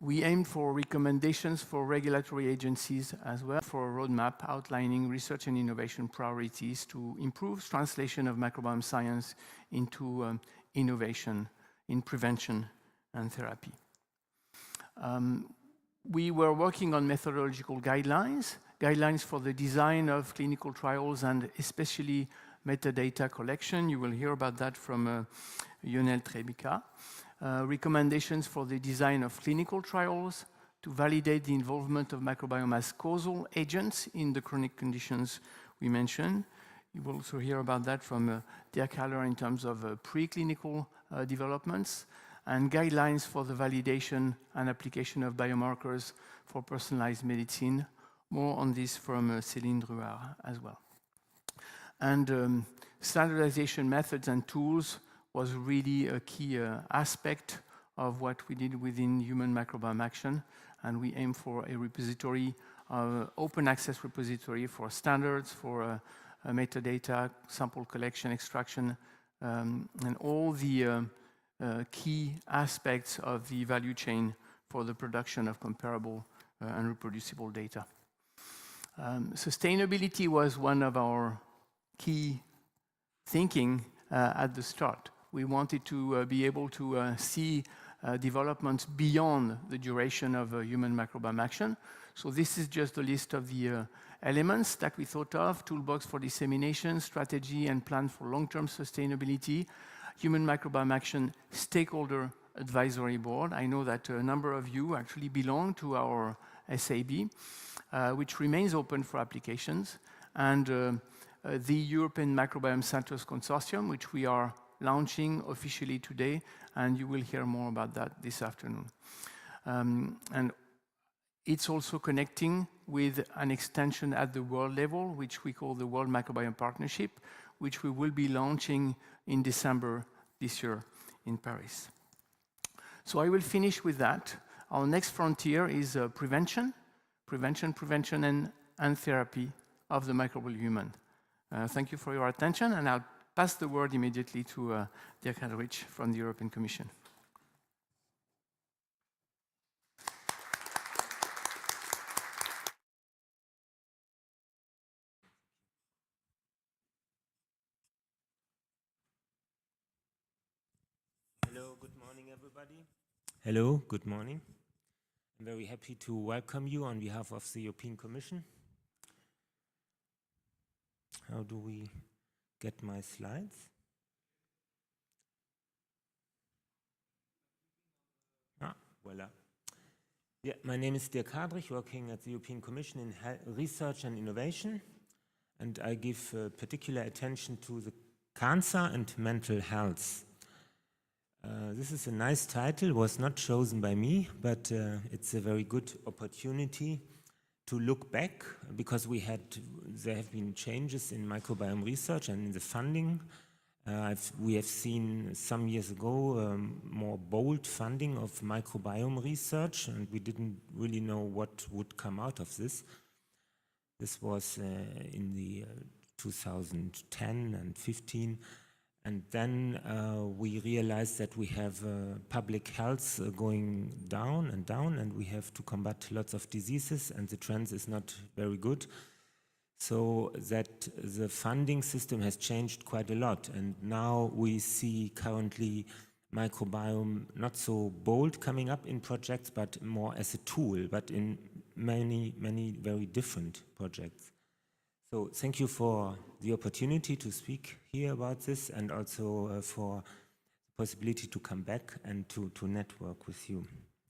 We aim for recommendations for regulatory agencies as well, for a roadmap outlining research and innovation priorities to improve translation of microbiome science into innovation in prevention and therapy. We were working on methodological guidelines for the design of clinical trials and especially metadata collection. You will hear about that from Lionel Trebica. Recommendations for the design of clinical trials to validate the involvement of microbiome as causal agents in the chronic conditions we mentioned. You will also hear about that from Dirk Haller in terms of preclinical developments and guidelines for the validation and application of biomarkers for personalized medicine. More on this from Céline Druard as well. And standardization methods and tools was really a key aspect of what we did within Human Microbiome Action, and we aim for a repository, open access repository for standards, for metadata, sample collection, extraction, and all the key aspects of the value chain for the production of comparable and reproducible data. Sustainability was one of our key thinking at the start. We wanted to be able to see developments beyond the duration of Human Microbiome Action. So this is just a list of the elements that we thought of: toolbox for dissemination, strategy and plan for long-term sustainability, Human Microbiome Action Stakeholder Advisory Board. I know that a number of you actually belong to our SAB, which remains open for applications, and the European Microbiome Centers Consortium, which we are launching officially today, and you will hear more about that this afternoon. And it's also connecting with an extension at the world level, which we call the World Microbiome Partnership, which we will be launching in December this year in Paris. So I will finish with that. Our next frontier is prevention, and therapy of the microbial human. Thank you for your attention, and I'll pass the word immediately to Dirk Haller from the European Commission. Hello, good morning, everybody. Hello, good morning. I'm very happy to welcome you on behalf of the European Commission. How do we get my slides? Voila. Yeah, my name is Dirk Haller, working at the European Commission in Research and Innovation, and I give particular attention to the cancer and mental health. This is a nice title, was not chosen by me, but it's a very good opportunity to look back, because there have been changes in microbiome research and in the funding. We have seen some years ago more bold funding of microbiome research, and we didn't really know what would come out of this. This was in the 2010 and 15. And then we realized that we have public health going down, and we have to combat lots of diseases, and the trend is not very good. So that the funding system has changed quite a lot, and now we see currently microbiome not so bold coming up in projects, but more as a tool, but in many, many very different projects. So thank you for the opportunity to speak here about this, and also for the possibility to come back and to network with you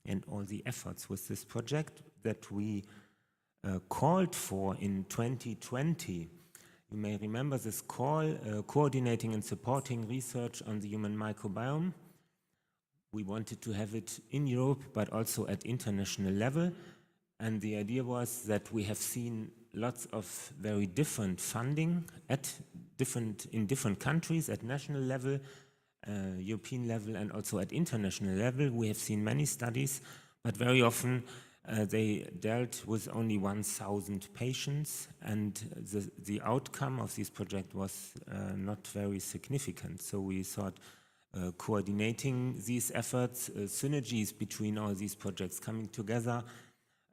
and all the efforts with this project that we called for in 2020. You may remember this call, Coordinating and Supporting Research on the Human Microbiome. We wanted to have it in Europe, but also at international level. And the idea was that we have seen lots of very different funding in different countries at national level, European level, and also at international level. We have seen many studies, but very often they dealt with only 1,000 patients, and the outcome of this project was not very significant. So we thought coordinating these efforts, synergies between all these projects coming together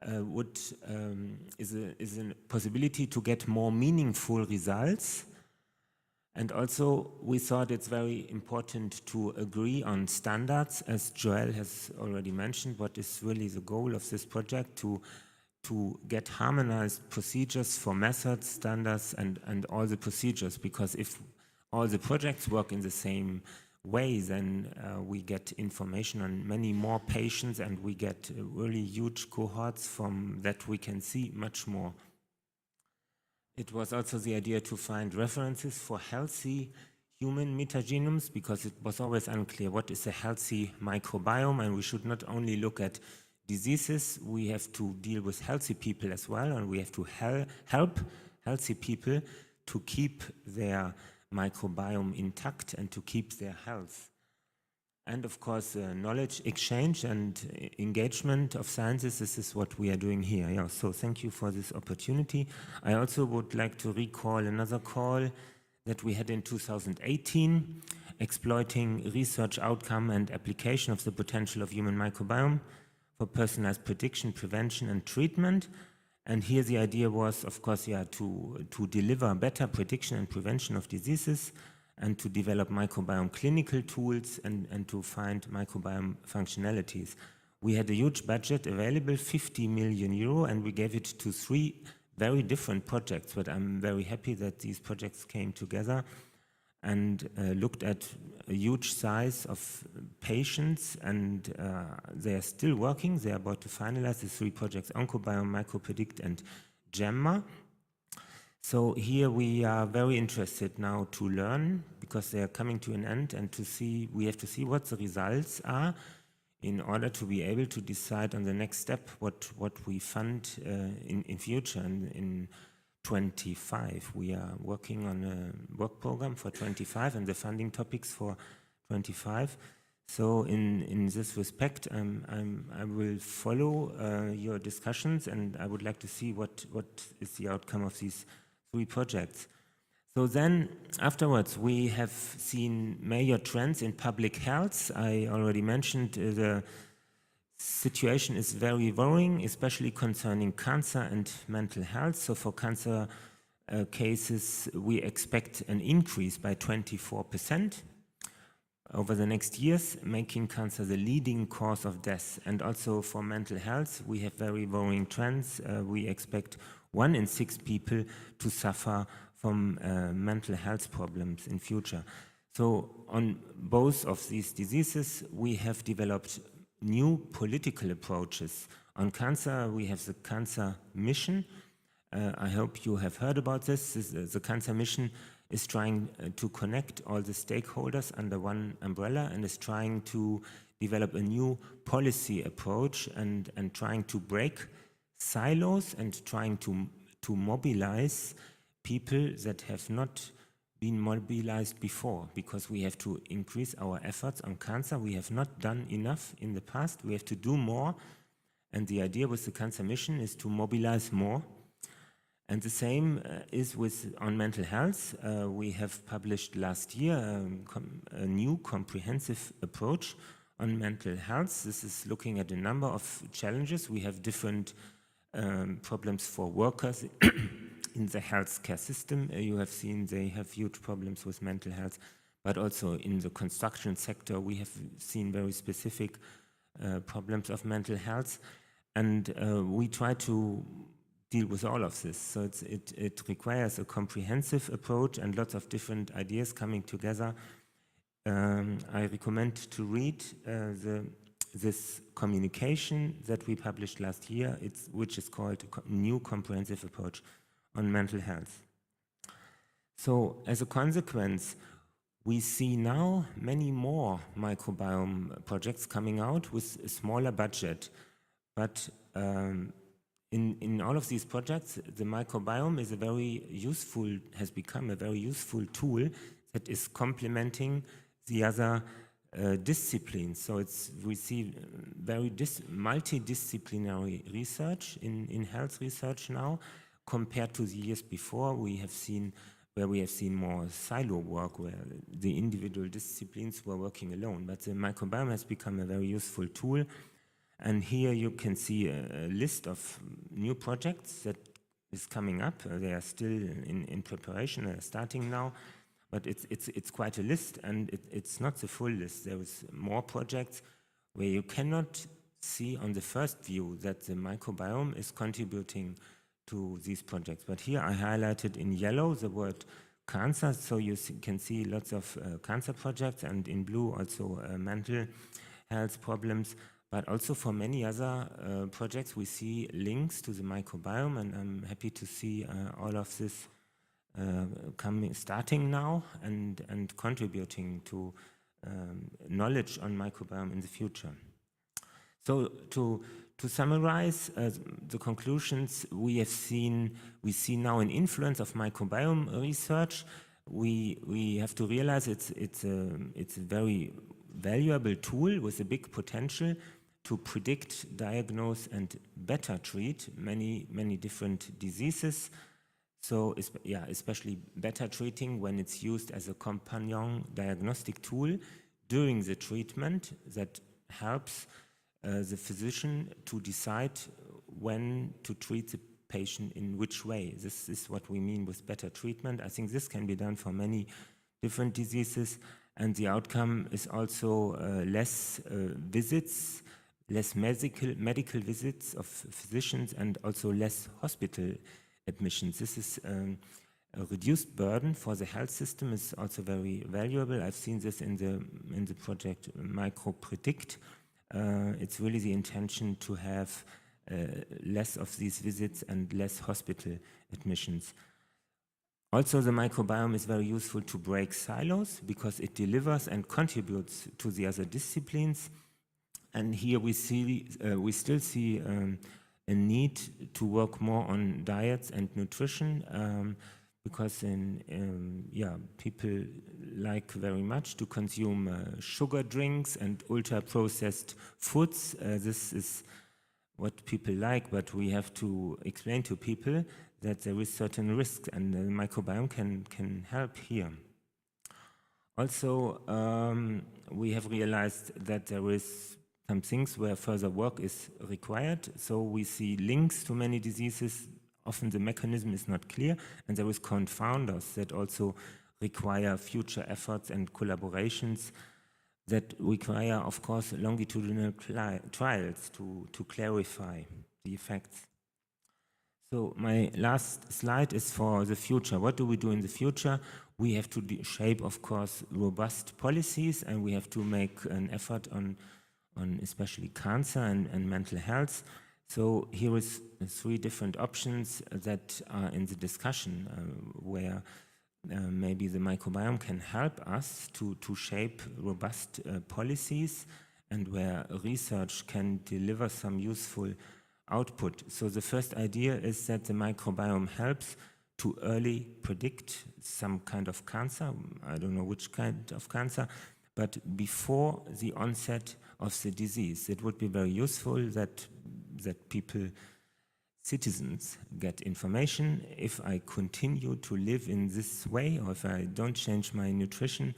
is a possibility to get more meaningful results. And also, we thought it's very important to agree on standards, as Joel has already mentioned. What is really the goal of this project? To get harmonized procedures for methods, standards, and all the procedures. Because if all the projects work in the same way, then we get information on many more patients, and we get really huge cohorts from that we can see much more. It was also the idea to find references for healthy human metagenomes, because it was always unclear what is a healthy microbiome, and we should not only look at diseases, we have to deal with healthy people as well, and we have to help healthy people to keep their microbiome intact and to keep their health. And of course, knowledge exchange and engagement of scientists, this is what we are doing here. Yeah, so thank you for this opportunity. I also would like to recall another call that we had in 2018, exploiting research outcome and application of the potential of human microbiome for personalized prediction, prevention, and treatment. And here the idea was, of course, to deliver better prediction and prevention of diseases, and to develop microbiome clinical tools and to find microbiome functionalities. We had a huge budget available, 50 million euro, and we gave it to 3 very different projects, but I'm very happy that these projects came together and looked at a huge size of patients, and they are still working. They are about to finalize the 3 projects, Oncobiome, MicroPredict, and GEMMA. So here we are very interested now to learn, because they are coming to an end, and to see, we have to see what the results are in order to be able to decide on the next step, what we fund in future. And in 25, we are working on a work program for 25 and the funding topics for 25. So in this respect, I will follow your discussions, and I would like to see what is the outcome of these 3 projects. So then afterwards, we have seen major trends in public health. I already mentioned the situation is very worrying, especially concerning cancer and mental health. So for cancer cases, we expect an increase by 24% over the next years, making cancer the leading cause of death. And also for mental health, we have very worrying trends. We expect 1 in 6 people to suffer from mental health problems in future. So on both of these diseases, we have developed new political approaches. On cancer, we have the Cancer Mission. I hope you have heard about this. The Cancer Mission is trying to connect all the stakeholders under one umbrella, and is trying to develop a new policy approach, and trying to break silos, and trying to mobilize people that have not been mobilized before, because we have to increase our efforts on cancer. We have not done enough in the past. We have to do more, and the idea with the Cancer Mission is to mobilize more. And the same is on mental health. We have published last year a new comprehensive approach on mental health. This is looking at a number of challenges. We have different problems for workers in the healthcare system. You have seen they have huge problems with mental health, but also in the construction sector, we have seen very specific problems of mental health. And we try to deal with all of this. So it requires a comprehensive approach and lots of different ideas coming together. I recommend to read this communication that we published last year, which is called New Comprehensive Approach on Mental Health. So as a consequence, we see now many more microbiome projects coming out with a smaller budget. But in all of these projects, the microbiome has become a very useful tool that is complementing the other disciplines. So we see very multidisciplinary research in health research now, compared to the years before. We have seen where we have seen more silo work, where the individual disciplines were working alone. But the microbiome has become a very useful tool. And here you can see a list of new projects that is coming up. They are still in preparation, they are starting now. But it's quite a list, and it's not the full list. There is more projects where you cannot see on the first view that the microbiome is contributing to these projects. But here I highlighted in yellow the word cancer, so you can see lots of cancer projects, and in blue also mental health problems. But also for many other projects we see links to the microbiome, and I'm happy to see all of this starting now and contributing to knowledge on microbiome in the future. So to summarize the conclusions, we see now an influence of microbiome research. We have to realize it's a very valuable tool with a big potential to predict, diagnose, and better treat many different diseases. So especially better treating when it's used as a companion diagnostic tool during the treatment that helps the physician to decide when to treat the patient in which way. This is what we mean with better treatment. I think this can be done for many different diseases, and the outcome is also less visits, less medical visits of physicians, and also less hospital admissions. This is a reduced burden for the health system. Is also very valuable. I've seen this in the project MicroPredict. It's really the intention to have less of these visits and less hospital admissions. Also, the microbiome is very useful to break silos because it delivers and contributes to the other disciplines. And here we still see a need to work more on diets and nutrition because people like very much to consume sugar drinks and ultra-processed foods. This is what people like, but we have to explain to people that there is certain risks, and the microbiome can help here. Also, we have realized that there is some things where further work is required. So we see links to many diseases. Often the mechanism is not clear, and there is confounders that also require future efforts and collaborations that require, of course, longitudinal trials to clarify the effects. So my last slide is for the future. What do we do in the future? We have to shape, of course, robust policies, and we have to make an effort on especially cancer and mental health. So here is 3 different options that are in the discussion where maybe the microbiome can help us to shape robust policies, and where research can deliver some useful output. So the first idea is that the microbiome helps to early predict some kind of cancer. I don't know which kind of cancer, but before the onset of the disease. It would be very useful that people, citizens, get information. If I continue to live in this way, or if I don't change my nutrition,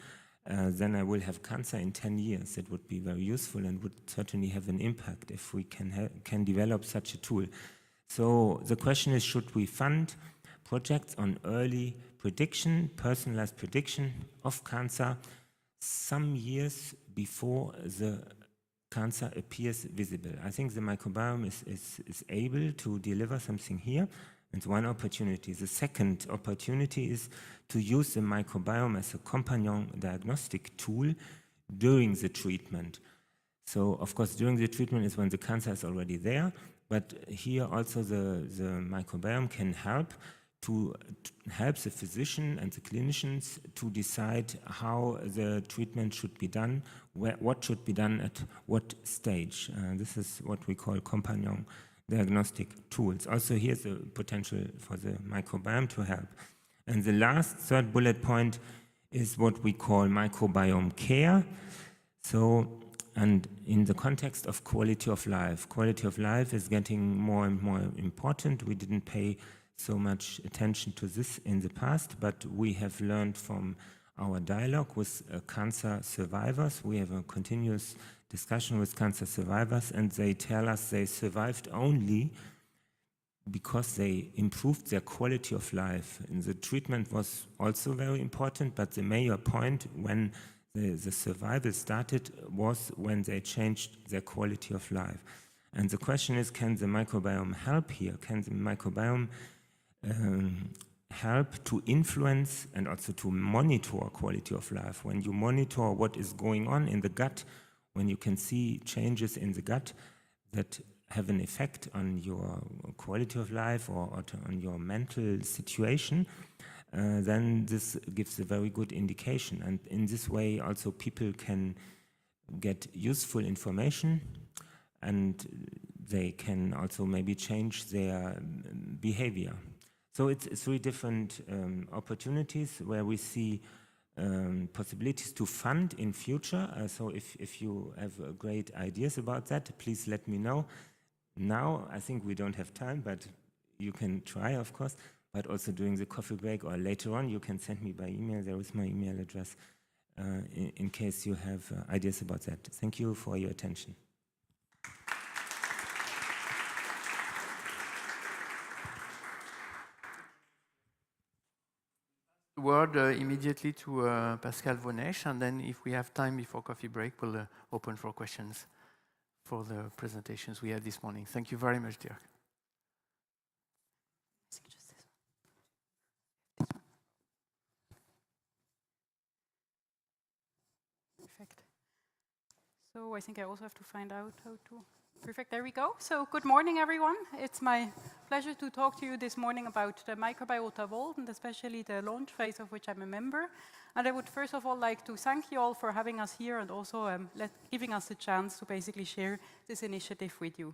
then I will have cancer in 10 years. It would be very useful and would certainly have an impact if we can develop such a tool. So the question is, should we fund projects on early prediction, personalized prediction of cancer some years before the cancer appears visible? I think the microbiome is able to deliver something here. It's one opportunity. The second opportunity is to use the microbiome as a companion diagnostic tool during the treatment. So, of course, during the treatment is when the cancer is already there, but here also the microbiome can help to help the physician and the clinicians to decide how the treatment should be done, what should be done at what stage. This is what we call companion diagnostic tools. Also, here's the potential for the microbiome to help. And the last, third bullet point is what we call microbiome care. So, and in the context of quality of life is getting more and more important. We didn't pay so much attention to this in the past, but we have learned from our dialogue with cancer survivors. We have a continuous discussion with cancer survivors, and they tell us they survived only because they improved their quality of life. And the treatment was also very important, but the major point when the survival started was when they changed their quality of life. And the question is, can the microbiome help here? Can the microbiome help to influence and also to monitor quality of life? When you monitor what is going on in the gut, when you can see changes in the gut that have an effect on your quality of life or on your mental situation, then this gives a very good indication. And in this way also people can get useful information, and they can also maybe change their behavior. So it's three different opportunities where we see possibilities to fund in future. So if you have great ideas about that, please let me know. Now, I think we don't have time, but you can try, of course, but also during the coffee break or later on, you can send me by email. There is my email address in case you have ideas about that. Thank you for your attention. Word immediately to Pascal Vonesh, and then if we have time before coffee break, we'll open for questions for the presentations we had this morning. Thank you very much, Dirk. Perfect. So I think I also have to find out how to... Perfect, there we go. So good morning, everyone. It's my pleasure to talk to you this morning about the Microbiota Vault, and especially the launch phase of which I'm a member. And I would first of all like to thank you all for having us here and also giving us the chance to basically share this initiative with you.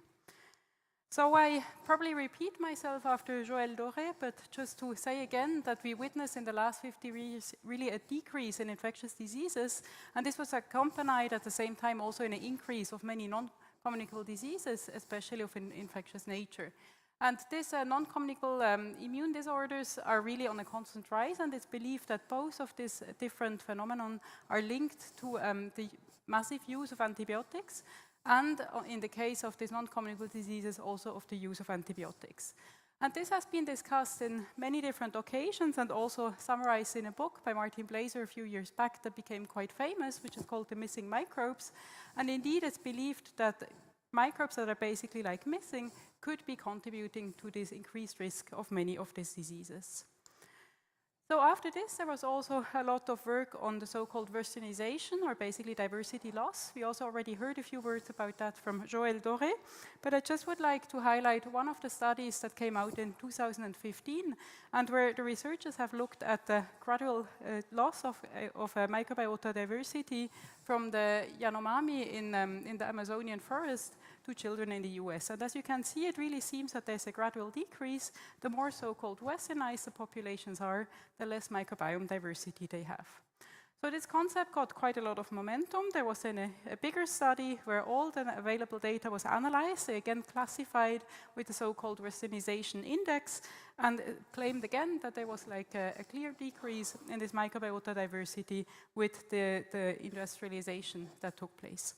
So I probably repeat myself after Joël Doré, but just to say again that we witnessed in the last 50 years really a decrease in infectious diseases, and this was accompanied at the same time also in an increase of many non-communicable diseases, especially of an infectious nature. And these non-communicable immune disorders are really on a constant rise, and it's believed that both of these different phenomena are linked to the massive use of antibiotics, and in the case of these non-communicable diseases, also of the use of antibiotics. And this has been discussed in many different occasions and also summarized in a book by Martin Blaser a few years back that became quite famous, which is called The Missing Microbes. And indeed, it's believed that microbes that are basically like missing could be contributing to this increased risk of many of these diseases. So after this, there was also a lot of work on the so-called Westernization, or basically diversity loss. We also already heard a few words about that from Joël Doré, but I just would like to highlight one of the studies that came out in 2015, and where the researchers have looked at the gradual loss of microbiota diversity from the Yanomami in the Amazonian forest to children in the US. And as you can see, it really seems that there's a gradual decrease. The more so-called westernized the populations are, the less microbiome diversity they have. So this concept got quite a lot of momentum. There was then a bigger study where all the available data was analyzed, they again classified with the so-called Westernization index, and claimed again that there was like a clear decrease in this microbiota diversity with the industrialization that took place.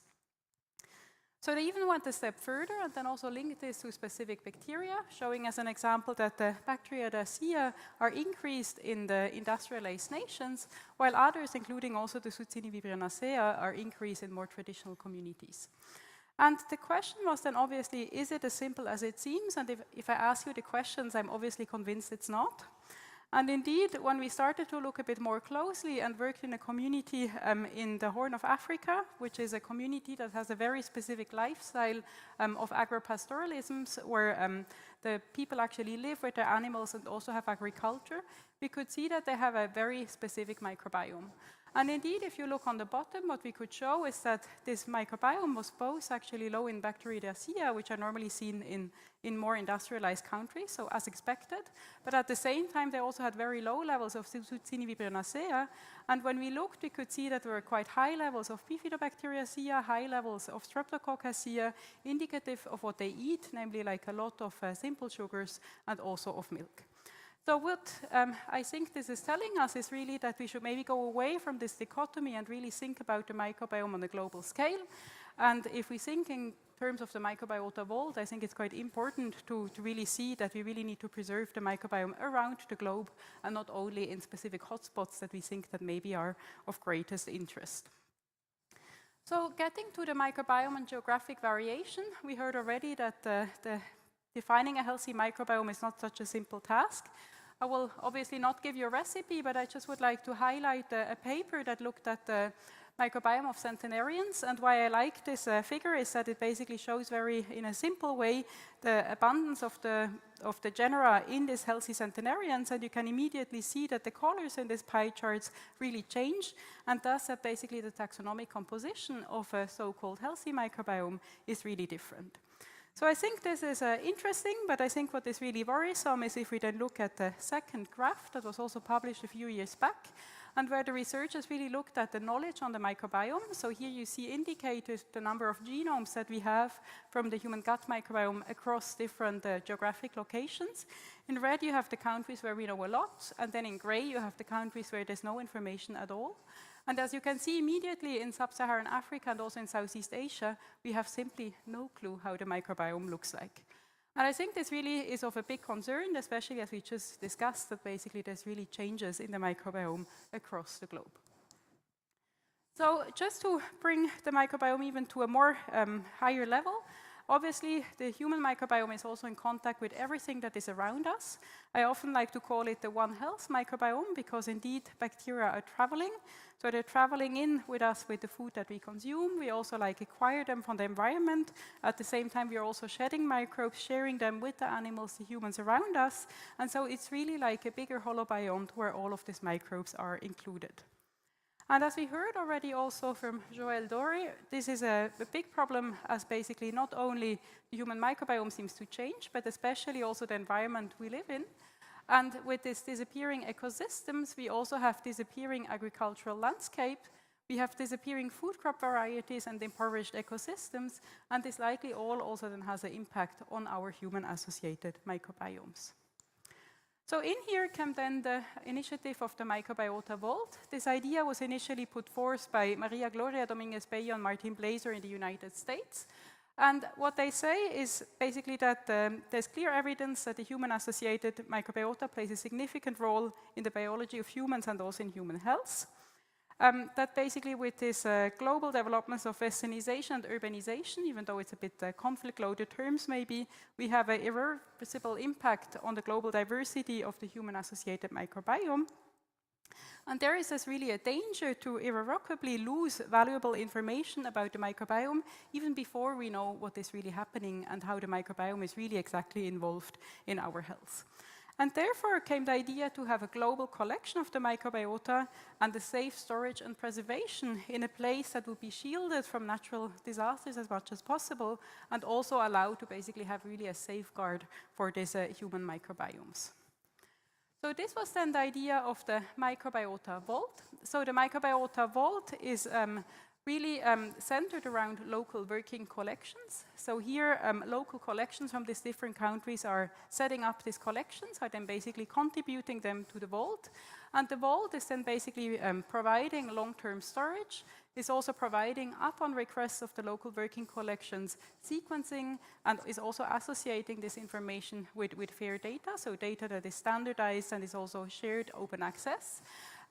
So they even went a step further and then also linked this to specific bacteria, showing as an example that the Bacteroidacea are increased in the industrialized nations, while others, including also the Succinivibrionacea, are increased in more traditional communities. And the question was then obviously, is it as simple as it seems? And if I ask you the questions, I'm obviously convinced it's not. And indeed, when we started to look a bit more closely and worked in a community in the Horn of Africa, which is a community that has a very specific lifestyle of agropastoralisms, where the people actually live with their animals and also have agriculture, we could see that they have a very specific microbiome. And indeed, if you look on the bottom, what we could show is that this microbiome was both actually low in Bacteroidacea, which are normally seen in more industrialized countries, so as expected. But at the same time, they also had very low levels of Succinivibrionacea. And when we looked, we could see that there were quite high levels of Bifidobacteriacea, high levels of Streptococcacea, indicative of what they eat, namely like a lot of simple sugars and also of milk. So what I think this is telling us is really that we should maybe go away from this dichotomy and really think about the microbiome on a global scale. And if we think in terms of the microbiota vault, I think it's quite important to really see that we really need to preserve the microbiome around the globe and not only in specific hotspots that we think that maybe are of greatest interest. So getting to the microbiome and geographic variation, we heard already that defining a healthy microbiome is not such a simple task. I will obviously not give you a recipe, but I just would like to highlight a paper that looked at the microbiome of centenarians. And why I like this figure is that it basically shows in a simple way, the abundance of the genera in these healthy centenarians. And you can immediately see that the colors in these pie charts really change. And thus, that basically the taxonomic composition of a so-called healthy microbiome is really different. So I think this is interesting, but I think what is really worrisome is if we then look at the second graph that was also published a few years back, and where the researchers really looked at the knowledge on the microbiome. So here you see indicated the number of genomes that we have from the human gut microbiome across different geographic locations. In red, you have the countries where we know a lot, and then in gray, you have the countries where there's no information at all. And as you can see immediately in sub-Saharan Africa and also in Southeast Asia, we have simply no clue how the microbiome looks like. And I think this really is of a big concern, especially as we just discussed that basically there's really changes in the microbiome across the globe. So just to bring the microbiome even to a more higher level, obviously, the human microbiome is also in contact with everything that is around us. I often like to call it the One Health microbiome because indeed bacteria are traveling. So they're traveling in with us with the food that we consume. We also acquire them from the environment. At the same time, we are also shedding microbes, sharing them with the animals, the humans around us. And so it's really like a bigger holobiont where all of these microbes are included. And as we heard already also from Joël Doré, this is a big problem as basically not only the human microbiome seems to change, but especially also the environment we live in. And with these disappearing ecosystems, we also have disappearing agricultural landscape. We have disappearing food crop varieties and impoverished ecosystems. And this likely all also then has an impact on our human-associated microbiomes. So in here came then the initiative of the Microbiota Vault. This idea was initially put forth by Maria Gloria Dominguez-Bello and Martin Blazer in the United States. And what they say is basically that there's clear evidence that the human-associated microbiota plays a significant role in the biology of humans and also in human health. That basically with this global developments of westernization and urbanization, even though it's a bit conflict-loaded terms maybe, we have an irreversible impact on the global diversity of the human-associated microbiome. And there is really a danger to irrevocably lose valuable information about the microbiome even before we know what is really happening and how the microbiome is really exactly involved in our health. And therefore came the idea to have a global collection of the microbiota and the safe storage and preservation in a place that would be shielded from natural disasters as much as possible and also allow to basically have really a safeguard for these human microbiomes. So this was then the idea of the Microbiota Vault. So the Microbiota Vault is really centered around local working collections. So here, local collections from these different countries are setting up these collections, are then basically contributing them to the vault. And the vault is then basically providing long-term storage, is also providing, upon request of the local working collections, sequencing, and is also associating this information with fair data, so data that is standardized and is also shared open access.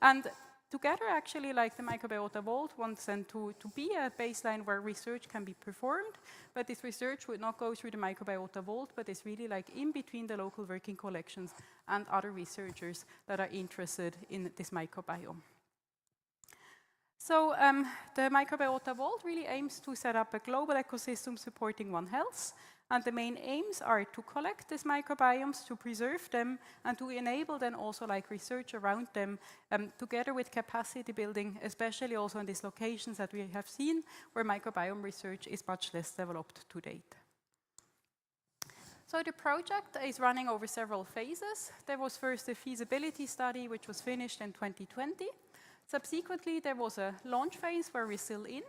And together, actually, like the Microbiota Vault wants then to be a baseline where research can be performed, but this research would not go through the Microbiota Vault, but is really like in between the local working collections and other researchers that are interested in this microbiome. So the Microbiota Vault really aims to set up a global ecosystem supporting One Health. And the main aims are to collect these microbiomes, to preserve them, and to enable then also like research around them together with capacity building, especially also in these locations that we have seen where microbiome research is much less developed to date. So the project is running over several phases. There was first a feasibility study, which was finished in 2020. Subsequently, there was a launch phase where we're still in.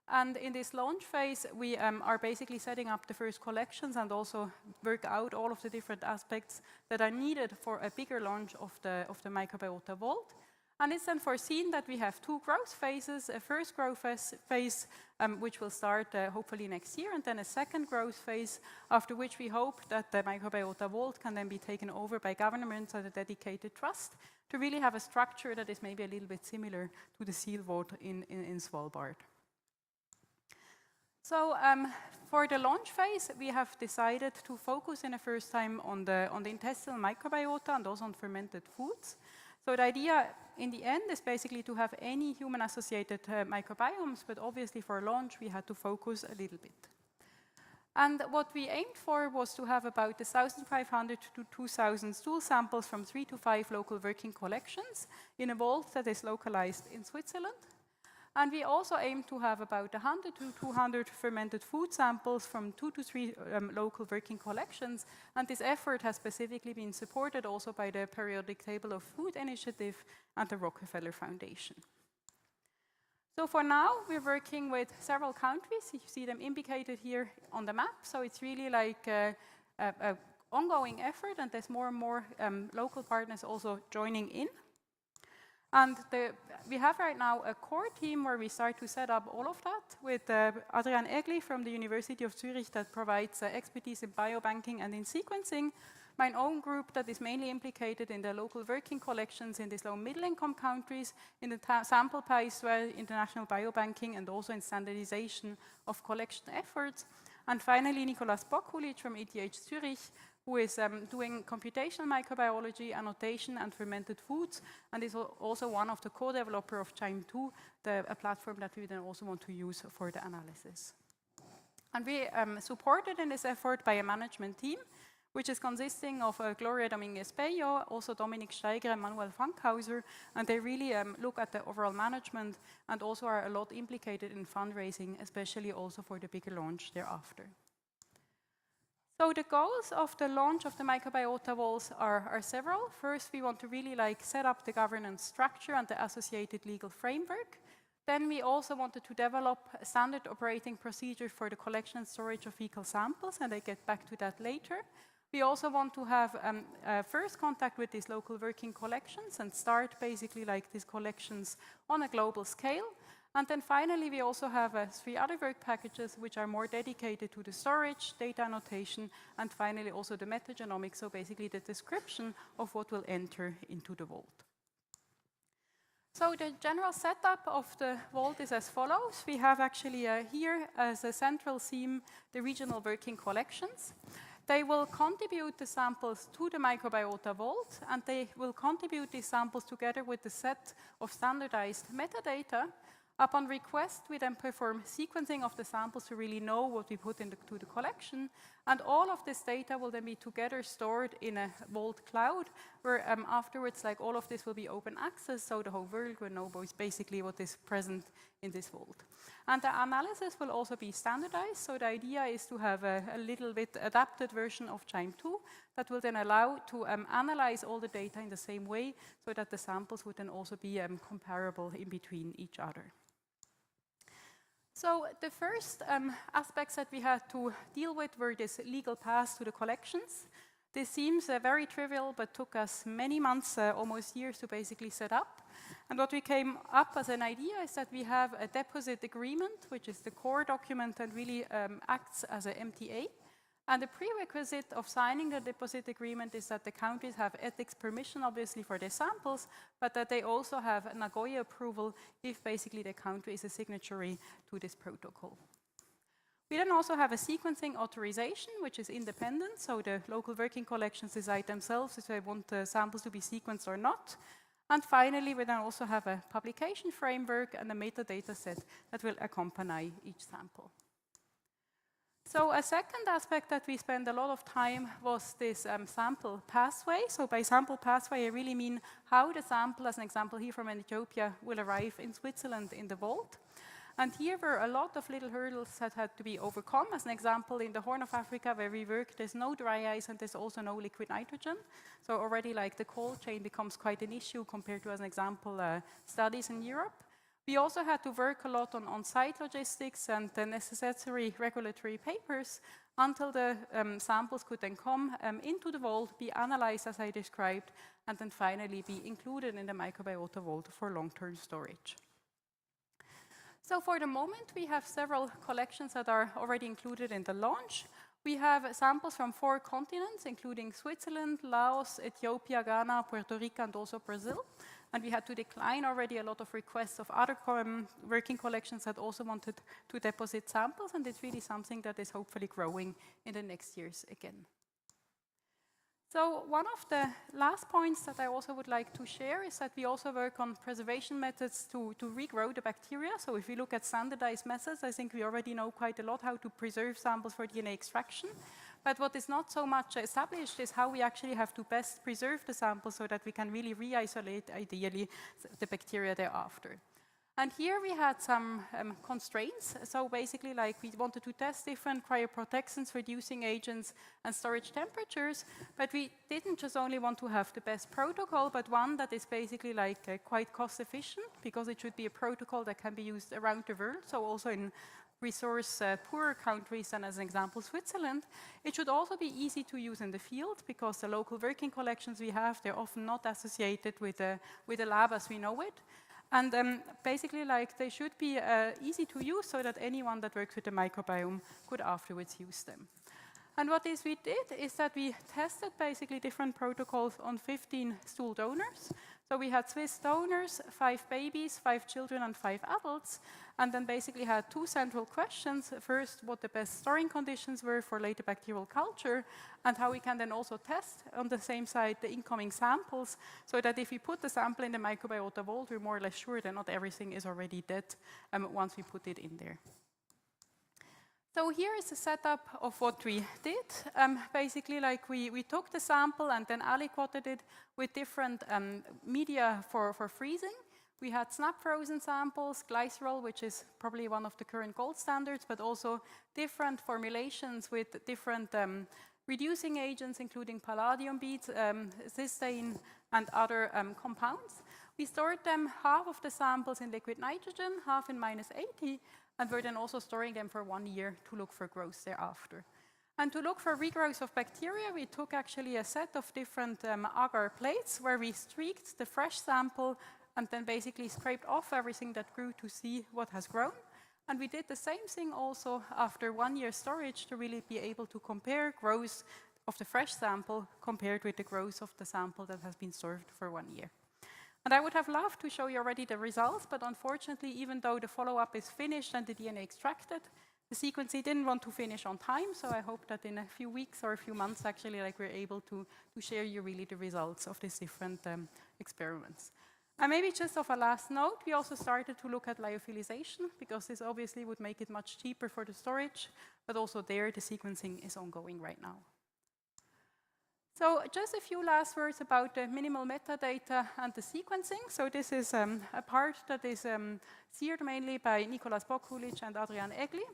And in this launch phase, we are basically setting up the first collections and also work out all of the different aspects that are needed for a bigger launch of the Microbiota Vault. And it's then foreseen that we have 2 growth phases, a first growth phase, which will start hopefully next year, and then a second growth phase, after which we hope that the Microbiota Vault can then be taken over by governments or a dedicated trust to really have a structure that is maybe a little bit similar to the Seal Vault in Svalbard. So for the launch phase, we have decided to focus in the first time on the intestinal microbiota and also on fermented foods. So the idea in the end is basically to have any human-associated microbiomes, but obviously for launch we had to focus a little bit. And what we aimed for was to have about 1,500 to 2,000 stool samples from 3 to 5 local working collections in a vault that is localized in Switzerland. And we also aim to have about 100 to 200 fermented food samples from 2 to 3 local working collections. And this effort has specifically been supported also by the Periodic Table of Food Initiative and the Rockefeller Foundation. So for now, we're working with several countries. You see them indicated here on the map. So it's really like an ongoing effort, and there's more and more local partners also joining in. And we have right now a core team where we start to set up all of that with Adrian Egli from the University of Zurich that provides expertise in biobanking and in sequencing. My own group that is mainly implicated in the local working collections in these low middle-income countries, in the sample pie as well, international biobanking, and also in standardization of collection efforts. And finally, Nicolas Bokulic from ETH Zurich, who is doing computational microbiology, annotation, and fermented foods, and is also one of the co-developers of CHIME2, a platform that we then also want to use for the analysis. And we supported in this effort by a management team, which is consisting of Gloria Dominguez-Peyo, also Dominic Steiger and Manuel Fankhauser, and they really look at the overall management and also are a lot implicated in fundraising, especially also for the bigger launch thereafter. So the goals of the launch of the Microbiota Vaults are several. First, we want to really set up the governance structure and the associated legal framework. Then we also wanted to develop a standard operating procedure for the collection and storage of fecal samples, and I get back to that later. We also want to have first contact with these local working collections and start basically these collections on a global scale. And then finally, we also have 3 other work packages which are more dedicated to the storage, data annotation, and finally also the metagenomics, so basically the description of what will enter into the vault. So the general setup of the vault is as follows. We have actually here as a central theme the regional working collections. They will contribute the samples to the Microbiota Vault, and they will contribute these samples together with the set of standardized metadata. Upon request, we then perform sequencing of the samples to really know what we put into the collection. And all of this data will then be together stored in a Vault cloud, where afterwards, all of this will be open access, so the whole world will know basically what is present in this Vault. And the analysis will also be standardized, so the idea is to have a little bit adapted version of CHIME2 that will then allow to analyze all the data in the same way, so that the samples would then also be comparable in between each other. So the first aspects that we had to deal with were this legal path to the collections. This seems very trivial, but took us many months, almost years, to basically set up. And what we came up as an idea is that we have a deposit agreement, which is the core document and really acts as an MTA. And the prerequisite of signing the deposit agreement is that the countries have ethics permission, obviously, for their samples, but that they also have Nagoya approval if basically the country is a signatory to this protocol. We then also have a sequencing authorization, which is independent, so the local working collections decide themselves if they want the samples to be sequenced or not. And finally, we then also have a publication framework and a metadata set that will accompany each sample. So a second aspect that we spent a lot of time was this sample pathway. So by sample pathway, I really mean how the sample, as an example here from Ethiopia, will arrive in Switzerland in the vault. And here were a lot of little hurdles that had to be overcome. As an example, in the Horn of Africa where we work, there's no dry ice and there's also no liquid nitrogen. So already the cold chain becomes quite an issue compared to, as an example, studies in Europe. We also had to work a lot on on-site logistics and the necessary regulatory papers until the samples could then come into the vault, be analyzed as I described, and then finally be included in the Microbiota vault for long-term storage. So for the moment, we have several collections that are already included in the launch. We have samples from 4 continents, including Switzerland, Laos, Ethiopia, Ghana, Puerto Rico, and also Brazil. And we had to decline already a lot of requests of other working collections that also wanted to deposit samples, and it's really something that is hopefully growing in the next years again. So one of the last points that I also would like to share is that we also work on preservation methods to regrow the bacteria. So if we look at standardized methods, I think we already know quite a lot how to preserve samples for DNA extraction. But what is not so much established is how we actually have to best preserve the sample so that we can really re-isolate, ideally, the bacteria thereafter. And here we had some constraints. So basically, like, we wanted to test different cryoprotectants, reducing agents, and storage temperatures. But we didn't just only want to have the best protocol, but one that is basically like quite cost efficient, because it should be a protocol that can be used around the world. So also in resource poorer countries, and as an example, Switzerland. It should also be easy to use in the field, because the local working collections we have, they're often not associated with a lab as we know it. And basically, like, they should be easy to use so that anyone that works with the microbiome could afterwards use them. And what we did is that we tested basically different protocols on 15 stool donors. So we had Swiss donors, 5 babies, 5 children, and 5 adults, and then basically had 2 central questions. First, what the best storing conditions were for later bacterial culture, and how we can then also test on the same side the incoming samples, so that if we put the sample in the Microbiota vault, we're more or less sure that not everything is already dead once we put it in there. So here is a setup of what we did. Basically, like, we took the sample and then aliquoted it with different media for freezing. We had snap frozen samples, glycerol, which is probably one of the current gold standards, but also different formulations with different reducing agents, including palladium beads, cysteine, and other compounds. We stored them, half of the samples in liquid nitrogen, half in -80, and we're then also storing them for 1 year to look for growth thereafter. And to look for regrowth of bacteria, we took actually a set of different agar plates where we streaked the fresh sample and then basically scraped off everything that grew to see what has grown. And we did the same thing also after 1 year storage to really be able to compare growth of the fresh sample compared with the growth of the sample that has been stored for 1 year. And I would have loved to show you already the results, but unfortunately, even though the follow-up is finished and the DNA extracted, the sequencing didn't want to finish on time, so I hope that in a few weeks or a few months, actually, like, we're able to share you really the results of these different experiments. And maybe just of a last note, we also started to look at lyophilization, because this obviously would make it much cheaper for the storage, but also there, the sequencing is ongoing right now. So just a few last words about the minimal metadata and the sequencing. So this is a part that is steered mainly by Nicolas Bokulic and Adrian Egli.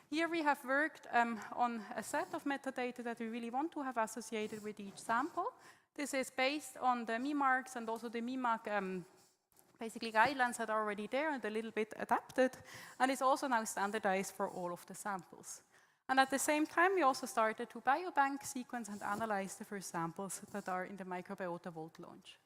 Here we have worked on a set of metadata that we really want to have associated with each sample. This is based on the MIMARCs and also the MIMAC basically guidelines that are already there and a little bit adapted, and it's also now standardized for all of the samples. And at the same time, we also started to biobank, sequence, and analyze the first samples that are in the Microbiota Vault launch.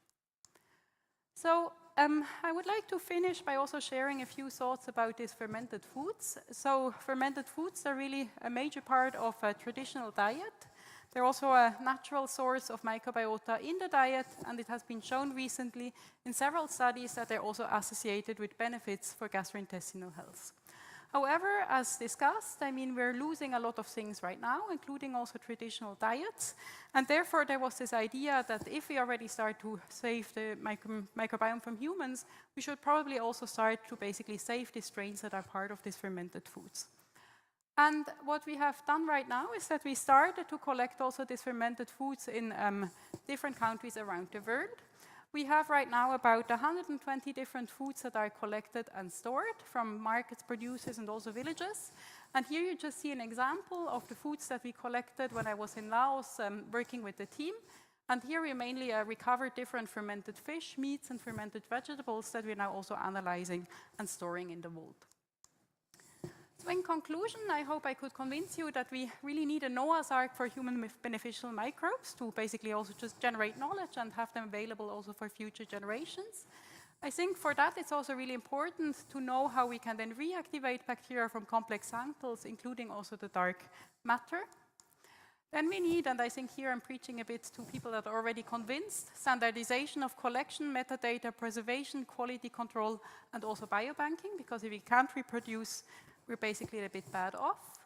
So I would like to finish by also sharing a few thoughts about these fermented foods. So fermented foods are really a major part of a traditional diet. They're also a natural source of microbiota in the diet, and it has been shown recently in several studies that they're also associated with benefits for gastrointestinal health. However, as discussed, I mean, we're losing a lot of things right now, including also traditional diets. And therefore, there was this idea that if we already start to save the microbiome from humans, we should probably also start to basically save the strains that are part of these fermented foods. And what we have done right now is that we started to collect also these fermented foods in different countries around the world. We have right now about 120 different foods that are collected and stored from markets, producers, and also villages. And here you just see an example of the foods that we collected when I was in Laos working with the team. And here we mainly recover different fermented fish, meats, and fermented vegetables that we're now also analyzing and storing in the vault. So in conclusion, I hope I could convince you that we really need a Noah's Ark for human beneficial microbes to basically also just generate knowledge and have them available also for future generations. I think for that it's also really important to know how we can then reactivate bacteria from complex samples, including also the dark matter. Then we need, and I think here I'm preaching a bit to people that are already convinced, standardization of collection, metadata, preservation, quality control, and also biobanking, because if we can't reproduce, we're basically a bit bad off.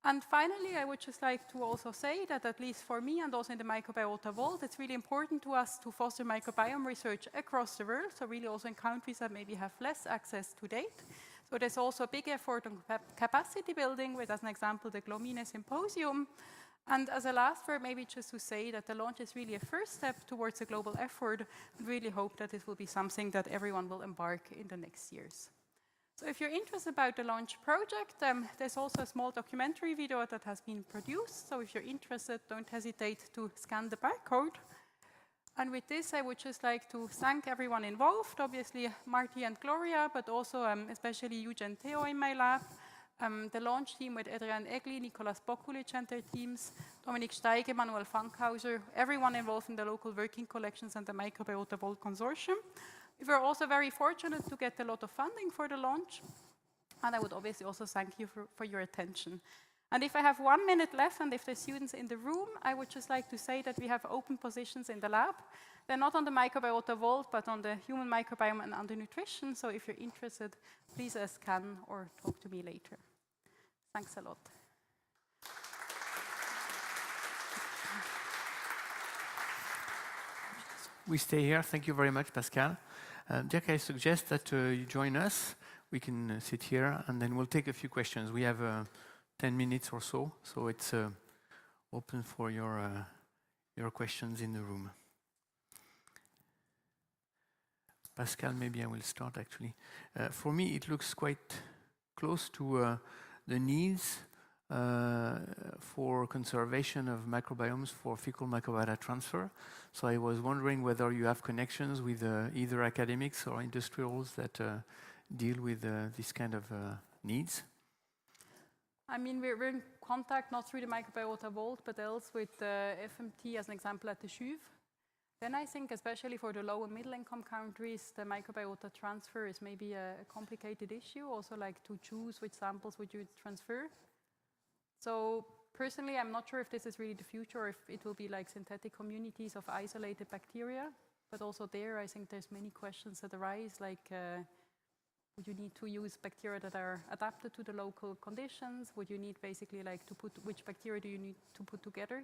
And finally, I would just like to also say that at least for me and also in the Microbiota Vault, it's really important to us to foster microbiome research across the world, so really also in countries that maybe have less access to date. So there's also a big effort on capacity building with, as an example, the Glomine Symposium. And as a last word, maybe just to say that the launch is really a first step towards a global effort. We really hope that this will be something that everyone will embark in the next years. So if you're interested about the launch project, there's also a small documentary video that has been produced. So if you're interested, don't hesitate to scan the barcode. And with this, I would just like to thank everyone involved, obviously Marty and Gloria, but also especially Eugen Theo in my lab, the launch team with Adrian Egli, Nicolas Bokulic and their teams, Dominik Steige, Manuel Fankhauser, everyone involved in the local working collections and the Microbiota Vault Consortium. We were also very fortunate to get a lot of funding for the launch, and I would obviously also thank you for your attention. And if I have 1 minute left, and if there's students in the room, I would just like to say that we have open positions in the lab. They're not on the Microbiota Vault, but on the human microbiome and under nutrition, so if you're interested, please scan or talk to me later. Thanks a lot. We stay here. Thank you very much, Pascal. Dirk, I suggest that you join us. We can sit here, and then we'll take a few questions. We have 10 minutes or so, so it's open for your questions in the room. Pascal, maybe I will start, actually. For me, it looks quite close to the needs for conservation of microbiomes for fecal microbiota transfer. So I was wondering whether you have connections with either academics or industrials that deal with this kind of needs. I mean, we're in contact not through the Microbiota Vault, but else with FMT as an example at the CHUV. Then I think, especially for the low and middle income countries, the microbiota transfer is maybe a complicated issue. Also, like to choose which samples would you transfer. So personally, I'm not sure if this is really the future, or if it will be like synthetic communities of isolated bacteria. But also there, I think there's many questions that arise, like would you need to use bacteria that are adapted to the local conditions? Would you need basically like to put, which bacteria do you need to put together?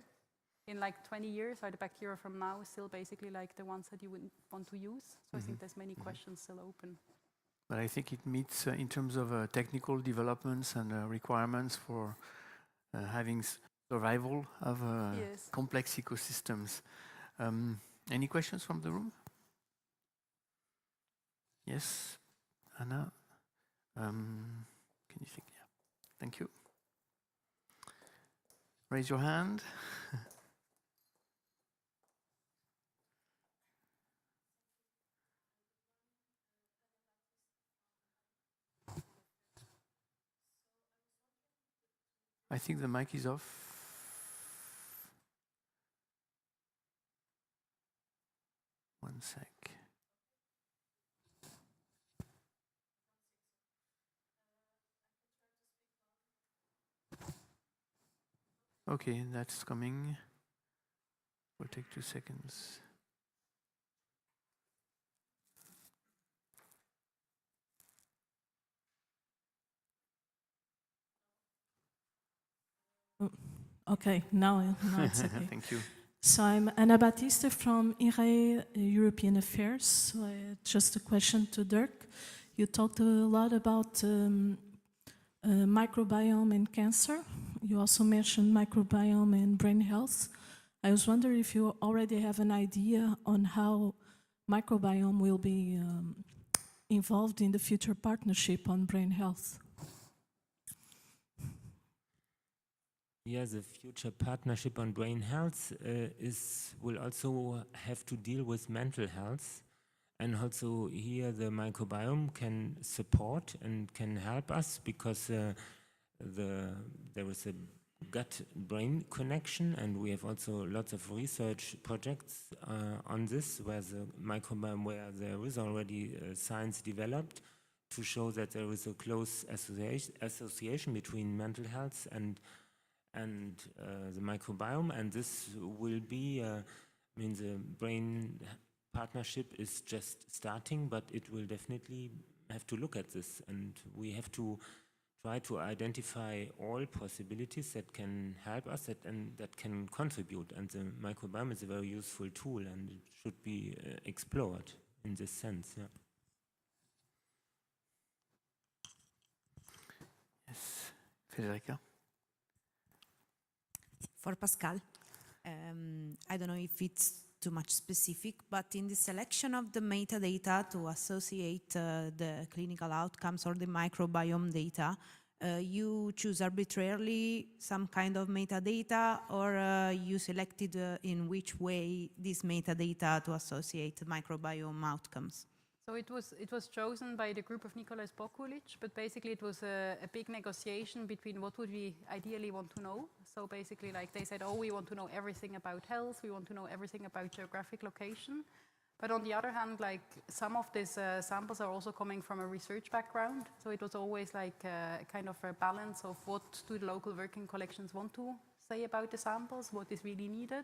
In like 20 years, are the bacteria from now still basically like the ones that you wouldn't want to use? So I think there's many questions still open. But I think it meets in terms of technical developments and requirements for having survival of Yes. complex ecosystems. Any questions from the room? Yes, Anna. Can you think? Yeah. Thank you. Raise your hand. I think the mic is off. One sec. Okay, that's coming. We'll take 2 seconds. Okay, now it's okay. Thank you. So I'm Anna Battiste from IRE European Affairs. So just a question to Dirk. You talked a lot about microbiome and cancer. You also mentioned microbiome and brain health. I was wondering if you already have an idea on how microbiome will be involved in the future partnership on brain health. Yeah, the future partnership on brain health will also have to deal with mental health. And also here the microbiome can support and can help us because there is a gut-brain connection, and we have also lots of research projects on this where the microbiome, where there is already science developed to show that there is a close association between mental health and the microbiome, and this will be, the brain partnership is just starting, but it will definitely have to look at this, and we have to try to identify all possibilities that can help us and that can contribute, and the microbiome is a very useful tool and it should be explored in this sense. Yeah. Yes, Federica. For Pascal, I don't know if it's too much specific, but in the selection of the metadata to associate the clinical outcomes or the microbiome data, you choose arbitrarily some kind of metadata, or you selected in which way this metadata to associate microbiome outcomes? So it was chosen by the group of Nicholas Bokulic, but basically it was a big negotiation between what would we ideally want to know. So basically, like they said, oh, we want to know everything about health, we want to know everything about geographic location. But on the other hand, like some of these samples are also coming from a research background. So it was always like a kind of a balance of what do the local working collections want to say about the samples, what is really needed,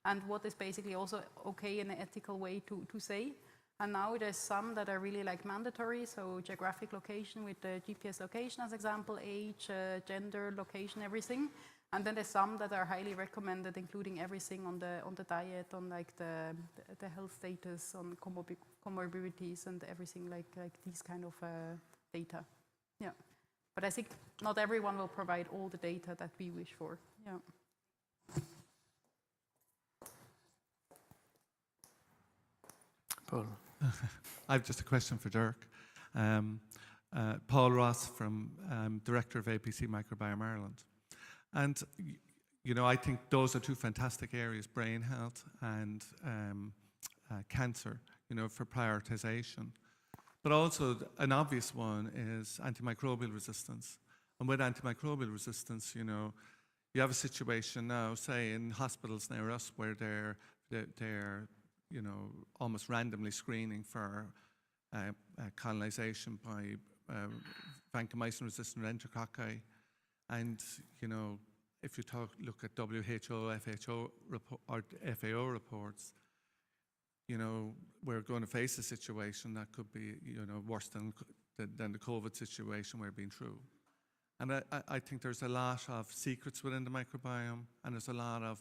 and what is basically also okay in an ethical way to say. And now there's some that are really like mandatory, so geographic location with the GPS location as example, age, gender, location, everything. And then there's some that are highly recommended, including everything on the diet, on like the health status, on comorbidities and everything like these kind of data. Yeah. But I think not everyone will provide all the data that we wish for. Yeah. Paul. I have just a question for Dirk. Paul Ross, from Director of APC Microbiome Ireland. And, you know, I think those are two fantastic areas, brain health and cancer, you know, for prioritization. But also an obvious one is antimicrobial resistance. And with antimicrobial resistance, you know, you have a situation now, say in hospitals near us, where they're you know, almost randomly screening for colonization by vancomycin-resistant enterococci. And, you know, if you look at WHO, FAO reports, you know, we're going to face a situation that could be, you know, worse than the COVID situation we've been through. And I think there's a lot of secrets within the microbiome, and there's a lot of,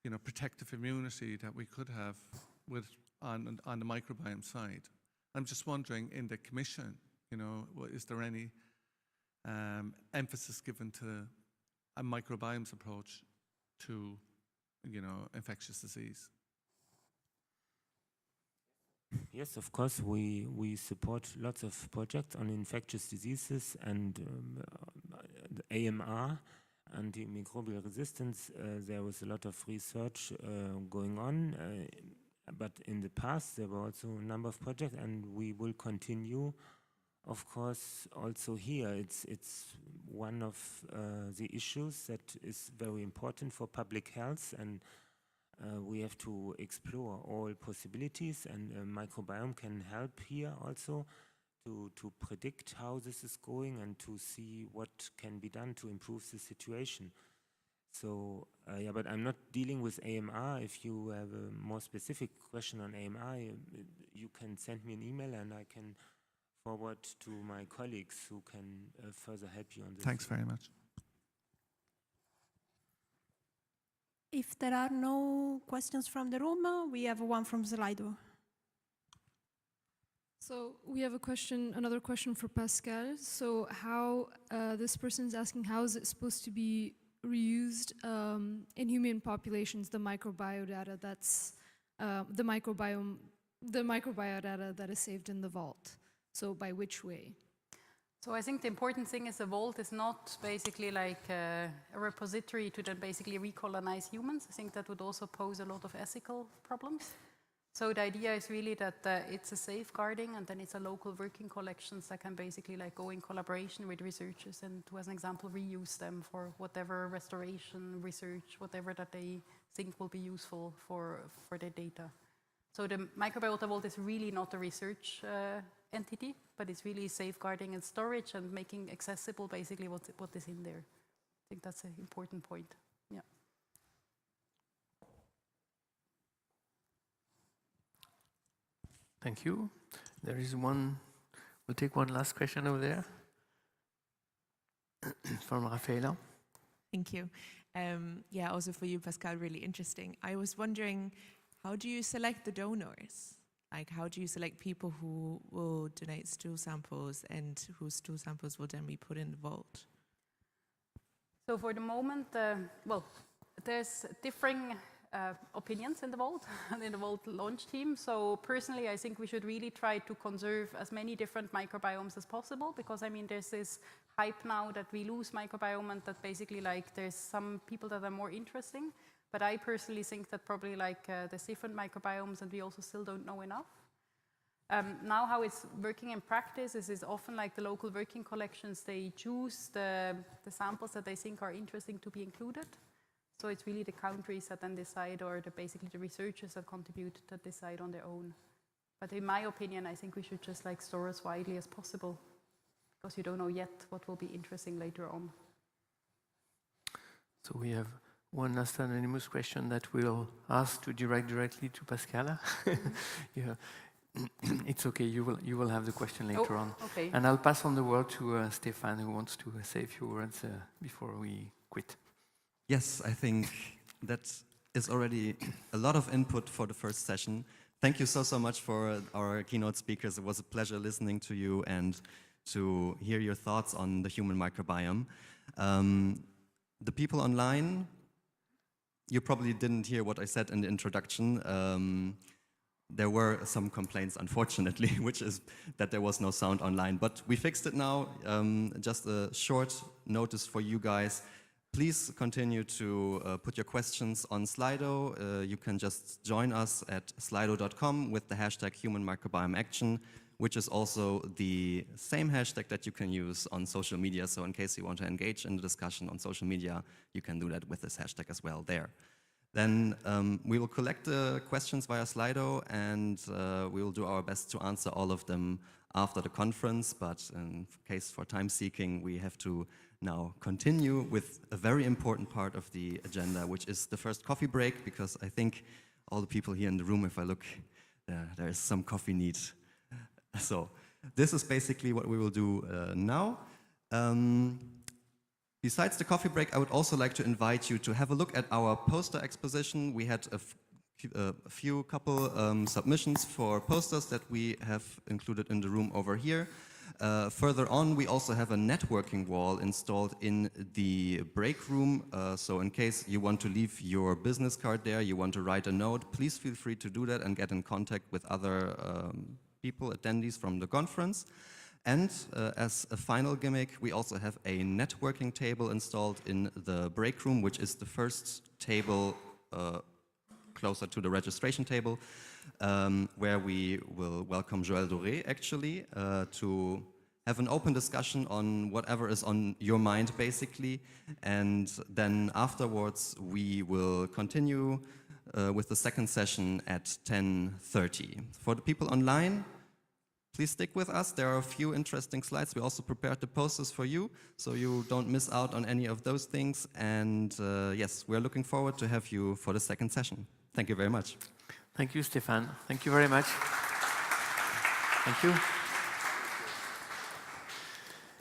you know, protective immunity that we could have on the microbiome side. I'm just wondering, in the Commission, you know, is there any emphasis given to a microbiome's approach to, you know, infectious disease? Yes, of course, we support lots of projects on infectious diseases and the AMR, antimicrobial resistance. There was a lot of research going on, but in the past there were also a number of projects, and we will continue. Of course, also here, it's one of the issues that is very important for public health, and we have to explore all possibilities, and microbiome can help here also to predict how this is going and to see what can be done to improve the situation. So, yeah, but I'm not dealing with AMR. If you have a more specific question on AMR, you can send me an email and I can forward to my colleagues who can further help you on this. Thanks very much. If there are no questions from the room, we have one from Slido. So we have a question, another question for Pascal. So how, this person's asking, how is it supposed to be reused in human populations, the microbiodata that's, the microbiota that is saved in the vault? So by which way? So I think the important thing is the vault is not basically like a repository to then basically recolonize humans. I think that would also pose a lot of ethical problems. So the idea is really that it's a safeguarding, and then it's a local working collections that can basically like go in collaboration with researchers and, to, as an example, reuse them for whatever restoration, research, whatever that they think will be useful for their data. So the Microbiota Vault is really not a research entity, but it's really safeguarding and storage and making accessible basically what is in there. I think that's an important point. Yeah. Thank you. There is one, we'll take one last question over there from Rafaela. Thank you. Yeah, also for you, Pascal, really interesting. I was wondering, how do you select the donors? Like, how do you select people who will donate stool samples and whose stool samples will then be put in the vault? So for the moment, well, there's differing opinions in the vault and in the vault launch team. So personally, I think we should really try to conserve as many different microbiomes as possible, because I mean, there's this hype now that we lose microbiome and that basically like there's some people that are more interesting. But I personally think that probably like there's different microbiomes and we also still don't know enough. Now how it's working in practice is often like the local working collections, they choose the samples that they think are interesting to be included. So it's really the countries that then decide, or basically the researchers that contribute that decide on their own. But in my opinion, I think we should just like store as widely as possible, because you don't know yet what will be interesting later on. So we have one last anonymous question that we'll ask to direct directly to Pascala. Yeah. It's okay, you will have the question later on. Okay. And I'll pass on the word to Stefan, who wants to say a few words before we quit. Yes, I think that is already a lot of input for the first session. Thank you so much for our keynote speakers. It was a pleasure listening to you and to hear your thoughts on the human microbiome. The people online, you probably didn't hear what I said in the introduction. There were some complaints, unfortunately, which is that there was no sound online. But we fixed it now. Just a short notice for you guys. Please continue to put your questions on Slido. You can just join us at slido.com with the hashtag Human Microbiome Action, which is also the same hashtag that you can use on social media. So in case you want to engage in the discussion on social media, you can do that with this hashtag as well there. Then we will collect the questions via Slido, and we will do our best to answer all of them after the conference. But in case for time seeking, we have to now continue with a very important part of the agenda, which is the first coffee break, because I think all the people here in the room, if I look, there is some coffee need. So this is basically what we will do now. Besides the coffee break, I would also like to invite you to have a look at our poster exposition. We had a couple submissions for posters that we have included in the room over here. Further on, we also have a networking wall installed in the break room. So in case you want to leave your business card there, you want to write a note, please feel free to do that and get in contact with other people, attendees from the conference. And as a final gimmick, we also have a networking table installed in the break room, which is the first table closer to the registration table, where we will welcome Joël Doré, actually, to have an open discussion on whatever is on your mind, basically. And then afterwards, we will continue with the second session at 10:30. For the people online, please stick with us. There are a few interesting slides. We also prepared the posters for you, so you don't miss out on any of those things. And yes, we're looking forward to have you for the second session. Thank you very much. Thank you, Stefan. Thank you very much. Thank you.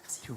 Merci,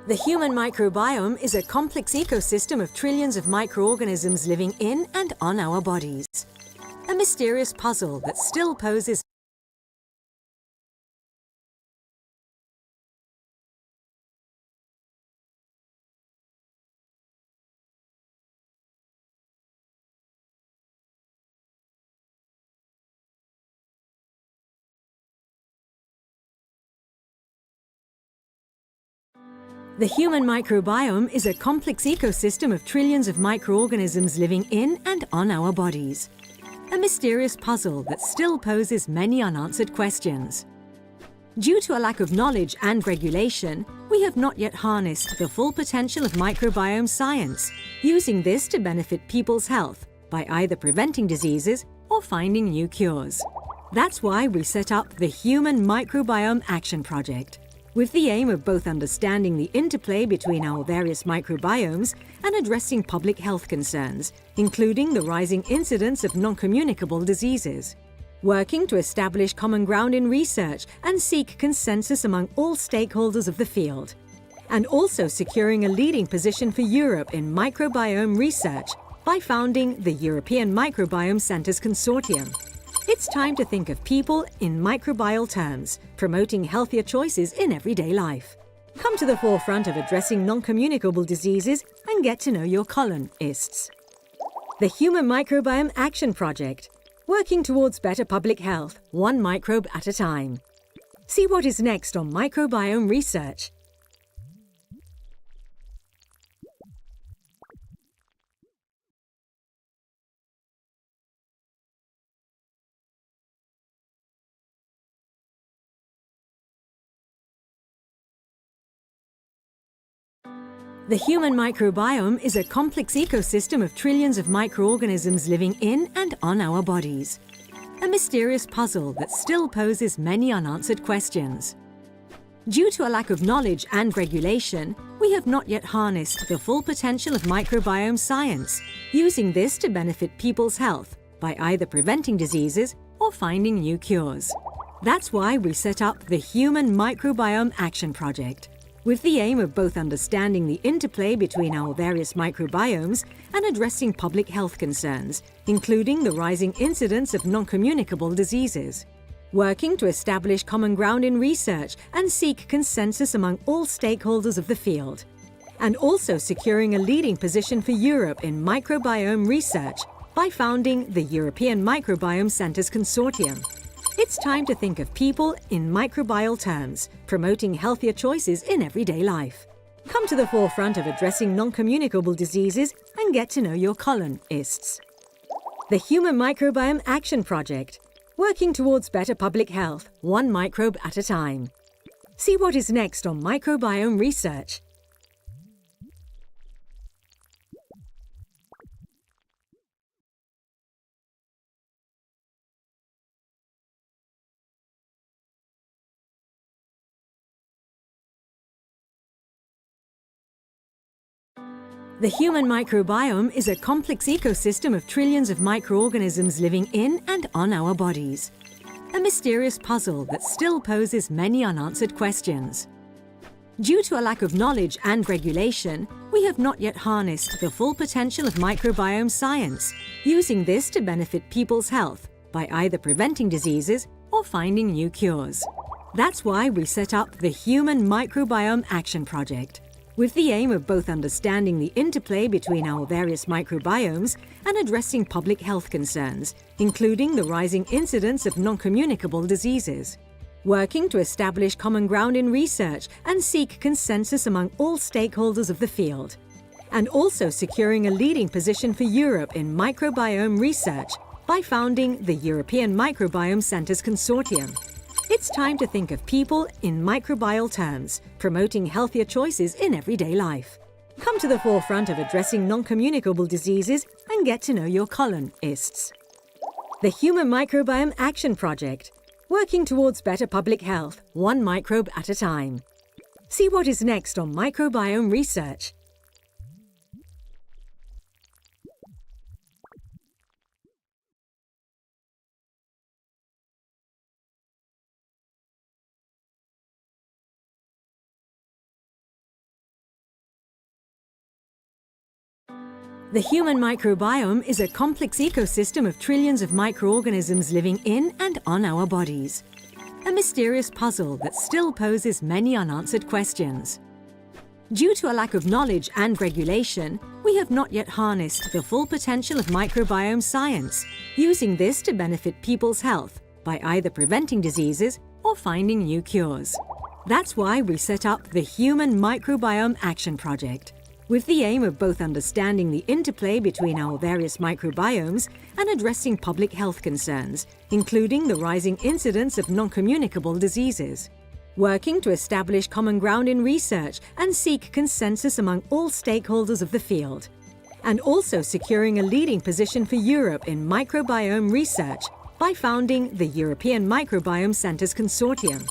The human microbiome is a complex ecosystem of trillions of microorganisms living in and on our bodies. A mysterious puzzle that still poses The human microbiome is a complex ecosystem of trillions of microorganisms living in and on our bodies. A mysterious puzzle that still poses many unanswered questions. Due to a lack of knowledge and regulation, we have not yet harnessed the full potential of microbiome science, using this to benefit people's health by either preventing diseases or finding new cures. That's why we set up the Human Microbiome Action Project, with the aim of both understanding the interplay between our various microbiomes and addressing public health concerns, including the rising incidence of non-communicable diseases. Working to establish common ground in research and seek consensus among all stakeholders of the field. And also securing a leading position for Europe in microbiome research by founding the European Microbiome Centres Consortium. It's time to think of people in microbial terms, promoting healthier choices in everyday life. Come to the forefront of addressing non-communicable diseases and get to know your colonists. The Human Microbiome Action Project, working towards better public health, one microbe at a time. See what is next on microbiome research. The human microbiome is a complex ecosystem of trillions of microorganisms living in and on our bodies. A mysterious puzzle that still poses many unanswered questions. Due to a lack of knowledge and regulation, we have not yet harnessed the full potential of microbiome science, using this to benefit people's health by either preventing diseases or finding new cures. That's why we set up the Human Microbiome Action Project, with the aim of both understanding the interplay between our various microbiomes and addressing public health concerns, including the rising incidence of non-communicable diseases. Working to establish common ground in research and seek consensus among all stakeholders of the field. And also securing a leading position for Europe in microbiome research by founding the European Microbiome Centres Consortium. It's time to think of people in microbial terms, promoting healthier choices in everyday life. Come to the forefront of addressing non-communicable diseases and get to know your colonists. The Human Microbiome Action Project, working towards better public health, one microbe at a time. See what is next on microbiome research. The human microbiome is a complex ecosystem of trillions of microorganisms living in and on our bodies. A mysterious puzzle that still poses many unanswered questions. Due to a lack of knowledge and regulation, we have not yet harnessed the full potential of microbiome science, using this to benefit people's health by either preventing diseases or finding new cures. That's why we set up the Human Microbiome Action Project, with the aim of both understanding the interplay between our various microbiomes and addressing public health concerns, including the rising incidence of non-communicable diseases. Working to establish common ground in research and seek consensus among all stakeholders of the field. And also securing a leading position for Europe in microbiome research by founding the European Microbiome Centres Consortium. It's time to think of people in microbial terms, promoting healthier choices in everyday life. Come to the forefront of addressing non-communicable diseases and get to know your colonists. The Human Microbiome Action Project, working towards better public health, one microbe at a time. See what is next on microbiome research. The human microbiome is a complex ecosystem of trillions of microorganisms living in and on our bodies. A mysterious puzzle that still poses many unanswered questions. Due to a lack of knowledge and regulation, we have not yet harnessed the full potential of microbiome science, using this to benefit people's health by either preventing diseases or finding new cures. That's why we set up the Human Microbiome Action Project, with the aim of both understanding the interplay between our various microbiomes and addressing public health concerns, including the rising incidence of non-communicable diseases. Working to establish common ground in research and seek consensus among all stakeholders of the field. And also securing a leading position for Europe in microbiome research by founding the European Microbiome Centres Consortium.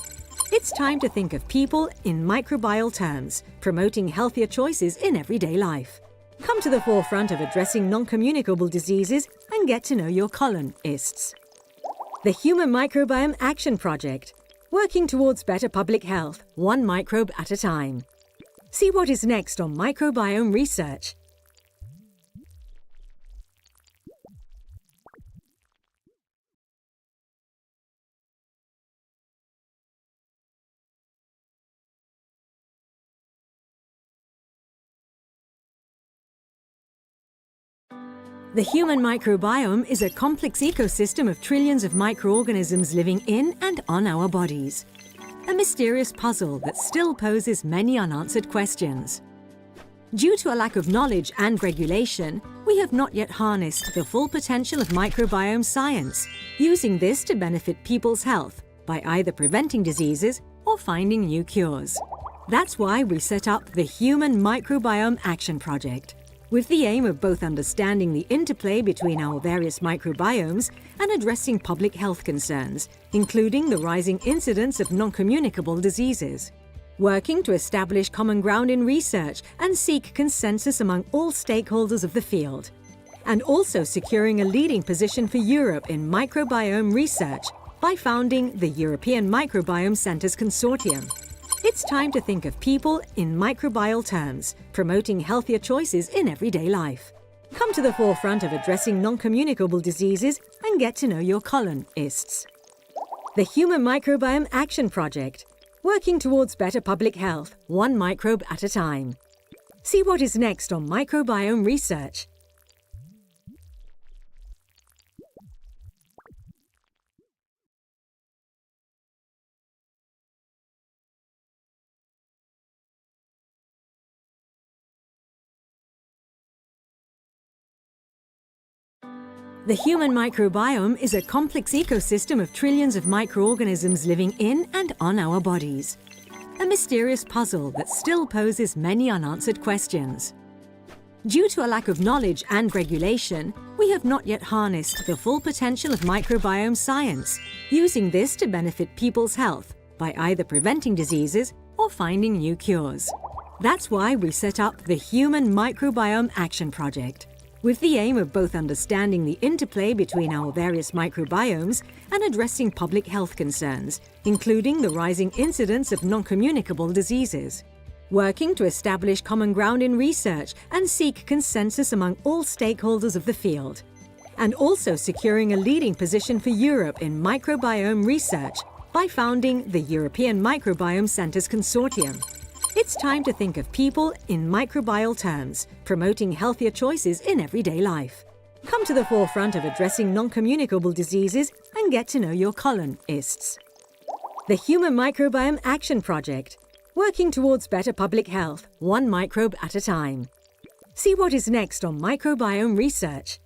It's time to think of people in microbial terms, promoting healthier choices in everyday life. Come to the forefront of addressing non-communicable diseases and get to know your colonists. The Human Microbiome Action Project, working towards better public health, one microbe at a time. See what is next on microbiome research. The human microbiome is a complex ecosystem of trillions of microorganisms living in and on our bodies. A mysterious puzzle that still poses many unanswered questions. Due to a lack of knowledge and regulation, we have not yet harnessed the full potential of microbiome science, using this to benefit people's health by either preventing diseases or finding new cures. That's why we set up the Human Microbiome Action Project, with the aim of both understanding the interplay between our various microbiomes and addressing public health concerns, including the rising incidence of non-communicable diseases. Working to establish common ground in research and seek consensus among all stakeholders of the field. And also securing a leading position for Europe in microbiome research by founding the European Microbiome Centres Consortium. It's time to think of people in microbial terms, promoting healthier choices in everyday life. Come to the forefront of addressing non-communicable diseases and get to know your colonists. The Human Microbiome Action Project, working towards better public health, one microbe at a time. See what is next on microbiome research. The human microbiome is a complex ecosystem of trillions of microorganisms living in and on our bodies. A mysterious puzzle that still poses many unanswered questions. Due to a lack of knowledge and regulation, we have not yet harnessed the full potential of microbiome science, using this to benefit people's health by either preventing diseases or finding new cures. That's why we set up the Human Microbiome Action Project, with the aim of both understanding the interplay between our various microbiomes and addressing public health concerns, including the rising incidence of non-communicable diseases. Working to establish common ground in research and seek consensus among all stakeholders of the field. And also securing a leading position for Europe in microbiome research by founding the European Microbiome Centres Consortium. It's time to think of people in microbial terms, promoting healthier choices in everyday life. Come to the forefront of addressing non-communicable diseases and get to know your colonists. The Human Microbiome Action Project, working towards better public health, one microbe at a time. See what is next on microbiome research.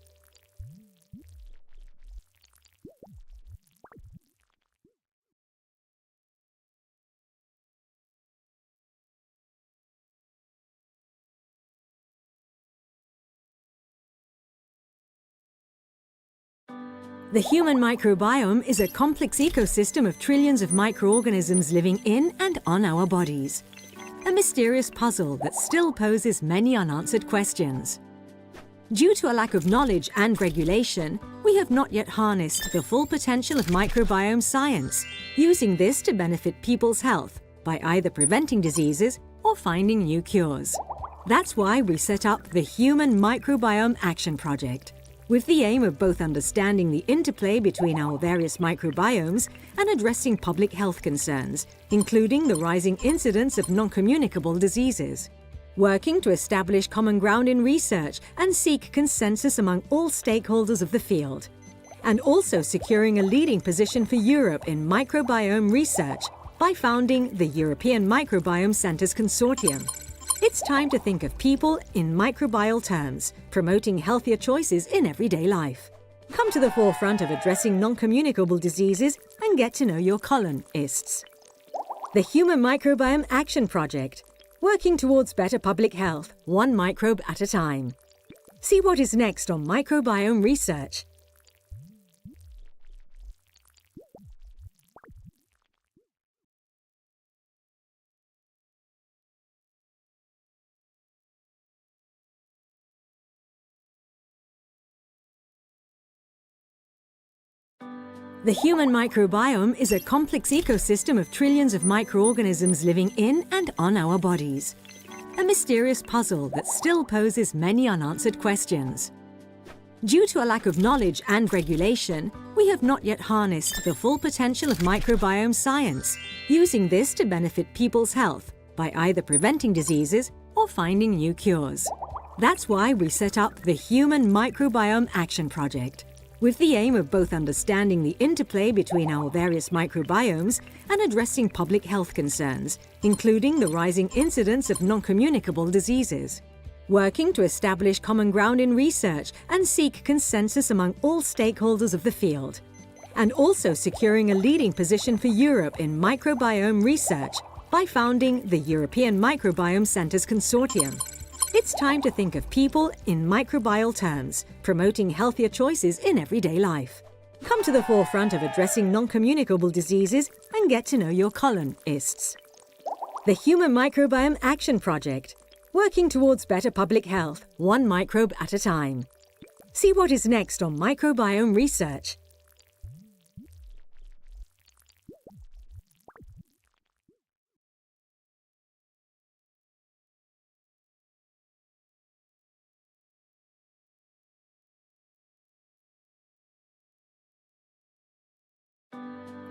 The human microbiome is a complex ecosystem of trillions of microorganisms living in and on our bodies. A mysterious puzzle that still poses many unanswered questions. Due to a lack of knowledge and regulation, we have not yet harnessed the full potential of microbiome science, using this to benefit people's health by either preventing diseases or finding new cures. That's why we set up the Human Microbiome Action Project, with the aim of both understanding the interplay between our various microbiomes and addressing public health concerns, including the rising incidence of non-communicable diseases. Working to establish common ground in research and seek consensus among all stakeholders of the field. And also securing a leading position for Europe in microbiome research by founding the European Microbiome Centres Consortium. It's time to think of people in microbial terms, promoting healthier choices in everyday life. Come to the forefront of addressing non-communicable diseases and get to know your colonists. The Human Microbiome Action Project, working towards better public health, one microbe at a time. See what is next on microbiome research. The human microbiome is a complex ecosystem of trillions of microorganisms living in and on our bodies. A mysterious puzzle that still poses many unanswered questions. Due to a lack of knowledge and regulation, we have not yet harnessed the full potential of microbiome science, using this to benefit people's health by either preventing diseases or finding new cures. That's why we set up the Human Microbiome Action Project, with the aim of both understanding the interplay between our various microbiomes and addressing public health concerns, including the rising incidence of non-communicable diseases. Working to establish common ground in research and seek consensus among all stakeholders of the field. And also securing a leading position for Europe in microbiome research by founding the European Microbiome Centres Consortium. It's time to think of people in microbial terms, promoting healthier choices in everyday life. Come to the forefront of addressing non-communicable diseases and get to know your colonists. The Human Microbiome Action Project, working towards better public health, one microbe at a time. See what is next on microbiome research.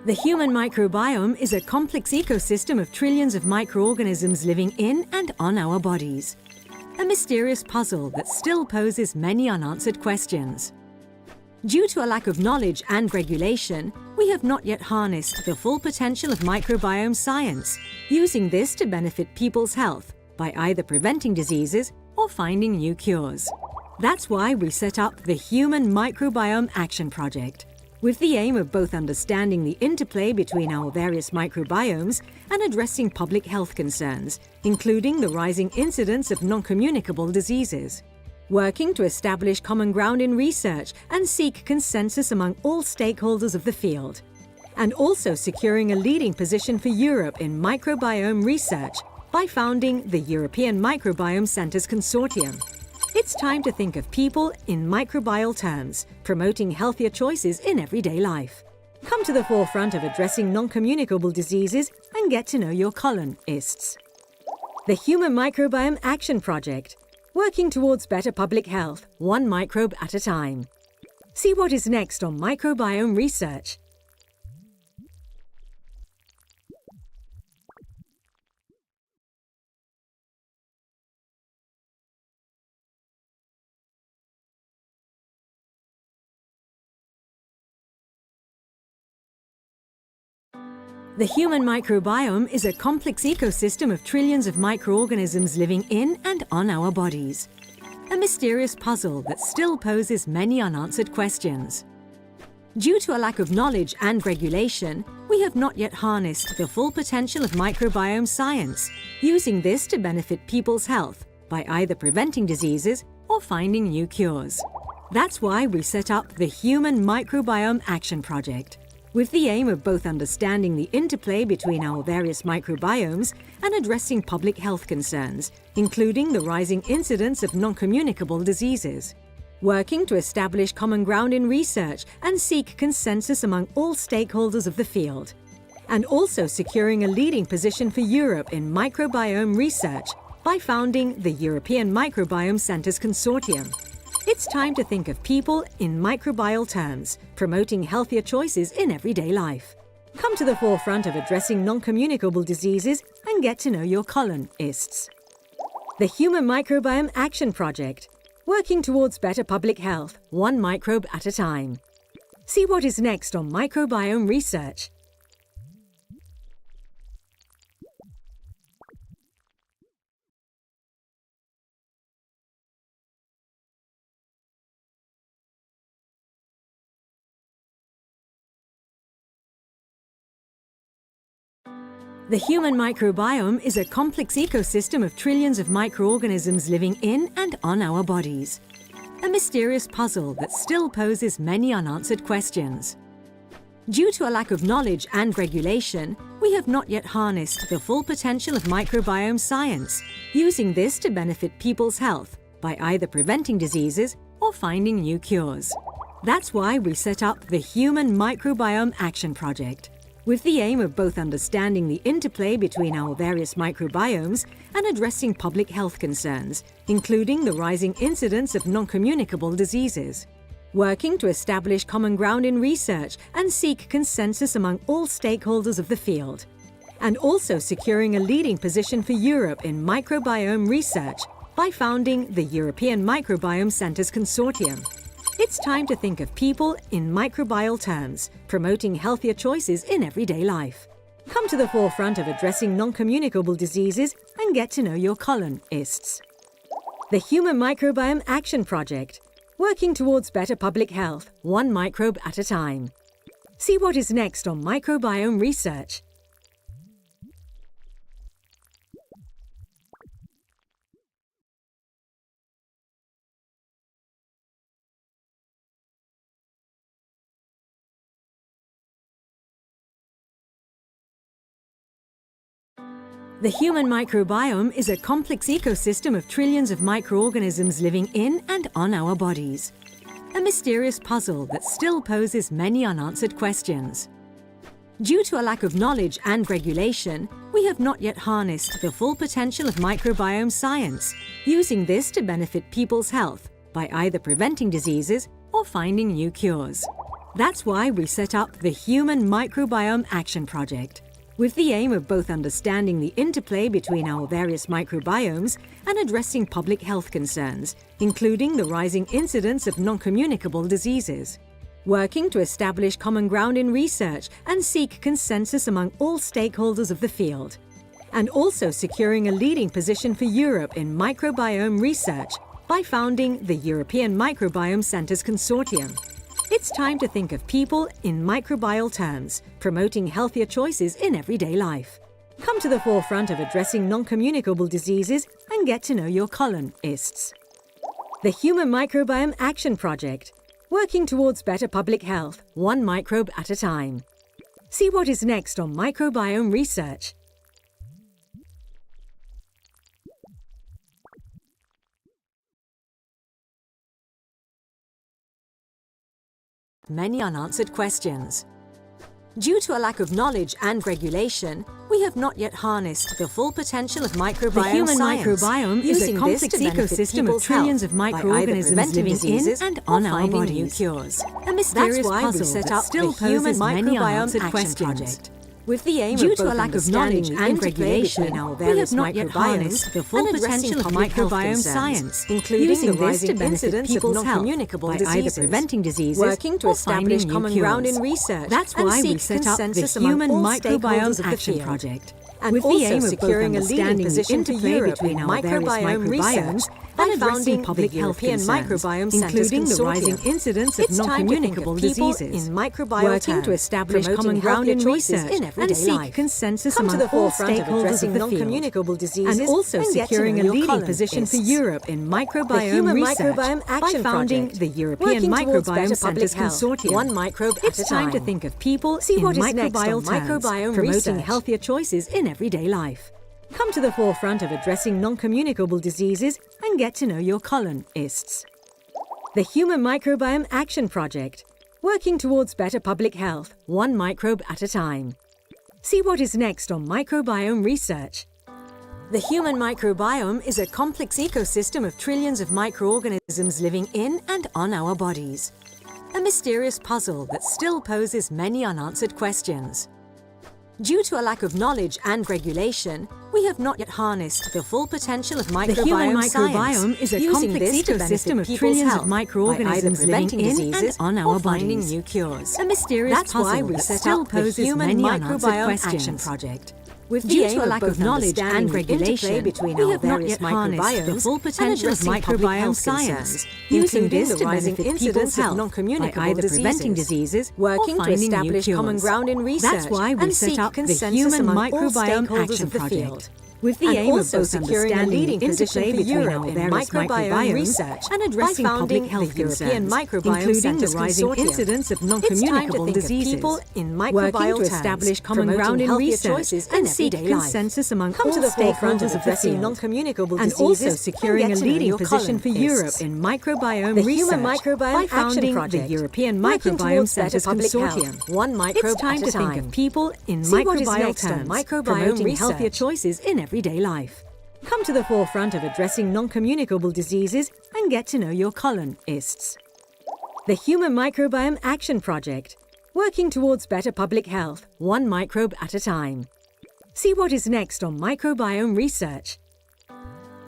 The human microbiome is a complex ecosystem of trillions of microorganisms living in and on our bodies. A mysterious puzzle that still poses many unanswered questions. Due to a lack of knowledge and regulation, we have not yet harnessed the full potential of microbiome science, using this to benefit people's health by either preventing diseases or finding new cures. That's why we set up the Human Microbiome Action Project, with the aim of both understanding the interplay between our various microbiomes and addressing public health concerns, including the rising incidence of non-communicable diseases. Working to establish common ground in research and seek consensus among all stakeholders of the field. And also securing a leading position for Europe in microbiome research by founding the European Microbiome Centres Consortium. It's time to think of people in microbial terms, promoting healthier choices in everyday life. Come to the forefront of addressing non-communicable diseases and get to know your colonists. The Human Microbiome Action Project, working towards better public health, one microbe at a time. See what is next on microbiome research. The human microbiome is a complex ecosystem of trillions of microorganisms living in and on our bodies. A mysterious puzzle that still poses many unanswered questions. Due to a lack of knowledge and regulation, we have not yet harnessed the full potential of microbiome science, using this to benefit people's health by either preventing diseases or finding new cures. That's why we set up the Human Microbiome Action Project, with the aim of both understanding the interplay between our various microbiomes and addressing public health concerns, including the rising incidence of non-communicable diseases. Working to establish common ground in research and seek consensus among all stakeholders of the field. And also securing a leading position for Europe in microbiome research by founding the European Microbiome Centres Consortium. It's time to think of people in microbial terms, promoting healthier choices in everyday life. Come to the forefront of addressing non-communicable diseases and get to know your colonists. The Human Microbiome Action Project, working towards better public health, one microbe at a time. See what is next on microbiome research. The human microbiome is a complex ecosystem of trillions of microorganisms living in and on our bodies. A mysterious puzzle that still poses many unanswered questions. Due to a lack of knowledge and regulation, we have not yet harnessed the full potential of microbiome science, using this to benefit people's health by either preventing diseases or finding new cures. That's why we set up the Human Microbiome Action Project, with the aim of both understanding the interplay between our various microbiomes and addressing public health concerns, including the rising incidence of non-communicable diseases. Working to establish common ground in research and seek consensus among all stakeholders of the field. And also securing a leading position for Europe in microbiome research by founding the European Microbiome Centres Consortium. It's time to think of people in microbial terms, promoting healthier choices in everyday life. Come to the forefront of addressing non-communicable diseases and get to know your colonists. The Human Microbiome Action Project, working towards better public health, one microbe at a time. See what is next on microbiome research. The human microbiome is a complex ecosystem of trillions of microorganisms living in and on our bodies. A mysterious puzzle that still poses many unanswered questions. Due to a lack of knowledge and regulation, we have not yet harnessed the full potential of microbiome science, using this to benefit people's health by either preventing diseases or finding new cures. That's why we set up the Human Microbiome Action Project, with the aim of both understanding the interplay between our various microbiomes and addressing public health concerns, including the rising incidence of non-communicable diseases. Working to establish common ground in research and seek consensus among all stakeholders of the field. And also securing a leading position for Europe in microbiome research by founding the European Microbiome Centres Consortium. It's time to think of people in microbial terms, promoting healthier choices in everyday life. Come to the forefront of addressing non-communicable diseases and get to know your colonists. The Human Microbiome Action Project, working towards better public health, one microbe at a time. See what is next on microbiome research. Many unanswered questions. Due to a lack of knowledge and regulation, we have not yet harnessed the full potential of microbiome science. The human microbiome is a complex ecosystem of trillions of microorganisms living in and on our bodies. A mysterious puzzle that still poses many unanswered questions. With the aim due to a lack of knowledge and regulation, we have not yet harnessed the full potential of microbiome science, including the rising incidence of non-communicable diseases, either preventing diseases, working to establish common ground in research. That's why we set up the Human Microbiome Action Project, and with the aim of securing a leading position for Europe between our microbiome research and founding public health concerns, including the rising incidence of non-communicable diseases, working to establish common ground in research and seek consensus among all stakeholders of the field, and also securing a leading position for Europe in microbiome research by founding the European Microbiome Centres Consortium. One microbe at a time. It's time to think of people in microbial terms, promoting healthier choices in everyday life. Come to the forefront of addressing non-communicable diseases and get to know your colonists. The Human Microbiome Action Project, working towards better public health, one microbe at a time. See what is next on microbiome research. The human microbiome is a complex ecosystem of trillions of microorganisms living in and on our bodies. A mysterious puzzle that still poses many unanswered questions. Due to a lack of knowledge and regulation, we have not yet harnessed the full potential of microbiome The human microbiome science, is a using complex this to ecosystem benefit of people's trillions of health microorganisms by either living preventing in and diseases on or our finding bodies. new cures. A mysterious That's why puzzle we that set still up the poses Human many unanswered Microbiome Action questions. Project. With Due the to aim a lack of both knowledge and understanding the regulation, interplay between we our have not various yet harnessed the microbiomes full and potential of addressing public microbiome health science, concerns, using including this the to rising benefit people's incidence of health by non-communicable either preventing diseases or working to finding new establish cures. common ground in research That's why we and set seek up the consensus Human among all Microbiome stakeholders Action of the Project, field. with the And aim of also both securing a understanding leading the position interplay for between Europe our in various microbiome microbiomes research and by addressing public founding health the European concerns, Microbiome including the Centres rising Consortium. incidence of It's time to non-communicable think of diseases, people in working microbial to terms, establish common promoting ground in healthier research choices and in seek everyday life. consensus among Come all to the forefront stakeholders of of the addressing field, non-communicable and diseases also securing and a get to know leading your position for Europe colonists. in microbiome The research Human Microbiome by Action founding Project, the European working Microbiome towards better Centres public Consortium. health, one microbe It's time at to a think time. of people in See what is microbial next on terms, microbiome promoting research. healthier choices in everyday life. Come to the forefront of addressing non-communicable diseases and get to know your colonists. The Human Microbiome Action Project, working towards better public health, one microbe at a time. See what is next on microbiome research.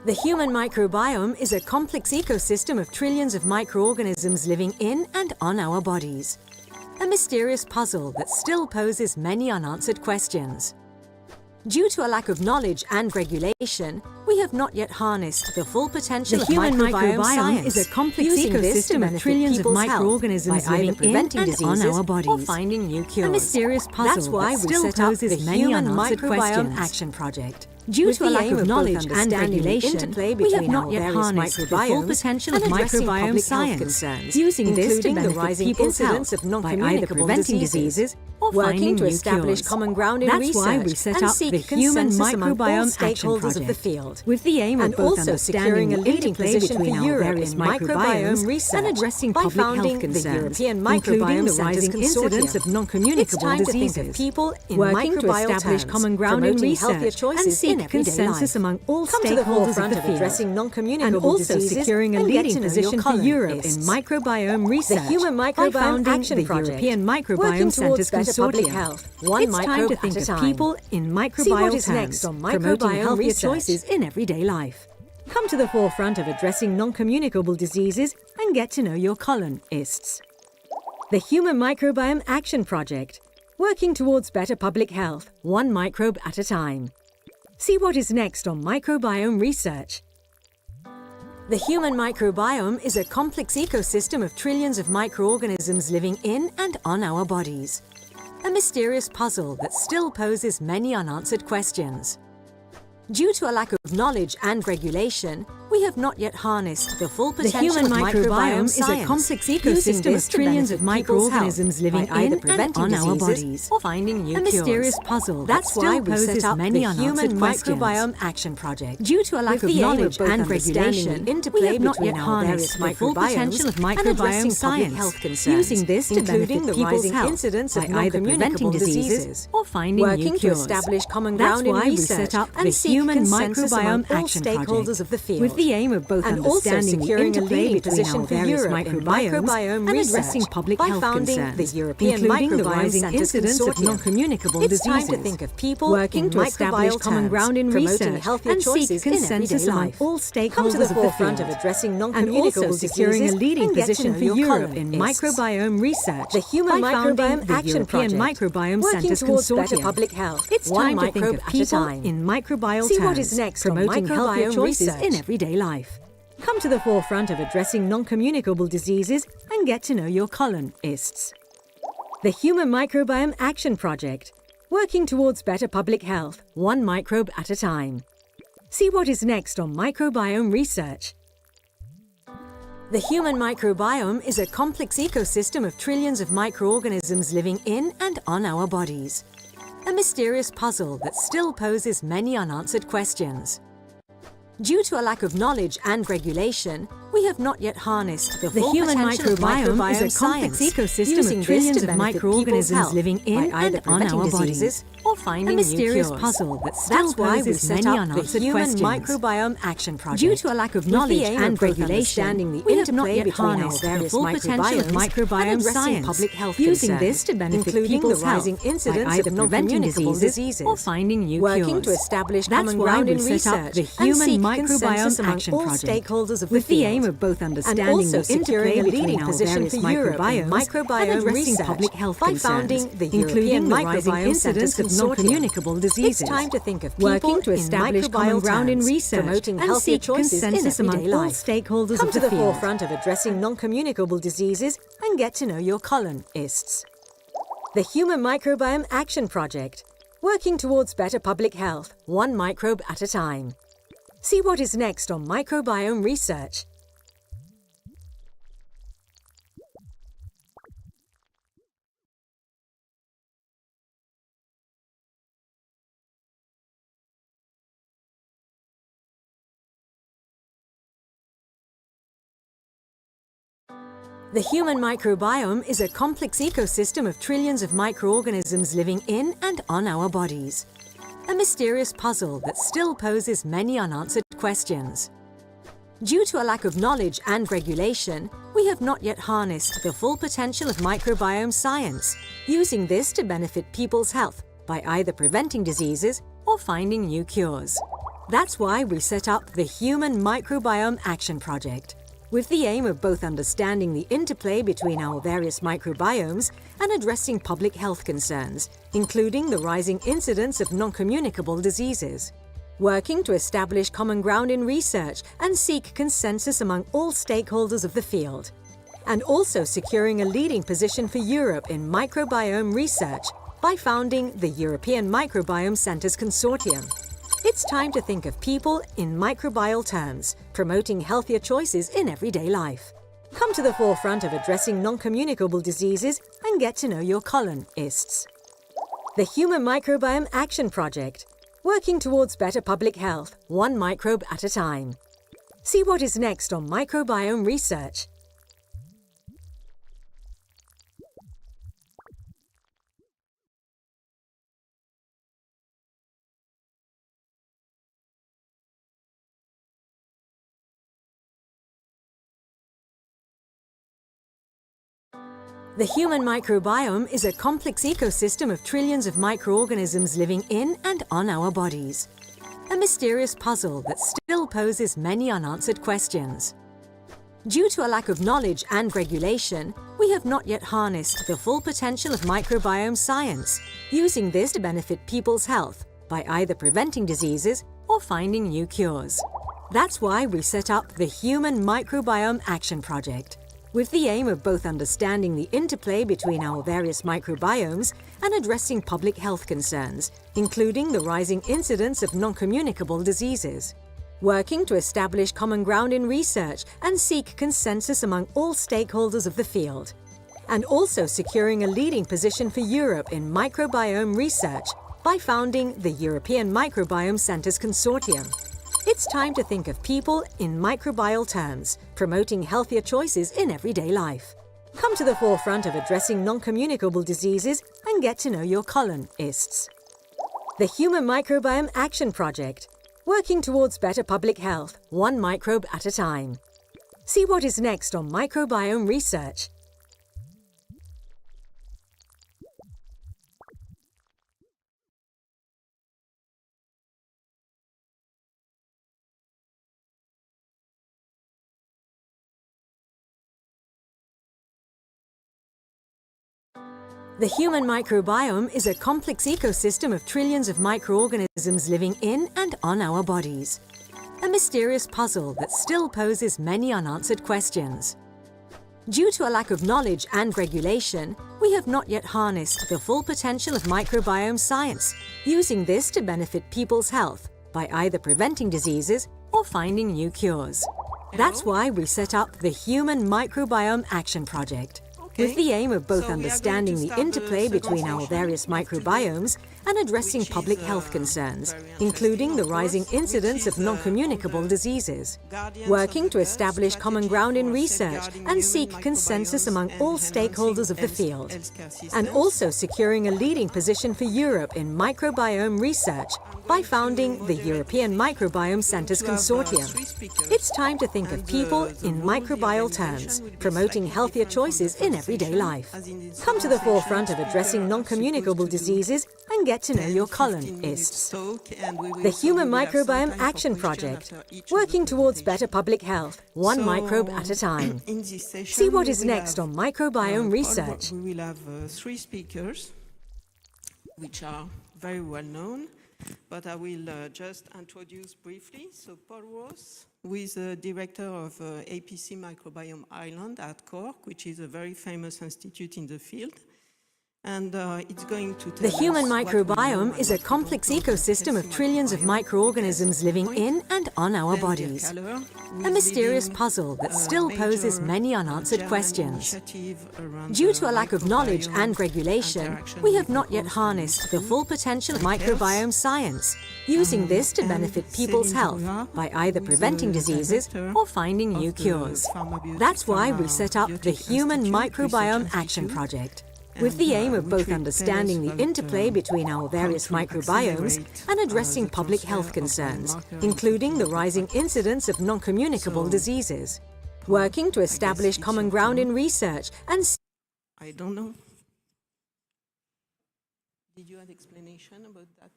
The human microbiome is a complex ecosystem of trillions of microorganisms living in and on our bodies. A mysterious puzzle that still poses many unanswered questions. Due to a lack of knowledge and regulation, we have not yet harnessed the full potential The of human microbiome science, is a complex using this to ecosystem of benefit trillions of people's health microorganisms by either living in preventing and on diseases our or bodies. finding new cures. A mysterious puzzle That's why that we still set up poses the many Human unanswered Microbiome questions. Action Project. Due With to a the lack aim of both knowledge and understanding the regulation, interplay we have between not our yet various harnessed the full microbiomes potential and of addressing microbiome public health science, concerns, using this to including the benefit rising people's incidence health of by either non-communicable preventing diseases or working finding to new establish cures. common ground in That's research why we set and up seek the Human consensus among all Microbiome Action stakeholders of the Project, field, with the aim of and both also securing understanding a the leading interplay position between for our Europe various in microbiome research and addressing by public health founding the concerns, European including Microbiome the Centres rising incidence Consortium. of non-communicable It's time to think diseases, of people in working to microbial establish terms, common ground in promoting healthier research and choices in seek everyday consensus life. among all Come to the stakeholders forefront of of the field, addressing and non-communicable also diseases securing a and get leading to know your position for Europe in colonists. microbiome research The Human by Microbiome founding Action the Project, European working Microbiome towards Centres better public Consortium. health, one It's time microbe to think at a of time. people in See microbial what is terms, next on promoting microbiome healthier research. choices in everyday life. Come to the forefront of addressing non-communicable diseases and get to know your colonists. The Human Microbiome Action Project, working towards better public health, one microbe at a time. See what is next on microbiome research. The human microbiome is a complex ecosystem of trillions of microorganisms living in and on our bodies. A mysterious puzzle that still poses many unanswered questions. Due to a lack of knowledge and regulation, we have not yet harnessed the full The potential human of microbiome is a science, complex using ecosystem this of to trillions of benefit people's microorganisms health living by either in and preventing on our diseases bodies. or finding new A cures. mysterious puzzle That's that why still we poses set up many the unanswered Human questions. Microbiome Action Project. Due to a lack With of the aim knowledge both and understanding regulation, the interplay we have not between yet our harnessed various the full potential of microbiomes and addressing microbiome public science, health concerns, using this to including benefit the people's rising health incidence of by either preventing non-communicable diseases or finding working new to cures. establish common That's ground in why we research set up and the seek Human consensus among Microbiome all Action stakeholders Project, of the field, with the aim of both and also understanding the securing a interplay leading between position our for various Europe in microbiomes microbiome and research addressing public by health founding concerns, the European including the Microbiome rising Centres incidence of Consortium. non-communicable It's diseases, time to think of people working in to establish microbial common terms, ground in promoting research healthier and seek choices in consensus everyday among life. all Come to stakeholders the of the forefront field, of addressing and non-communicable also securing a diseases leading and get to position know for your Europe in colonists. microbiome research The Human by founding Microbiome the Action European Project, Microbiome working Centres towards better Consortium. public health, It's one time to think microbe of at a people time. in microbial See terms, what is next on promoting healthier microbiome choices research. in everyday life. Come to the forefront of addressing non-communicable diseases and get to know your colonists. The Human Microbiome Action Project, working towards better public health, one microbe at a time. See what is next on microbiome research. The human microbiome is a complex ecosystem of trillions of microorganisms living in and on our bodies. A mysterious puzzle that still poses many unanswered questions. Due to a lack of knowledge and regulation, we have not yet harnessed the The full human potential of microbiome is a microbiome complex science, ecosystem using of this trillions to of benefit people's microorganisms health living in by either and on preventing our diseases bodies. or finding a mysterious new cures. puzzle that still That's why we poses set many up the unanswered Human questions. Microbiome Action Project. Due to a lack of With the knowledge aim and of both regulation, understanding the we have not interplay yet between our harnessed the various full potential of microbiomes microbiome and addressing science, public health using concerns, this to benefit including people's the rising health incidence by either of preventing non-communicable diseases or finding new working cures. to establish That's common why ground we in set up research the and Human seek Microbiome consensus among Action all Project, stakeholders of the with the field, aim of both and understanding also the securing interplay a between leading our position various for Europe in microbiomes microbiome and addressing research public health by concerns, founding the including European the rising Microbiome incidence of Centres non-communicable Consortium. diseases. It's time to think of people working to in establish common microbial ground in terms, research promoting and healthier seek choices in consensus among everyday all life. stakeholders Come of to the the field. forefront of addressing non-communicable diseases and get to know your colonists. The Human Microbiome Action Project, working towards better public health, one microbe at a time. See what is next on microbiome research. The human microbiome is a complex ecosystem of trillions of microorganisms living in and on our bodies. A mysterious puzzle that still poses many unanswered questions. Due to a lack of knowledge and regulation, we have not yet harnessed the full potential of microbiome science, using this to benefit people's health by either preventing diseases or finding new cures. That's why we set up the Human Microbiome Action Project, with the aim of both understanding the interplay between our various microbiomes and addressing public health concerns, including the rising incidence of non-communicable diseases. Working to establish common ground in research and seek consensus among all stakeholders of the field. And also securing a leading position for Europe in microbiome research by founding the European Microbiome Centres Consortium. It's time to think of people in microbial terms, promoting healthier choices in everyday life. Come to the forefront of addressing non-communicable diseases and get to know your colonists. The Human Microbiome Action Project, working towards better public health, one microbe at a time. See what is next on microbiome research. The human microbiome is a complex ecosystem of trillions of microorganisms living in and on our bodies. A mysterious puzzle that still poses many unanswered questions. Due to a lack of knowledge and regulation, we have not yet harnessed the full potential of microbiome science, using this to benefit people's health by either preventing diseases or finding new cures. That's why we set up the Human Microbiome Action Project, with the aim of both understanding the interplay between our various microbiomes and addressing public health concerns, including the rising incidence of non-communicable diseases. Working to establish common ground in research and seek consensus among all stakeholders of the field. And also securing a leading position for Europe in microbiome research by founding the European Microbiome Centres Consortium. It's time to think of people in microbial terms, promoting healthier choices in everyday life. Come to the forefront of addressing non-communicable diseases and get to know your colonists. The Human Microbiome Action Project, working towards better public health, one microbe at a time. See what is next on microbiome research. The human microbiome is a complex ecosystem of trillions of microorganisms living in and on our bodies. A mysterious puzzle that still poses many unanswered questions. Due to a lack of knowledge and regulation, we have not yet harnessed the full potential of microbiome science, using this to benefit people's health by either preventing diseases or finding new cures. That's why we set up the Human Microbiome Action Project, with the aim of both understanding the interplay between our various microbiomes and addressing public health concerns, including the rising incidence of non-communicable diseases. Working to establish common ground in research and seek consensus among all stakeholders of the field. And also securing a leading position for Europe in microbiome research by founding the European Microbiome Centres Consortium. It's time to think of people in microbial terms, promoting healthier choices in everyday life. Come to the forefront of addressing non-communicable diseases and get to know your colonists. The Human Microbiome Action Project, working towards better public health, one microbe at a time. See what is next on microbiome research. We will have 3 speakers, which are very well known, but I will just introduce briefly. So Paul Ross, who is the director of APC Microbiome Ireland at Cork, which is a very famous institute in the field. And it's going to tell The human us microbiome is a complex ecosystem of trillions of microorganisms living in and on our bodies. A mysterious puzzle that still poses many unanswered questions. Due to a lack of knowledge and regulation, we have not yet harnessed the full potential of microbiome science, using this to benefit people's health by either preventing diseases or finding new cures. That's why we set up the Human Microbiome Action Project, with the aim of both understanding the interplay between our various microbiomes and addressing public health concerns, including the rising incidence of non-communicable diseases. Working to establish common ground in research and... I don't know. Did you have explanation about that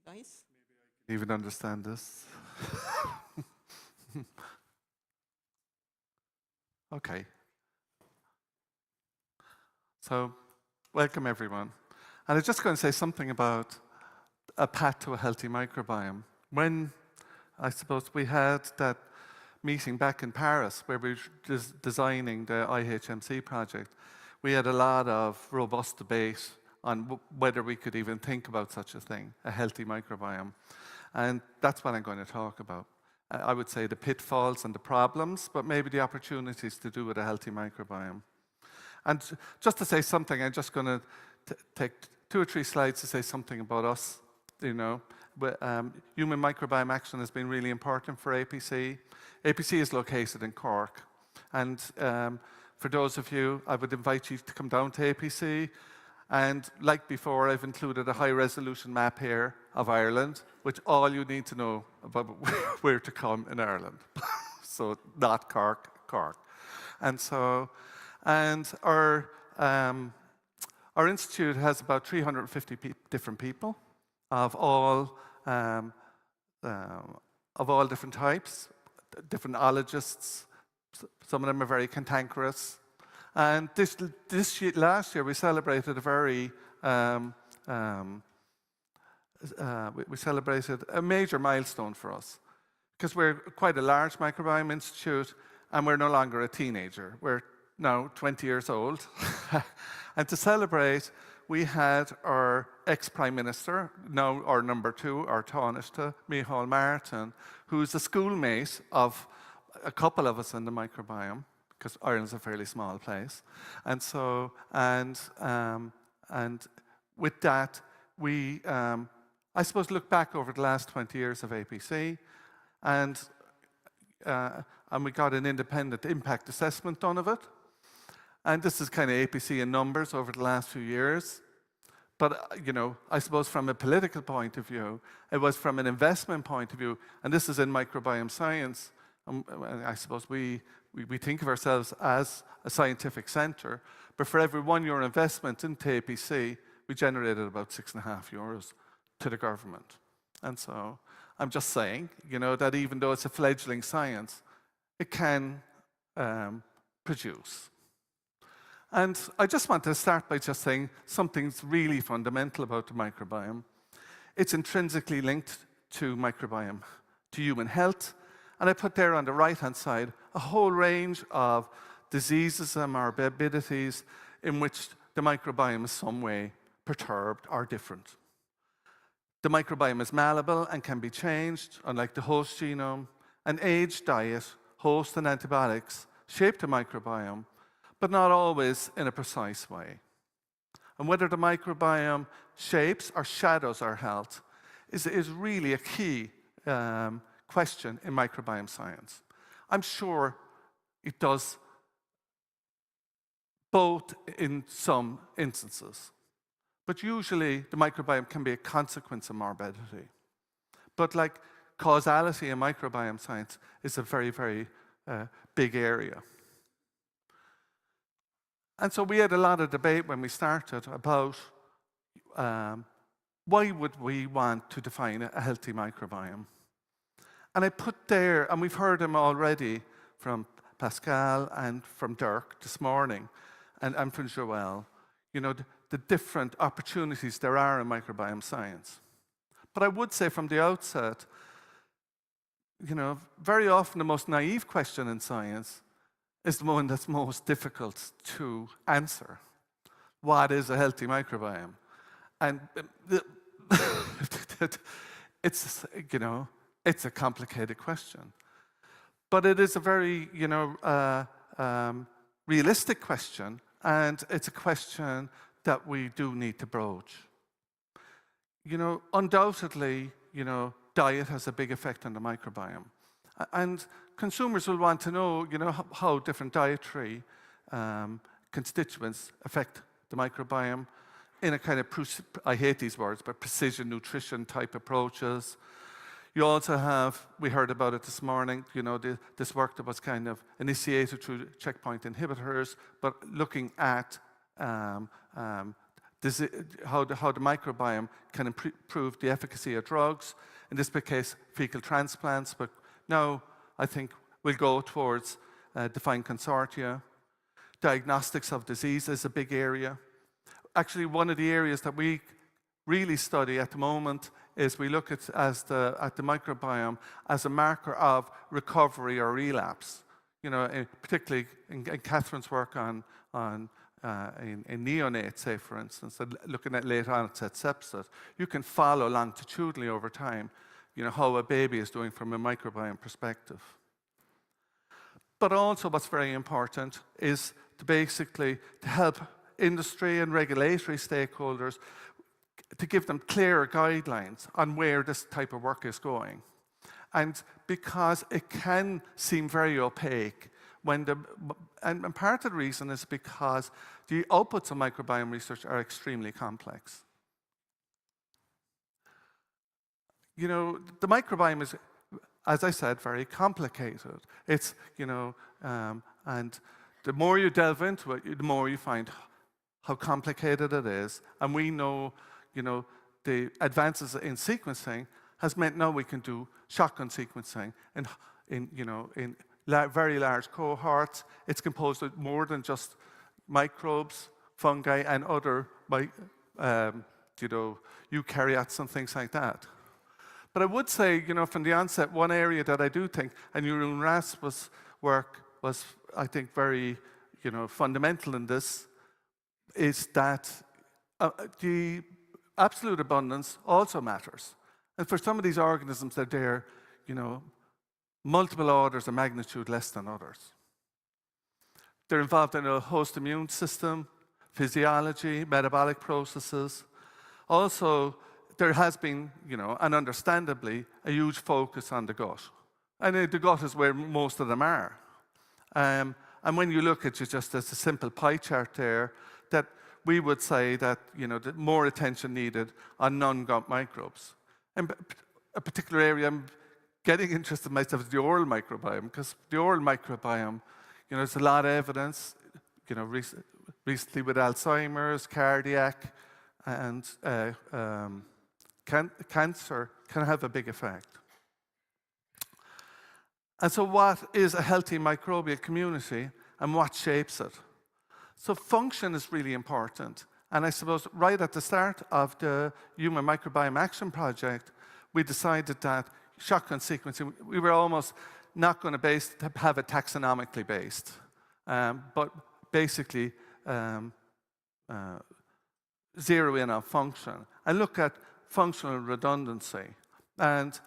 device? Maybe I can even understand this. Okay. So, welcome everyone. And I'm just going to say something about a path to a healthy microbiome. When, I suppose, we had that meeting back in Paris where we were designing the IHMC project, we had a lot of robust debate on whether we could even think about such a thing, a healthy microbiome. And that's what I'm going to talk about. I would say the pitfalls and the problems, but maybe the opportunities to do with a healthy microbiome. And just to say something, I'm just going to take 2 or 3 slides to say something about us. You know, Human Microbiome Action has been really important for APC. APC is located in Cork. And for those of you, I would invite you to come down to APC. And like before, I've included a high-resolution map here of Ireland, which all you need to know about where to come in Ireland. So not Cork, Cork. And so... And our institute has about 350 different people of all different types, different ologists. Some of them are very cantankerous. And last year we celebrated a very we celebrated a major milestone for us, because we're quite a large microbiome institute, and we're no longer a teenager. We're now 20 years old. And to celebrate, we had our ex-Prime Minister, now our number 2, our Taoiseach, Micheál Martin, who's a schoolmate of a couple of us in the microbiome, because Ireland's a fairly small place. And so, and with that, we, I suppose, look back over the last 20 years of APC, and we got an independent impact assessment done of it. And this is kind of APC in numbers over the last few years. But, you know, I suppose from a political point of view, it was from an investment point of view, and this is in microbiome science. I suppose we think of ourselves as a scientific centre, but for every €1 investment into APC, we generated about €6.50 to the government. And so I'm just saying, you know, that even though it's a fledgling science, it can produce. And I just want to start by just saying something's really fundamental about the microbiome. It's intrinsically linked to microbiome, to human health. And I put there on the right-hand side a whole range of diseases and morbidities in which the microbiome is some way perturbed or different. The microbiome is malleable and can be changed, unlike the host genome. And age, diet, host, and antibiotics shape the microbiome, but not always in a precise way. And whether the microbiome shapes or shadows our health is really a key question in microbiome science. I'm sure it does both in some instances. But usually the microbiome can be a consequence of morbidity. But like causality in microbiome science is a very, very big area. And so we had a lot of debate when we started about why would we want to define a healthy microbiome? And I put there, and we've heard them already from Pascal and from Dirk this morning, and from Joelle, you know, the different opportunities there are in microbiome science. But I would say from the outset, you know, very often the most naive question in science is the one that's most difficult to answer. What is a healthy microbiome? And it's, you know, it's a complicated question. But it is a very, you know, realistic question, and it's a question that we do need to broach. You know, undoubtedly, you know, diet has a big effect on the microbiome. And consumers will want to know, you know, how different dietary constituents affect the microbiome in a kind of, I hate these words, but precision nutrition type approaches. You also have, we heard about it this morning, you know, this work that was kind of initiated through checkpoint inhibitors, but looking at how the microbiome can improve the efficacy of drugs. In this case, fecal transplants, but now I think we'll go towards defined consortia. Diagnostics of disease is a big area. Actually, one of the areas that we really study at the moment is we look at the microbiome as a marker of recovery or relapse. You know, particularly in Catherine's work in neonates, say, for instance, looking at late onset sepsis, you can follow longitudinally over time, you know, how a baby is doing from a microbiome perspective. But also what's very important is to basically to help industry and regulatory stakeholders to give them clearer guidelines on where this type of work is going. And because it can seem very opaque, and part of the reason is because the outputs of microbiome research are extremely complex. You know, the microbiome is, as I said, very complicated. It's, you know, and the more you delve into it, the more you find how complicated it is. And we know, you know, the advances in sequencing has meant now we can do shotgun sequencing in very large cohorts. It's composed of more than just microbes, fungi, and other, you know, eukaryotes and things like that. But I would say, you know, from the onset, one area that I do think, and Jeroen Raas' work was, I think, very, you know, fundamental in this, is that the absolute abundance also matters. And for some of these organisms, they're, you know, multiple orders of magnitude less than others. They're involved in a host immune system, physiology, metabolic processes. Also, there has been, you know, and understandably, a huge focus on the gut. And the gut is where most of them are. And when you look at it just as a simple pie chart there, that we would say that, you know, that more attention needed on non-gut microbes. And a particular area I'm getting interested in myself is the oral microbiome, because the oral microbiome, you know, there's a lot of evidence, you know, recently with Alzheimer's, cardiac, and cancer can have a big effect. And so what is a healthy microbial community and what shapes it? So function is really important. And I suppose right at the start of the Human Microbiome Action Project, we decided that shotgun sequencing, we were almost not going to have it taxonomically based, but basically zero in on function and look at functional redundancy. And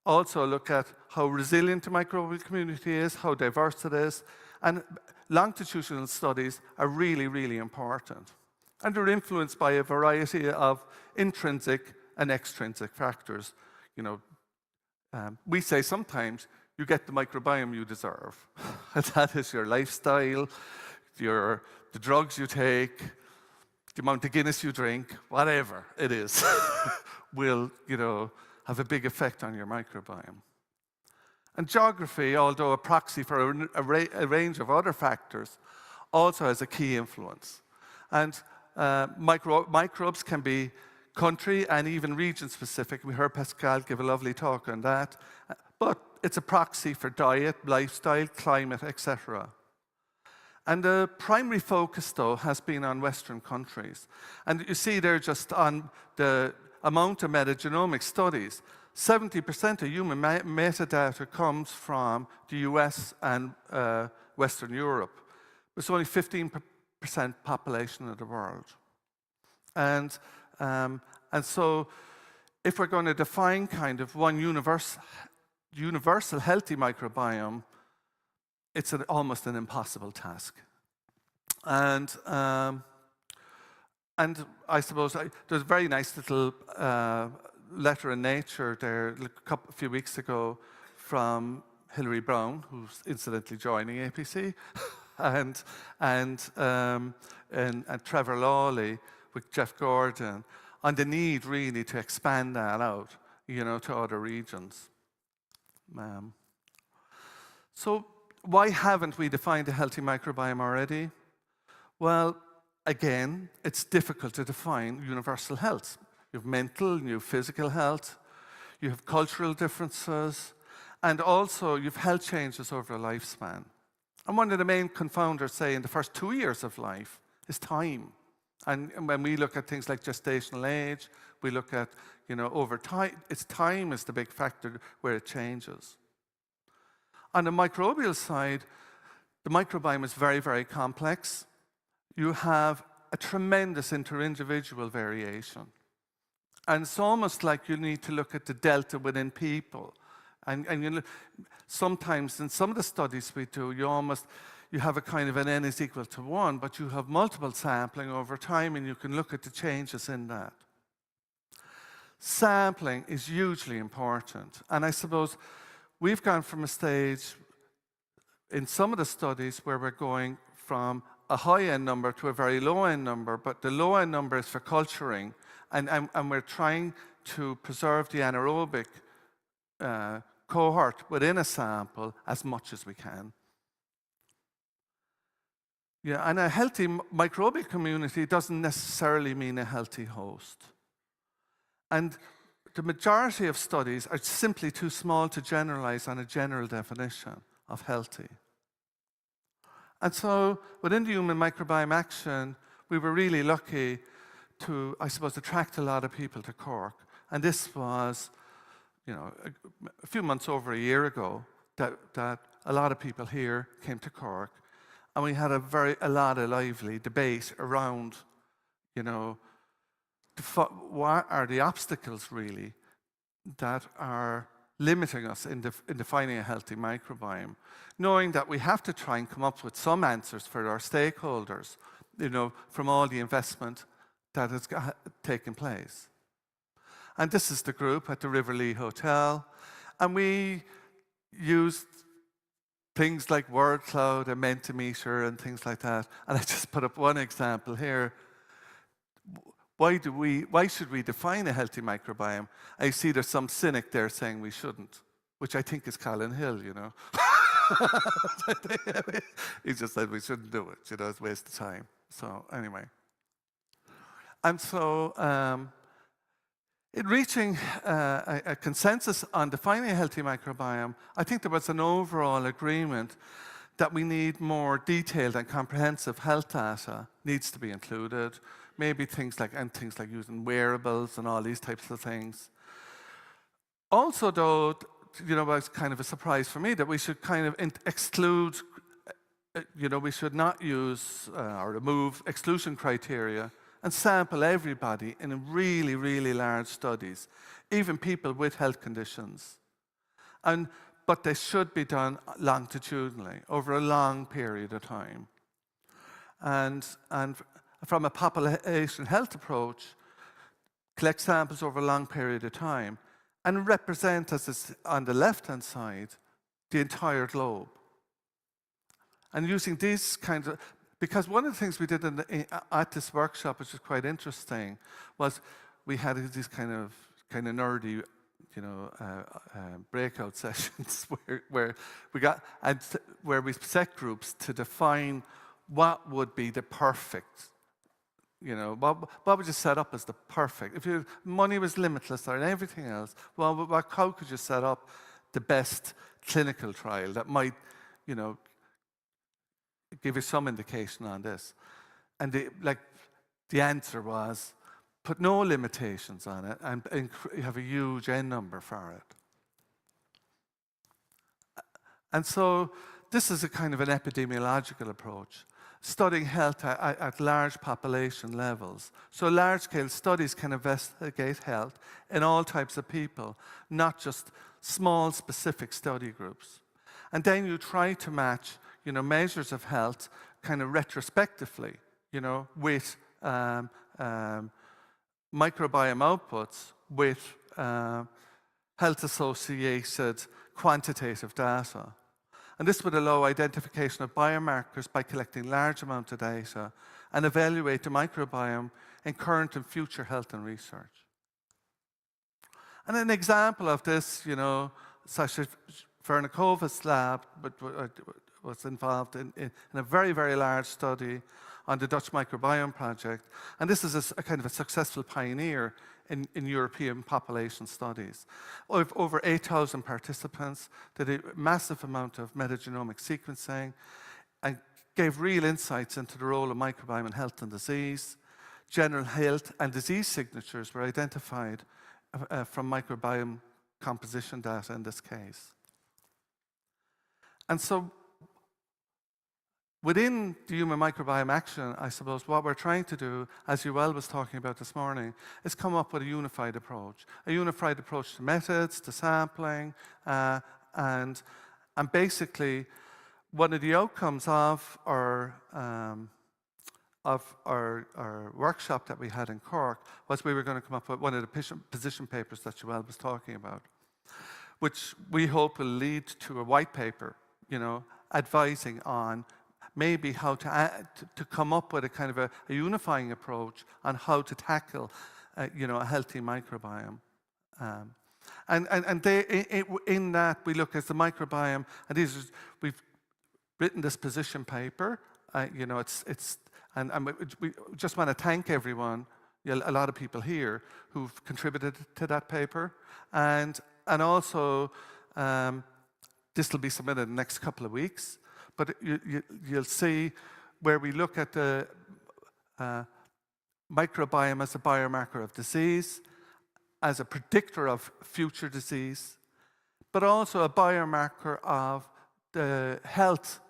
also look at how resilient the microbial community is, how diverse it is, and longitudinal studies are really, really important. And they're influenced by a variety of intrinsic and extrinsic factors. You know, we say sometimes you get the microbiome you deserve. That is your lifestyle, the drugs you take, the amount of Guinness you drink, whatever it is, will, you know, have a big effect on your microbiome. And geography, although a proxy for a range of other factors, also has a key influence. And microbes can be country and even region specific. We heard Pascal give a lovely talk on that. But it's a proxy for diet, lifestyle, climate, etc. And the primary focus, though, has been on Western countries. And you see there just on the amount of metagenomic studies, 70% of human metadata comes from the US and Western Europe. It's only 15% population of the world. And so if we're going to define kind of one universal healthy microbiome, it's almost an impossible task. And I suppose there's a very nice little letter in Nature there a few weeks ago from Hilary Brown, who's incidentally joining APC, and Trevor Lawley with Jeff Gordon on the need really to expand that out, you know, to other regions. So why haven't we defined a healthy microbiome already? Well, again, it's difficult to define universal health. You have mental, you have physical health, you have cultural differences, and also you have health changes over a lifespan. And one of the main confounders, say, in the first 2 years of life is time. And when we look at things like gestational age, we look at, you know, over time, time is the big factor where it changes. On the microbial side, the microbiome is very, very complex. You have a tremendous inter-individual variation. And it's almost like you need to look at the delta within people. And you know, sometimes in some of the studies we do, you have a kind of an n is equal to 1, but you have multiple sampling over time and you can look at the changes in that. Sampling is hugely important. And I suppose we've gone from a stage in some of the studies where we're going from a high-end number to a very low-end number, but the low-end number is for culturing, and we're trying to preserve the anaerobic cohort within a sample as much as we can. Yeah, and a healthy microbial community doesn't necessarily mean a healthy host. And the majority of studies are simply too small to generalize on a general definition of healthy. And so within the Human Microbiome Action, we were really lucky to, I suppose, attract a lot of people to Cork. And this was, you know, a few months over a year ago that a lot of people here came to Cork. And we had a lot of lively debate around, you know, what are the obstacles really that are limiting us in defining a healthy microbiome, knowing that we have to try and come up with some answers for our stakeholders, you know, from all the investment that has taken place. And this is the group at the Riverlea Hotel, and we used things like word cloud and Mentimeter and things like that. And I just put up one example here. Why should we define a healthy microbiome? I see there's some cynic there saying we shouldn't, which I think is Colin Hill, you know. He just said we shouldn't do it, you know, it's a waste of time. So anyway. And so in reaching a consensus on defining a healthy microbiome, I think there was an overall agreement that we need more detailed and comprehensive health data needs to be included. Maybe things like using wearables and all these types of things. Also, though, you know, it was kind of a surprise for me that we should kind of exclude, you know, we should not use or remove exclusion criteria and sample everybody in really, really large studies, even people with health conditions. But they should be done longitudinally, over a long period of time. And from a population health approach, collect samples over a long period of time and represent, as is on the left-hand side, the entire globe. And using these kinds of, because one of the things we did at this workshop, which was quite interesting, was we had these kind of nerdy, breakout sessions where we set groups to define what would be the perfect. What would you set up as the perfect? If your money was limitless or everything else, well, how could you set up the best clinical trial that might, give you some indication on this? And the answer was, put no limitations on it and you have a huge N number for it. And so this is a kind of an epidemiological approach, studying health at large population levels. So large-scale studies can investigate health in all types of people, not just small specific study groups. And then you try to match, measures of health kind of retrospectively, with microbiome outputs, with health-associated quantitative data. And this would allow identification of biomarkers by collecting large amounts of data and evaluate the microbiome in current and future health and research. And an example of this, Sasha Vernikova's lab was involved in a very, very large study on the Dutch Microbiome project. And this is a kind of a successful pioneer in European population studies. Over 8,000 participants, did a massive amount of metagenomic sequencing and gave real insights into the role of microbiome in health and disease. General health and disease signatures were identified from microbiome composition data in this case. And so within the Human Microbiome Action, I suppose what we're trying to do, as Yuval was talking about this morning, is come up with a unified approach to methods, to sampling, and basically one of the outcomes of our workshop that we had in Cork was we were going to come up with one of the position papers that Yuval was talking about, which we hope will lead to a white paper, advising on maybe how to come up with a kind of a unifying approach on how to tackle, a healthy microbiome. And in that we look at the microbiome, and we've written this position paper. And we just want to thank everyone, a lot of people here who've contributed to that paper, and also this will be submitted in the next couple of weeks. But you'll see where we look at the microbiome as a biomarker of disease, as a predictor of future disease, but also a biomarker of the health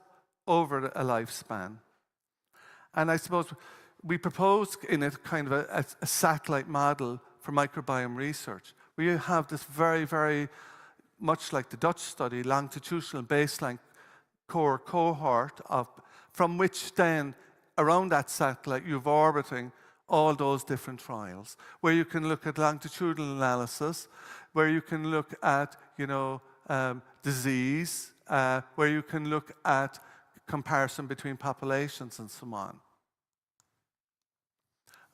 over a lifespan. And I suppose we propose in a kind of a satellite model for microbiome research. We have this very, very much like the Dutch study, longitudinal baseline core cohort from which then around that satellite you've orbiting all those different trials, where you can look at longitudinal analysis, where you can look at disease, where you can look at comparison between populations and so on.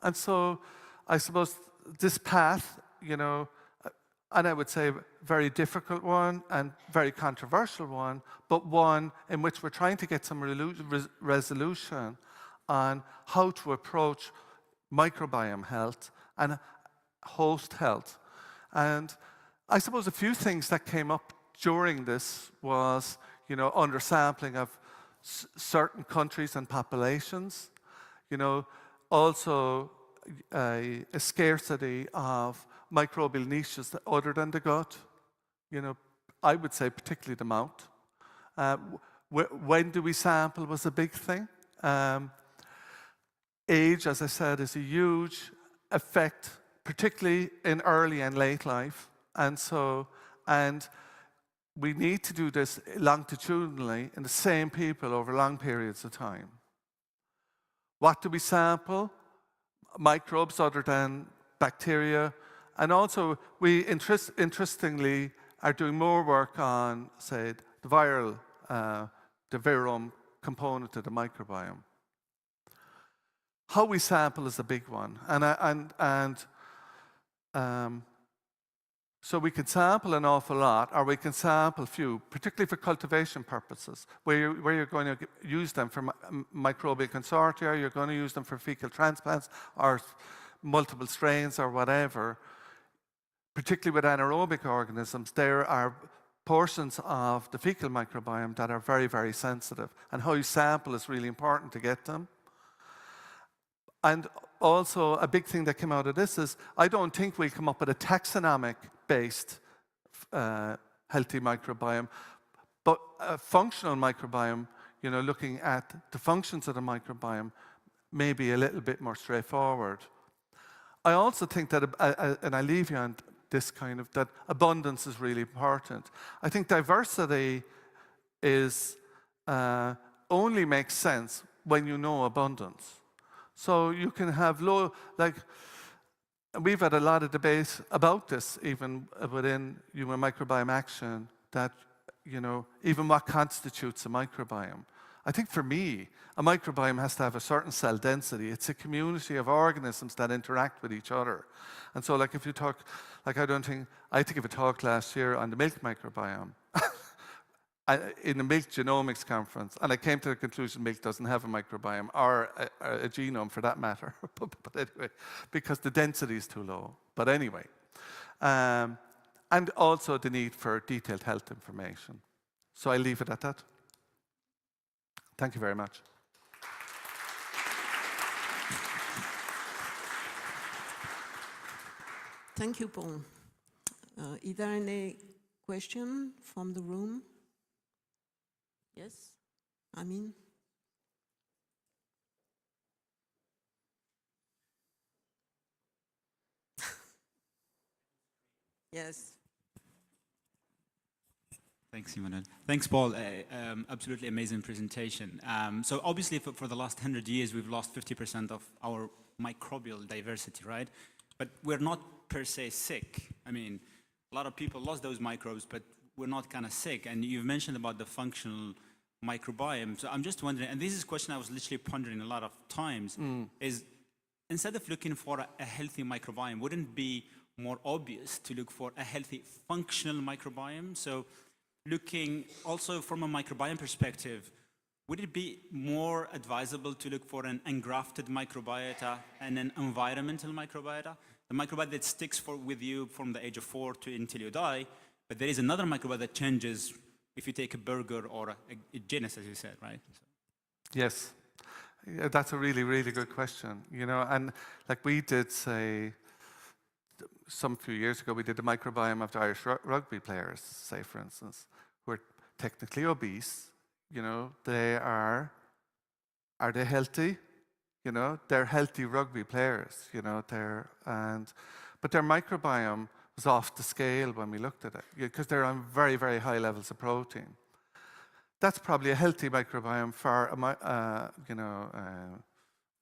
And so I suppose this path, and I would say a very difficult one and very controversial one, but one in which we're trying to get some resolution on how to approach microbiome health and host health. And I suppose a few things that came up during this was, undersampling of certain countries and populations, also a scarcity of microbial niches other than the gut. I would say particularly the mouth. When do we sample was a big thing. Age, as I said, is a huge effect, particularly in early and late life. And we need to do this longitudinally in the same people over long periods of time. What do we sample? Microbes other than bacteria. And also, we interestingly are doing more work on, say, the viral, the virome component of the microbiome. How we sample is a big one. So we can sample an awful lot, or we can sample few, particularly for cultivation purposes, where you're going to use them for microbial consortia, you're going to use them for fecal transplants, or multiple strains, or whatever. Particularly with anaerobic organisms, there are portions of the fecal microbiome that are very, very sensitive, and how you sample is really important to get them. And also, a big thing that came out of this is, I don't think we'll come up with a taxonomic-based healthy microbiome, but a functional microbiome, you know, looking at the functions of the microbiome, may be a little bit more straightforward. I also think that, and I leave you on this kind of, that abundance is really important. I think diversity is only makes sense when you know abundance. So you can have low, like, we've had a lot of debate about this, even within Human Microbiome Action, that, you know, even what constitutes a microbiome. I think for me, a microbiome has to have a certain cell density. It's a community of organisms that interact with each other. And so, like, if you talk, like, I think of a talk last year on the milk microbiome. In the Milk Genomics Conference, and I came to the conclusion milk doesn't have a microbiome, or a genome for that matter, but anyway, because the density is too low. But anyway, and also the need for detailed health information. So I'll leave it at that. Thank you very much. Thank you, Paul. Is there any question from the room? Yes, Amin? Yes. Thanks, Emmanuel. Thanks, Paul. Absolutely amazing presentation. So obviously, for the last 100 years, we've lost 50% of our microbial diversity, right? But we're not per se sick. I mean, a lot of people lost those microbes, but we're not kind of sick. And you've mentioned about the functional microbiome. So I'm just wondering, and this is a question I was literally pondering a lot of times, is instead of looking for a healthy microbiome, wouldn't it be more obvious to look for a healthy functional microbiome? So looking also from a microbiome perspective, would it be more advisable to look for an engrafted microbiota and an environmental microbiota? The microbiota that sticks with you from the age of 4 until you die, but there is another microbiota that changes if you take a burger or a genus, as you said, right? Yes, that's a really, really good question. You know, and like we did say, some few years ago, we did the microbiome of the Irish rugby players, say, for instance, who are technically obese. You know, are they healthy? You know, they're healthy rugby players, you know, but their microbiome was off the scale when we looked at it, because they're on very, very high levels of protein. That's probably a healthy microbiome for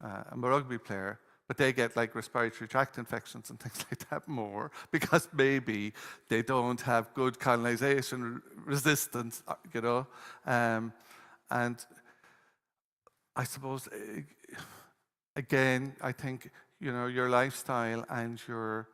a rugby player, but they get like respiratory tract infections and things like that more, because maybe they don't have good colonization resistance, you know. And I suppose, again, I think, you know, your lifestyle and your,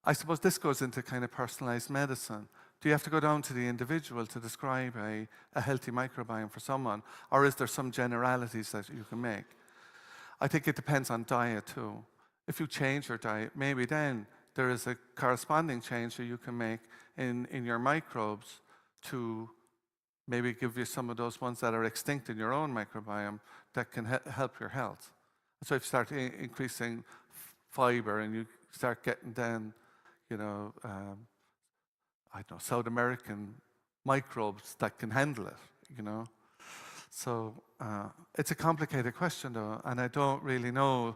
I suppose this goes into kind of personalized medicine. Do you have to go down to the individual to describe a healthy microbiome for someone? Or is there some generalities that you can make? I think it depends on diet too. If you change your diet, maybe then there is a corresponding change that you can make in your microbes to maybe give you some of those ones that are extinct in your own microbiome that can help your health. So if you start increasing fiber and you start getting then, you know, I don't know, South American microbes that can handle it, you know. So it's a complicated question though, and I don't really know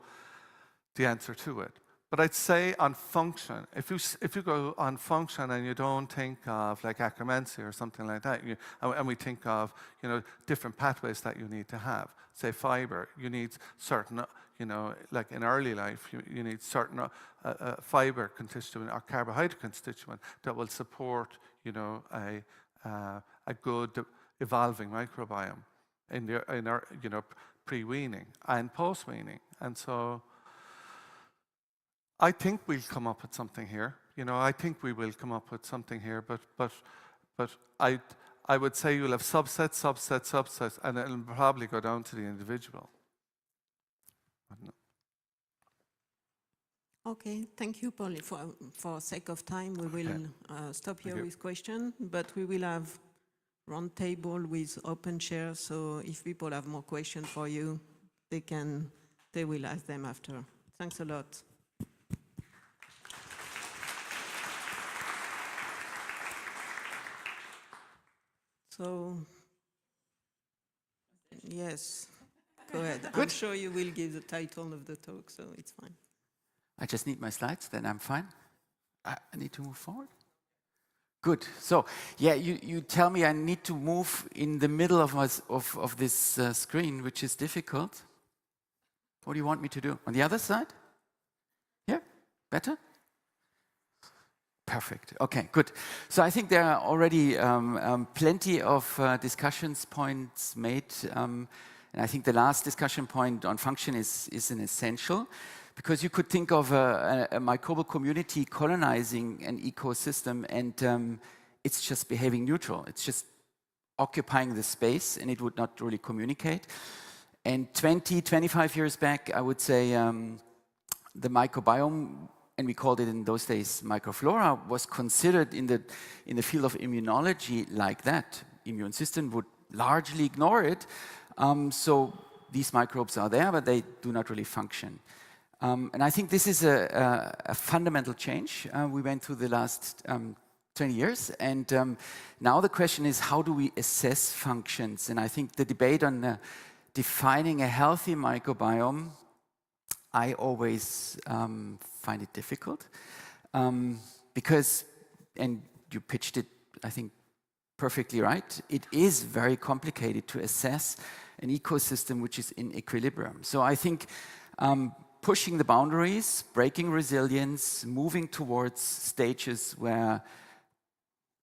the answer to it. But I'd say on function, if you go on function and you don't think of like Akkermansia or something like that, and we think of different pathways that you need to have, say fiber, you need certain, like in early life, you need certain fiber constituent or carbohydrate constituent that will support a good evolving microbiome in our pre-weaning and post-weaning, and so. I think we'll come up with something here. I think we will come up with something here, but I would say you'll have subsets, and it'll probably go down to the individual. Okay, thank you, Paul. For sake of time, we will stop here with questions, but we will have round table with open chairs. So if people have more questions for you, they will ask them after. Thanks a lot. So, yes, go ahead. Good. I'm sure you will give the title of the talk, so it's fine. I just need my slides, then I'm fine. I need to move forward. Good. So, yeah, you tell me I need to move in the middle of this screen, which is difficult. What do you want me to do? On the other side? Here? Better? Perfect. Okay, good. So I think there are already plenty of discussions points made. And I think the last discussion point on function is an essential, because you could think of a microbial community colonizing an ecosystem and it's just behaving neutral. It's just occupying the space and it would not really communicate. And 20, 25 years back, I would say the microbiome, and we called it in those days microflora, was considered in the field of immunology like that. Immune system would largely ignore it. So these microbes are there, but they do not really function. And I think this is a fundamental change we went through the last 20 years. And now the question is, how do we assess functions? And I think the debate on defining a healthy microbiome, I always find it difficult because, and you pitched it, I think, perfectly right, it is very complicated to assess an ecosystem which is in equilibrium. So I think pushing the boundaries, breaking resilience, moving towards stages where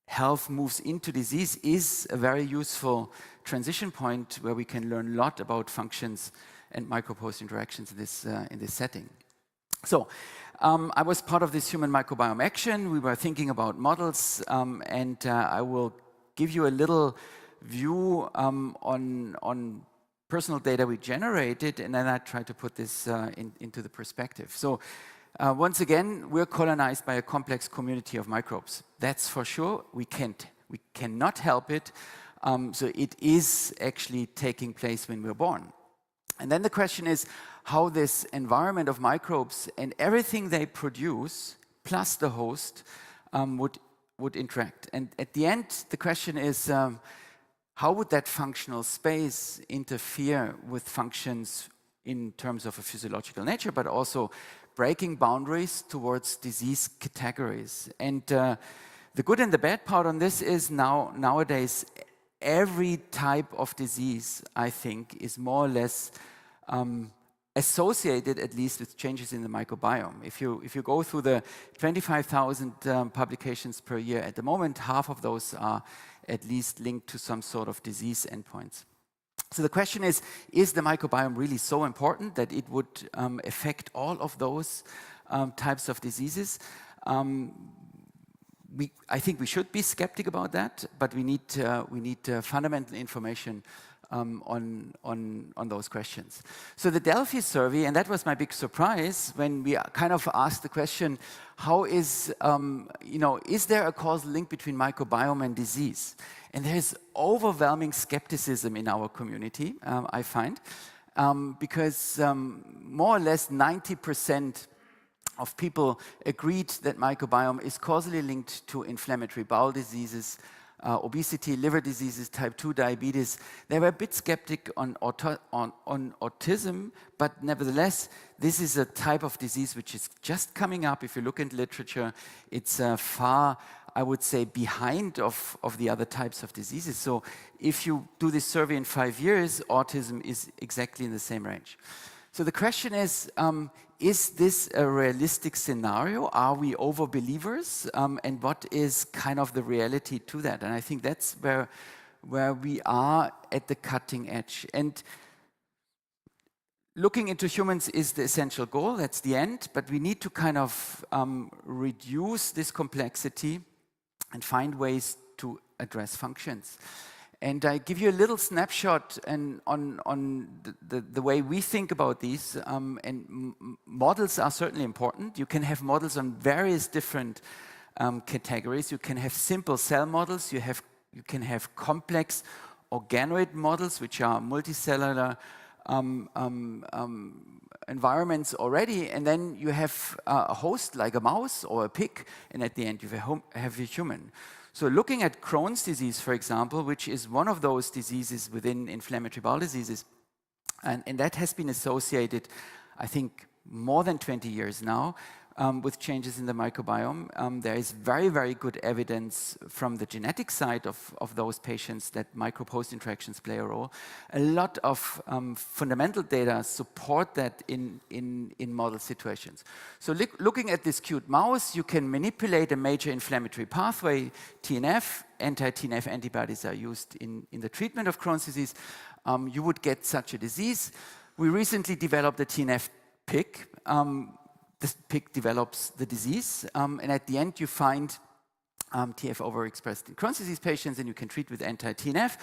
health moves into disease is a very useful transition point where we can learn a lot about functions and micro-host interactions in this setting. So I was part of this human microbiome action. We were thinking about models, and I will give you a little view on personal data we generated, and then I try to put this into the perspective. So once again, we're colonized by a complex community of microbes. That's for sure. We cannot help it. So it is actually taking place when we're born. And then the question is how this environment of microbes and everything they produce, plus the host, would interact. And at the end, the question is, how would that functional space interfere with functions in terms of a physiological nature, but also breaking boundaries towards disease categories? And the good and the bad part on this is nowadays, every type of disease, I think, is more or less associated, at least, with changes in the microbiome. If you go through the 25,000 publications per year at the moment, half of those are at least linked to some sort of disease endpoints. So the question is the microbiome really so important that it would affect all of those types of diseases? I think we should be skeptic about that, but we need fundamental information on those questions. So the Delphi survey, and that was my big surprise when we kind of asked the question, how is there a causal link between microbiome and disease? And there's overwhelming skepticism in our community, I find, because more or less 90% of people agreed that microbiome is causally linked to inflammatory bowel diseases, obesity, liver diseases, type 2 diabetes. They were a bit skeptic on autism, but nevertheless, this is a type of disease which is just coming up. If you look in literature, it's far, I would say, behind of the other types of diseases. So if you do this survey in 5 years, autism is exactly in the same range. So the question is this a realistic scenario? Are we over-believers? And what is kind of the reality to that? And I think that's where we are at the cutting edge. And looking into humans is the essential goal, that's the end, but we need to kind of reduce this complexity and find ways to address functions. And I give you a little snapshot on the way we think about these. And models are certainly important. You can have models on various different categories. You can have simple cell models. You can have complex organoid models, which are multicellular environments already. And then you have a host like a mouse or a pig. And at the end, you have a human. So looking at Crohn's disease, for example, which is one of those diseases within inflammatory bowel diseases, and that has been associated, I think, more than 20 years now with changes in the microbiome. There is very, very good evidence from the genetic side of those patients that micro-post interactions play a role. A lot of fundamental data support that in model situations. So looking at this cute mouse, you can manipulate a major inflammatory pathway, TNF. Anti-TNF antibodies are used in the treatment of Crohn's disease. You would get such a disease. We recently developed a TNF pig. This pig develops the disease, and at the end you find TF overexpressed in Crohn's disease patients, and you can treat with anti-TNF.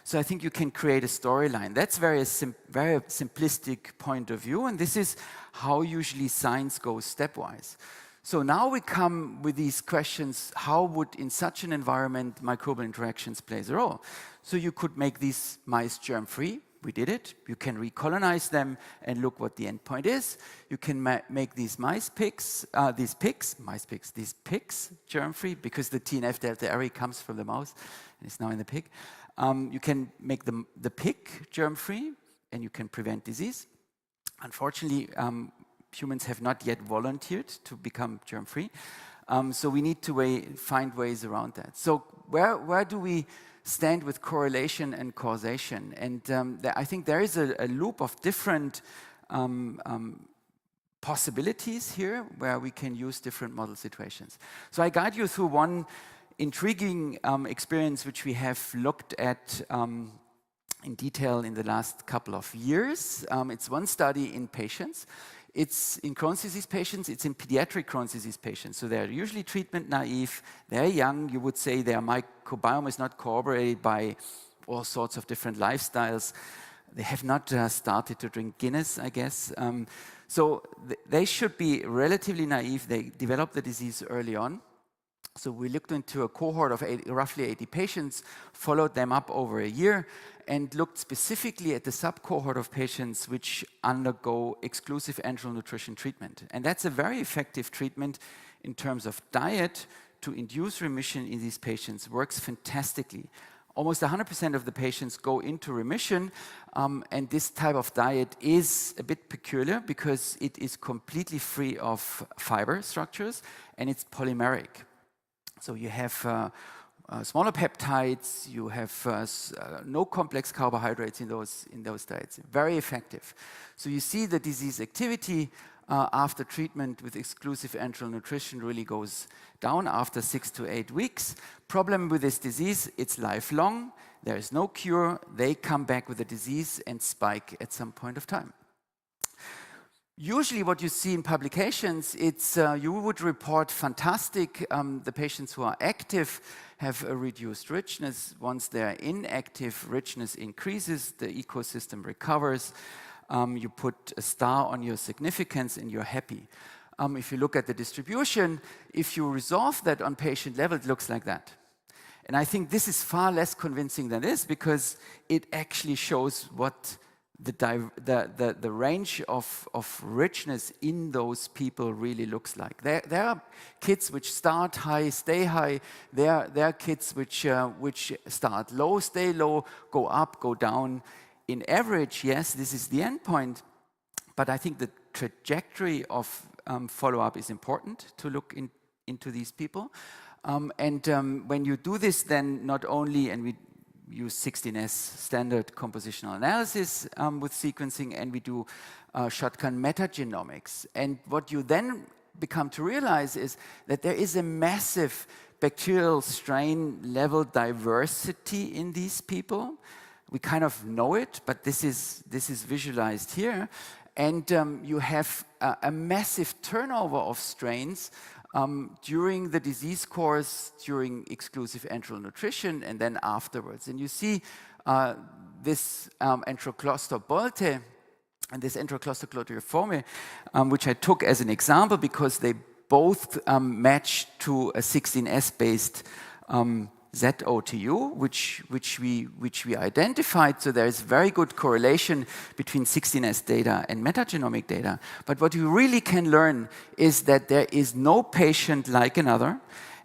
So I think you can create a storyline. That's very simplistic point of view, and this is how usually science goes stepwise. So now we come with these questions: how would, in such an environment, microbial interactions play a role? So you could make these mice germ-free. We did it. You can recolonize them and look what the endpoint is. You can make these pigs germ-free because the TNF delta array comes from the mouse and it's now in the pig. You can make the pig germ-free and you can prevent disease. Unfortunately, humans have not yet volunteered to become germ-free. So we need to find ways around that. So where do we stand with correlation and causation? And I think there is a loop of different possibilities here where we can use different model situations. So I guide you through one intriguing experience which we have looked at in detail in the last couple of years. It's one study in patients. It's in Crohn's disease patients, it's in pediatric Crohn's disease patients. So they're usually treatment naive, they're young, you would say their microbiome is not corroborated by all sorts of different lifestyles. They have not started to drink Guinness, I guess. So they should be relatively naive. They develop the disease early on. So we looked into a cohort of roughly 80 patients, followed them up over a year, and looked specifically at the sub-cohort of patients which undergo exclusive enteral nutrition treatment. And that's a very effective treatment in terms of diet to induce remission in these patients. Works fantastically. Almost 100% of the patients go into remission, and this type of diet is a bit peculiar because it is completely free of fiber structures and it's polymeric. So you have smaller peptides, you have no complex carbohydrates in those diets. Very effective. So you see the disease activity after treatment with exclusive enteral nutrition really goes down after 6 to 8 weeks. Problem with this disease, it's lifelong. There is no cure. They come back with the disease and spike at some point of time. Usually what you see in publications, it's you would report fantastic, the patients who are active have a reduced richness. Once they're inactive, richness increases, the ecosystem recovers. You put a star on your significance and you're happy. If you look at the distribution, if you resolve that on patient level, it looks like that. And I think this is far less convincing than this because it actually shows what the range of richness in those people really looks like. There are kids which start high, stay high. There are kids which start low, stay low, go up, go down. In average, yes, this is the end point. But I think the trajectory of follow-up is important to look into these people. When you do this, then not only, and we use 16S standard compositional analysis with sequencing, and we do shotgun metagenomics. And what you then become to realize is that there is a massive bacterial strain level diversity in these people. We kind of know it, but this is visualized here. And you have a massive turnover of strains during the disease course, during exclusive enteral nutrition, and then afterwards. And you see this Enterocloster bolte and this Enterocloster chloroforme, which I took as an example because they both match to a 16S-based ZOTU, which we identified. So there is very good correlation between 16S data and metagenomic data. But what you really can learn is that there is no patient like another,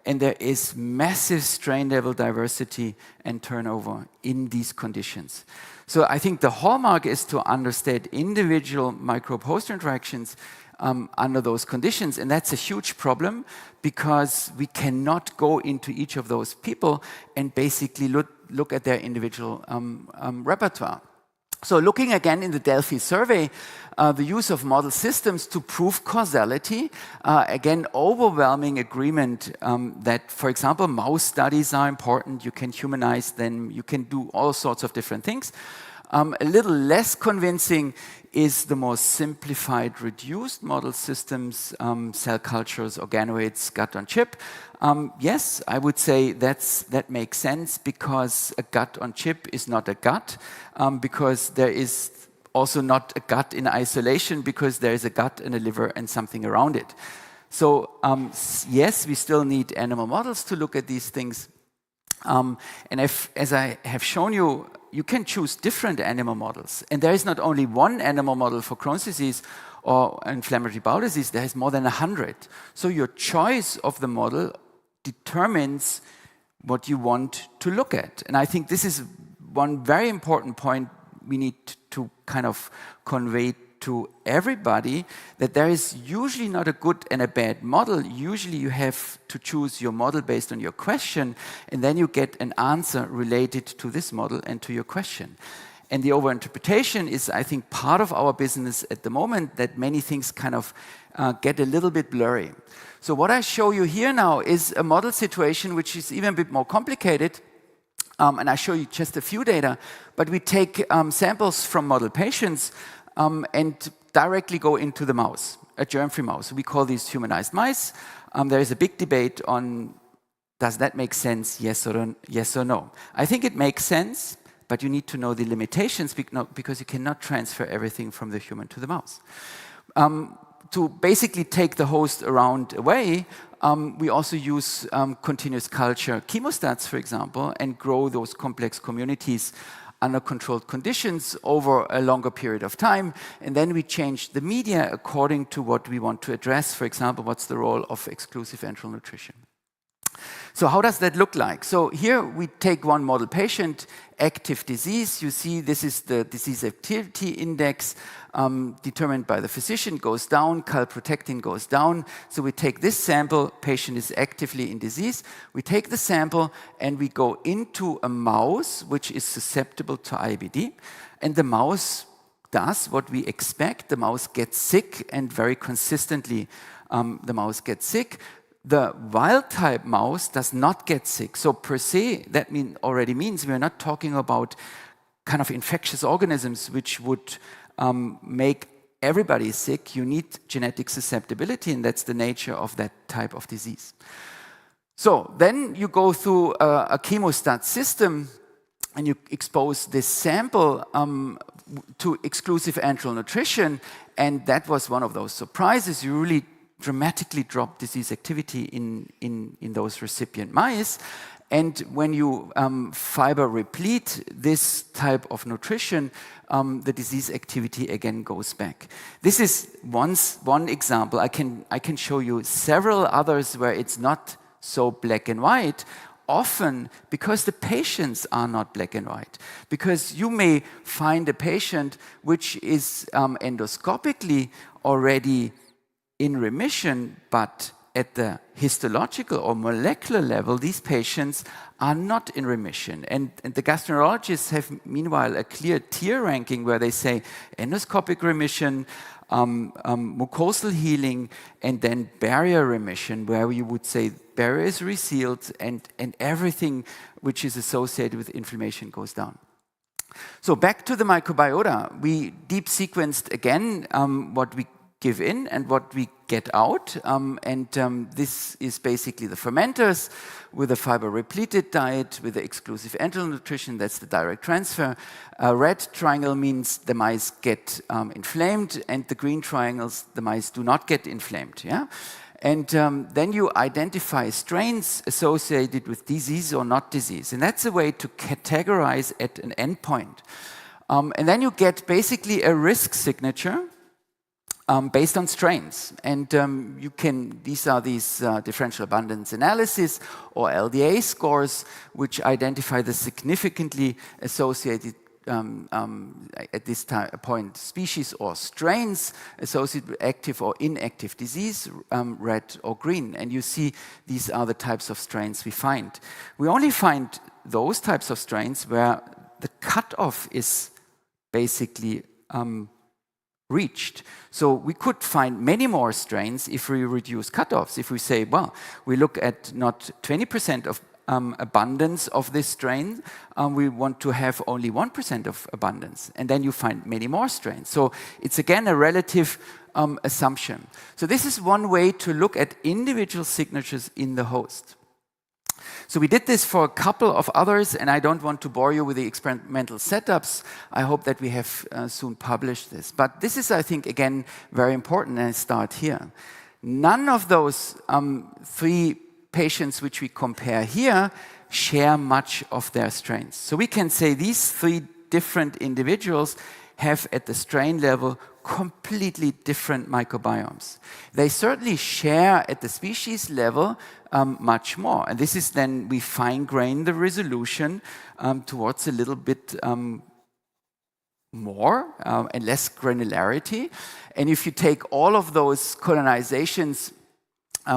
and there is massive strain level diversity and turnover in these conditions. So I think the hallmark is to understand individual microbe-host interactions under those conditions, and that's a huge problem because we cannot go into each of those people and basically look at their individual repertoire. So looking again in the Delphi survey, the use of model systems to prove causality, again, overwhelming agreement that, for example, mouse studies are important, you can humanize them, you can do all sorts of different things. A little less convincing is the more simplified, reduced model systems, cell cultures, organoids, gut on chip. Yes, I would say that makes sense because a gut on chip is not a gut, because there is also not a gut in isolation because there is a gut and a liver and something around it. So yes, we still need animal models to look at these things. And as I have shown you, you can choose different animal models. And there is not only one animal model for Crohn's disease or inflammatory bowel disease, there is more than 100. So your choice of the model determines what you want to look at. And I think this is one very important point we need to kind of convey to everybody, that there is usually not a good and a bad model. Usually you have to choose your model based on your question, and then you get an answer related to this model and to your question. And the overinterpretation is, I think, part of our business at the moment, that many things kind of get a little bit blurry. So what I show you here now is a model situation which is even a bit more complicated. And I show you just a few data, but we take samples from model patients and directly go into the mouse, a germ-free mouse. We call these humanized mice. There is a big debate on, does that make sense, yes or no? I think it makes sense, but you need to know the limitations because you cannot transfer everything from the human to the mouse. To basically take the host around away, we also use continuous culture chemostats, for example, and grow those complex communities under controlled conditions over a longer period of time. And then we change the media according to what we want to address. For example, what's the role of exclusive enteral nutrition? So how does that look like? So here we take one model patient, active disease. You see this is the disease activity index determined by the physician, goes down, calprotectin goes down. So we take this sample, patient is actively in disease. We take the sample and we go into a mouse which is susceptible to IBD. And the mouse does what we expect. The mouse gets sick, and very consistently the mouse gets sick. The wild-type mouse does not get sick. So per se, that already means we're not talking about kind of infectious organisms which would make everybody sick. You need genetic susceptibility, and that's the nature of that type of disease. So then you go through a chemostat system, and you expose this sample to exclusive enteral nutrition, and that was one of those surprises. You really dramatically drop disease activity in those recipient mice. And when you fiber replete this type of nutrition, the disease activity again goes back. This is one example. I can show you several others where it's not so black and white, often because the patients are not black and white. Because you may find a patient which is endoscopically already in remission, but at the histological or molecular level, these patients are not in remission. And the gastroenterologists have, meanwhile, a clear tier ranking where they say endoscopic remission, mucosal healing, and then barrier remission, where you would say barrier is resealed and everything which is associated with inflammation goes down. So back to the microbiota. We deep sequenced again what we give in and what we get out. This is basically the fermenters with a fiber-repleted diet, with the exclusive enteral nutrition. That's the direct transfer. A red triangle means the mice get inflamed, and the green triangles, the mice do not get inflamed. Yeah? And then you identify strains associated with disease or not disease. And that's a way to categorize at an endpoint. And then you get basically a risk signature based on strains. And you can, these are these differential abundance analysis or LDA scores, which identify the significantly associated at this point species or strains associated with active or inactive disease, red or green. And you see these are the types of strains we find. We only find those types of strains where the cutoff is basically reached. So we could find many more strains if we reduce cutoffs. If we say, well, we look at not 20% of abundance of this strain, we want to have only 1% of abundance. And then you find many more strains. So it's again a relative assumption. So this is one way to look at individual signatures in the host. So we did this for a couple of others, and I don't want to bore you with the experimental setups. I hope that we have soon published this. But this is, I think, again, very important, and I start here. None of those 3 patients which we compare here share much of their strains. So we can say these 3 different individuals have at the strain level completely different microbiomes. They certainly share at the species level much more. And this is then we fine-grain the resolution towards a little bit more and less granularity. And if you take all of those colonizations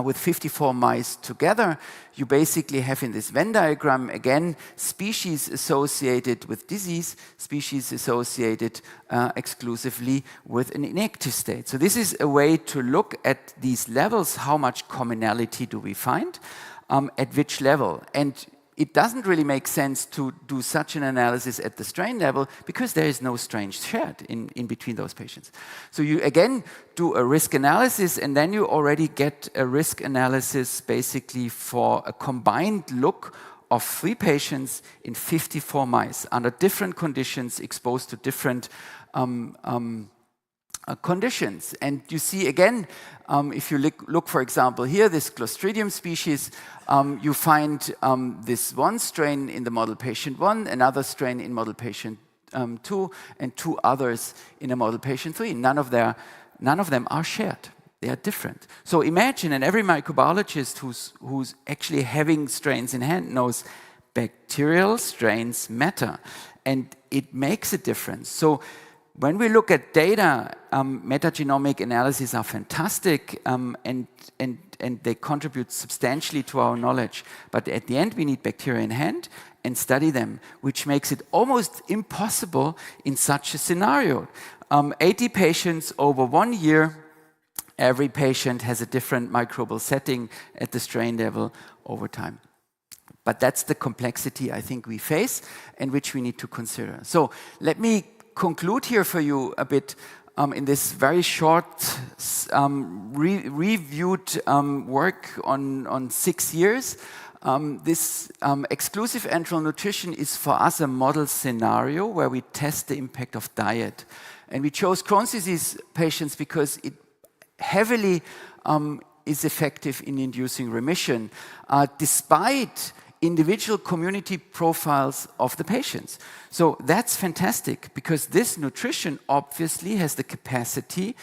with 54 mice together, you basically have in this Venn diagram, again, species associated with disease, species associated exclusively with an inactive state. So this is a way to look at these levels, how much commonality do we find, at which level. And it doesn't really make sense to do such an analysis at the strain level because there is no strain shared in between those patients. So you again do a risk analysis, and then you already get a risk analysis basically for a combined look of 3 patients in 54 mice under different conditions exposed to different conditions. And you see again, if you look, for example, here, this Clostridium species, you find this one strain in the model patient 1, another strain in model patient 2, and 2 others in a model patient 3. None of them are shared. They are different. So imagine, and every microbiologist who's actually having strains in hand knows bacterial strains matter, and it makes a difference. So when we look at data, metagenomic analyses are fantastic and they contribute substantially to our knowledge. But at the end, we need bacteria in hand and study them, which makes it almost impossible in such a scenario. 80 patients over 1 year, every patient has a different microbial setting at the strain level over time. But that's the complexity I think we face and which we need to consider. So let me conclude here for you a bit in this very short reviewed work on 6 years. This exclusive enteral nutrition is for us a model scenario where we test the impact of diet. And we chose Crohn's disease patients because it heavily is effective in inducing remission, despite individual community profiles of the patients. So that's fantastic, because this nutrition obviously has the capacity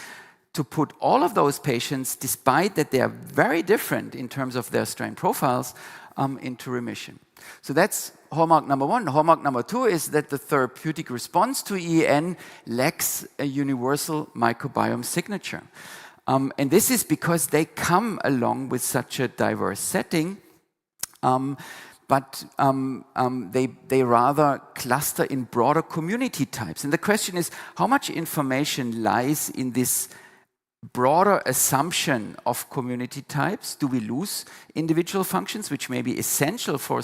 to put all of those patients, despite that they are very different in terms of their strain profiles, into remission. So that's hallmark number one. Hallmark number two is that the therapeutic response to EN lacks a universal microbiome signature. And this is because they come along with such a diverse setting, but they rather cluster in broader community types. And the question is, how much information lies in this broader assumption of community types? Do we lose individual functions, which may be essential for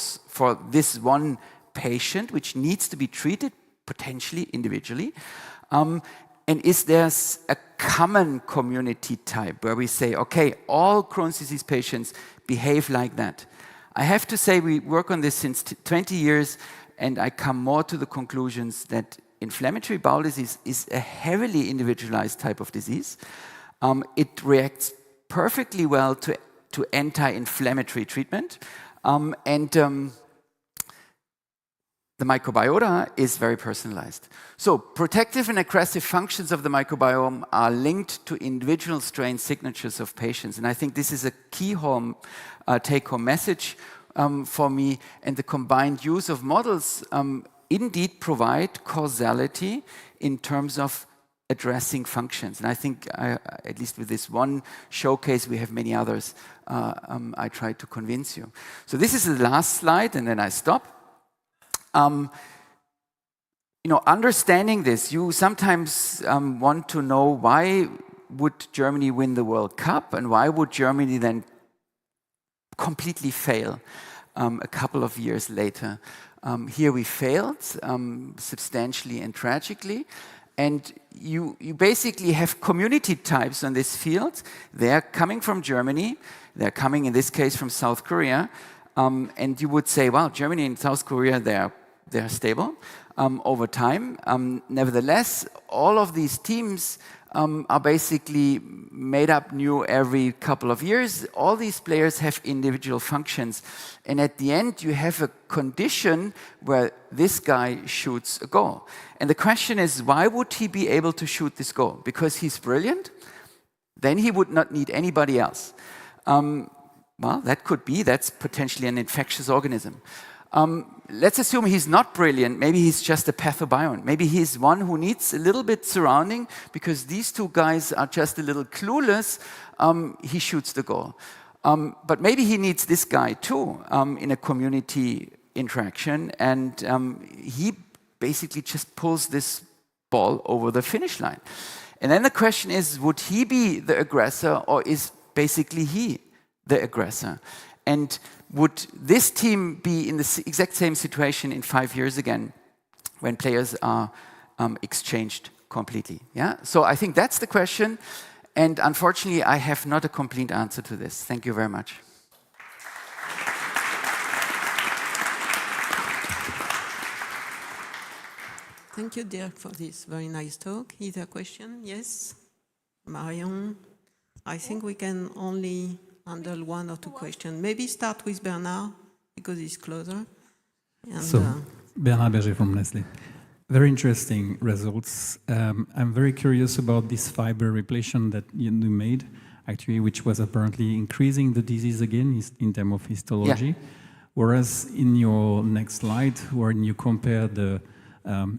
this one patient, which needs to be treated potentially individually? And is there a common community type where we say, okay, all Crohn's disease patients behave like that? I have to say we work on this since 20 years, and I come more to the conclusions that inflammatory bowel disease is a heavily individualized type of disease. It reacts perfectly well to anti-inflammatory treatment. The microbiota is very personalized. So protective and aggressive functions of the microbiome are linked to individual strain signatures of patients. And I think this is a key take-home message for me. And the combined use of models indeed provide causality in terms of addressing functions. And I think, at least with this one showcase, we have many others, I tried to convince you. So this is the last slide, and then I stop. Understanding this, you sometimes want to know, why would Germany win the World Cup, and why would Germany then completely fail a couple of years later? Here we failed substantially and tragically. And you basically have community types on this field. They're coming from Germany. They're coming, in this case, from South Korea. And you would say, well, Germany and South Korea, they're stable over time. Nevertheless, all of these teams are basically made up new every couple of years. All these players have individual functions. And at the end, you have a condition where this guy shoots a goal. And the question is, why would he be able to shoot this goal? Because he's brilliant? Then he would not need anybody else. Well, that could be. That's potentially an infectious organism. Let's assume he's not brilliant. Maybe he's just a pathobiont. Maybe he's one who needs a little bit surrounding, because these two guys are just a little clueless. He shoots the goal. But maybe he needs this guy too in a community interaction, and he basically just pulls this ball over the finish line. And then the question is, would he be the aggressor, or is basically he the aggressor? And would this team be in the exact same situation in 5 years again, when players are exchanged completely? Yeah. So I think that's the question. And unfortunately, I have not a complete answer to this. Thank you very much. Thank you, Dirk, for this very nice talk. Is there a question? Yes? Marion? I think we can only handle one or two questions. Maybe start with Bernard, because he's closer. And, Bernard Berger from Nestlé. Very interesting results. I'm very curious about this fiber repletion that you made, actually, which was apparently increasing the disease again in terms of histology. Yeah. Whereas in your next slide, when you compare the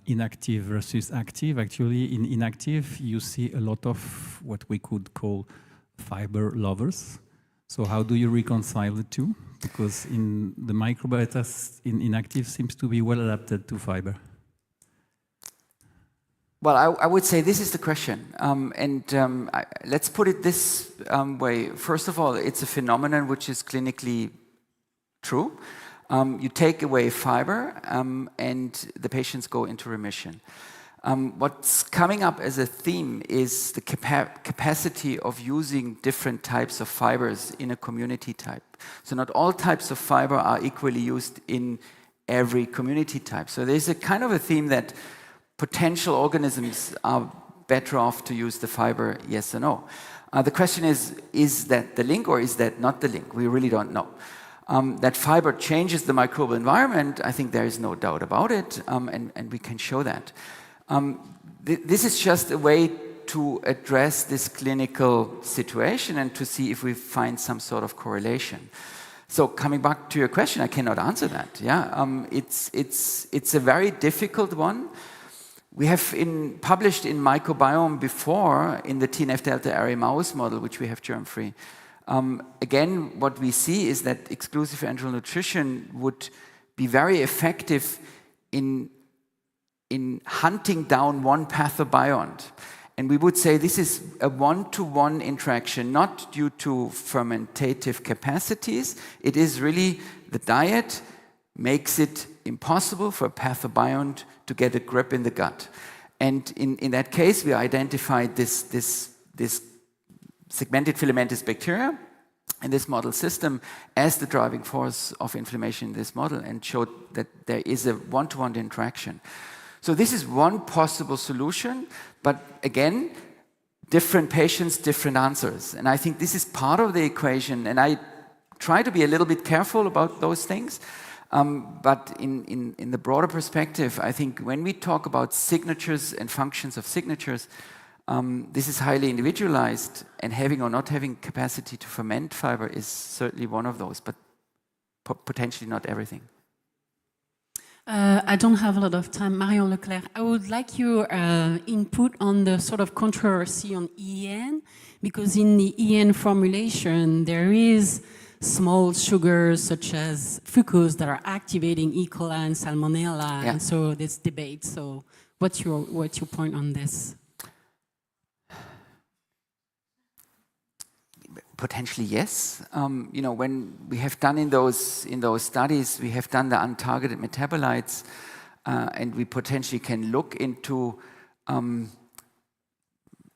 inactive versus active, actually in inactive, you see a lot of what we could call fiber lovers. So how do you reconcile the two? Because in the microbiota, in inactive seems to be well adapted to fiber. Well, I would say this is the question. Let's put it this way. First of all, it's a phenomenon which is clinically true. You take away fiber and the patients go into remission. What's coming up as a theme is the capacity of using different types of fibers in a community type. So not all types of fiber are equally used in every community type. So there's a kind of a theme that potential organisms are better off to use the fiber, yes or no. The question is that the link or is that not the link? We really don't know. That fiber changes the microbial environment, I think there is no doubt about it, and we can show that. This is just a way to address this clinical situation and to see if we find some sort of correlation. So coming back to your question, I cannot answer that. Yeah, it's a very difficult one. We have published in Microbiome before in the TNF-delta array mouse model, which we have germ-free. Again, what we see is that exclusive enteral nutrition would be very effective in hunting down one pathobiont. And we would say this is a one-to-one interaction, not due to fermentative capacities. It is really the diet makes it impossible for a pathobiont to get a grip in the gut. And in that case, we identified this segmented filamentous bacteria in this model system as the driving force of inflammation in this model and showed that there is a one-to-one interaction. So this is one possible solution, but again, different patients, different answers. And I think this is part of the equation, and I try to be a little bit careful about those things. But in the broader perspective, I think when we talk about signatures and functions of signatures, this is highly individualized, and having or not having capacity to ferment fiber is certainly one of those, but potentially not everything. I don't have a lot of time. Marion Leclerc, I would like your input on the sort of controversy on EN, because in the EN formulation, there is small sugars such as fructose that are activating E. coli and Salmonella, and so there's debate. So what's your point on this? Potentially, yes. You know, when we have done in those studies, we have done the untargeted metabolites, and we potentially can look into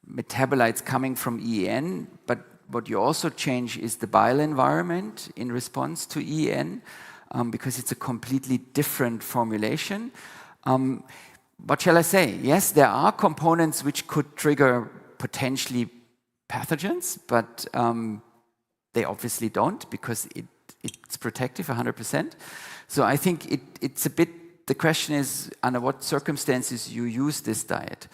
metabolites coming from EN, but what you also change is the bile environment in response to EN, because it's a completely different formulation. What shall I say? Yes, there are components which could trigger potentially pathogens, but they obviously don't, because it's protective 100%. So I think it's a bit, the question is under what circumstances you use this diet.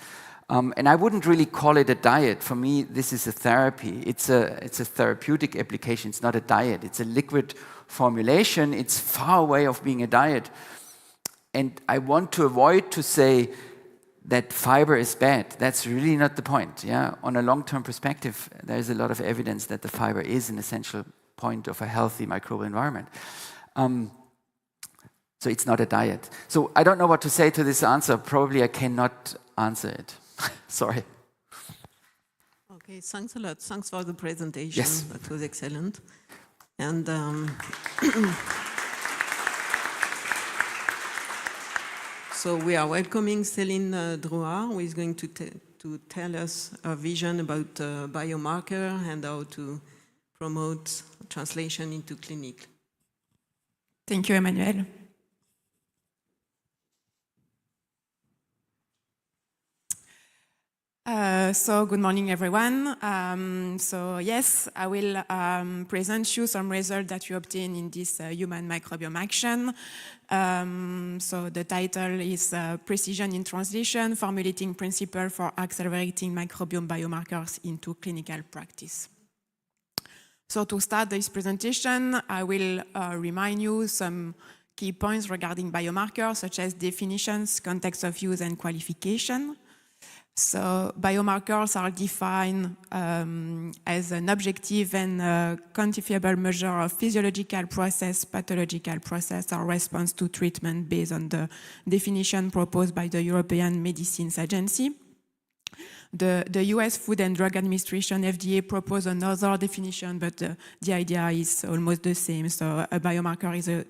And I wouldn't really call it a diet. For me, this is a therapy. It's a therapeutic application. It's not a diet. It's a liquid formulation. It's far away of being a diet. And I want to avoid to say that fiber is bad. That's really not the point. Yeah, on a long-term perspective, there is a lot of evidence that the fiber is an essential point of a healthy microbial environment. So it's not a diet. So I don't know what to say to this answer. Probably I cannot answer it. Sorry. Okay, thanks a lot. Thanks for the presentation. Yes. That was excellent. And so we are welcoming Céline Drouard, who is going to tell us a vision about biomarker and how to promote translation into clinic. Thank you, Emmanuel. So good morning, everyone. So yes, I will present you some results that we obtained in this human microbiome action. So the title is Precision in Translation, Formulating Principle for Accelerating Microbiome Biomarkers into Clinical Practice. So to start this presentation, I will remind you some key points regarding biomarkers, such as definitions, context of use, and qualification. So biomarkers are defined as an objective and quantifiable measure of physiological process, pathological process, or response to treatment based on the definition proposed by the European Medicines Agency. The US Food and Drug Administration, FDA, proposed another definition, but the idea is almost the same. So a biomarker is a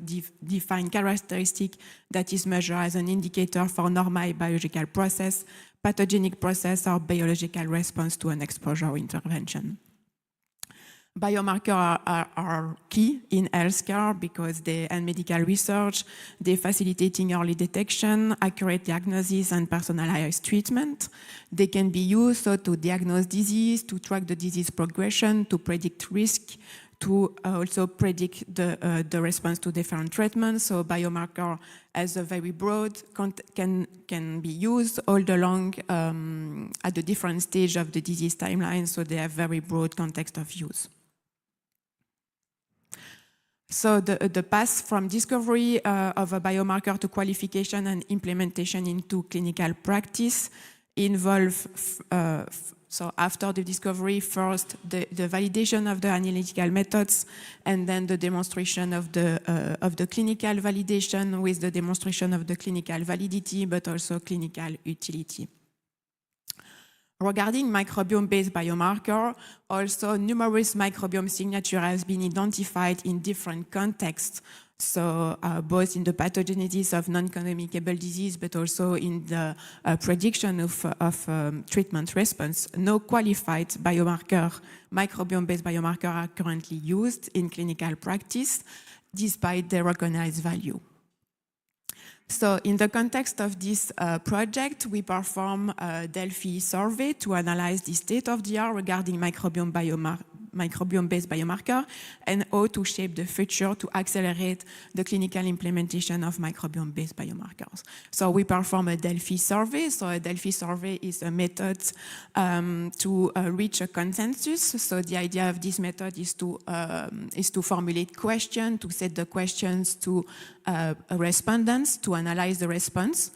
defined characteristic that is measured as an indicator for normal biological process, pathogenic process, or biological response to an exposure or intervention. Biomarkers are key in healthcare because and medical research, they facilitating early detection, accurate diagnosis, and personalized treatment. They can be used to diagnose disease, to track the disease progression, to predict risk, to also predict the response to different treatments. So biomarker as a very broad, can be used all along at the different stage of the disease timeline, so they have very broad context of use. So the path from discovery of a biomarker to qualification and implementation into clinical practice involve, so after the discovery, first the validation of the analytical methods, and then the demonstration of the clinical validation with the demonstration of the clinical validity, but also clinical utility. Regarding microbiome-based biomarker, also numerous microbiome signature has been identified in different contexts. So both in the pathogenesis of non-communicable disease, but also in the prediction of treatment response. No qualified biomarker, microbiome-based biomarker are currently used in clinical practice, despite their recognized value. So in the context of this project, we perform a Delphi survey to analyze the state of the art regarding microbiome-based biomarker and how to shape the future to accelerate the clinical implementation of microbiome-based biomarkers. So we perform a Delphi survey. So a Delphi survey is a method to reach a consensus. So the idea of this method is to formulate questions, to set the questions to respondents, to analyze the response.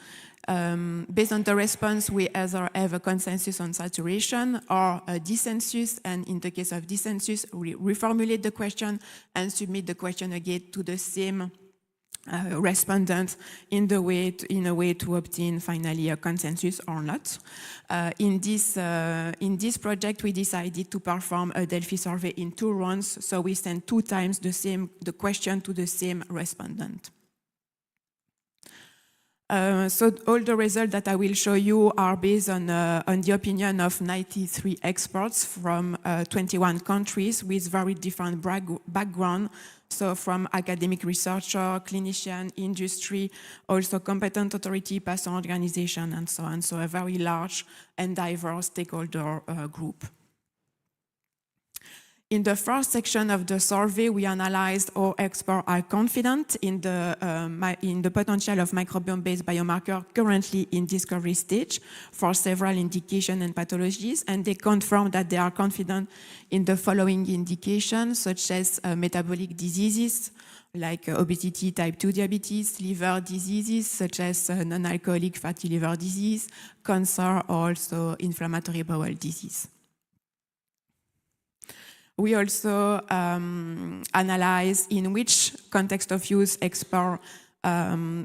Based on the response, we either have a consensus on saturation or a dissensus, and in the case of dissensus, we reformulate the question and submit the question again to the same respondent in a way to obtain finally a consensus or not. In this project, we decided to perform a Delphi survey in 2 rounds, so we send 2 times the question to the same respondent. So all the results that I will show you are based on the opinion of 93 experts from 21 countries with very different background. So from academic researcher, clinician, industry, also competent authority, patient organization, and so on. So a very large and diverse stakeholder group. In the first section of the survey, we analyzed how experts are confident in the potential of microbiome-based biomarker currently in discovery stage for several indications and pathologies, and they confirmed that they are confident in the following indications, such as metabolic diseases, like obesity, type 2 diabetes, liver diseases, such as non-alcoholic fatty liver disease, cancer, or also inflammatory bowel disease. We also analyze in which context of use expert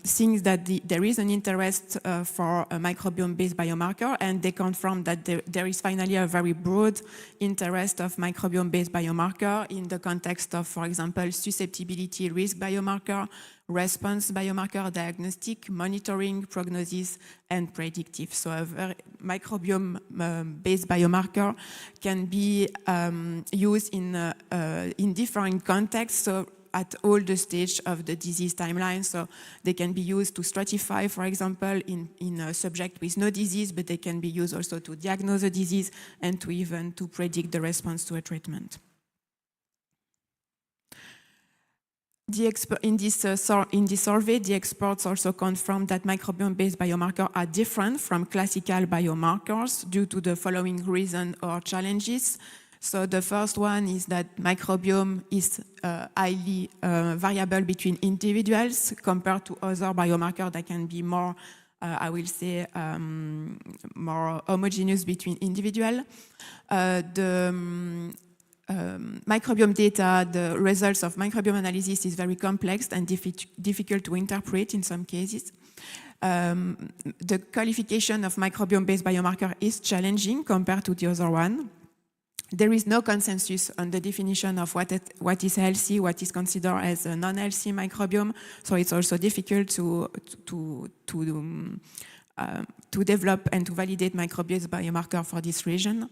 thinks that there is an interest for a microbiome-based biomarker, and they confirm that there is finally a very broad interest of microbiome-based biomarker in the context of, for example, susceptibility risk biomarker, response biomarker, diagnostic, monitoring, prognosis, and predictive. So a microbiome-based biomarker can be used in different contexts, so at all the stages of the disease timeline. So they can be used to stratify, for example, in a subject with no disease, but they can be used also to diagnose a disease and to even to predict the response to a treatment. In this survey, the experts also confirmed that microbiome-based biomarkers are different from classical biomarkers due to the following reasons or challenges. So the first one is that microbiome is highly variable between individuals compared to other biomarkers that can be more, I will say, more homogeneous between individuals. Microbiome data, the results of microbiome analysis is very complex and difficult to interpret in some cases. The qualification of microbiome-based biomarker is challenging compared to the other one. There is no consensus on the definition of what is healthy, what is considered as a non-healthy microbiome. So it's also difficult to develop and to validate microbiome biomarker for this region.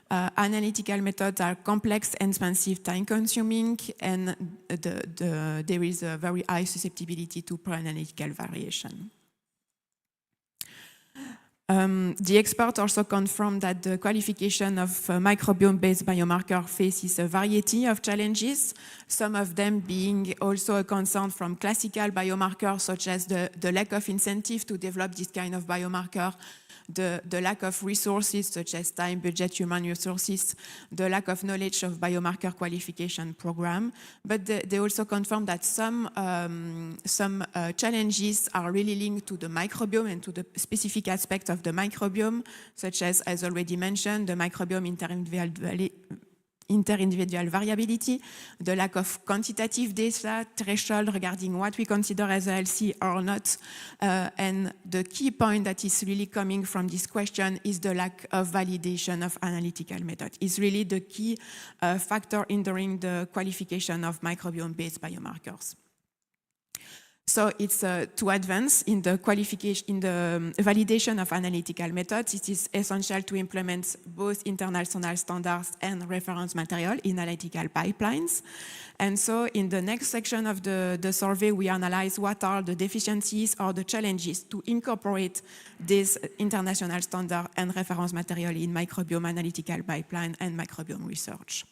Analytical methods are complex and expensive, time-consuming, and there is a very high susceptibility to pre-analytical variation. The experts also confirmed that the qualification of microbiome-based biomarker faces a variety of challenges, some of them being also a concern from classical biomarkers, such as the lack of incentive to develop this kind of biomarker, the lack of resources such as time, budget, human resources, the lack of knowledge of biomarker qualification program. But they also confirm that some challenges are really linked to the microbiome and to the specific aspect of the microbiome, such as already mentioned, the microbiome interindividual variability, the lack of quantitative data threshold regarding what we consider as healthy or not. And the key point that is really coming from this question is the lack of validation of analytical method. It's really the key factor hindering the qualification of microbiome-based biomarkers. So it's to advance in the validation of analytical methods, it is essential to implement both international standards and reference material in analytical pipelines. And so in the next section of the survey, we analyze what are the deficiencies or the challenges to incorporate this international standard and reference material in microbiome analytical pipeline and microbiome research.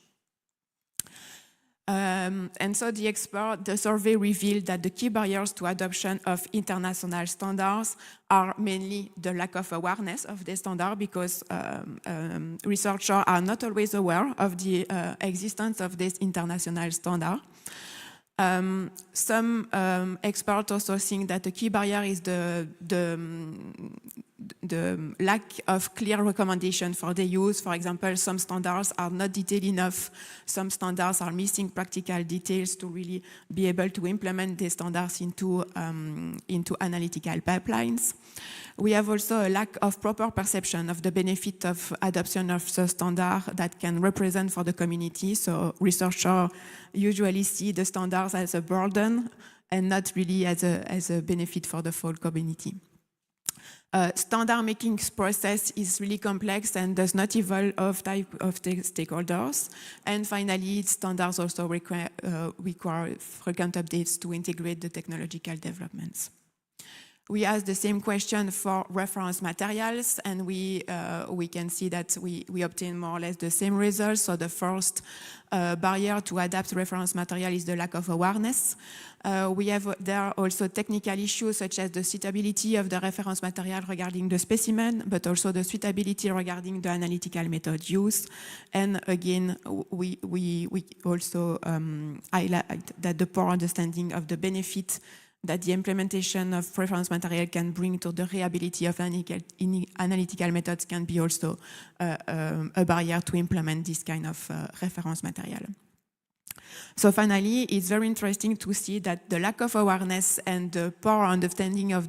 And so the survey revealed that the key barriers to adoption of international standards are mainly the lack of awareness of the standard, because researchers are not always aware of the existence of this international standard. Some experts also think that the key barrier is the lack of clear recommendation for the use. For example, some standards are not detailed enough. Some standards are missing practical details to really be able to implement the standards into analytical pipelines. We have also a lack of proper perception of the benefit of adoption of the standard that can represent for the community. So researchers usually see the standards as a burden and not really as a benefit for the full community. Standard making process is really complex and does not involve of type of stakeholders. And finally, standards also require frequent updates to integrate the technological developments. We asked the same question for reference materials, and we can see that we obtain more or less the same results. So the first barrier to adapt reference material is the lack of awareness. There are also technical issues such as the suitability of the reference material regarding the specimen, but also the suitability regarding the analytical method used. And again, we also highlight that the poor understanding of the benefit that the implementation of reference material can bring to the reliability of analytical methods can be also a barrier to implement this kind of reference material. So finally, it's very interesting to see that the lack of awareness and the poor understanding of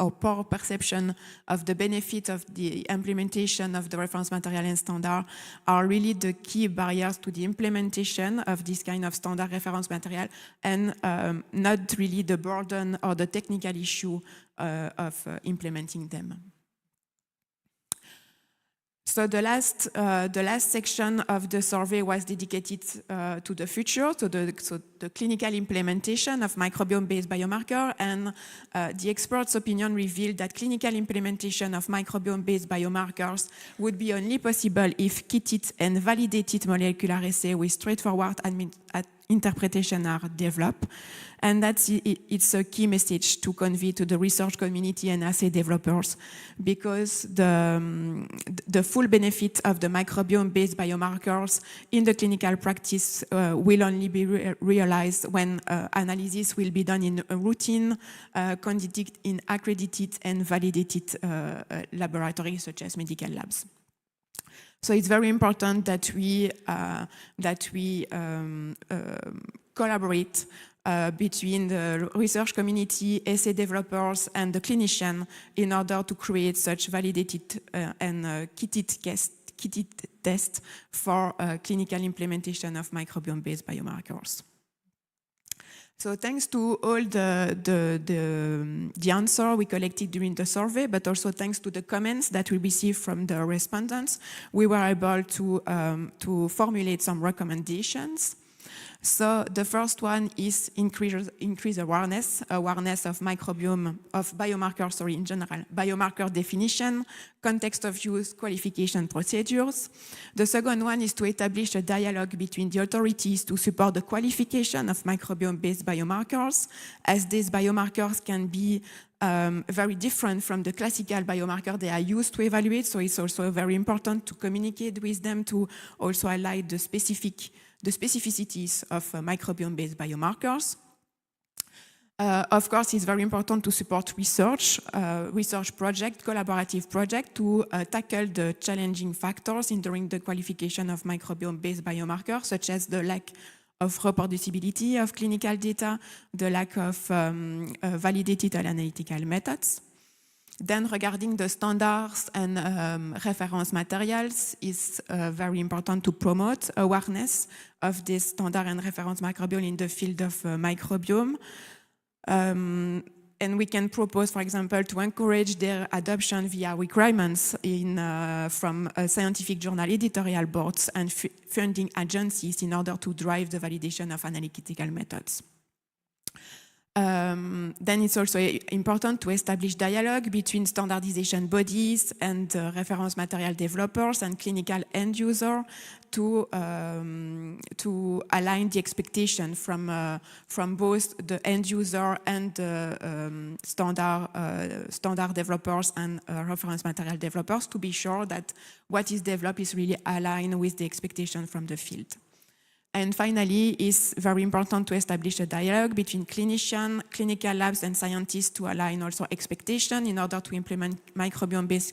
or poor perception of the benefit of the implementation of the reference material and standard are really the key barriers to the implementation of this kind of standard reference material, and not really the burden or the technical issue of implementing them. So the last section of the survey was dedicated to the future, to the clinical implementation of microbiome-based biomarker, and the experts' opinion revealed that clinical implementation of microbiome-based biomarkers would be only possible if kitted and validated molecular assays with straightforward interpretation are developed. And it's a key message to convey to the research community and assay developers, because the full benefit of the microbiome-based biomarkers in the clinical practice will only be realized when analysis will be done in a routine, conducted in accredited and validated laboratories such as medical labs. So it's very important that we collaborate between the research community, assay developers, and the clinician in order to create such validated and kitted tests for clinical implementation of microbiome-based biomarkers. So thanks to all the answer we collected during the survey, but also thanks to the comments that we received from the respondents, we were able to formulate some recommendations. So the first one is increase awareness of microbiome, of biomarkers, in general, biomarker definition, context of use, qualification procedures. The second one is to establish a dialogue between the authorities to support the qualification of microbiome-based biomarkers, as these biomarkers can be very different from the classical biomarker they are used to evaluate. So it's also very important to communicate with them to also highlight the specificities of microbiome-based biomarkers. Of course, it's very important to support research project, collaborative project to tackle the challenging factors during the qualification of microbiome-based biomarkers, such as the lack of reproducibility of clinical data, the lack of validated analytical methods. Then regarding the standards and reference materials, it's very important to promote awareness of this standard and reference microbial in the field of microbiome. And we can propose, for example, to encourage their adoption via requirements from scientific journal editorial boards and funding agencies in order to drive the validation of analytical methods. Then it's also important to establish dialogue between standardization bodies and reference material developers and clinical end user to align the expectation from both the end user and the standard developers and reference material developers to be sure that what is developed is really aligned with the expectation from the field. And finally, it's very important to establish a dialogue between clinicians, clinical labs, and scientists to align also expectation in order to implement microbiome-based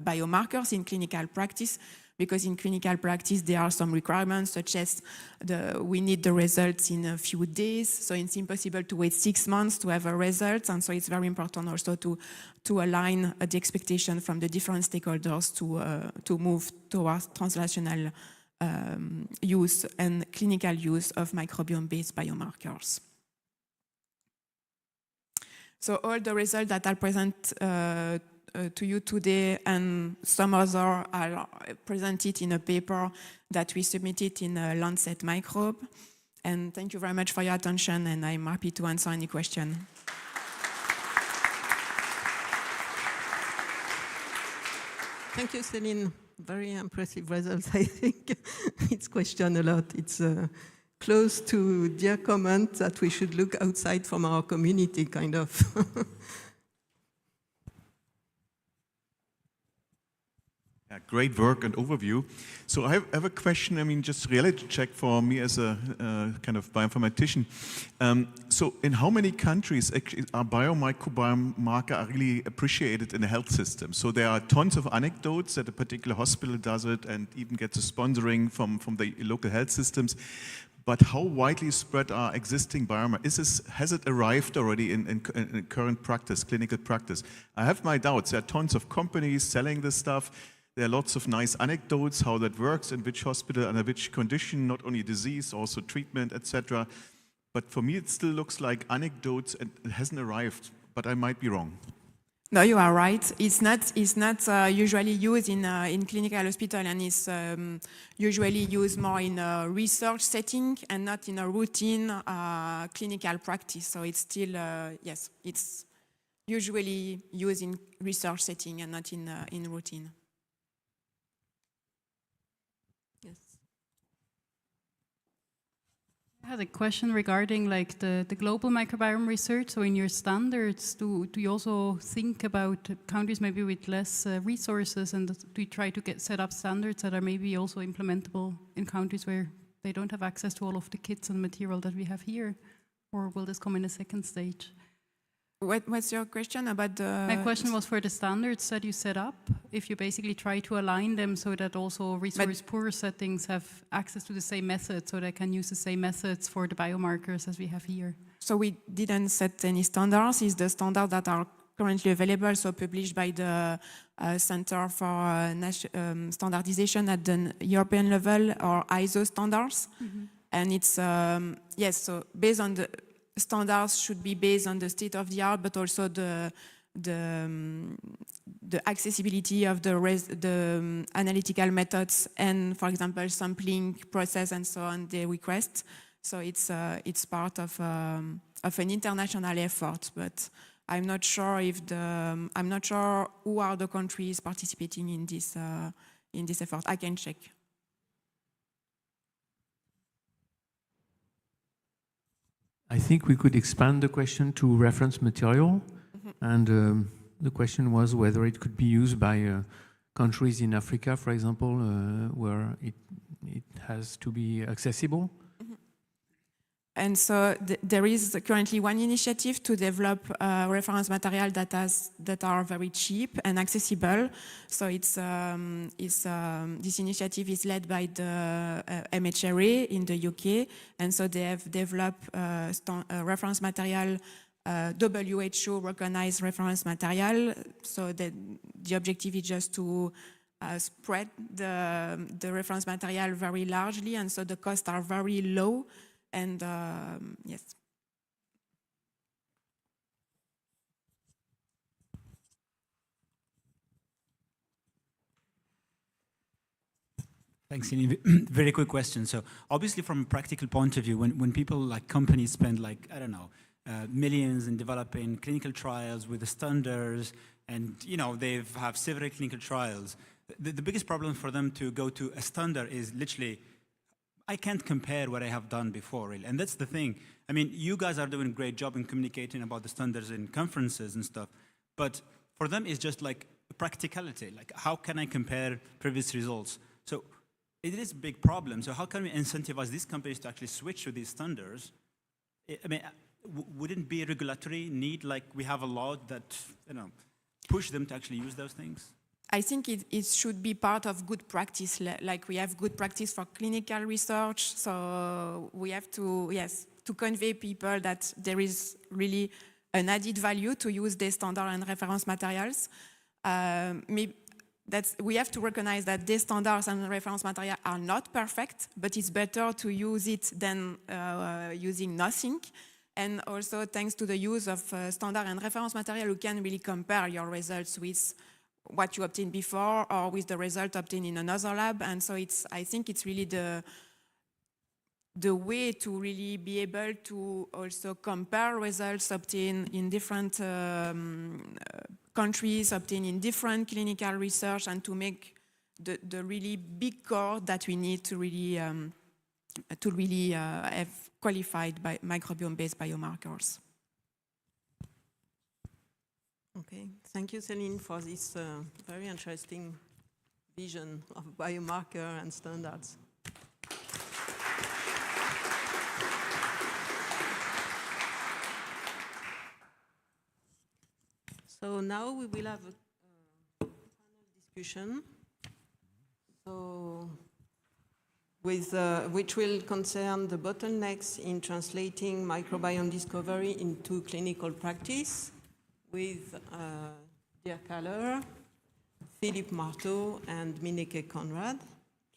biomarkers in clinical practice, because in clinical practice there are some requirements such as we need the results in a few days, so it's impossible to wait 6 months to have a result, and so it's very important also to align the expectation from the different stakeholders to move towards translational use and clinical use of microbiome-based biomarkers. So all the results that I'll present to you today and some other are presented in a paper that we submitted in Lancet Microbe. And thank you very much for your attention, and I'm happy to answer any question. Thank you, Céline. Very impressive results, I think. It's questioned a lot. It's close to their comment that we should look outside from our community, kind of. Yeah, great work and overview. So I have a question, I mean, just reality check for me as a kind of bioinformatician. So in how many countries are biomarker really appreciated in the health system? So there are tons of anecdotes that a particular hospital does it and even gets a sponsoring from the local health systems. But how widely spread are existing biomarkers? Has it arrived already in current practice, clinical practice? I have my doubts. There are tons of companies selling this stuff. There are lots of nice anecdotes, how that works, in which hospital, under which condition, not only disease, also treatment, etc. But for me, it still looks like anecdotes and it hasn't arrived, but I might be wrong. No, you are right. It's not usually used in clinical hospital, and it's usually used more in a research setting and not in a routine clinical practice. So it's still, yes, it's usually used in research setting and not in routine. I had a question regarding like the global microbiome research. So in your standards, do you also think about countries maybe with less resources, and do you try to set up standards that are maybe also implementable in countries where they don't have access to all of the kits and material that we have here? Or will this come in a second stage? What's your question about the... My question was for the standards that you set up, if you basically try to align them so that also resource-poor settings have access to the same methods, so they can use the same methods for the biomarkers as we have here. So we didn't set any standards. It's the standards that are currently available, so published by the Center for Standardization at the European level, or ISO standards. Mm-hmm. And it's, yes, so based on the... Standards should be based on the state of the art, but also the accessibility of the analytical methods and, for example, sampling process and so on, the request. So it's part of an international effort, but I'm not sure I'm not sure who are the countries participating in this effort. I can check. I think we could expand the question to reference material, and the question was whether it could be used by countries in Africa, for example, where it has to be accessible. And so there is currently one initiative to develop reference material that are very cheap and accessible. So this initiative is led by the MHRA in the UK, and so they have developed reference material, WHO recognized reference material. So the objective is just to spread the reference material very largely, and so the costs are very low. And yes. Thanks, Celine. Very quick question. So obviously from a practical point of view, when people like companies spend like, I don't know, millions in developing clinical trials with the standards, and they have several clinical trials, the biggest problem for them to go to a standard is literally, I can't compare what I have done before, really. And that's the thing. I mean, you guys are doing a great job in communicating about the standards in conferences and stuff, but for them it's just like practicality. Like, how can I compare previous results? So it is a big problem. So how can we incentivize these companies to actually switch to these standards? I mean, wouldn't it be a regulatory need, like we have a law that, push them to actually use those things? I think it should be part of good practice, like we have good practice for clinical research. So we have to, to convey people that there is really an added value to use the standard and reference materials. We have to recognize that the standards and reference material are not perfect, but it's better to use it than using nothing. And also, thanks to the use of standard and reference material, you can really compare your results with what you obtained before or with the result obtained in another lab. And so I think it's really the way to really be able to also compare results obtained in different countries, obtained in different clinical research, and to make the really big core that we need to really have qualified by microbiome-based biomarkers. Okay, thank you, Céline, for this very interesting vision of biomarker and standards. So now we will have a panel discussion, which will concern the bottlenecks in translating microbiome discovery into clinical practice, with Dirk Haller, Philippe Marteau, and Mineke Conrad.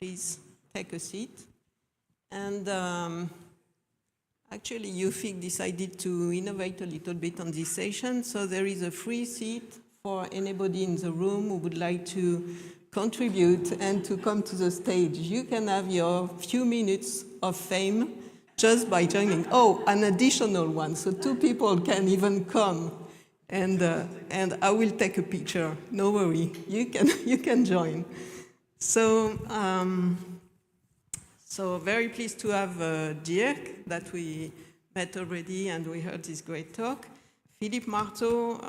Please take a seat. And actually, UFIC decided to innovate a little bit on this session, so there is a free seat for anybody in the room who would like to contribute and to come to the stage. You can have your few minutes of fame just by joining. Oh, an additional one, so 2 people can even come. And I will take a picture. No worry, you can join. So very pleased to have Dirk, that we met already, and we heard this great talk. Philippe Marteau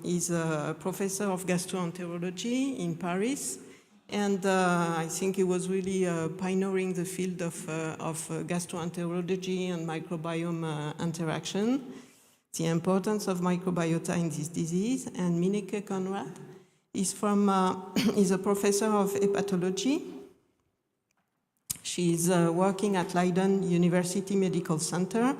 is a professor of gastroenterology in Paris, and I think he was really pioneering the field of gastroenterology and microbiome interaction, the importance of microbiota in this disease. And Mineke Conrad is is a professor of hepatology. She's working at Leiden University Medical Center.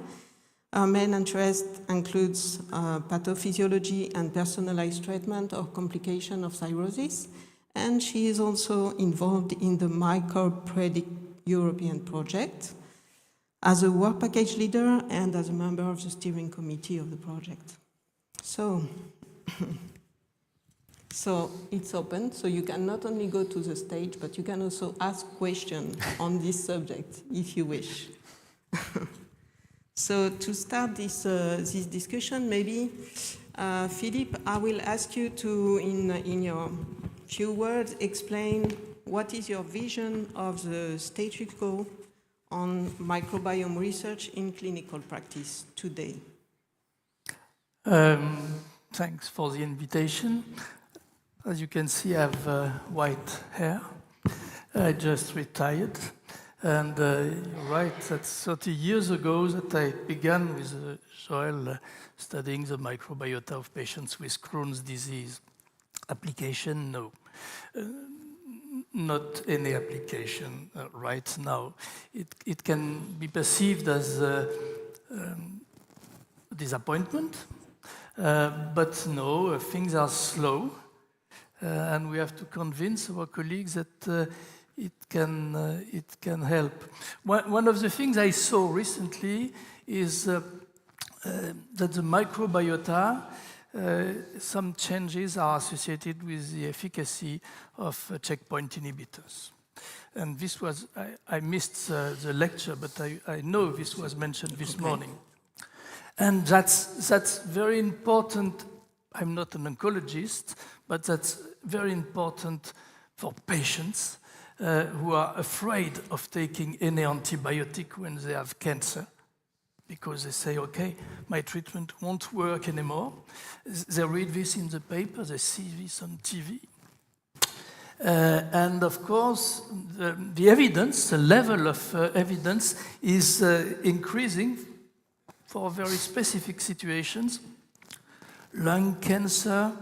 Her main interest includes pathophysiology and personalized treatment of complication of cirrhosis. And she is also involved in the Micropredict European project as a work package leader and as a member of the steering committee of the project. So it's open, so you can not only go to the stage, but you can also ask questions on this subject if you wish. So to start this discussion, maybe, Philippe, I will ask you to, in your few words, explain what is your vision of the status quo on microbiome research in clinical practice today. Thanks for the invitation. As you can see, I have white hair. I just retired. And you're right, that's 30 years ago that I began with Joel studying the microbiota of patients with Crohn's disease. Application, no. Not any application right now. It can be perceived as disappointment, but no, things are slow, and we have to convince our colleagues that it can help. One of the things I saw recently is that the microbiota, some changes are associated with the efficacy of checkpoint inhibitors. And this was, I missed the lecture, but I know this was mentioned this morning. And that's very important. I'm not an oncologist, but that's very important for patients who are afraid of taking any antibiotic when they have cancer, because they say, okay, my treatment won't work anymore. They read this in the paper, they see this on TV. And of course, the evidence, the level of evidence is increasing for very specific situations. Lung cancer,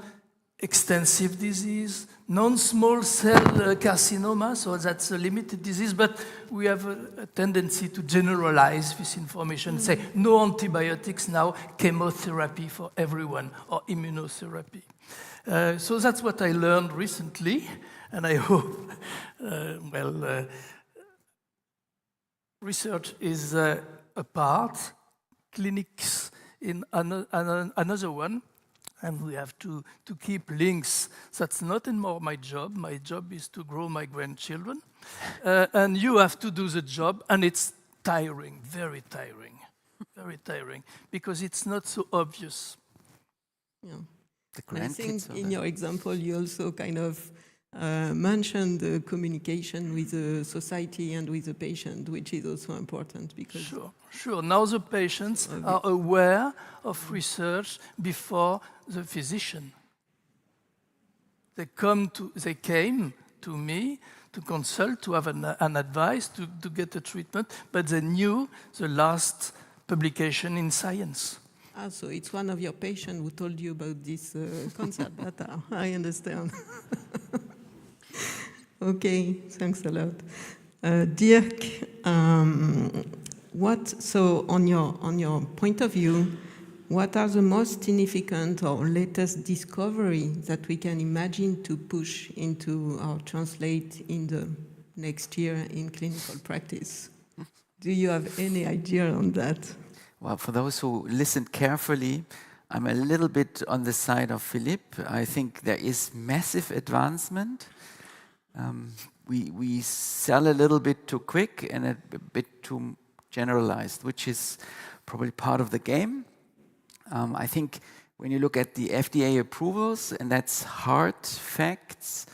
extensive disease, non-small cell carcinoma, so that's a limited disease, but we have a tendency to generalize this information, say no antibiotics now, chemotherapy for everyone, or immunotherapy. So that's what I learned recently, and I hope, research is a part, clinics in another one, and we have to keep links. That's not anymore my job. My job is to grow my grandchildren. And you have to do the job, and it's tiring, very tiring, because it's not so obvious. Yeah. I think in your example, you also kind of mentioned the communication with the society and with the patient, which is also important because... Sure. Now the patients are aware of research before the physician. They came to me to consult, to have an advice, to get a treatment, but they knew the last publication in Science. So it's one of your patients who told you about this concept data. I understand. Okay, thanks a lot. Dirk, so on your point of view, what are the most significant or latest discovery that we can imagine to push into or translate in the next year in clinical practice? Do you have any idea on that? Well, for those who listened carefully, I'm a little bit on the side of Philippe. I think there is massive advancement. We sell a little bit too quick and a bit too generalized, which is probably part of the game. I think when you look at the FDA approvals, and that's hard facts,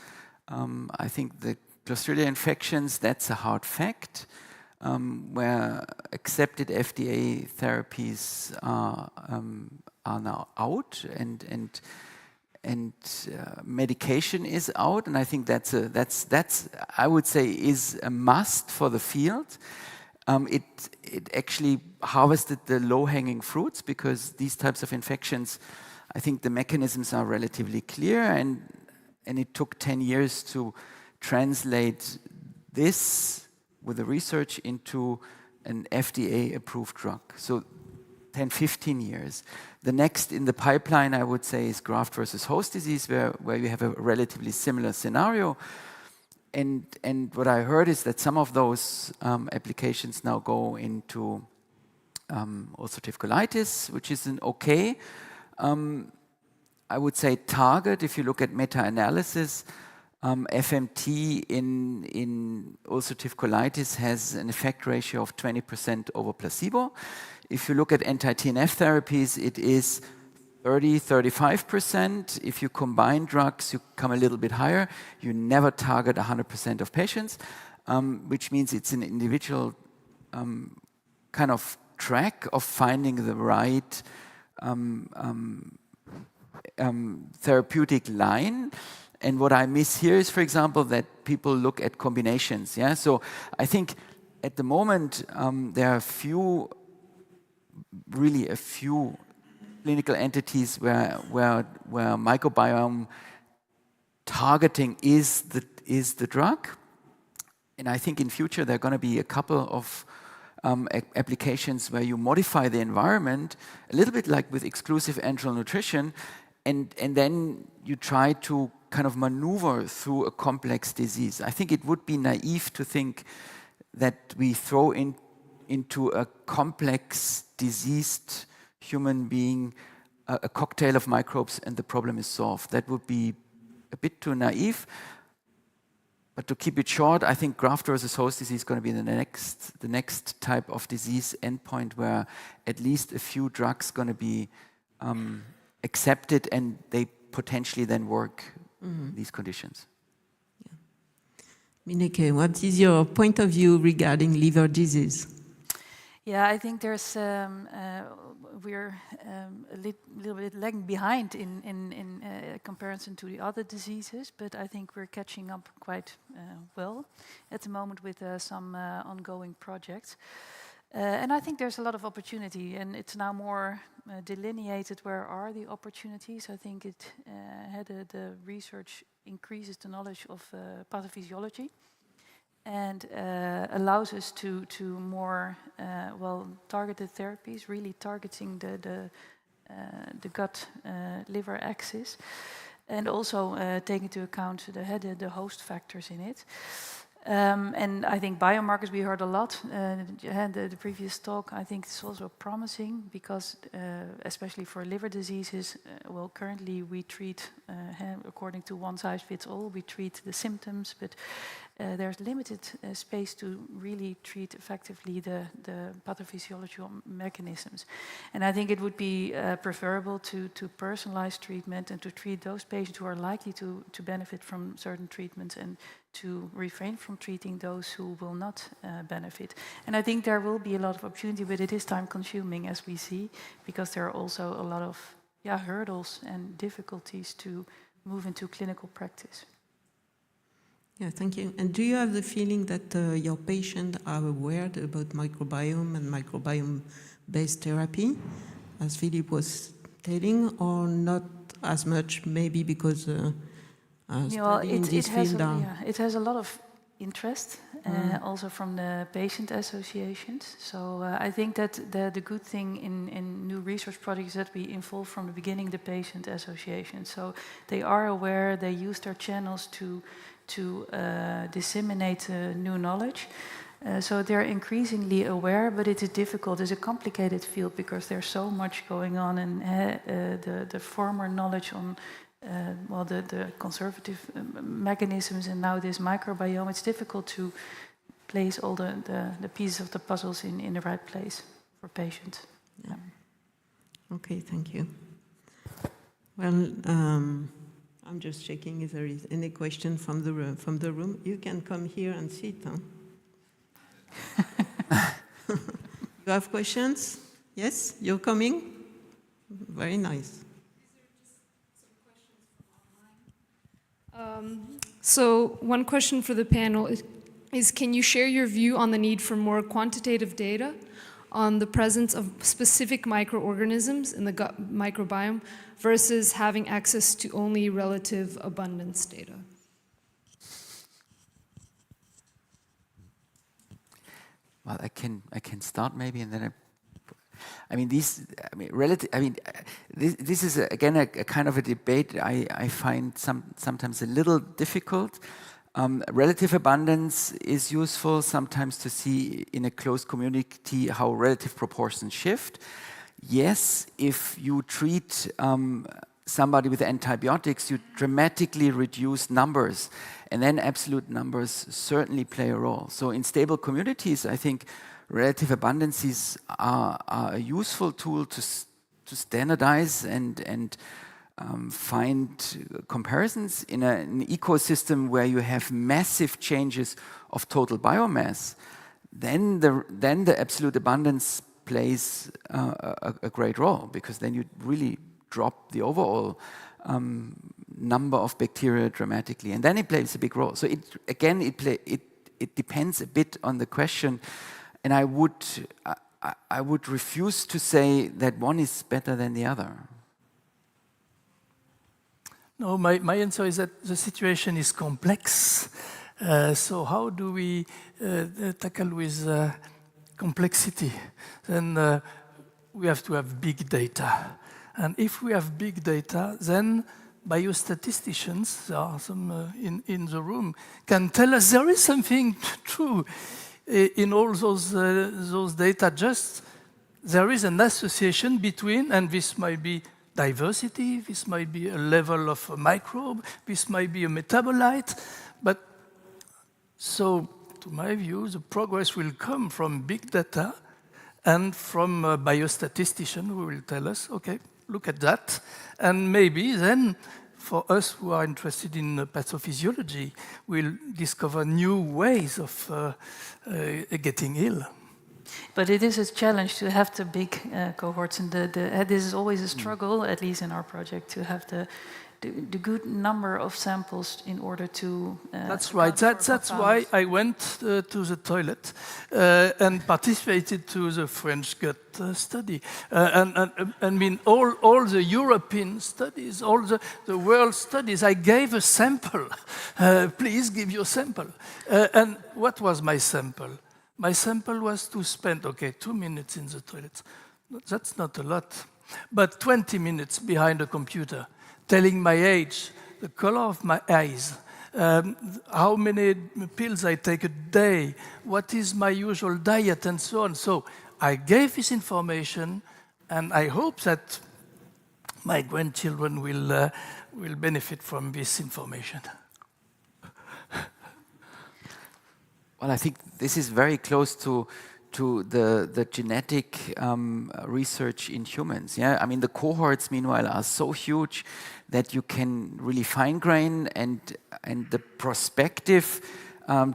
I think the Clostridia infections, that's a hard fact, where accepted FDA therapies are now out, and medication is out, and I think that's I would say is a must for the field. It actually harvested the low-hanging fruits because these types of infections, I think the mechanisms are relatively clear, and it took 10 years to translate this with the research into an FDA-approved drug. So 10, 15 years. The next in the pipeline, I would say, is graft versus host disease, where you have a relatively similar scenario. And what I heard is that some of those applications now go into ulcerative colitis, which is an okay. I would say target, if you look at meta-analysis, FMT in ulcerative colitis has an effect ratio of 20% over placebo. If you look at anti-TNF therapies, it is 30–35%. If you combine drugs, you come a little bit higher. You never target 100% of patients, which means it's an individual kind of track of finding the right therapeutic line. And what I miss here is, for example, that people look at combinations. Yeah, so I think at the moment there are really a few clinical entities where microbiome targeting is the drug. And I think in future there are going to be a couple of applications where you modify the environment a little bit like with exclusive enteral nutrition, and then you try to kind of maneuver through a complex disease. I think it would be naive to think that we throw into a complex, diseased human being a cocktail of microbes and the problem is solved. That would be a bit too naive. But to keep it short, I think graft versus host disease is going to be the next type of disease endpoint where at least a few drugs going to be accepted and they potentially then work these conditions. Yeah. Mineke, what is your point of view regarding liver disease? Yeah, I think there's we're a little bit lagging behind in comparison to the other diseases, but I think we're catching up quite well at the moment with some ongoing projects. And I think there's a lot of opportunity, and it's now more delineated where are the opportunities. I think the research increases the knowledge of pathophysiology and allows us to more targeted therapies, really targeting the gut liver axis, and also take into account the host factors in it. And I think biomarkers, we heard a lot. The previous talk, I think it's also promising because, especially for liver diseases, currently we treat, according to one size fits all, we treat the symptoms, but there's limited space to really treat effectively the pathophysiological mechanisms. And I think it would be preferable to personalize treatment and to treat those patients who are likely to benefit from certain treatments and to refrain from treating those who will not benefit. And I think there will be a lot of opportunity, but it is time consuming, as we see, because there are also a lot of hurdles and difficulties to move into clinical practice. Yeah, thank you. And do you have the feeling that your patients are aware about microbiome and microbiome-based therapy, as Philippe was telling, or not as much, maybe because studying this field? It has a lot of interest, also from the patient associations. So I think that the good thing in new research projects is that we involve from the beginning the patient association. So they are aware, they use their channels to disseminate new knowledge. So they're increasingly aware, but it is difficult. It's a complicated field because there's so much going on, and the former knowledge on the conservative mechanisms and now this microbiome, it's difficult to place all the pieces of the puzzles in the right place for patients. Yeah. Okay, thank you. Well, I'm just checking if there is any question from the room. You can come here and sit. Huh? You have questions? Yes, you're coming? Very nice. So one question for the panel is can you share your view on the need for more quantitative data on the presence of specific microorganisms in the gut microbiome versus having access to only relative abundance data? Well, I can start maybe, and then this is again a kind of a debate I find sometimes a little difficult. Relative abundance is useful sometimes to see in a closed community how relative proportions shift. Yes, if you treat somebody with antibiotics, you dramatically reduce numbers. And then absolute numbers certainly play a role. So in stable communities, I think relative abundances are a useful tool to standardize and find comparisons in an ecosystem where you have massive changes of total biomass. Then the absolute abundance plays a great role, because then you really drop the overall number of bacteria dramatically, and then it plays a big role. So it depends a bit on the question, and I would refuse to say that one is better than the other. No, my answer is that the situation is complex. So how do we tackle with complexity? Then we have to have big data. And if we have big data, then biostatisticians, there are some in the room, can tell us there is something true in all those data. Just there is an association between, and this might be diversity, this might be a level of a microbe, this might be a metabolite. But so, to my view, the progress will come from big data and from a biostatistician who will tell us, okay, look at that. And maybe then, for us who are interested in pathophysiology, we'll discover new ways of getting ill. But it is a challenge to have the big cohorts, and this is always a struggle, at least in our project, to have the good number of samples in order to... That's right. That's why I went to the toilet and participated to the French gut study. I mean, all the European studies, all the world studies, I gave a sample. Please give your sample. And what was my sample? My sample was to spend, 2 minutes in the toilet. That's not a lot. But 20 minutes behind a computer, telling my age, the color of my eyes, how many pills I take a day, what is my usual diet, and so on. So I gave this information, and I hope that my grandchildren will benefit from this information. Well, I think this is very close to the genetic research in humans. Yeah, I mean, the cohorts, meanwhile, are so huge that you can really fine-grain, and the prospective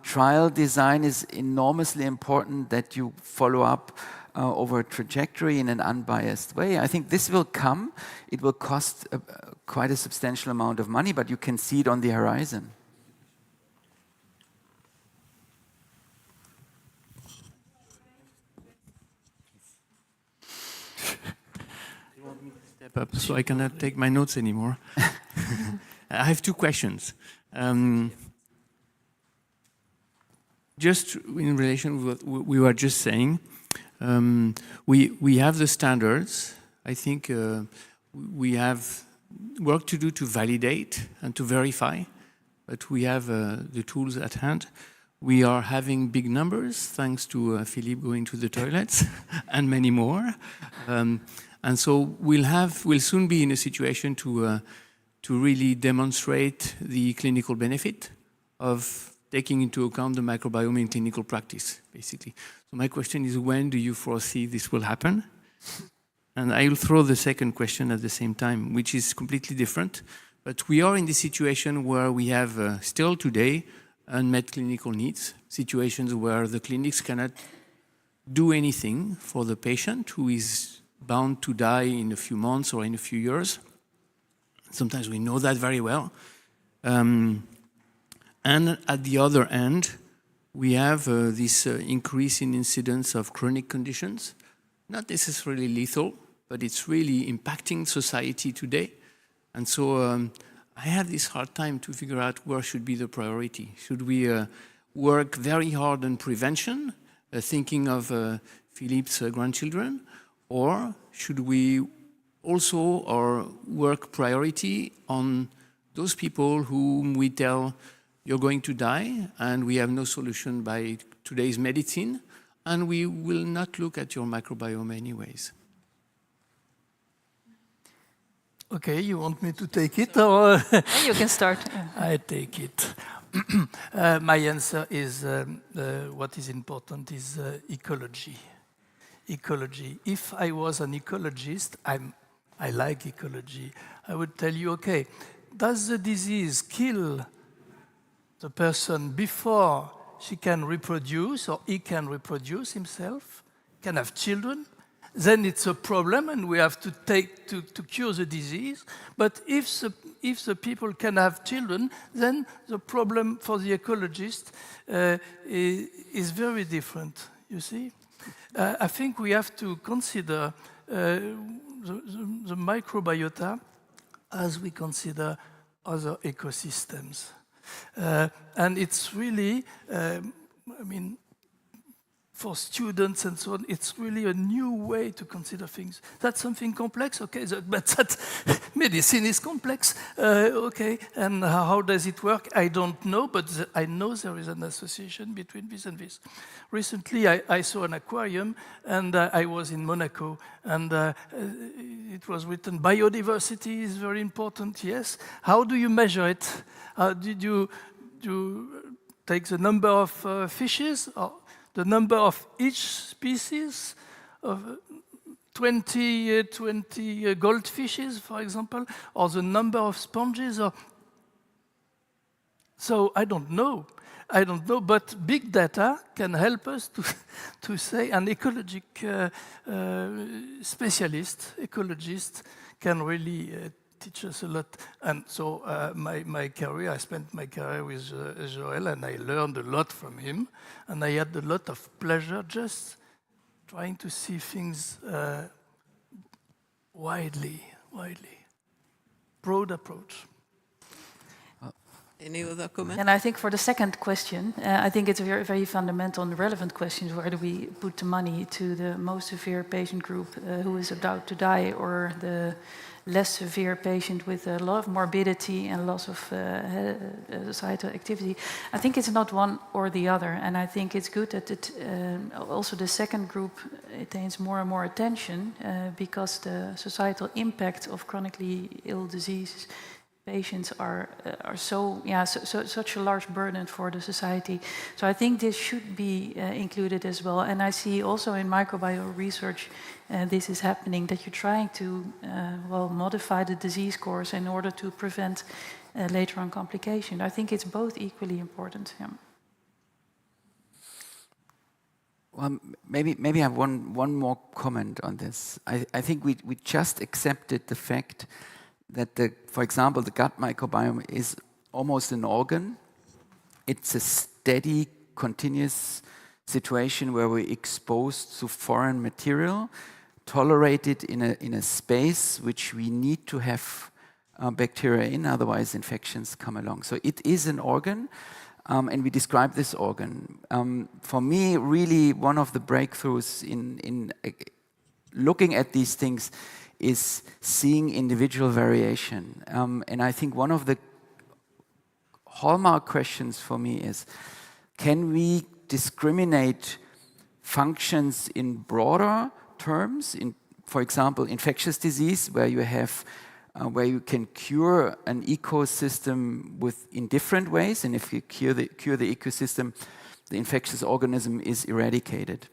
trial design is enormously important, that you follow up over a trajectory in an unbiased way. I think this will come. It will cost quite a substantial amount of money, but you can see it on the horizon. Up, so I cannot take my notes anymore. I have two questions. Just in relation with what we were just saying, we have the standards. I think we have work to do to validate and to verify, but we have the tools at hand. We are having big numbers, thanks to Philippe going to the toilets, and many more. And so we'll soon be in a situation to really demonstrate the clinical benefit of taking into account the microbiome in clinical practice, basically. So my question is, when do you foresee this will happen? And I will throw the second question at the same time, which is completely different. But we are in this situation where we have still today unmet clinical needs, situations where the clinics cannot do anything for the patient who is bound to die in a few months or in a few years. Sometimes we know that very well. And at the other end, we have this increase in incidence of chronic conditions, not necessarily lethal, but it's really impacting society today. And so I have this hard time to figure out where should be the priority. Should we work very hard on prevention, thinking of Philippe's grandchildren, or should we also work priority on those people whom we tell you're going to die and we have no solution by today's medicine, and we will not look at your microbiome anyways? Okay, you want me to take it or? You can start. I take it. My answer is what is important is ecology. Ecology. If I was an ecologist, I like ecology. I would tell you, okay, does the disease kill the person before she can reproduce or he can reproduce himself, can have children? Then it's a problem and we have to cure the disease. But if the people can have children, then the problem for the ecologist is very different, you see? I think we have to consider the microbiota as we consider other ecosystems. And it's really, I mean, for students and so on, it's really a new way to consider things. That's something complex, okay, but that medicine is complex, okay, and how does it work? I don't know, but I know there is an association between this and this. Recently, I saw an aquarium, and I was in Monaco, and it was written, biodiversity is very important, yes. How do you measure it? Did you take the number of fishes, or the number of each species of 20 goldfishes, for example, or the number of sponges? So I don't know, but big data can help us to say an ecologic specialist, ecologist, can really teach us a lot. And so my career, I spent my career with Joël, and I learned a lot from him. And I had a lot of pleasure just trying to see things widely. Broad approach. Any other comment? And I think for the second question, I think it's a very, very fundamental and relevant question. Where do we put the money to the most severe patient group who is about to die, or the less severe patient with a lot of morbidity and loss of societal activity? I think it's not one or the other, and I think it's good that also the second group attains more and more attention because the societal impact of chronically ill disease patients are such a large burden for the society. So I think this should be included as well. And I see also in microbial research this is happening, that you're trying to modify the disease course in order to prevent later on complication. I think it's both equally important. Yeah. Well, maybe I have one more comment on this. I think we just accepted the fact that, for example, the gut microbiome is almost an organ. It's a steady, continuous situation where we're exposed to foreign material, tolerated in a space which we need to have bacteria in, otherwise infections come along. So it is an organ, and we describe this organ. For me, really, one of the breakthroughs in looking at these things is seeing individual variation. And I think one of the hallmark questions for me is, can we discriminate functions in broader terms, in, for example, infectious disease, where you have where you can cure an ecosystem in different ways, and if you cure the ecosystem, the infectious organism is eradicated.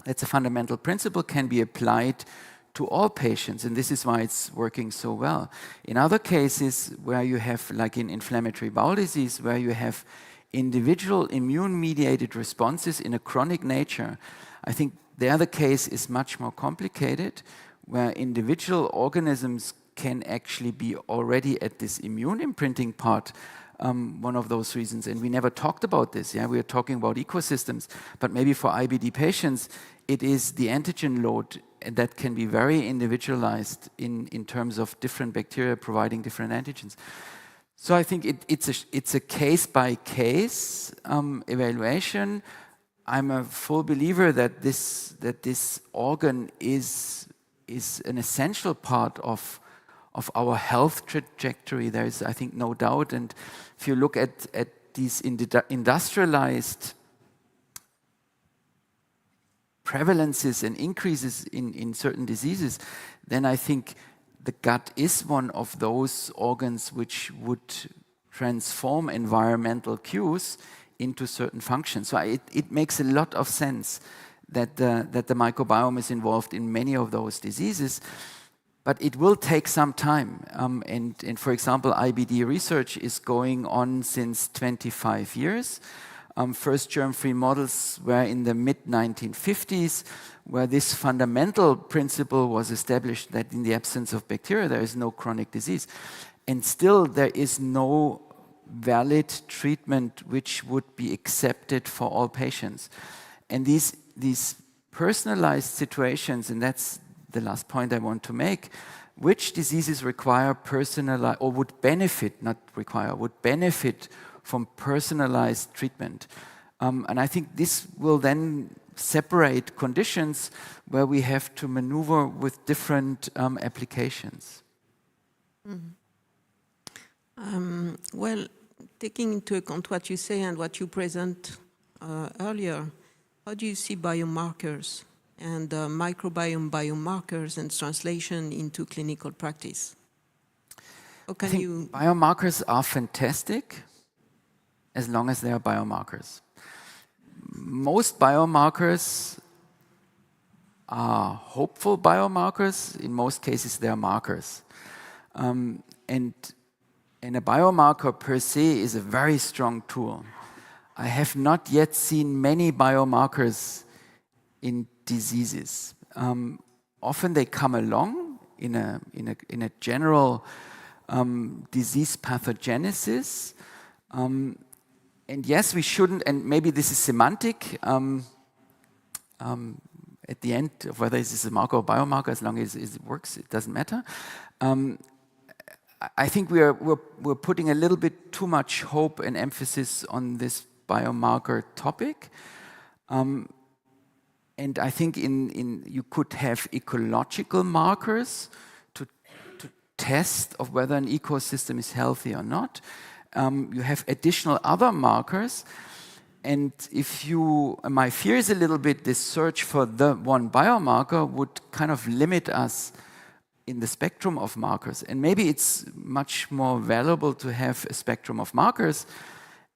That's a fundamental principle, can be applied to all patients, and this is why it's working so well. In other cases where you have, like in inflammatory bowel disease, where you have individual immune-mediated responses in a chronic nature, I think there the case is much more complicated, where individual organisms can actually be already at this immune imprinting part, one of those reasons. And we never talked about this, yeah? We are talking about ecosystems, but maybe for IBD patients, it is the antigen load that can be very individualized in terms of different bacteria providing different antigens. So I think it's a case-by-case evaluation. I'm a full believer that this organ is an essential part of our health trajectory. There is, I think, no doubt. And if you look at these industrialized prevalences and increases in certain diseases, then I think the gut is one of those organs which would transform environmental cues into certain functions. So it makes a lot of sense that the microbiome is involved in many of those diseases, but it will take some time. And for example, IBD research is going on since 25 years. First germ-free models were in the mid-1950s, where this fundamental principle was established that in the absence of bacteria, there is no chronic disease. And still, there is no valid treatment which would be accepted for all patients. And these personalized situations, and that's the last point I want to make, which diseases require personalized, or would benefit, not require, would benefit from personalized treatment. And I think this will then separate conditions where we have to maneuver with different applications. Well, taking into account what you say and what you present earlier, how do you see biomarkers and microbiome biomarkers and translation into clinical practice? How can you... Biomarkers are fantastic as long as they are biomarkers. Most biomarkers are hopeful biomarkers. In most cases, they are markers. And a biomarker per se is a very strong tool. I have not yet seen many biomarkers in diseases. Often they come along in a general disease pathogenesis. And yes, we shouldn't, and maybe this is semantic, at the end of whether this is a marker or biomarker, as long as it works, it doesn't matter. I think we're putting a little bit too much hope and emphasis on this biomarker topic. And I think you could have ecological markers to test of whether an ecosystem is healthy or not. You have additional other markers. And my fear is a little bit this search for the one biomarker would kind of limit us in the spectrum of markers. And maybe it's much more valuable to have a spectrum of markers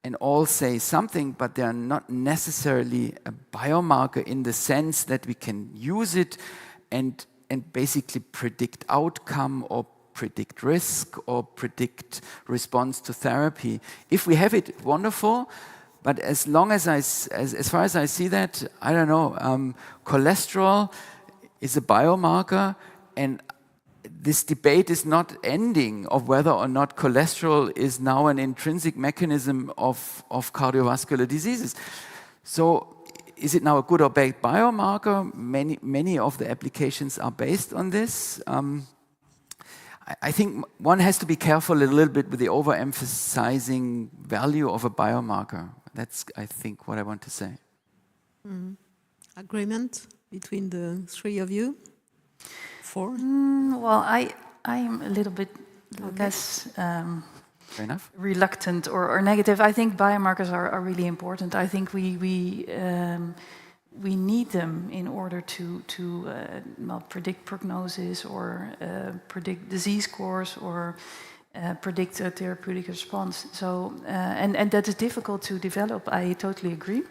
and all say something, but they're not necessarily a biomarker in the sense that we can use it and basically predict outcome or predict risk or predict response to therapy. If we have it, wonderful. But as long as as far as I see that, I don't know, cholesterol is a biomarker, and this debate is not ending of whether or not cholesterol is now an intrinsic mechanism of cardiovascular diseases. So is it now a good or bad biomarker? Many of the applications are based on this. I think one has to be careful a little bit with the overemphasizing value of a biomarker. That's, I think, what I want to say. Agreement between the three of you? Four? Well, I'm a little bit less Fair enough. reluctant or negative. I think biomarkers are really important. I think we need them in order to predict prognosis or predict disease course or predict a therapeutic response. So and that is difficult to develop. I totally agree.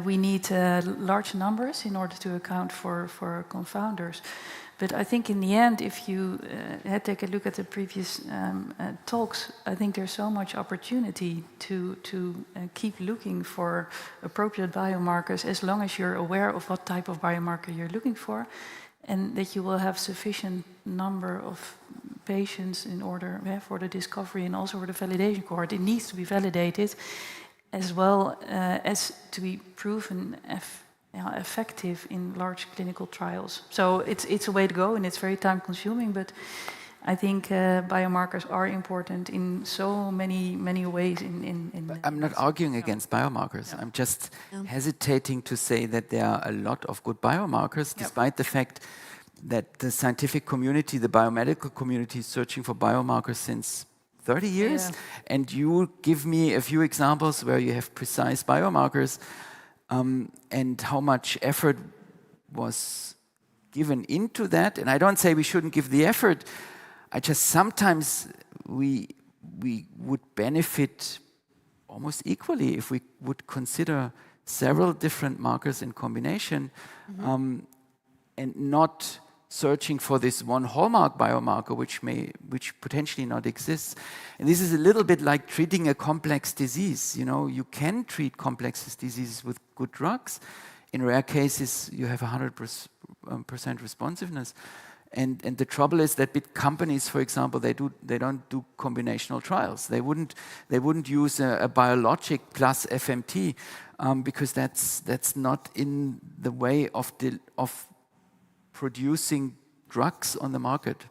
We need large numbers in order to account for confounders. But I think in the end, if you take a look at the previous talks, I think there's so much opportunity to keep looking for appropriate biomarkers as long as you're aware of what type of biomarker you're looking for, and that you will have sufficient number of patients in order for the discovery and also for the validation cohort. It needs to be validated as well as to be proven effective in large clinical trials. So it's a way to go, and it's very time consuming, but I think biomarkers are important in so many ways. I'm not arguing against biomarkers. I'm just hesitating to say that there are a lot of good biomarkers, despite the fact that the scientific community, the biomedical community, is searching for biomarkers since 30 years. And you give me a few examples where you have precise biomarkers, and how much effort was given into that. And I don't say we shouldn't give the effort. I just sometimes we would benefit almost equally if we would consider several different markers in combination, and not searching for this one hallmark biomarker which potentially not exists. And this is a little bit like treating a complex disease. You know, you can treat complex diseases with good drugs. In rare cases, you have 100% responsiveness. And the trouble is that big companies, for example, they don't do combinational trials. They wouldn't use a biologic plus FMT because that's not in the way of producing drugs on the market.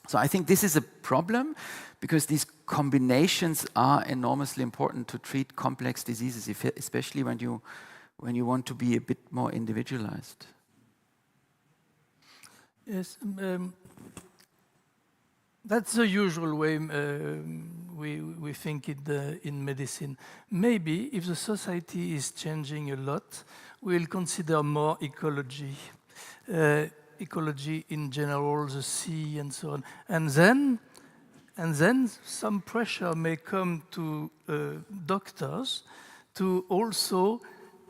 So I think this is a problem because these combinations are enormously important to treat complex diseases, especially when you want to be a bit more individualized. Yes, that's the usual way we think it in medicine. Maybe if the society is changing a lot, we'll consider more ecology. Ecology in general, the sea and so on. And then some pressure may come to doctors to also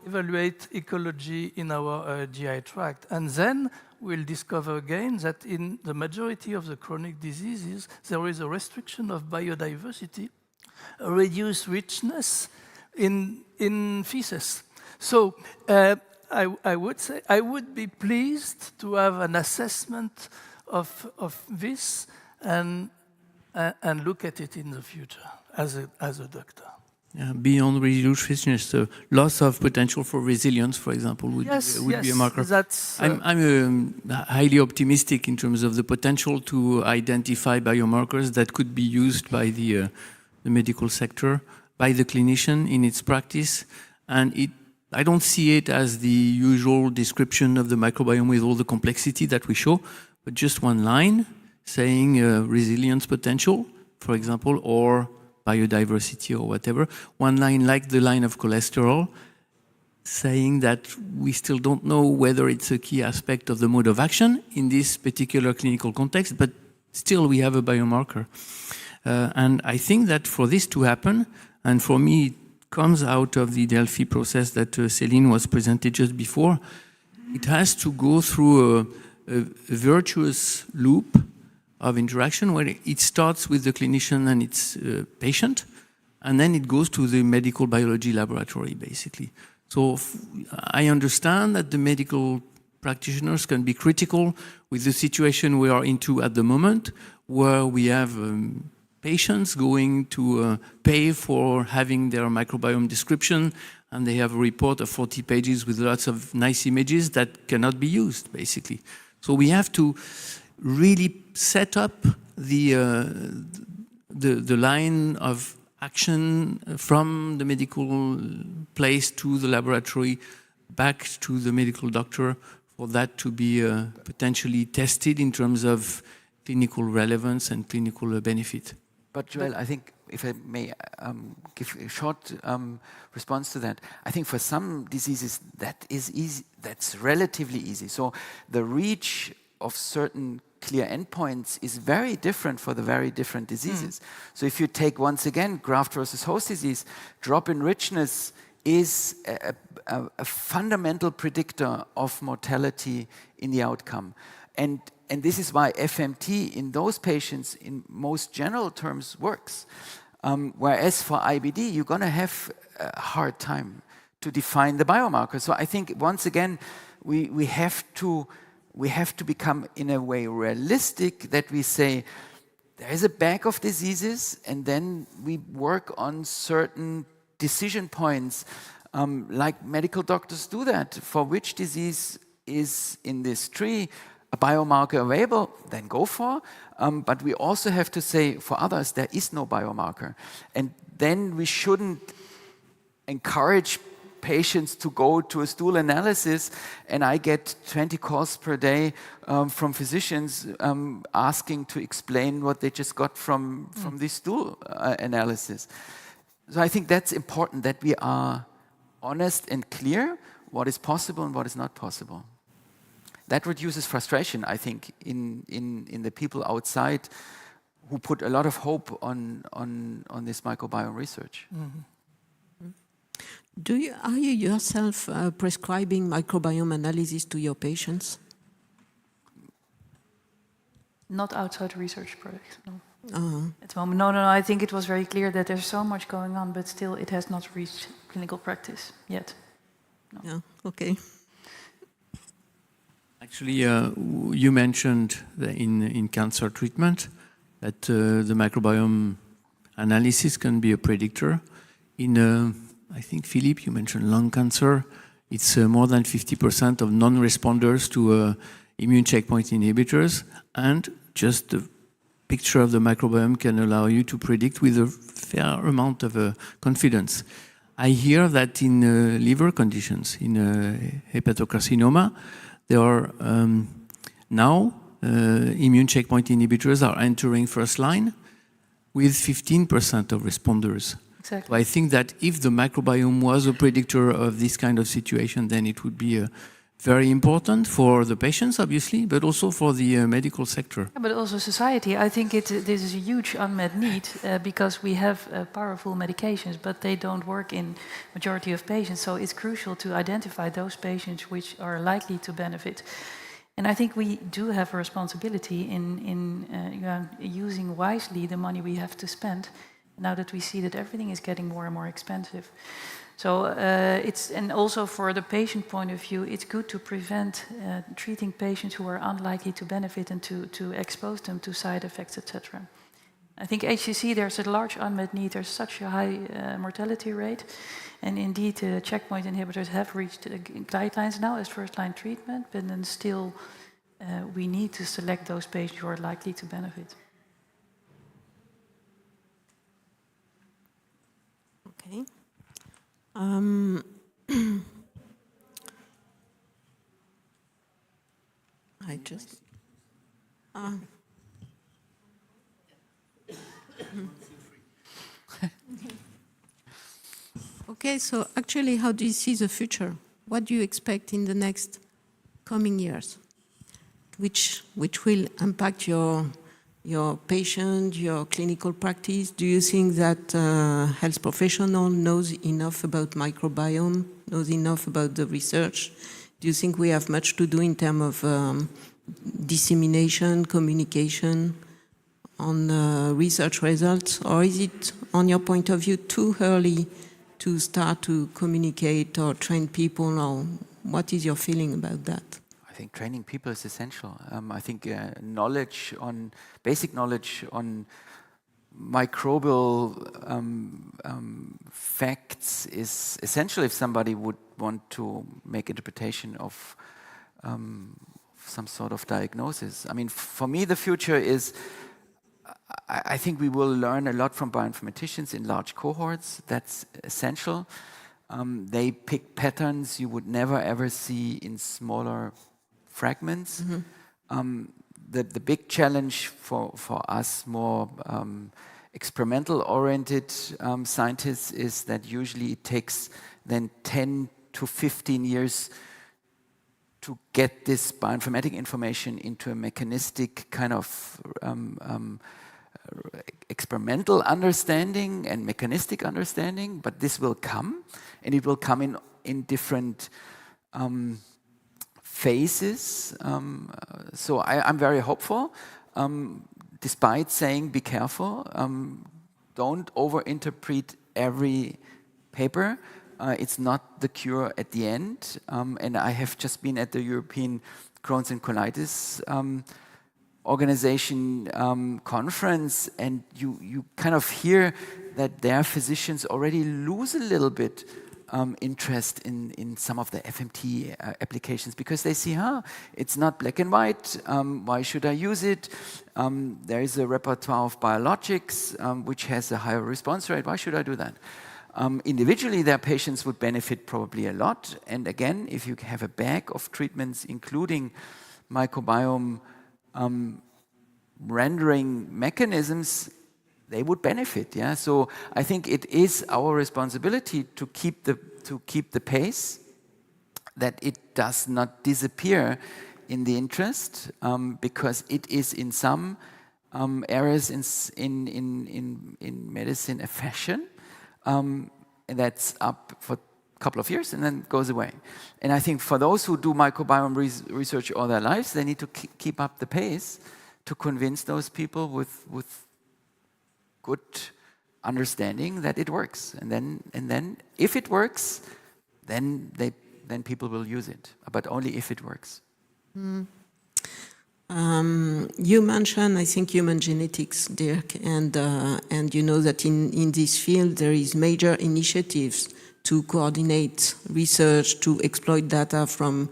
evaluate ecology in our GI tract. And then we'll discover again that in the majority of the chronic diseases, there is a restriction of biodiversity, a reduced richness in feces. So I would say I would be pleased to have an assessment of this and look at it in the future as a doctor. Yeah, beyond reduced richness, the loss of potential for resilience, for example, would be a marker. I'm highly optimistic in terms of the potential to identify biomarkers that could be used by the medical sector, by the clinician in its practice. And I don't see it as the usual description of the microbiome with all the complexity that we show, but just one line saying resilience potential, for example, or biodiversity or whatever. One line like the line of cholesterol, saying that we still don't know whether it's a key aspect of the mode of action in this particular clinical context, but still we have a biomarker. And I think that for this to happen, and for me it comes out of the Delphi process that Céline was presented just before, it has to go through a virtuous loop of interaction where it starts with the clinician and its patient, and then it goes to the medical biology laboratory, basically. So I understand that the medical practitioners can be critical with the situation we are into at the moment, where we have patients going to pay for having their microbiome description, and they have a report of 40 pages with lots of nice images that cannot be used, basically. So we have to really set up the line of action from the medical place to the laboratory, back to the medical doctor, for that to be potentially tested in terms of clinical relevance and clinical benefit. But Joel, I think if I may give a short response to that, I think for some diseases that is easy, that's relatively easy. So the reach of certain clear endpoints is very different for the very different diseases. So if you take, once again, graft versus host disease, drop in richness is a fundamental predictor of mortality in the outcome. And this is why FMT in those patients, in most general terms, works. Whereas for IBD, you're going to have a hard time to define the biomarker. So I think, once again, we have to become, in a way, realistic, that we say there is a bag of diseases, and then we work on certain decision points, like medical doctors do that. For which disease is in this tree a biomarker available, then go for. But we also have to say, for others, there is no biomarker. And then we shouldn't encourage patients to go to a stool analysis, and I get 20 calls per day from physicians asking to explain what they just got from this stool analysis. So I think that's important, that we are honest and clear what is possible and what is not possible. that reduces frustration, I think, in the people outside who put a lot of hope on this microbiome research. Are you yourself prescribing microbiome analysis to your patients? Not outside research projects, no. At the moment, no. I think it was very clear that there's so much going on, but still it has not reached clinical practice yet. No. Yeah, okay. Actually, you mentioned in cancer treatment that the microbiome analysis can be a predictor. In, I think, Philippe, you mentioned lung cancer. It's more than 50% of non-responders to immune checkpoint inhibitors, and just the picture of the microbiome can allow you to predict with a fair amount of confidence. I hear that in liver conditions, in hepatocarcinoma, there are now immune checkpoint inhibitors are entering first line with 15% of responders. Exactly. So I think that if the microbiome was a predictor of this kind of situation, then it would be very important for the patients, obviously, but also for the medical sector. Yeah, but also society. I think this is a huge unmet need because we have powerful medications, but they don't work in majority of patients. So it's crucial to identify those patients which are likely to benefit. And I think we do have a responsibility in using wisely the money we have to spend. Now that we see that everything is getting more and more expensive. So and also for the patient point of view, it's good to prevent treating patients who are unlikely to benefit and to expose them to side effects, etc. I think HCC, there's a large unmet need. There's such a high mortality rate. And indeed, checkpoint inhibitors have reached guidelines now as first-line treatment, but then still we need to select those patients who are likely to benefit. Okay. I just... Okay, so actually, how do you see the future? What do you expect in the next coming years, which will impact your patient, your clinical practice? Do you think that health professional knows enough about microbiome, knows enough about the research? Do you think we have much to do in terms of dissemination, communication on research results? Or is it, on your point of view, too early to start to communicate or train people? Or what is your feeling about that? I think training people is essential. I think basic knowledge on microbial facts is essential if somebody would want to make interpretation of some sort of diagnosis. I mean, for me, the future is, I think we will learn a lot from bioinformaticians in large cohorts. That's essential. They pick patterns you would never ever see in smaller fragments. The big challenge for us more experimental-oriented scientists is that usually it takes then 10 to 15 years to get this bioinformatic information into a mechanistic kind of experimental understanding and mechanistic understanding, but this will come, and it will come in different phases. So I'm very hopeful, despite saying be careful, don't overinterpret every paper. It's not the cure at the end. And I have just been at the European Crohn's and Colitis organization conference, and you kind of hear that their physicians already lose a little bit interest in some of the FMT applications because they see, it's not black and white, why should I use it? There is a repertoire of biologics which has a higher response rate, why should I do that? Individually, their patients would benefit probably a lot, and again, if you have a bag of treatments including microbiome rendering mechanisms, they would benefit. Yeah, so I think it is our responsibility to keep the pace, that it does not disappear in the interest because it is in some areas in medicine a fashion, and that's up for a couple of years and then goes away. And I think for those who do microbiome research all their lives, they need to keep up the pace to convince those people with good understanding that it works. And then if it works, then people will use it, but only if it works. Mm. You mentioned, I think, human genetics, Dirk, and you know that in this field there is major initiatives to coordinate research, to exploit data from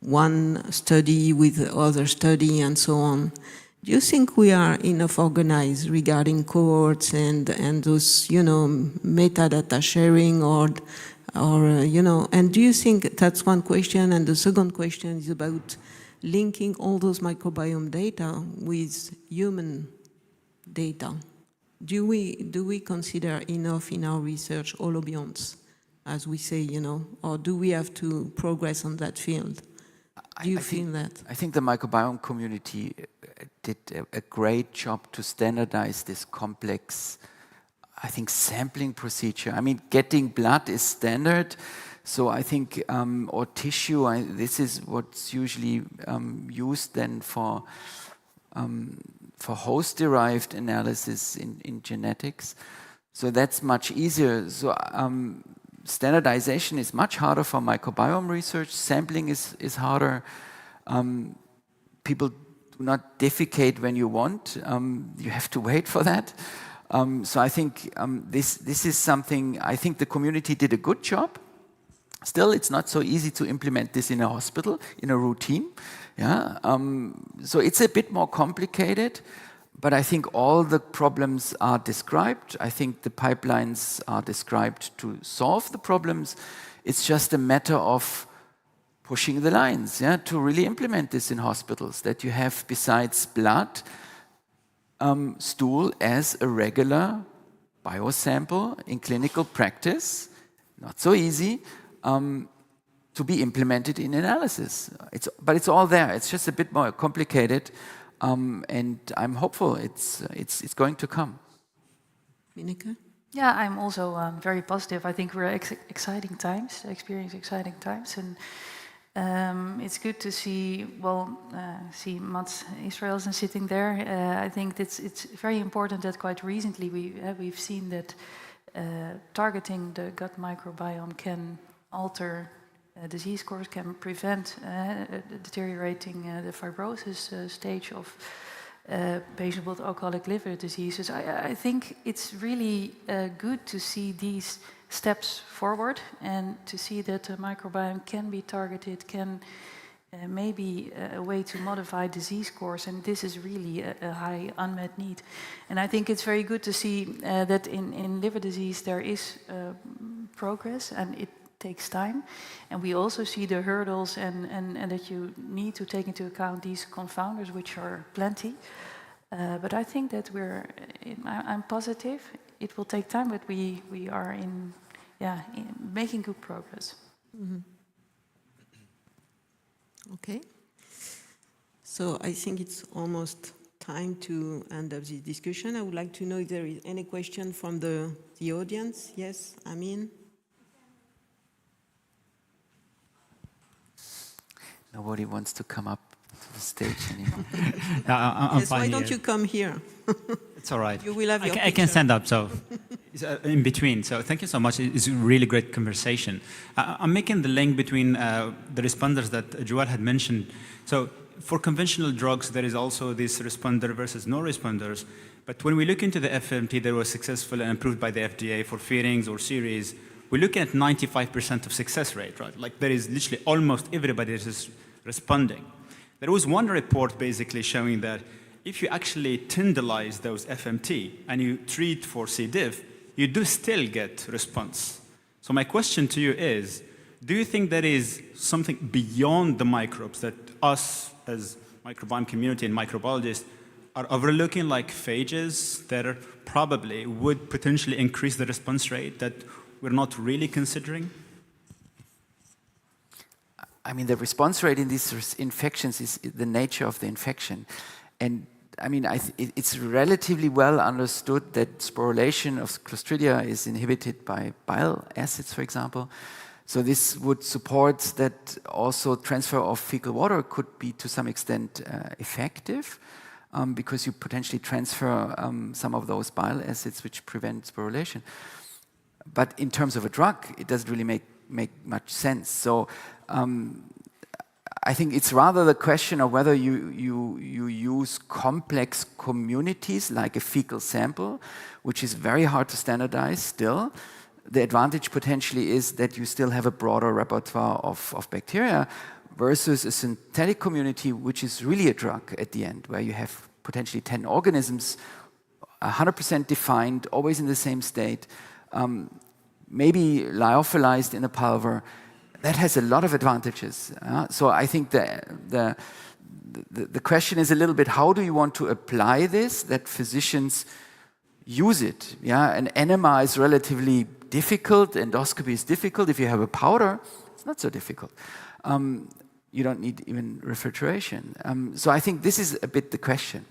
one study with other study and so on. Do you think we are enough organized regarding cohorts and those, metadata sharing or and do you think that's one question? And the second question is about linking all those microbiome data with human data. Do we consider enough in our research holobionts, as we say, or do we have to progress on that field? Do you feel that? I think the microbiome community did a great job to standardize this complex, I think, sampling procedure. I mean, getting blood is standard. So I think, or tissue, this is what's usually used then for host-derived analysis in genetics. So that's much easier. So standardization is much harder for microbiome research. Sampling is harder. People do not defecate when you want. You have to wait for that. So I think this is something, I think the community did a good job. Still, it's not so easy to implement this in a hospital, in a routine. Yeah? So it's a bit more complicated, but I think all the problems are described. I think the pipelines are described to solve the problems. It's just a matter of pushing the lines, yeah, to really implement this in hospitals, that you have, besides blood, stool as a regular biosample in clinical practice. Not so easy. To be implemented in analysis. But it's all there. It's just a bit more complicated, and I'm hopeful it's going to come. Minneke? Yeah, I'm also very positive. I think we're exciting times, experience exciting times, and it's good to see see Mats Israelsen sitting there. I think it's very important that quite recently we've seen that targeting the gut microbiome can alter disease course, can prevent deteriorating the fibrosis stage of patients with alcoholic liver diseases. I think it's really good to see these steps forward and to see that the microbiome can be targeted, can maybe a way to modify disease course, and this is really a high unmet need. And I think it's very good to see that in liver disease there is progress, and it takes time. And we also see the hurdles and that you need to take into account these confounders, which are plenty. But I think that I'm positive. It will take time, but we are in making good progress. Mm-hmm. Okay. So I think it's almost time to end up this discussion. I would like to know if there is any question from the audience. Yes, Amin? Nobody wants to come up to the stage anymore. I'm yes, fine why don't here. you come here? It's all right. You will have your I can stand up, so it's in between. So thank you so much. It's a really great conversation. I'm making the link between the responders that Joel had mentioned. So for conventional drugs, there is also this responder versus no responders. But when we look into the FMT that was successful and approved by the FDA for feedings or series, we're looking at 95% of success rate, right? Like there is literally almost everybody that is responding. There was one report basically showing that if you actually tenderize those FMT and you treat for C. diff, you do still get response. So my question to you is, do you think there is something beyond the microbes that us as microbiome community and microbiologists are overlooking, like phages that are probably would potentially increase the response rate that we're not really considering? I mean, the response rate in these infections is the nature of the infection. And I mean, it's relatively well understood that sporulation of Clostridia is inhibited by bile acids, for example. So this would support that also transfer of fecal water could be to some extent effective, because you potentially transfer some of those bile acids which prevent sporulation. But in terms of a drug, it doesn't really make much sense. So I think it's rather the question of whether you use complex communities like a fecal sample, which is very hard to standardize still. The advantage potentially is that you still have a broader repertoire of bacteria versus a synthetic community, which is really a drug at the end, where you have potentially 10 organisms, 100% defined, always in the same state, maybe lyophilized in a pulver. That has a lot of advantages. So I think the question is a little bit, how do you want to apply this, that physicians use it? Yeah, an enema is relatively difficult, endoscopy is difficult. If you have a powder, it's not so difficult. You don't need even refrigeration. So I think this is a bit the question.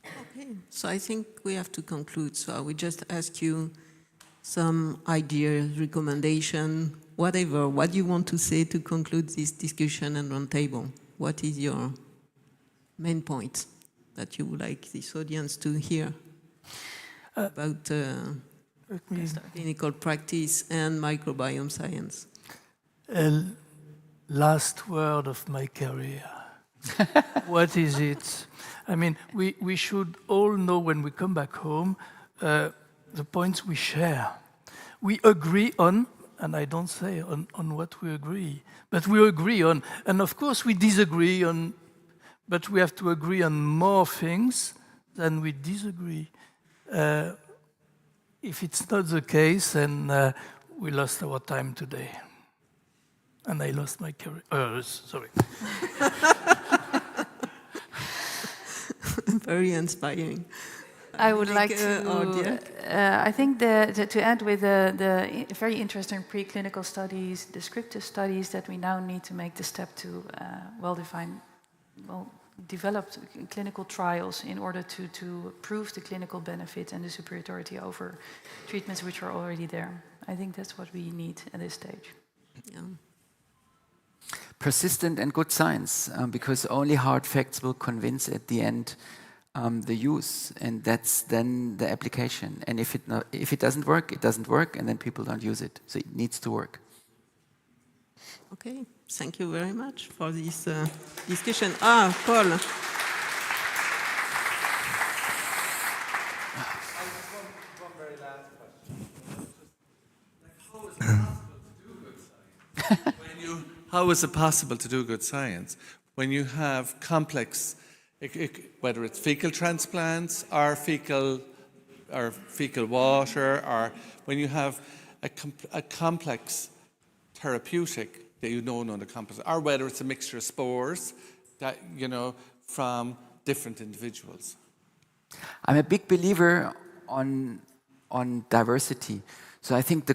Okay, so I think we have to conclude. So I will just ask you some ideas, recommendation, whatever. What do you want to say to conclude this discussion and roundtable? What is your main point that you would like this audience to hear about clinical practice and microbiome science? Last word of my career. What is it? I mean, we should all know when we come back home the points we share. We agree on, and I don't say on what we agree, but we agree on, and of course we disagree on, but we have to agree on more things than we disagree. If it's not the case, then we lost our time today. And I lost my career. Sorry. Very inspiring. I would like to, I think to end with the very interesting preclinical studies, descriptive studies, that we now need to make the step to develop clinical trials in order to prove the clinical benefit and the superiority over treatments which are already there. I think that's what we need at this stage. Yeah. Persistent and good science, because only hard facts will convince at the end the use, and that's then the application. And if it doesn't work, it doesn't work, and then people don't use it. So it needs to work. Okay, thank you very much for this discussion. Paul. How is it possible to do good science when you have complex, whether it's fecal transplants or fecal water, or when you have a complex therapeutic that you know the complex, or whether it's a mixture of spores that from different individuals? I'm a big believer on diversity. So I think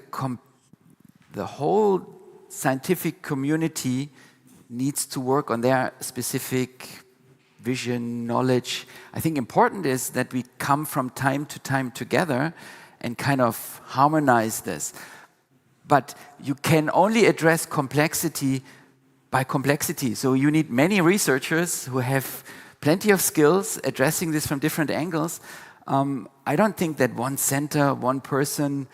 the whole scientific community needs to work on their specific vision, knowledge. I think important is that we come from time to time together and kind of harmonize this. But you can only address complexity by complexity. So you need many researchers who have plenty of skills addressing this from different angles. I don't think that one center, one person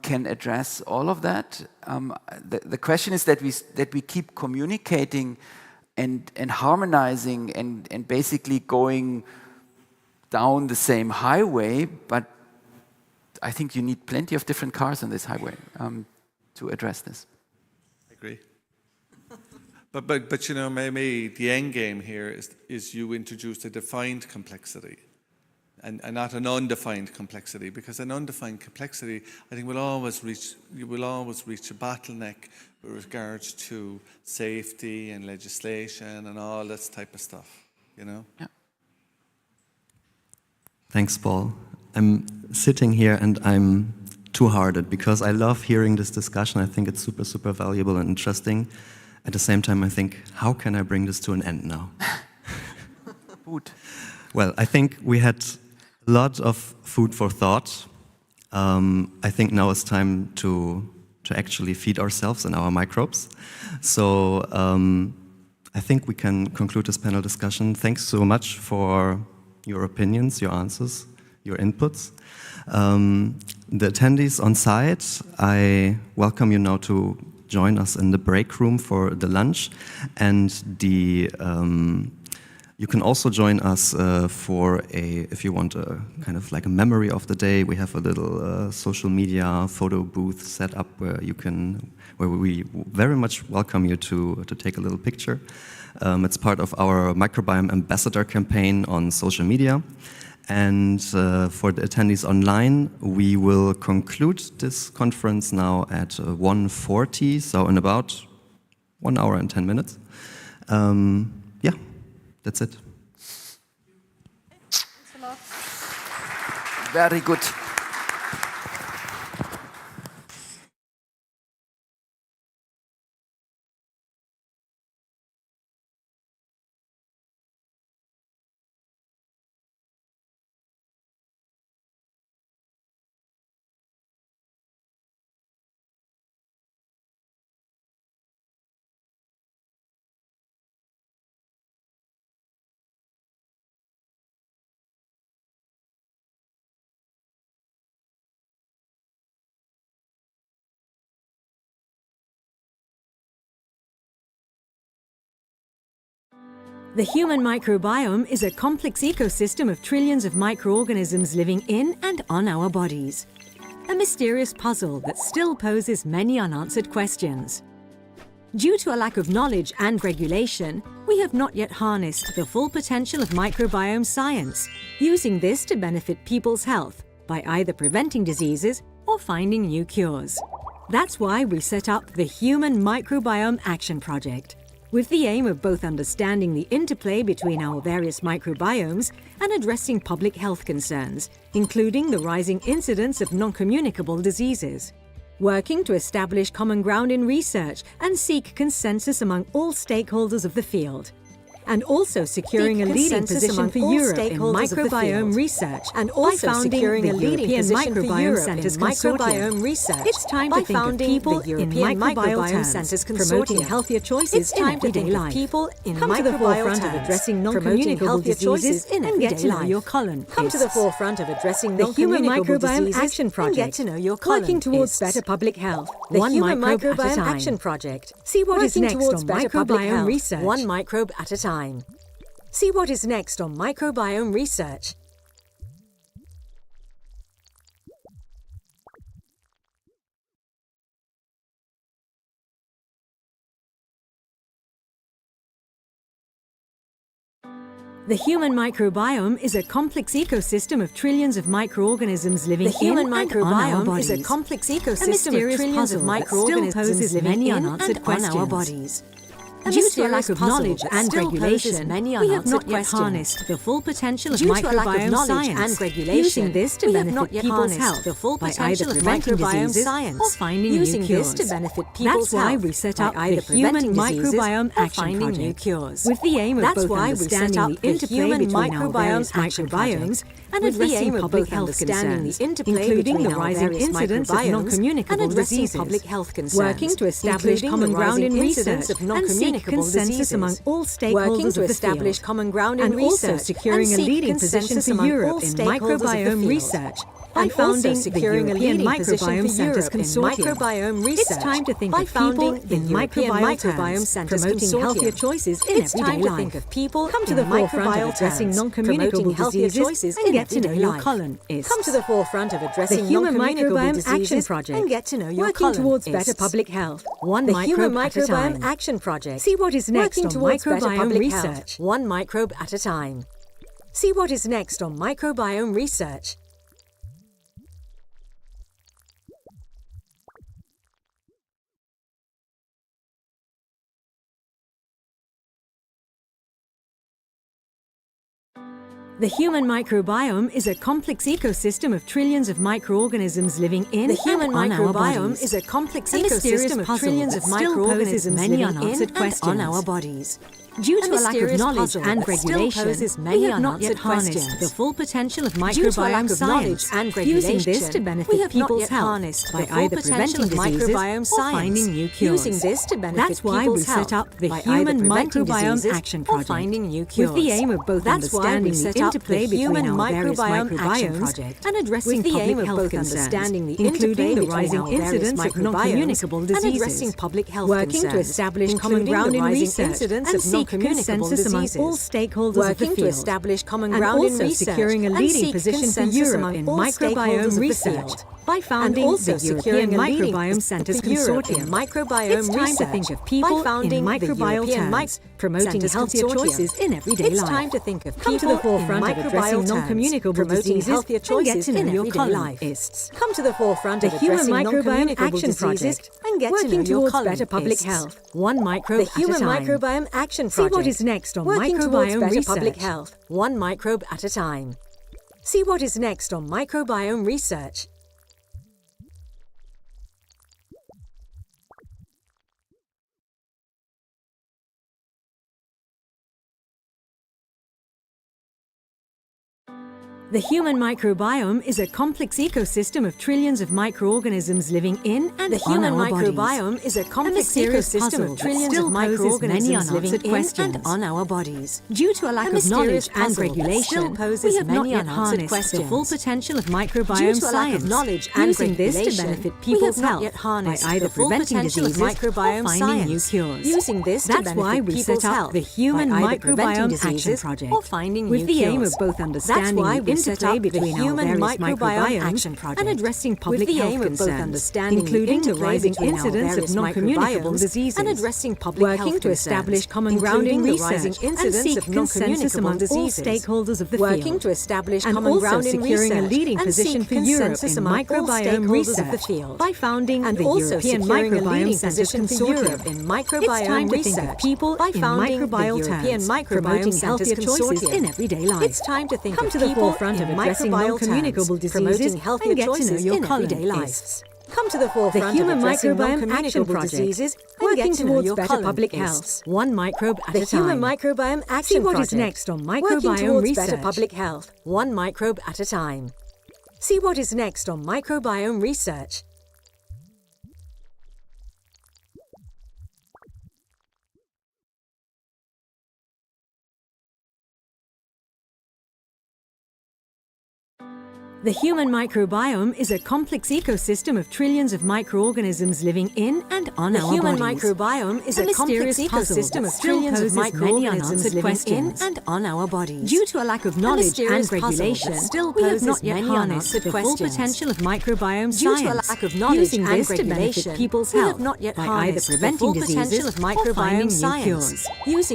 can address all of that. The question is that we keep communicating and harmonizing and basically going down the same highway, but I think you need plenty of different cars on this highway to address this. I agree. But maybe the end game here is you introduce a defined complexity and not an undefined complexity, because an undefined complexity, I think, you will always reach a bottleneck with regards to safety and legislation and all this type of stuff, Yeah. Thanks, Paul. I'm sitting here and I'm two-hearted because I love hearing this discussion. I think it's super, super valuable and interesting. At the same time, I think, how can I bring this to an end now? Food. Well, I think we had a lot of food for thought. I think now it's time to actually feed ourselves and our microbes. So I think we can conclude this panel discussion. Thanks so much for your opinions, your answers, your inputs. The attendees on site, I welcome you now to join us in the break room for the lunch. And you can also join us for if you want a kind of like a memory of the day. We have a little social media photo booth set up where we very much welcome you to take a little picture. It's part of our Microbiome Ambassador campaign on social media. And for the attendees online, we will conclude this conference now at 1:40, so in about 1 hour and 10 minutes. Yeah, that's it. Thanks a lot. Very good. The human microbiome is a complex ecosystem of trillions of microorganisms living in and on our bodies. A mysterious puzzle that still poses many unanswered questions. Due to a lack of knowledge and regulation, we have not yet harnessed the full potential of microbiome science, using this to benefit people's health by either preventing diseases or finding new cures. That's why we set up the Human Microbiome Action Project, with the aim of both understanding the interplay between our various microbiomes and addressing public health concerns, including the rising incidence of non-communicable diseases. Working to establish common ground in research and seek consensus among all stakeholders of the field. And also securing a leading position for Europe in microbiome research, and also securing a leading position for Europe in microbiome research. It's time to think of people in microbiome centers, promoting healthier choices in everyday life. Come to the forefront of addressing non-communicable diseases and get to know your colonists. Come to the forefront of addressing the Human Microbiome Action Project. Get to know your colonists. Working towards better public health. The Human Microbiome Action Project. See what is next on microbiome research. One microbe at a time. See what is next on microbiome research. The human microbiome is a complex ecosystem of trillions of microorganisms living in and on our bodies. The human microbiome is a complex ecosystem of trillions of microorganisms living in and on our bodies. Due to a lack of knowledge and regulation, we have not yet harnessed the full potential of microbiome science, using this to benefit people's health by either preventing diseases or finding new cures. That's why we set up the Human Microbiome Action Project, with the aim of both understanding the interplay between our various microbiomes and addressing public health concerns, including the rising incidence of non-communicable diseases, working to establish common ground in research and seek consensus among all stakeholders of the field, and also securing a leading position for Europe in microbiome research by founding the European Microbiome Centers Consortium. It's time to think of people in microbiome centers, promoting healthier choices in everyday life. Come to the forefront of addressing non-communicable diseases and get to know your colonists. Come to the forefront of addressing the Human Microbiome Action Project and get to know your colonists. Working towards better public health, one microbe at a time. Human Microbiome Action Project. See what is next on microbiome research, one microbe at a time. See what is next on microbiome research. The human microbiome is a complex ecosystem of trillions of microorganisms living in and on our bodies. is a complex ecosystem of trillions of microorganisms living in and on our bodies. Due to a lack of knowledge and regulation, we have not yet harnessed the full potential of microbiome science, using this to benefit people's health by either preventing diseases or finding new cures. That's why we set up the Human Microbiome Action Project, with the aim of both understanding the interplay between our various microbiomes and addressing public health concerns, including the rising incidence of non-communicable diseases, working to establish common ground in research and seek consensus among all stakeholders of the field, and also securing a leading position for Europe in microbiome research by founding the European Microbiome Centres Consortium. It's time to think of people in microbial terms, promoting healthier choices in everyday life. Come to the forefront of addressing non-communicable diseases and get to know your columnists. Come to the forefront of the Human Microbiome Action Project and get to know your better public health, one microbe at a time. The Human Microbiome Action Project. See what is next on microbiome research. Public health, one microbe at a time. See what is next on microbiome research. The human microbiome is a complex ecosystem of trillions of microorganisms living in and on our bodies. The human microbiome is a complex ecosystem of trillions of microorganisms living in and on our bodies. Due to a lack of knowledge and regulation, we have not yet harnessed the full potential of microbiome science, using this to benefit people's health by either preventing diseases or finding new cures. That's why we set up the Human Microbiome Action Project, with the aim of both understanding the interplay between our various microbiomes and addressing public health concerns, including the rising incidence of non-communicable diseases, working to establish common ground in research and seek consensus among all stakeholders of the field, and also securing a leading position for Europe in microbiome research by founding the European Microbiome Centres Consortium. It's time to think of people in microbial terms, promoting healthier choices in everyday life. It's time to think of people of addressing non-communicable diseases and get to know your columnists. Come to the forefront of Human Microbiome Action Project, working towards better public health, one microbe at a time. The Human Microbiome Action Project. See what is next on microbiome research. Better public health, one microbe at a time. See what is next on microbiome research. The human microbiome is a complex ecosystem of trillions of microorganisms living in and on our bodies. The human microbiome is a complex ecosystem of trillions of microorganisms living in and on our bodies. Due to a lack of knowledge and regulation, we have not yet harnessed the full potential of microbiome science, using this to benefit people's health by either preventing diseases or finding new cures.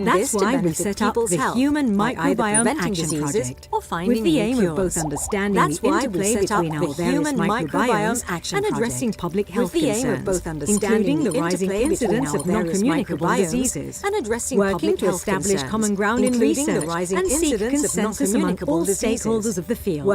That's why we set up the Human Microbiome Action Project, with the aim of both understanding the interplay between our various microbiomes and addressing public health concerns, including the rising incidence of non-communicable diseases, and working to establish common ground in research and seek consensus among all stakeholders of the field,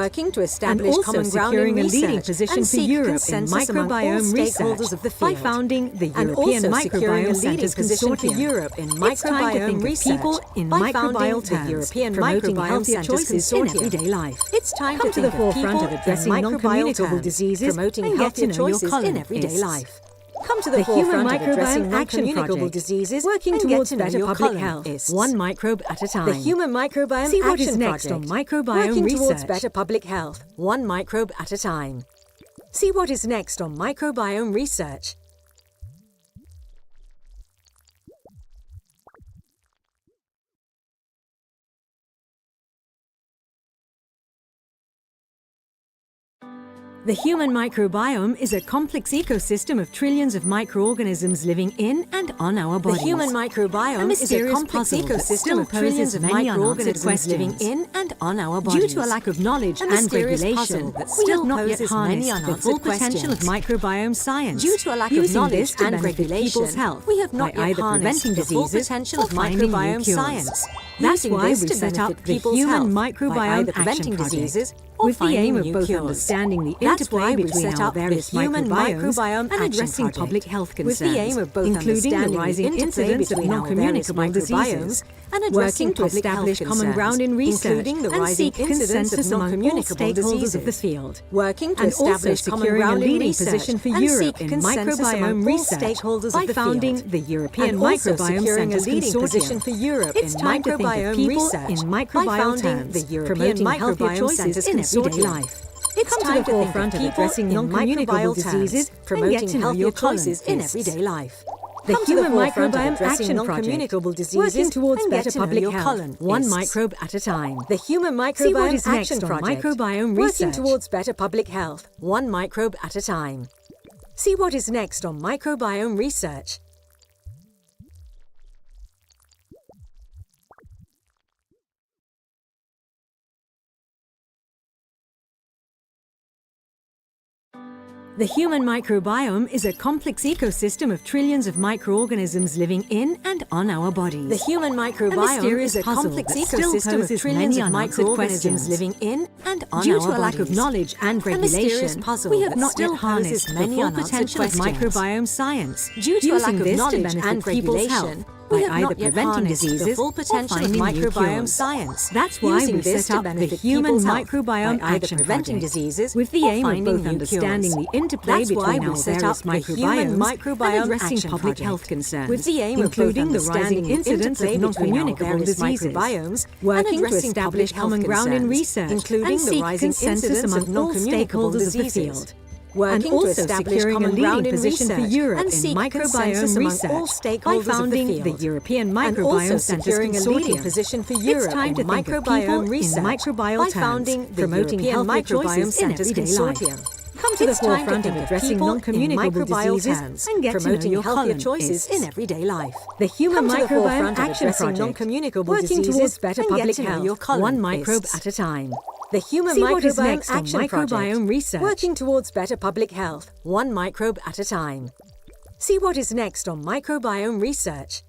and also securing a leading position for Europe in microbiome research by founding the European Microbiome Centres Consortium. It's time to think of people in microbial terms, promoting healthier choices in everyday life. It's time to the forefront of addressing non-communicable diseases and get to know your columnists in everyday life. Come to the Human Microbiome Action Project, diseases working towards better public health, one microbe at a time. The Human Microbiome See what Action is next Project, on microbiome working research. Towards better public health, one microbe at a time. See what is next on microbiome research. The human microbiome is a complex ecosystem of trillions of microorganisms living in and on our bodies. The human microbiome is a complex ecosystem of trillions of microorganisms living in and on our bodies. Due to a lack of knowledge and regulation, we have not yet harnessed the full potential of microbiome science. Due to a lack of knowledge and regulation, we have not yet harnessed the full potential of microbiome science. That's why we set up the Human Microbiome Action Project, with the aim of both understanding the interplay between our various microbiomes and addressing public health concerns, including the rising incidence of non-communicable diseases, and working to establish common ground in research and seek consensus among all stakeholders of the field, and also securing a leading position for Europe in microbiome research by founding the European Microbiome Centres Consortium. It's time to think of people in microbial terms, promoting healthier choices in everyday life. It's time to the forefront of addressing non-communicable diseases, promoting healthier choices in everyday life. The Human Microbiome Action Project, working towards better public health, one microbe at a time. The Human Microbiome Action Project, microbiome working research. towards better public health, one microbe at a time. See what is next on microbiome research. The human microbiome is a complex ecosystem of trillions of microorganisms living in and on our bodies. The human microbiome is a complex ecosystem of trillions of microorganisms living in and on our bodies. Due to a lack of knowledge and regulation, we have not yet harnessed the full potential of microbiome science. Due to a lack Using of this to knowledge benefit and people's health, regulation, we have by either not yet preventing harnessed the diseases full potential or of finding new microbiome cures. science. That's why Using we this set to up the benefit Human people's health Microbiome by either Action preventing Project, diseases with the or aim of finding both new understanding cures. the interplay That's why between we our set various up the Human microbiomes Microbiome and addressing Action public Project, health concerns, with the aim of both including the rising understanding the incidence interplay of between our non-communicable various diseases, microbiomes and working to addressing establish public common health ground in concerns, research including and the seek rising consensus incidence of among all non-communicable stakeholders of the diseases. field. Working And also to establish securing a common ground leading in position for research Europe and in seek microbiome consensus among research all by stakeholders founding of the the field. European And Microbiome also Centres securing a leading Consortium. position for It's Europe time in to think of microbiome people research in microbial by terms, founding the promoting European healthier Microbiome choices in Centres everyday life. Consortium. Come to the It's time to forefront of think of addressing people in non-communicable microbial diseases terms, and get to know promoting your healthier colon choices in isks. everyday life. The Human Come to the Microbiome forefront of Action addressing Project, non-communicable working diseases towards better and get public to know health, your colon one microbe isks. at a time. The Human See what is Microbiome next on Action microbiome Project, research. working towards better public health, one microbe at a time. See what is next on microbiome research.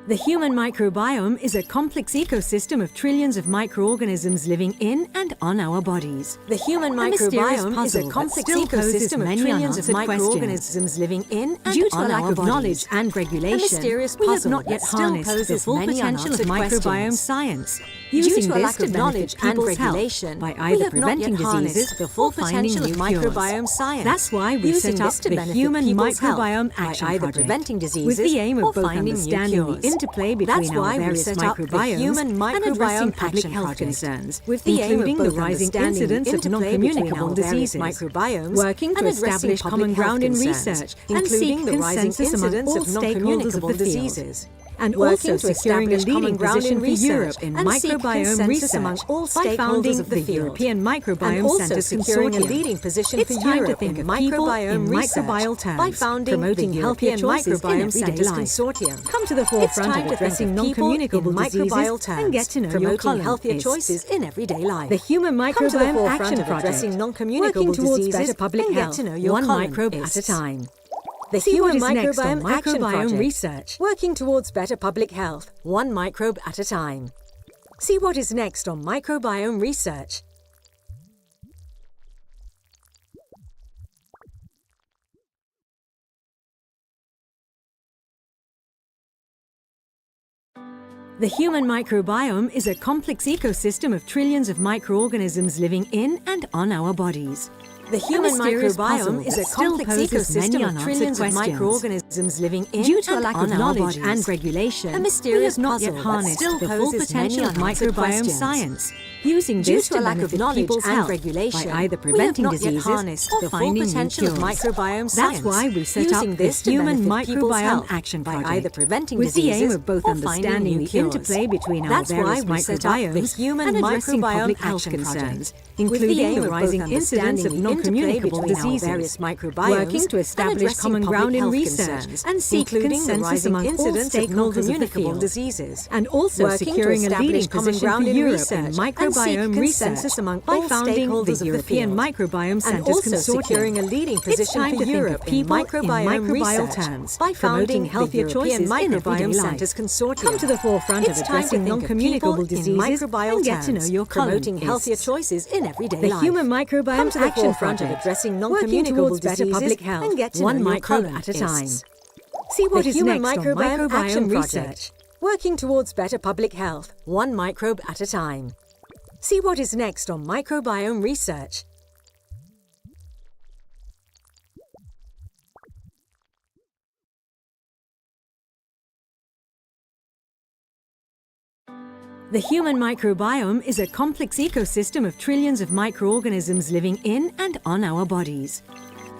The human microbiome is a complex ecosystem of trillions of microorganisms living in and on our bodies. The human A mysterious microbiome is puzzle a that complex still poses ecosystem of many trillions of unanswered questions. microorganisms living in and Due to a on lack our of bodies. knowledge and regulation, A mysterious we have puzzle not yet that still harnessed the poses full many potential of unanswered microbiome questions. science. Due Using to a this lack to of benefit knowledge and people's health regulation, by we either have not preventing yet harnessed diseases the full or finding potential new of cures. microbiome science. That's why we Using set up this to the benefit Human people's health Microbiome by Action either Project, preventing with diseases the aim or of both finding new understanding the cures. interplay That's between why our we various set up the microbiomes Human and Microbiome addressing public Action health Project, concerns, with the aim including of the both rising understanding incidence the of interplay between non-communicable our various diseases, microbiomes working to and addressing establish public common health ground in concerns, research and including seek the rising consensus among incidence all of stakeholders of non-communicable the field. diseases. And Working also to securing a establish common leading ground position in for research Europe in and seek microbiome consensus research among all by stakeholders founding of the the field. European And Microbiome also Centres securing a Consortium. leading position It's for time to Europe think in of people microbiome in research microbial terms, by founding promoting the healthier European choices in Microbiome everyday Centres life. Consortium. Come to the It's forefront time of to addressing think of people non-communicable in diseases microbial terms, and get to know your promoting colon healthier isks. choices in everyday life. The Human Come to the Microbiome forefront Action of Project, addressing non-communicable working towards diseases better public and get health, to know your one colon microbe at a isks. time. The See what Human is next on Microbiome Action microbiome Project, research. working towards better public health, one microbe at a time. See what is next on microbiome research. The human microbiome is a complex ecosystem of trillions of microorganisms living in and on our bodies. The human mysterious microbiome puzzle is a that still complex poses many ecosystem of unanswered trillions of questions. microorganisms living in Due to a and lack on of our knowledge bodies. and regulation, A mysterious we have not yet puzzle that harnessed still the full poses many potential of unanswered microbiome questions. science. Using this to lack of knowledge and regulation, by either preventing diseases or finding new cures. Microbiome That's why we set up this Human Microbiome Action Project, by either preventing with the aim of both understanding the interplay between our various microbiomes and addressing public health concerns, including the rising incidence of non-communicable diseases, working to establish common ground in research and seek consensus among all stakeholders of the field, and also securing a leading position for Europe in microbiome research by founding the European Microbiome Centres Consortium. It's time to think of people in microbial terms by promoting healthier choices in everyday life. Come to the forefront of addressing non-communicable diseases and get to know your promoting healthier choices in everyday life. The Human Microbiome Action Project, addressing non-communicable diseases public health, and get to one microbe at a time. See what is next on Microbiome Research. Working towards better public health, one microbe at a time. See what is next on Microbiome Research. The human microbiome is a complex ecosystem of trillions of microorganisms living in and on our bodies.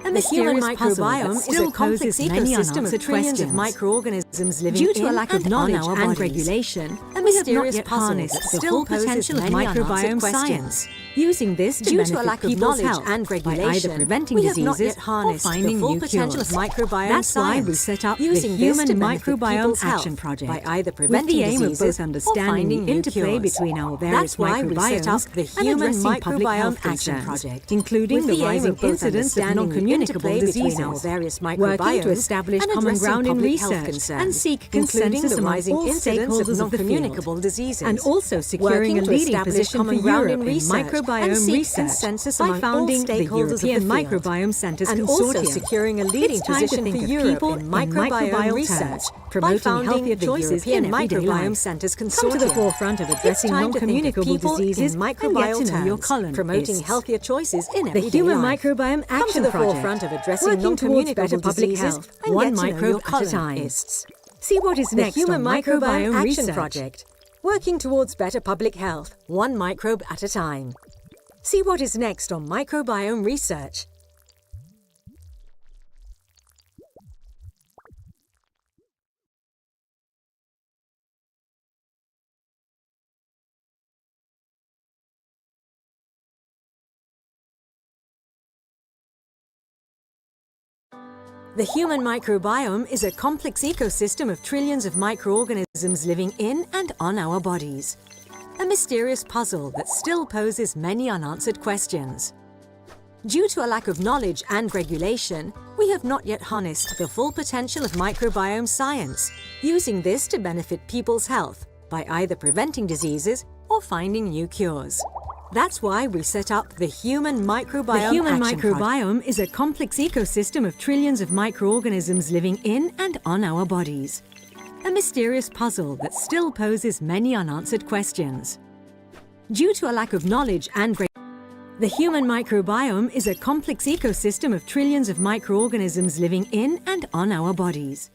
A mysterious microbiome still poses many unanswered trillions of microorganisms living due to a lack of knowledge and regulation. A mysterious puzzle that still poses many microbiome science. Using this to benefit people's health and regulation, by either preventing diseases or finding new cures. That's why we set up the Human Microbiome Action Project, by either preventing diseases or finding the interplay between our various microbiomes and addressing Microbiome Action Project, including the rising incidence of non-communicable diseases, working to establish common ground in research and seek consensus among all stakeholders of the field, and also securing a leading position for Europe in microbiome research by founding the European Microbiome Centres Consortium. Securing a leading position for Europe in microbiome research, promoting healthier choices in Microbiome Centres Consortium. Come to the forefront of addressing non-communicable diseases and get to know your colonists. Promoting healthier choices in everyday life. The Human Microbiome Action Project, working towards better public health, one microbe at a time. See what is next on Microbiome Action Project, working towards better public health, one microbe at a time. See what is next on Microbiome Research. The human microbiome is a complex ecosystem of trillions of microorganisms living in and on our bodies. A mysterious puzzle that still poses many unanswered questions. Due to a lack of knowledge and regulation, we have not yet harnessed the full potential of microbiome science, using this to benefit people's health by either preventing diseases or finding new cures. That's why we set up the Human Microbiome Action Project. The human microbiome is a complex ecosystem of trillions of microorganisms living in and on our bodies. A mysterious puzzle that still poses many unanswered questions. Due to a lack of knowledge and the human microbiome is a complex ecosystem of trillions of microorganisms living in and on our bodies.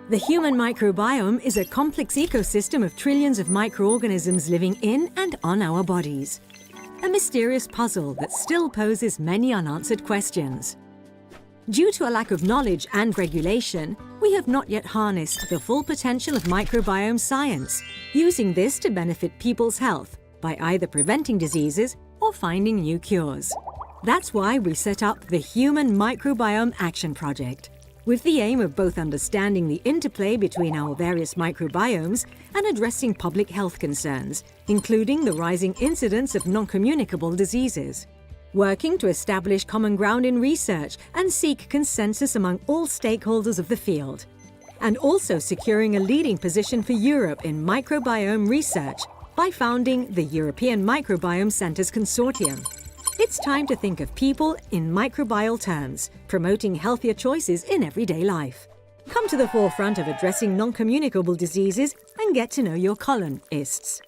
The human microbiome is a complex ecosystem of trillions of microorganisms living in and on our bodies. A mysterious puzzle that still poses many unanswered questions. Due to a lack of knowledge and regulation, we have not yet harnessed the full potential of microbiome science, using this to benefit people's health by either preventing diseases or finding new cures. That's why we set up the Human Microbiome Action Project, with the aim of both understanding the interplay between our various microbiomes and addressing public health concerns, including the rising incidence of non-communicable diseases. Working to establish common ground in research and seek consensus among all stakeholders of the field. And also securing a leading position for Europe in microbiome research by founding the European Microbiome Centres Consortium. It's time to think of people in microbial terms, promoting healthier choices in everyday life. Come to the forefront of addressing non-communicable diseases and get to know your colonists.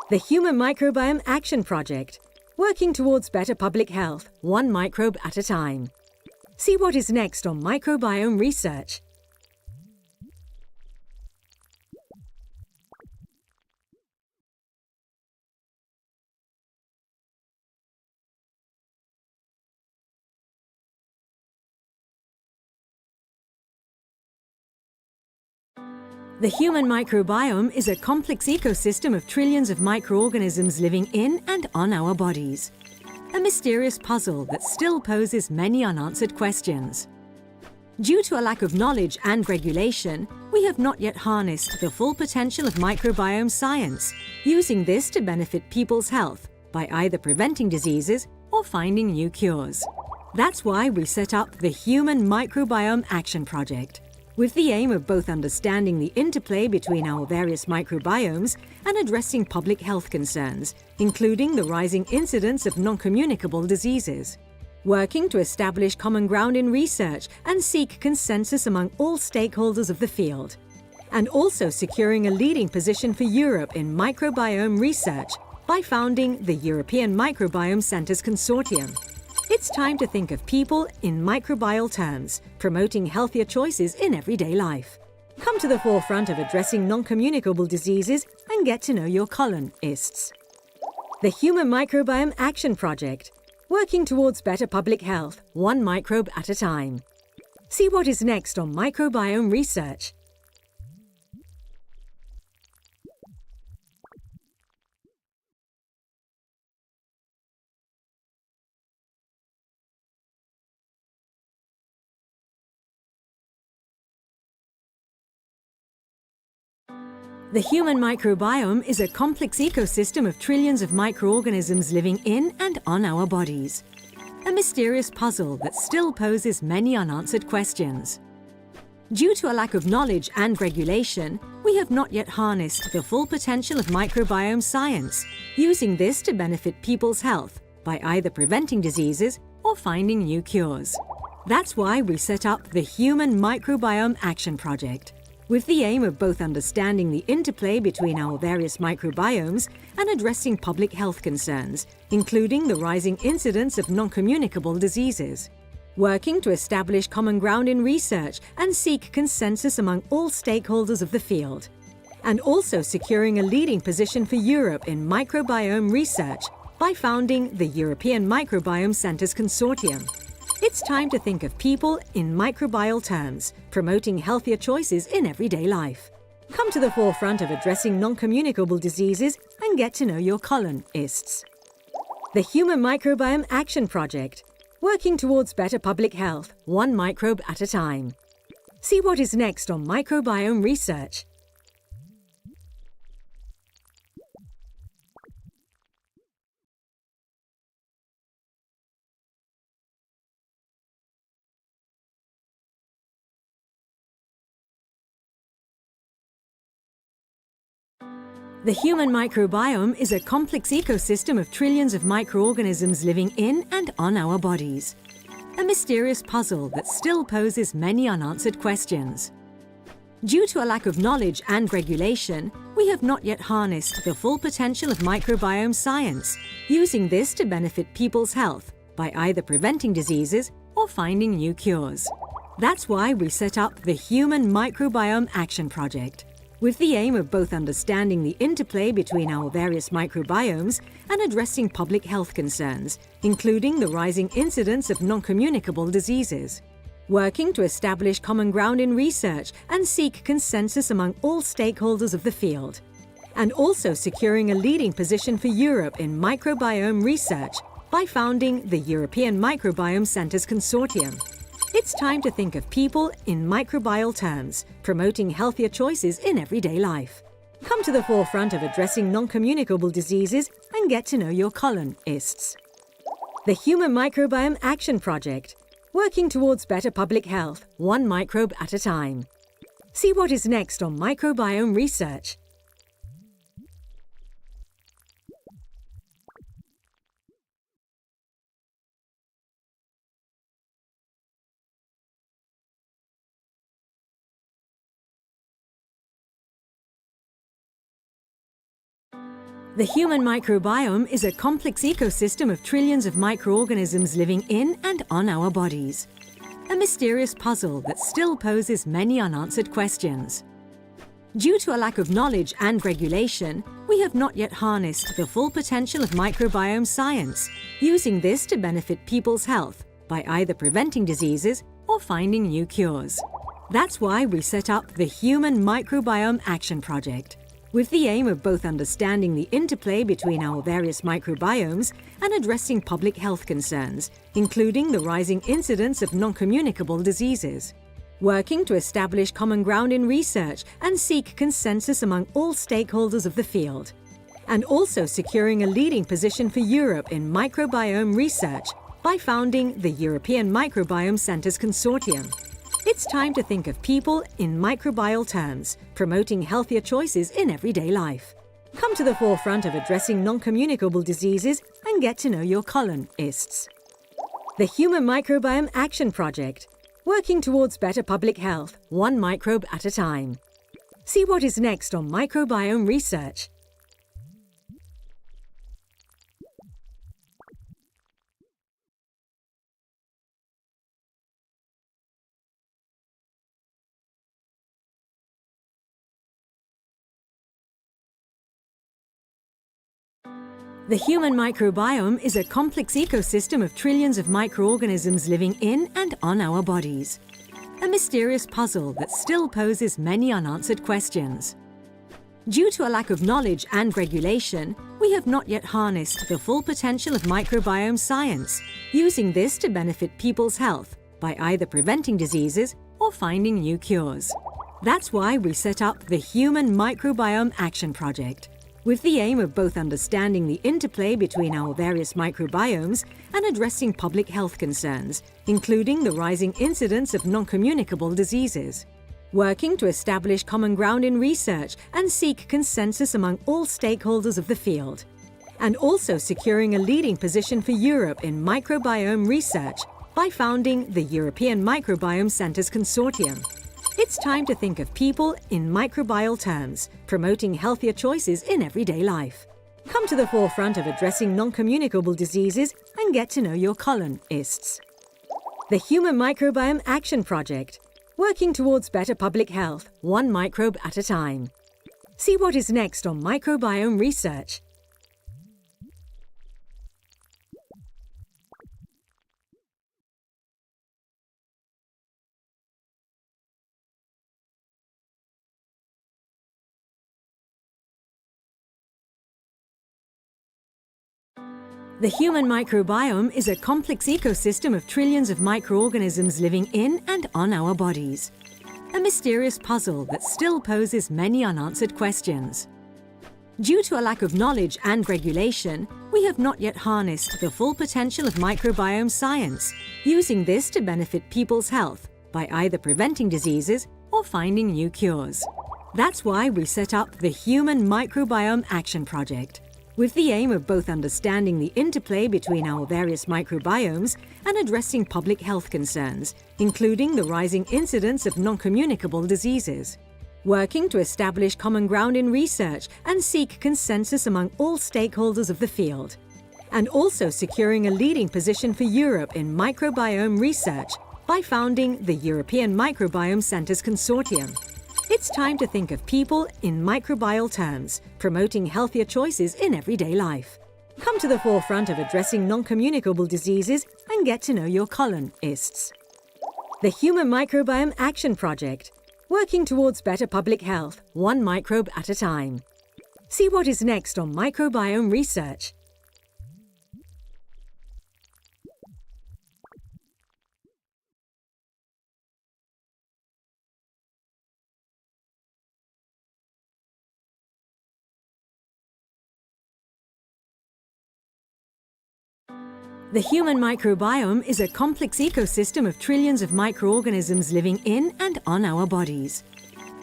The Human Microbiome Action Project, working towards better public health, one microbe at a time. See what is next on microbiome research. The human microbiome is a complex ecosystem of trillions of microorganisms living in and on our bodies. A mysterious puzzle that still poses many unanswered questions. Due to a lack of knowledge and regulation, we have not yet harnessed the full potential of microbiome science, using this to benefit people's health by either preventing diseases or finding new cures. That's why we set up the Human Microbiome Action Project, with the aim of both understanding the interplay between our various microbiomes and addressing public health concerns, including the rising incidence of non-communicable diseases. Working to establish common ground in research and seek consensus among all stakeholders of the field. And also securing a leading position for Europe in microbiome research by founding the European Microbiome Centres Consortium. It's time to think of people in microbial terms, promoting healthier choices in everyday life. Come to the forefront of addressing non-communicable diseases and get to know your colonists. The Human Microbiome Action Project, working towards better public health, one microbe at a time. See what is next on microbiome research. The human microbiome is a complex ecosystem of trillions of microorganisms living in and on our bodies. A mysterious puzzle that still poses many unanswered questions. Due to a lack of knowledge and regulation, we have not yet harnessed the full potential of microbiome science, using this to benefit people's health by either preventing diseases or finding new cures. That's why we set up the Human Microbiome Action Project, with the aim of both understanding the interplay between our various microbiomes and addressing public health concerns, including the rising incidence of non-communicable diseases. Working to establish common ground in research and seek consensus among all stakeholders of the field. And also securing a leading position for Europe in microbiome research by founding the European Microbiome Centres Consortium. It's time to think of people in microbial terms, promoting healthier choices in everyday life. Come to the forefront of addressing non-communicable diseases and get to know your colonists. The Human Microbiome Action Project, working towards better public health, one microbe at a time. See what is next on microbiome research. The human microbiome is a complex ecosystem of trillions of microorganisms living in and on our bodies. A mysterious puzzle that still poses many unanswered questions. Due to a lack of knowledge and regulation, we have not yet harnessed the full potential of microbiome science, using this to benefit people's health by either preventing diseases or finding new cures. That's why we set up the Human Microbiome Action Project, with the aim of both understanding the interplay between our various microbiomes and addressing public health concerns, including the rising incidence of non-communicable diseases. Working to establish common ground in research and seek consensus among all stakeholders of the field. And also securing a leading position for Europe in microbiome research by founding the European Microbiome Centres Consortium. It's time to think of people in microbial terms, promoting healthier choices in everyday life. Come to the forefront of addressing non-communicable diseases and get to know your colonists. The Human Microbiome Action Project, working towards better public health, one microbe at a time. See what is next on microbiome research. The human microbiome is a complex ecosystem of trillions of microorganisms living in and on our bodies. A mysterious puzzle that still poses many unanswered questions. Due to a lack of knowledge and regulation, we have not yet harnessed the full potential of microbiome science, using this to benefit people's health by either preventing diseases or finding new cures. That's why we set up the Human Microbiome Action Project, with the aim of both understanding the interplay between our various microbiomes and addressing public health concerns, including the rising incidence of non-communicable diseases. Working to establish common ground in research and seek consensus among all stakeholders of the field. And also securing a leading position for Europe in microbiome research by founding the European Microbiome Centres Consortium. It's time to think of people in microbial terms, promoting healthier choices in everyday life. Come to the forefront of addressing non-communicable diseases and get to know your colonists. The Human Microbiome Action Project, working towards better public health, one microbe at a time. See what is next on microbiome research. The human microbiome is a complex ecosystem of trillions of microorganisms living in and on our bodies. A mysterious puzzle that still poses many unanswered questions. Due to a lack of knowledge and regulation, we have not yet harnessed the full potential of microbiome science, using this to benefit people's health by either preventing diseases or finding new cures. That's why we set up the Human Microbiome Action Project, with the aim of both understanding the interplay between our various microbiomes and addressing public health concerns, including the rising incidence of non-communicable diseases. Working to establish common ground in research and seek consensus among all stakeholders of the field. And also securing a leading position for Europe in microbiome research by founding the European Microbiome Centres Consortium. It's time to think of people in microbial terms, promoting healthier choices in everyday life. Come to the forefront of addressing non-communicable diseases and get to know your colonists. The Human Microbiome Action Project, working towards better public health, one microbe at a time. See what is next on microbiome research. The human microbiome is a complex ecosystem of trillions of microorganisms living in and on our bodies. A mysterious puzzle that still poses many unanswered questions. Due to a lack of knowledge and regulation, we have not yet harnessed the full potential of microbiome science, using this to benefit people's health by either preventing diseases or finding new cures. That's why we set up the Human Microbiome Action Project, with the aim of both understanding the interplay between our various microbiomes and addressing public health concerns, including the rising incidence of non-communicable diseases. Working to establish common ground in research and seek consensus among all stakeholders of the field. And also securing a leading position for Europe in microbiome research by founding the European Microbiome Centres Consortium. It's time to think of people in microbial terms, promoting healthier choices in everyday life. Come to the forefront of addressing non-communicable diseases and get to know your colonists. The Human Microbiome Action Project, working towards better public health, one microbe at a time. See what is next on microbiome research. The human microbiome is a complex ecosystem of trillions of microorganisms living in and on our bodies.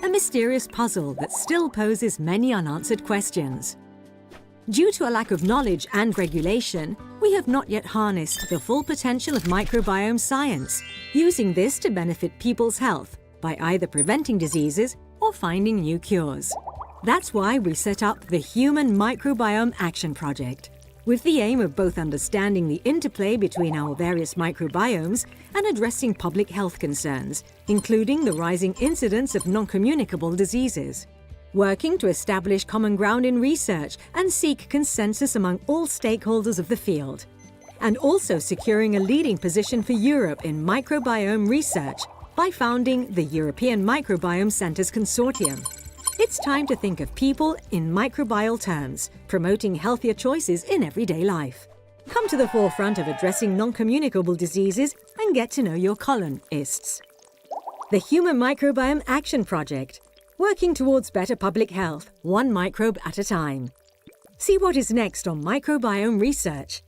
A mysterious puzzle that still poses many unanswered questions. Due to a lack of knowledge and regulation, we have not yet harnessed the full potential of microbiome science, using this to benefit people's health by either preventing diseases or finding new cures. That's why we set up the Human Microbiome Action Project, with the aim of both understanding the interplay between our various microbiomes and addressing public health concerns, including the rising incidence of non-communicable diseases. Working to establish common ground in research and seek consensus among all stakeholders of the field. And also securing a leading position for Europe in microbiome research by founding the European Microbiome Centres Consortium. It's time to think of people in microbial terms, promoting healthier choices in everyday life. Come to the forefront of addressing non-communicable diseases and get to know your colonists. The Human Microbiome Action Project, working towards better public health, one microbe at a time. See what is next on microbiome research.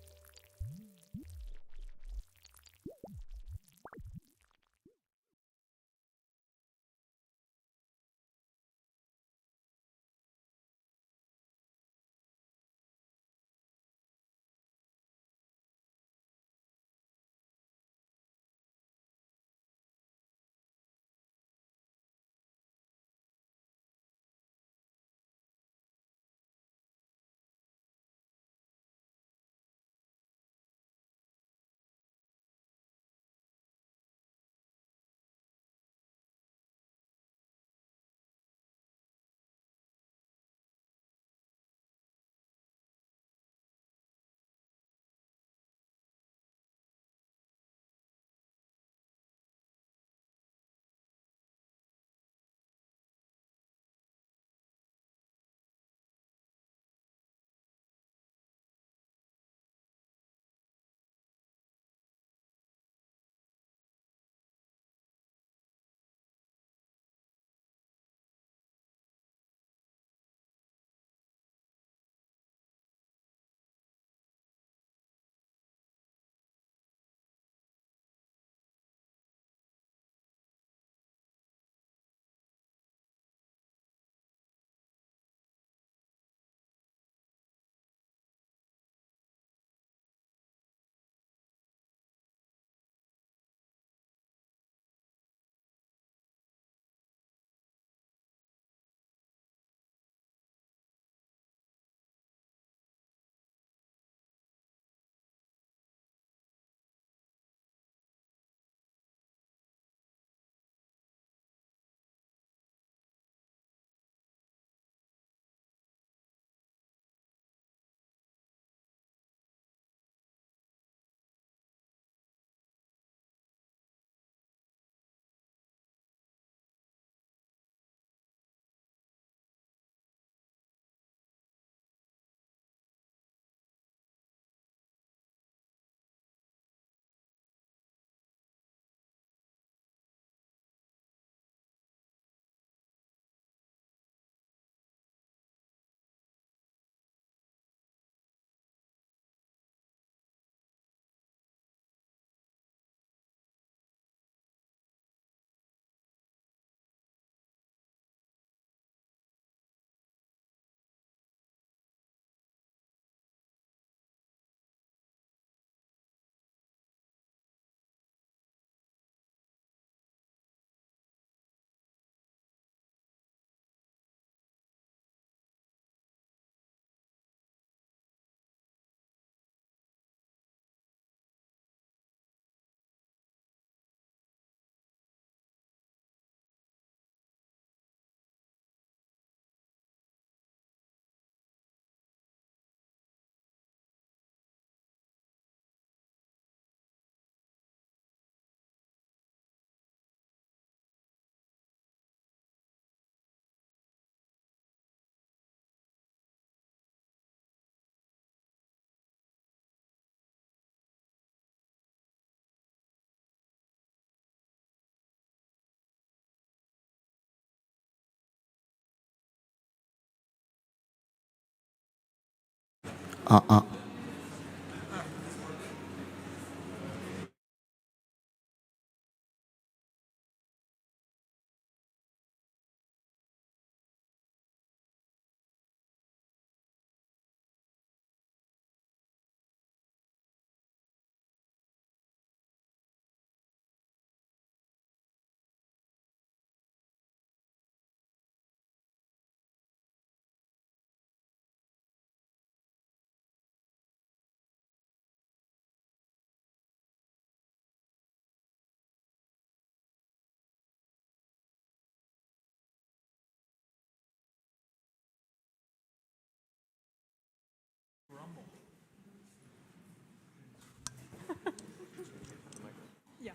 Yeah.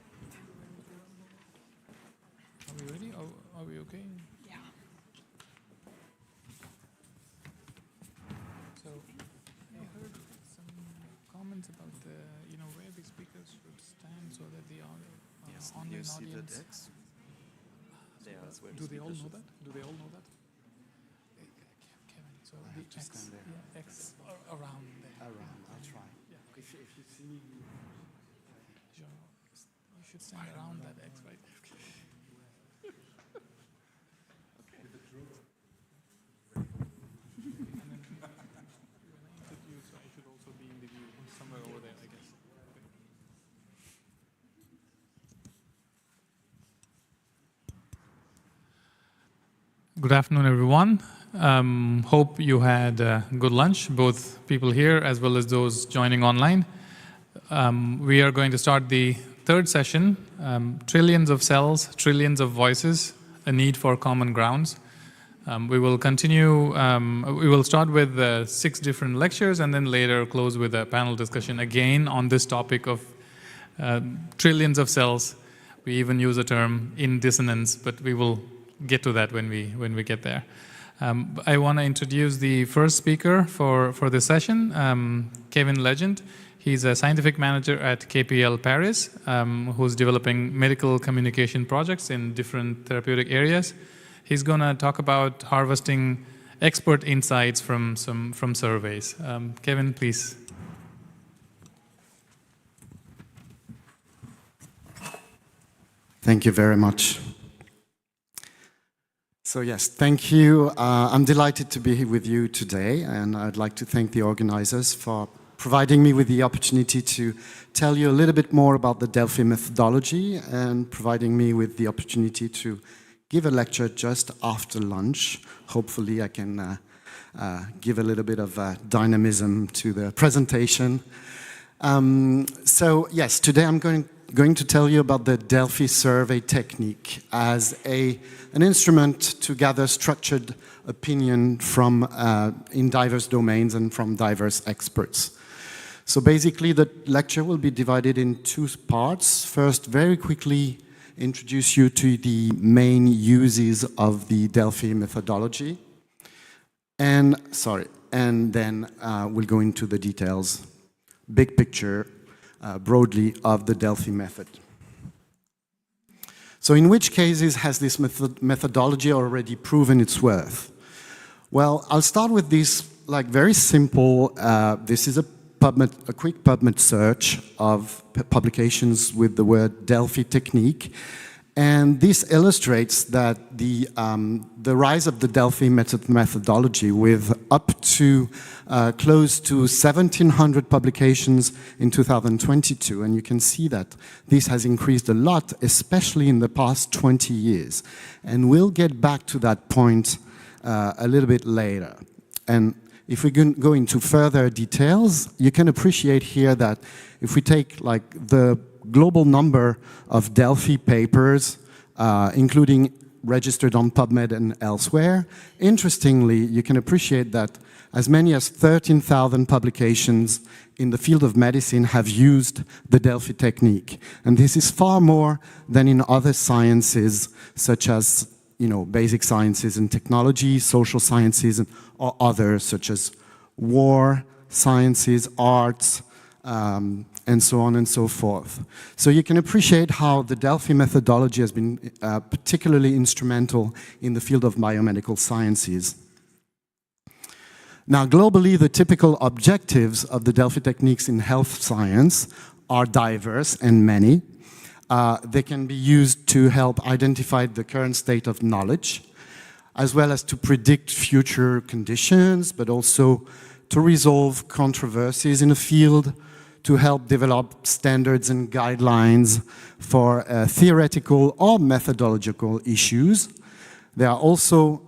Are we ready? Are we okay? Yeah. So I heard some comments about the, where the speakers should stand so that the online audience. Do they all know that? Do they all know that? Kevin, so the X, yeah, X around there. Around, I'll try. Yeah. If you see me, you should stand around that X, right? Okay. With the truth. And then when I introduce, I should also be in the view somewhere over there, I guess. Good afternoon, everyone. Hope you had a good lunch, both people here as well as those joining online. We are going to start the third session, Trillions of Cells, Trillions of Voices, a Need for Common Grounds. We will continue, we will start with 6 different lectures and then later close with a panel discussion again on this topic of trillions of cells. We even use a term in dissonance, but we will get to that when we get there. I want to introduce the first speaker for this session, Kevin Legend. He's a scientific manager at KPL Paris, who's developing medical communication projects in different therapeutic areas. He's going to talk about harvesting expert insights from surveys. Kevin, please. Thank you very much. So yes, thank you. I'm delighted to be here with you today, and I'd like to thank the organizers for providing me with the opportunity to tell you a little bit more about the Delphi methodology and providing me with the opportunity to give a lecture just after lunch. Hopefully I can give a little bit of dynamism to the presentation. So yes, today I'm going to tell you about the Delphi survey technique as an instrument to gather structured opinion from in diverse domains and from diverse experts. So basically the lecture will be divided in 2 parts. First, very quickly introduce you to the main uses of the Delphi methodology. And then we'll go into the details, big picture, broadly of the Delphi method. So in which cases has this methodology already proven its worth? Well, I'll start with this very simple, this is a quick PubMed search of publications with the word Delphi technique. And this illustrates that the rise of the Delphi methodology with up to close to 1,700 publications in 2022. And you can see that this has increased a lot, especially in the past 20 years. And we'll get back to that point a little bit later. And if we go into further details, you can appreciate here that if we take the global number of Delphi papers, including registered on PubMed and elsewhere, interestingly, you can appreciate that as many as 13,000 publications in the field of medicine have used the Delphi technique. And this is far more than in other sciences, such as basic sciences and technology, social sciences, or others, such as war, sciences, arts, and so on and so forth. So you can appreciate how the Delphi methodology has been particularly instrumental in the field of biomedical sciences. Now, globally, the typical objectives of the Delphi techniques in health science are diverse and many. They can be used to help identify the current state of knowledge, as well as to predict future conditions, but also to resolve controversies in the field, to help develop standards and guidelines for theoretical or methodological issues. They are also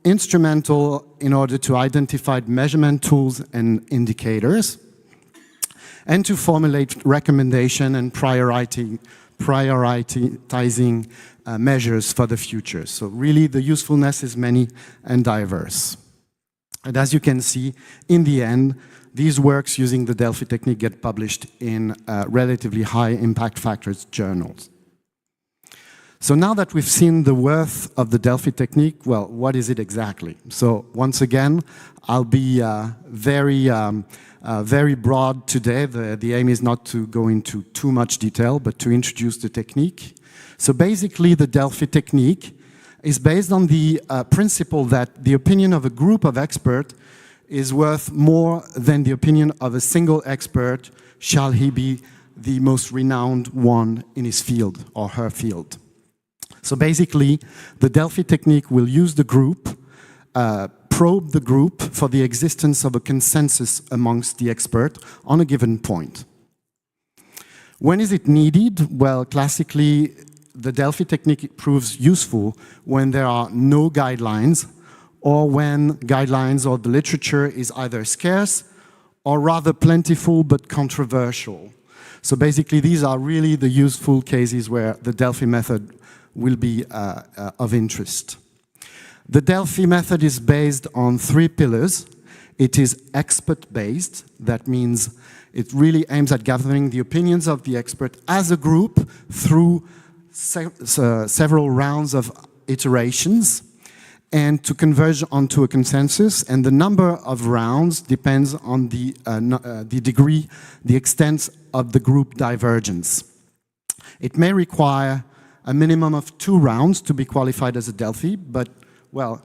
instrumental in order to identify measurement tools and indicators, and to formulate recommendation and prioritizing measures for the future. So really the usefulness is many and diverse. And as you can see, in the end, these works using the Delphi technique get published in relatively high impact factors journals. So now that we've seen the worth of the Delphi technique, well, what is it exactly? So once again, I'll be very broad today. The aim is not to go into too much detail, but to introduce the technique. So basically, the Delphi technique is based on the principle that the opinion of a group of experts is worth more than the opinion of a single expert, shall he be the most renowned one in his field or her field. So basically, the Delphi technique will use the group, probe the group for the existence of a consensus amongst the experts on a given point. When is it needed? Well, classically, the Delphi technique proves useful when there are no guidelines, or when guidelines or the literature is either scarce or rather plentiful but controversial. So basically, these are really the useful cases where the Delphi method will be of interest. The Delphi method is based on 3 pillars. It is expert-based. That means it really aims at gathering the opinions of the expert as a group through several rounds of iterations, and to converge onto a consensus. And the number of rounds depends on the degree, the extent of the group divergence. It may require a minimum of 2 rounds to be qualified as a Delphi, but, well,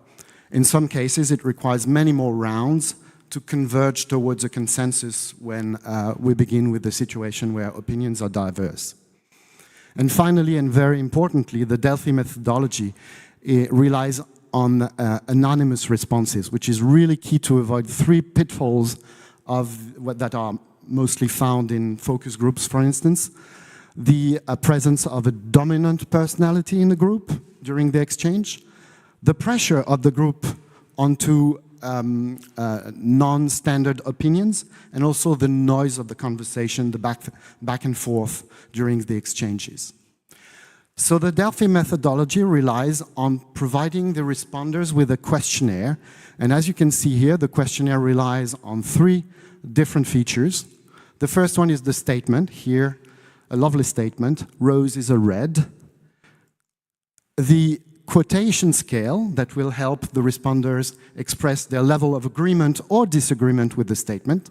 in some cases it requires many more rounds to converge towards a consensus when we begin with the situation where opinions are diverse. And finally, and very importantly, the Delphi methodology relies on anonymous responses, which is really key to avoid 3 pitfalls that are mostly found in focus groups, for instance. The presence of a dominant personality in the group during the exchange, the pressure of the group onto non-standard opinions, and also the noise of the conversation, the back and forth during the exchanges. So the Delphi methodology relies on providing the responders with a questionnaire, and as you can see here, the questionnaire relies on 3 different features. The first one is the statement. Here, a lovely statement, roses are red. The quotation scale that will help the responders express their level of agreement or disagreement with the statement.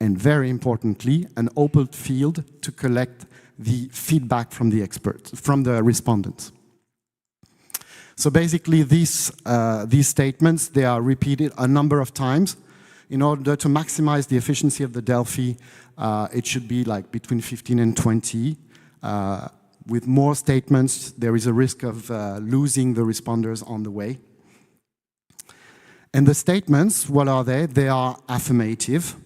And very importantly, an open field to collect the feedback from the experts, from the respondents. So basically these statements, they are repeated a number of times. In order to maximize the efficiency of the Delphi, it should be like between 15 and 20. With more statements, there is a risk of losing the responders on the way. And the statements, what are they? They are affirmative.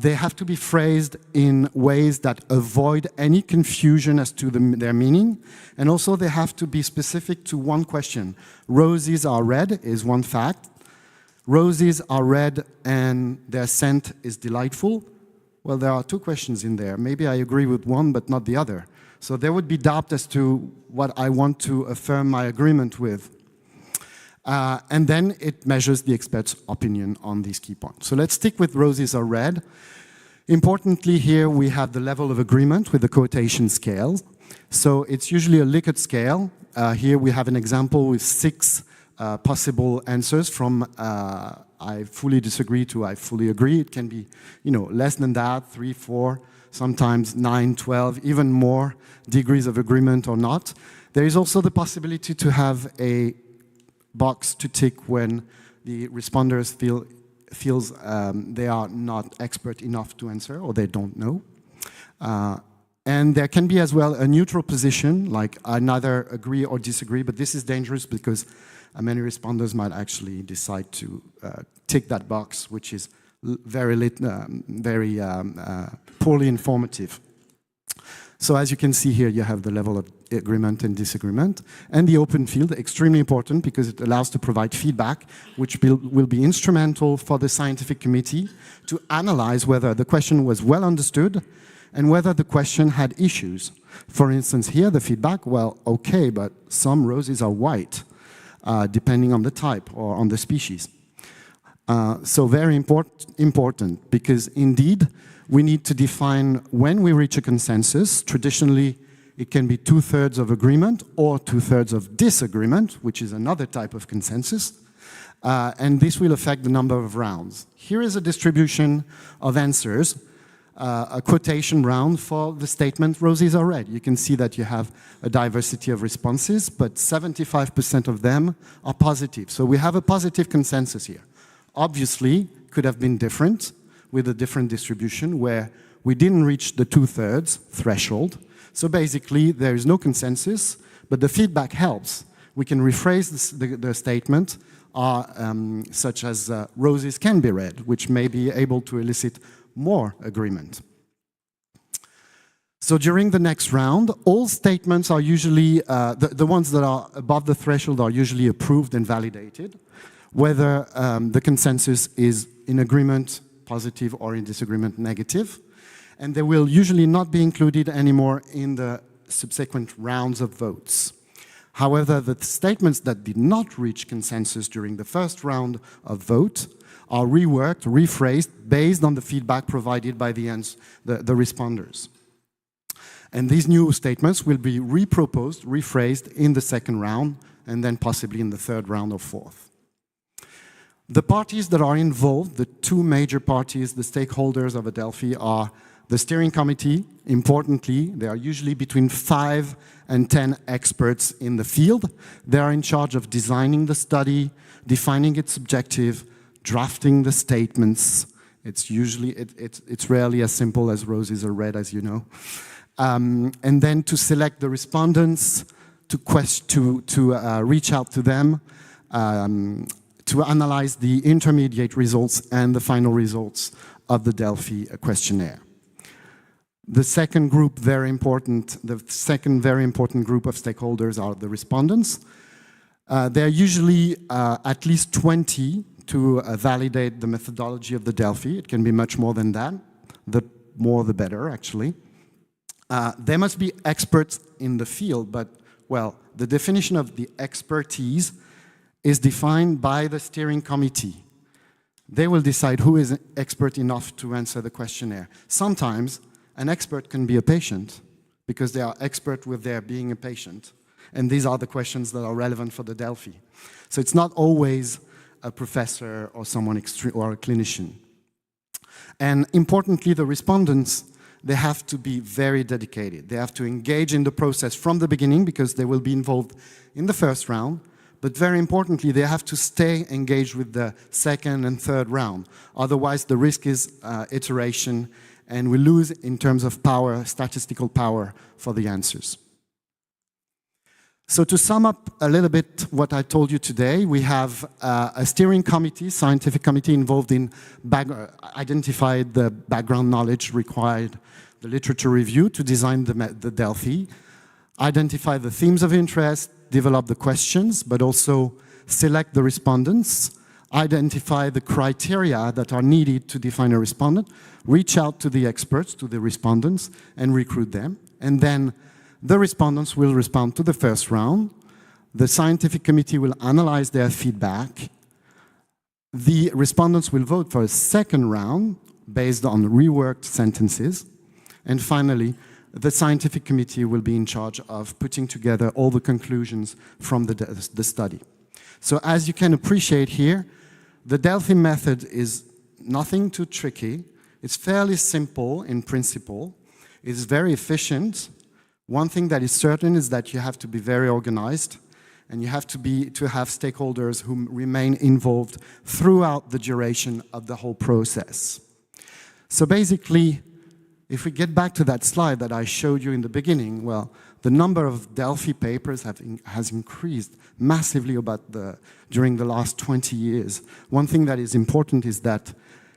They have to be phrased in ways that avoid any confusion as to their meaning. And also they have to be specific to one question. Roses are red is one fact. Roses are red and their scent is delightful. Well, there are 2 questions in there. Maybe I agree with one, but not the other. So there would be doubt as to what I want to affirm my agreement with. And then it measures the expert's opinion on these key points. So let's stick with roses are red. Importantly here, we have the level of agreement with the quotation scale. So it's usually a Likert scale. Here we have an example with 6 possible answers from I fully disagree to I fully agree. It can be, less than that, 3, 4, sometimes 9, 12, even more degrees of agreement or not. There is also the possibility to have a box to tick when the responders feel feels they are not expert enough to answer or they don't know. And there can be as well a neutral position, like I neither agree or disagree, but this is dangerous because many responders might actually decide to tick that box, which is very poorly informative. So as you can see here, you have the level of agreement and disagreement. And the open field, extremely important because it allows to provide feedback, which will be instrumental for the scientific committee to analyze whether the question was well understood and whether the question had issues. For instance, here the feedback, well, okay, but some roses are white, depending on the type or on the species. So very important, because indeed, we need to define when we reach a consensus. Traditionally, it can be 2/3 of agreement or 2/3 of disagreement, which is another type of consensus. And this will affect the number of rounds. Here is a distribution of answers, a quotation round for the statement roses are red. You can see that you have a diversity of responses, but 75% of them are positive. So we have a positive consensus here. Obviously, could have been different with a different distribution where we didn't reach the 2/3 threshold. So basically, there is no consensus, but the feedback helps. We can rephrase the statement such as roses can be red, which may be able to elicit more agreement. So during the next round, all statements are usually, the ones that are above the threshold are usually approved and validated, whether the consensus is in agreement, positive, or in disagreement, negative. And they will usually not be included anymore in the subsequent rounds of votes. However, the statements that did not reach consensus during the first round of vote are reworked, rephrased, based on the feedback provided by the responders. And these new statements will be reproposed, rephrased in the second round, and then possibly in the third round or fourth. The parties that are involved, the two major parties, the stakeholders of a Delphi, are the steering committee. Importantly, they are usually between 5 and 10 experts in the field. They are in charge of designing the study, defining its objective, drafting the statements. It's rarely as simple as roses are red, as you know. And then to select the respondents, to reach out to them, to analyze the intermediate results and the final results of the Delphi questionnaire. The second very important group of stakeholders are the respondents. There are usually at least 20 to validate the methodology of the Delphi. It can be much more than that. The more the better, actually. They must be experts in the field, but, well, the definition of the expertise is defined by the steering committee. They will decide who is expert enough to answer the questionnaire. Sometimes an expert can be a patient because they are expert with their being a patient. And these are the questions that are relevant for the Delphi. So it's not always a professor or someone or a clinician. And importantly, the respondents, they have to be very dedicated. They have to engage in the process from the beginning because they will be involved in the first round. But very importantly, they have to stay engaged with the second and third round. Otherwise, the risk is iteration, and we lose in terms of power, statistical power for the answers. So to sum up a little bit what I told you today, we have a steering committee, scientific committee involved in identify the background knowledge required, the literature review to design the Delphi, identify the themes of interest, develop the questions, but also select the respondents, identify the criteria that are needed to define a respondent, reach out to the experts, to the respondents, and recruit them. And then the respondents will respond to the first round. The scientific committee will analyze their feedback. The respondents will vote for a second round based on reworked sentences. And finally, the scientific committee will be in charge of putting together all the conclusions from the study. So as you can appreciate here, the Delphi method is nothing too tricky. It's fairly simple in principle. It's very efficient. One thing that is certain is that you have to be very organized and you have to have stakeholders who remain involved throughout the duration of the whole process. So basically, if we get back to that slide that I showed you in the beginning, well, the number of Delphi papers has increased massively during the last 20 years. One thing that is important is that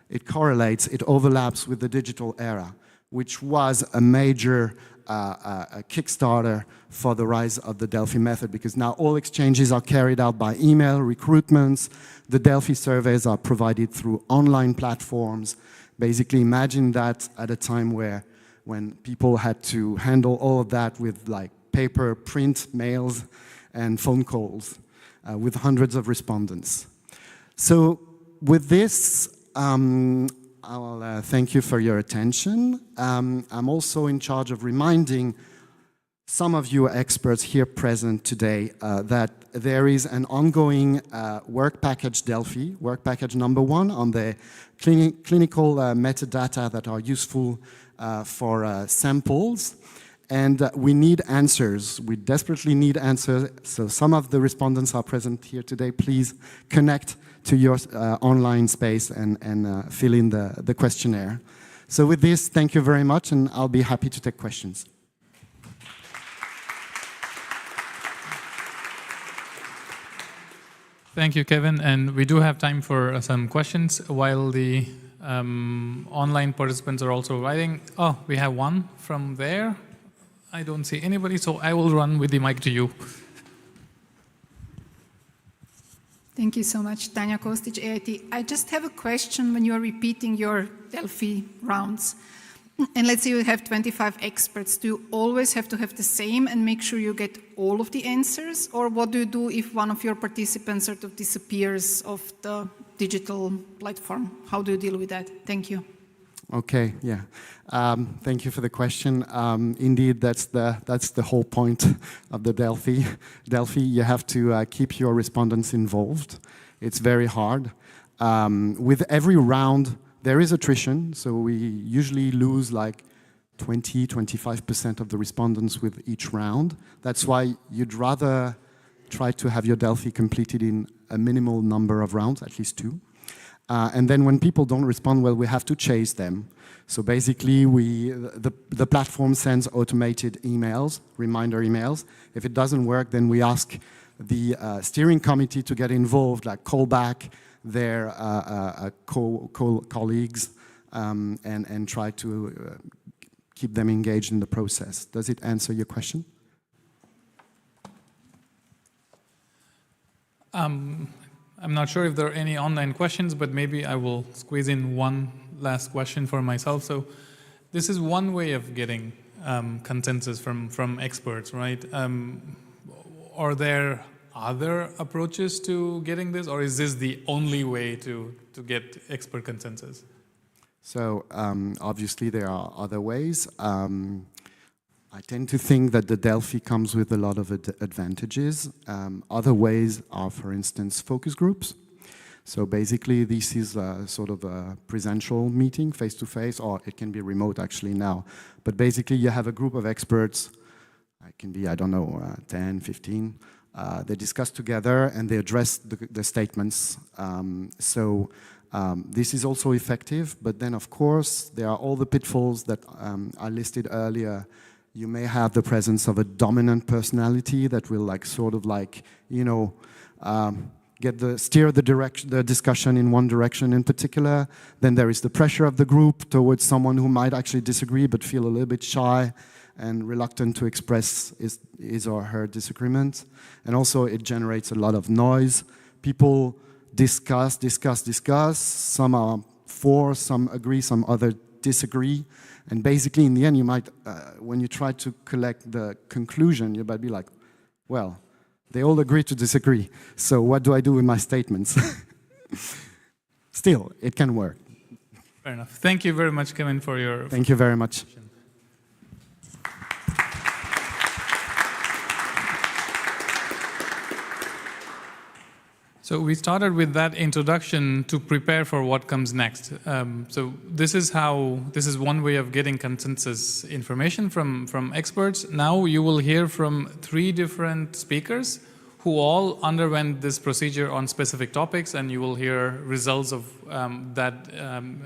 it correlates, it overlaps with the digital era, which was a major a Kickstarter for the rise of the Delphi method, because now all exchanges are carried out by email, recruitments, the Delphi surveys are provided through online platforms. Basically, imagine that at a time when people had to handle all of that with like paper, print, mails, and phone calls with hundreds of respondents. So with this, I'll thank you for your attention. I'm also in charge of reminding some of you experts here present today that there is an ongoing work package Delphi, work package number 1 on the clinical metadata that are useful for samples. And we need answers. We desperately need answers. So some of the respondents are present here today. Please connect to your online space and fill in the questionnaire. So with this, thank you very much, and I'll be happy to take questions. Thank you, Kevin. And we do have time for some questions while the online participants are also writing. Oh, we have one from there. I don't see anybody, so I will run with the mic to you. Thank you so much, Tanja Kostic, AIT. I just have a question when you are repeating your Delphi rounds. And let's say you have 25 experts. Do you always have to have the same and make sure you get all of the answers? Or what do you do if one of your participants sort of disappears off the digital platform? How do you deal with that? Thank you. Okay, yeah. Thank you for the question. Indeed, that's the whole point of the Delphi. Delphi, you have to keep your respondents involved. It's very hard. With every round, there is attrition, so we usually lose like 20–25% of the respondents with each round. That's why you'd rather try to have your Delphi completed in a minimal number of rounds, at least 2. And then when people don't respond well, we have to chase them. So basically, the platform sends automated emails, reminder emails. If it doesn't work, then we ask the steering committee to get involved, like call back their colleagues and try to keep them engaged in the process. Does it answer your question? I'm not sure if there are any online questions, but maybe I will squeeze in one last question for myself. So this is one way of getting consensus from experts, right? Are there other approaches to getting this, or is this the only way to get expert consensus? So obviously there are other ways. I tend to think that the Delphi comes with a lot of advantages. Other ways are, for instance, focus groups. So basically, this is a sort of a presential meeting, face-to-face, or it can be remote actually now. But basically, you have a group of experts. It can be, I don't know, 10, 15. They discuss together and they address the statements. This is also effective. But then, of course, there are all the pitfalls that I listed earlier. You may have the presence of a dominant personality that will steer the discussion in one direction in particular. Then there is the pressure of the group towards someone who might actually disagree but feel a little bit shy and reluctant to express his or her disagreement. And also it generates a lot of noise. People discuss. Some are for, some agree, some other disagree. And basically, in the end, you might, when you try to collect the conclusion, you might be like, well, they all agree to disagree. So what do I do with my statements? Still, it can work. Fair enough. Thank you very much, Kevin, for your... Thank you very much. So we started with that introduction to prepare for what comes next. So this is one way of getting consensus information from experts. Now you will hear from 3 different speakers who all underwent this procedure on specific topics, and you will hear results of that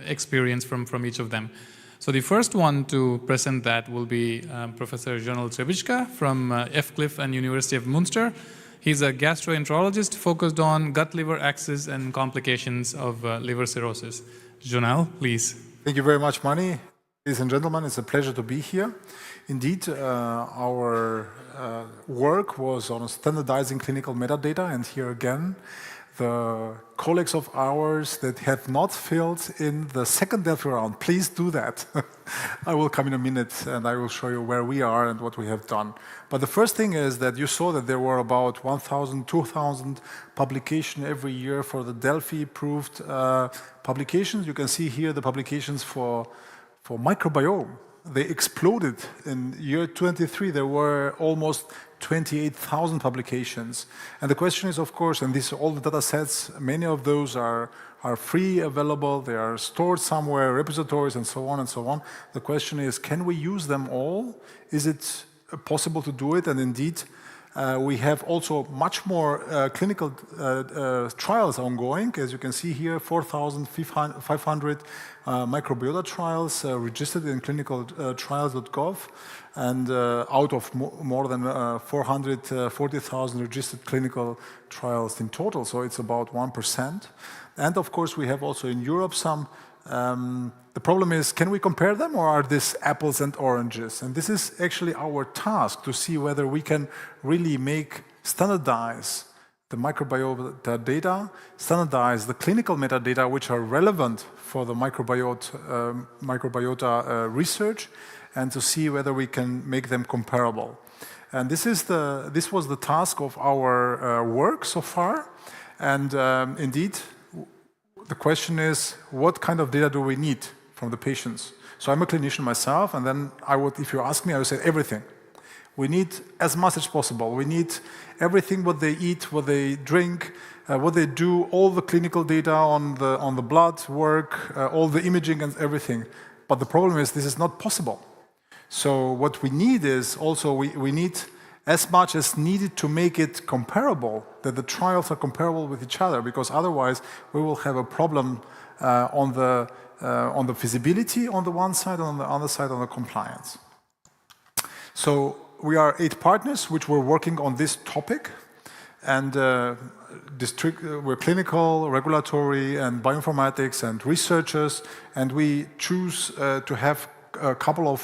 experience from each of them. So the first one to present that will be Professor Jonel Trzewiczka from FCLIF and University of Münster. He's a gastroenterologist focused on gut-liver axis and complications of liver cirrhosis. Jonel, please. Thank you very much, Mani. Ladies and gentlemen, it's a pleasure to be here. Indeed, our work was on standardizing clinical metadata, and here again, the colleagues of ours that have not filled in the second Delphi round, please do that. I will come in a minute and I will show you where we are and what we have done. But the first thing is that you saw that there were about 1,000, 2,000 publications every year for the Delphi-approved publications. You can see here the publications for microbiome. They exploded. In year 23, there were almost 28,000 publications. And the question is, of course, and these all the data sets, many of those are free, available, they are stored somewhere, repositories, and so on and so on. The question is, can we use them all? Is it possible to do it? And indeed, we have also much more clinical trials ongoing. As you can see here, 4,500 microbiota trials registered in clinicaltrials.gov, and out of more than 440,000 registered clinical trials in total, so it's about 1%. And of course, we have also in Europe some. The problem is, can we compare them, or are these apples and oranges? And this is actually our task, to see whether we can really standardize the microbiota data, standardize the clinical metadata which are relevant for the microbiota research, and to see whether we can make them comparable. And this was the task of our work so far. And indeed, the question is, what kind of data do we need from the patients? So I'm a clinician myself, and then if you ask me, I would say everything. We need as much as possible. We need everything, what they eat, what they drink, what they do, all the clinical data on the blood work, all the imaging and everything. But the problem is, this is not possible. So what we need is also, we need as much as needed to make it comparable, that the trials are comparable with each other, because otherwise we will have a problem on the feasibility on the one side, on the other side on the compliance. So we are 8 partners which were working on this topic, and we're clinical, regulatory, and bioinformatics, and researchers, and we choose to have a couple of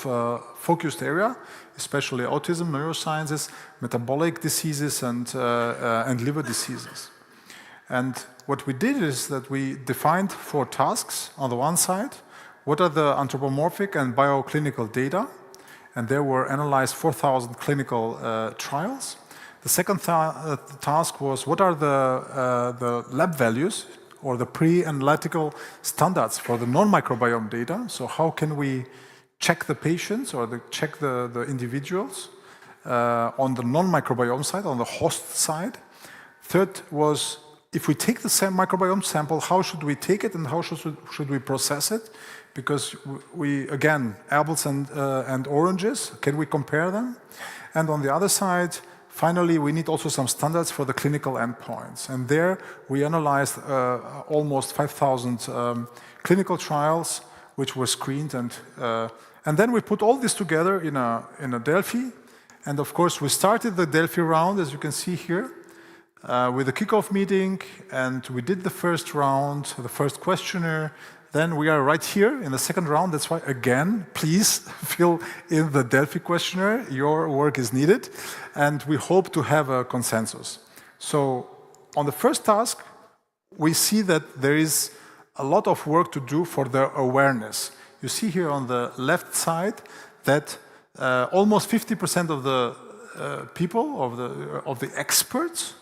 focused areas, especially autism, neurosciences, metabolic diseases, and liver diseases. And what we did is that we defined 4 tasks. On the one side, what are the anthropomorphic and bioclinical data? And there were analyzed 4,000 clinical trials. The second task was, what are the lab values or the pre-analytical standards for the non-microbiome data? So how can we check the patients or check the individuals on the non-microbiome side, on the host side? Third was, if we take the same microbiome sample, how should we take it and how should we process it? Because again, apples and oranges, can we compare them? And on the other side, finally, we need also some standards for the clinical endpoints. And there we analyzed almost 5,000 clinical trials which were screened, and then we put all this together in a Delphi. And of course, we started the Delphi round, as you can see here, with a kickoff meeting, and we did the first round, the first questionnaire. Then we are right here in the second round. That's why, again, please fill in the Delphi questionnaire. Your work is needed, and we hope to have a consensus. So on the first task, we see that there is a lot of work to do for the awareness. You see here on the left side that almost 50% of the people, of the experts,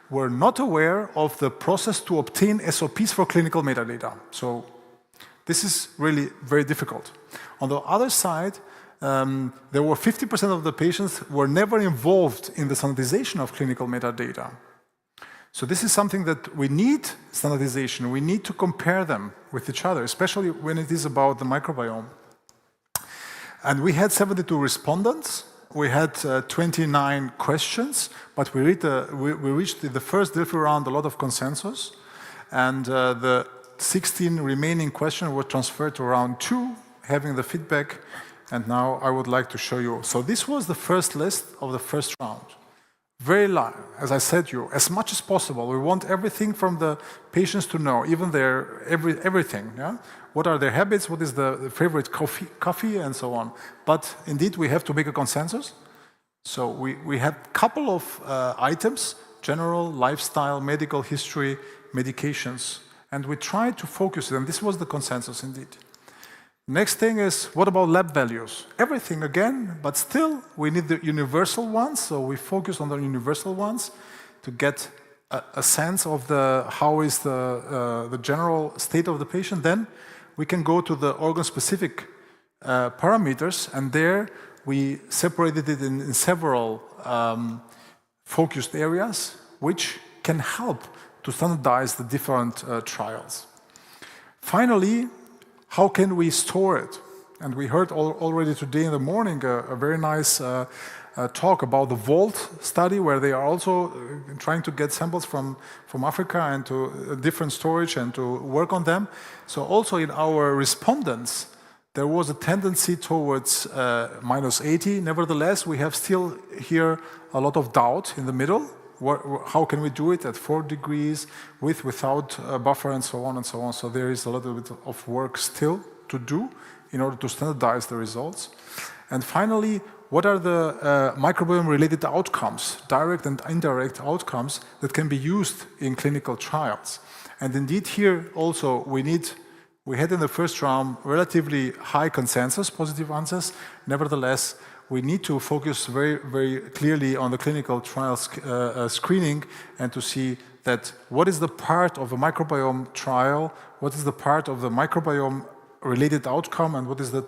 were not aware of the process to obtain SOPs for clinical metadata. So this is really very difficult. On the other side, there were 50% of the patients were never involved in the standardization of clinical metadata. So this is something that we need standardization. We need to compare them with each other, especially when it is about the microbiome. And we had 72 respondents, we had 29 questions, but we reached in the first Delphi round a lot of consensus, and the 16 remaining questions were transferred to round 2, having the feedback, and now I would like to show you. So this was the first list of the first round. Very long, as I said to you, as much as possible. We want everything from the patients to know, even their everything. Yeah? What are their habits? What is the favorite coffee, and so on. But indeed, we have to make a consensus. So we had a couple of items: general, lifestyle, medical history, medications, and we tried to focus them. This was the consensus, indeed. Next thing is, what about lab values? Everything again, but still we need the universal ones, so we focus on the universal ones to get a sense of how is the general state of the patient. Then we can go to the organ-specific parameters, and there we separated it in several focused areas, which can help to standardize the different trials. Finally, how can we store it? And we heard already today in the morning a very nice talk about the VOLT study, where they are also trying to get samples from Africa and to different storage and to work on them. So also in our respondents, there was a tendency towards -80. Nevertheless, we have still here a lot of doubt in the middle. How can we do it at 4 degrees, without a buffer, and so on and so on. So there is a little bit of work still to do in order to standardize the results. And finally, what are the microbiome-related outcomes, direct and indirect outcomes, that can be used in clinical trials? And indeed here also we had in the first round relatively high consensus, positive answers. Nevertheless, we need to focus very, very clearly on the clinical trials screening, and to see that what is the part of a microbiome trial, what is the part of the microbiome related outcome, and what is the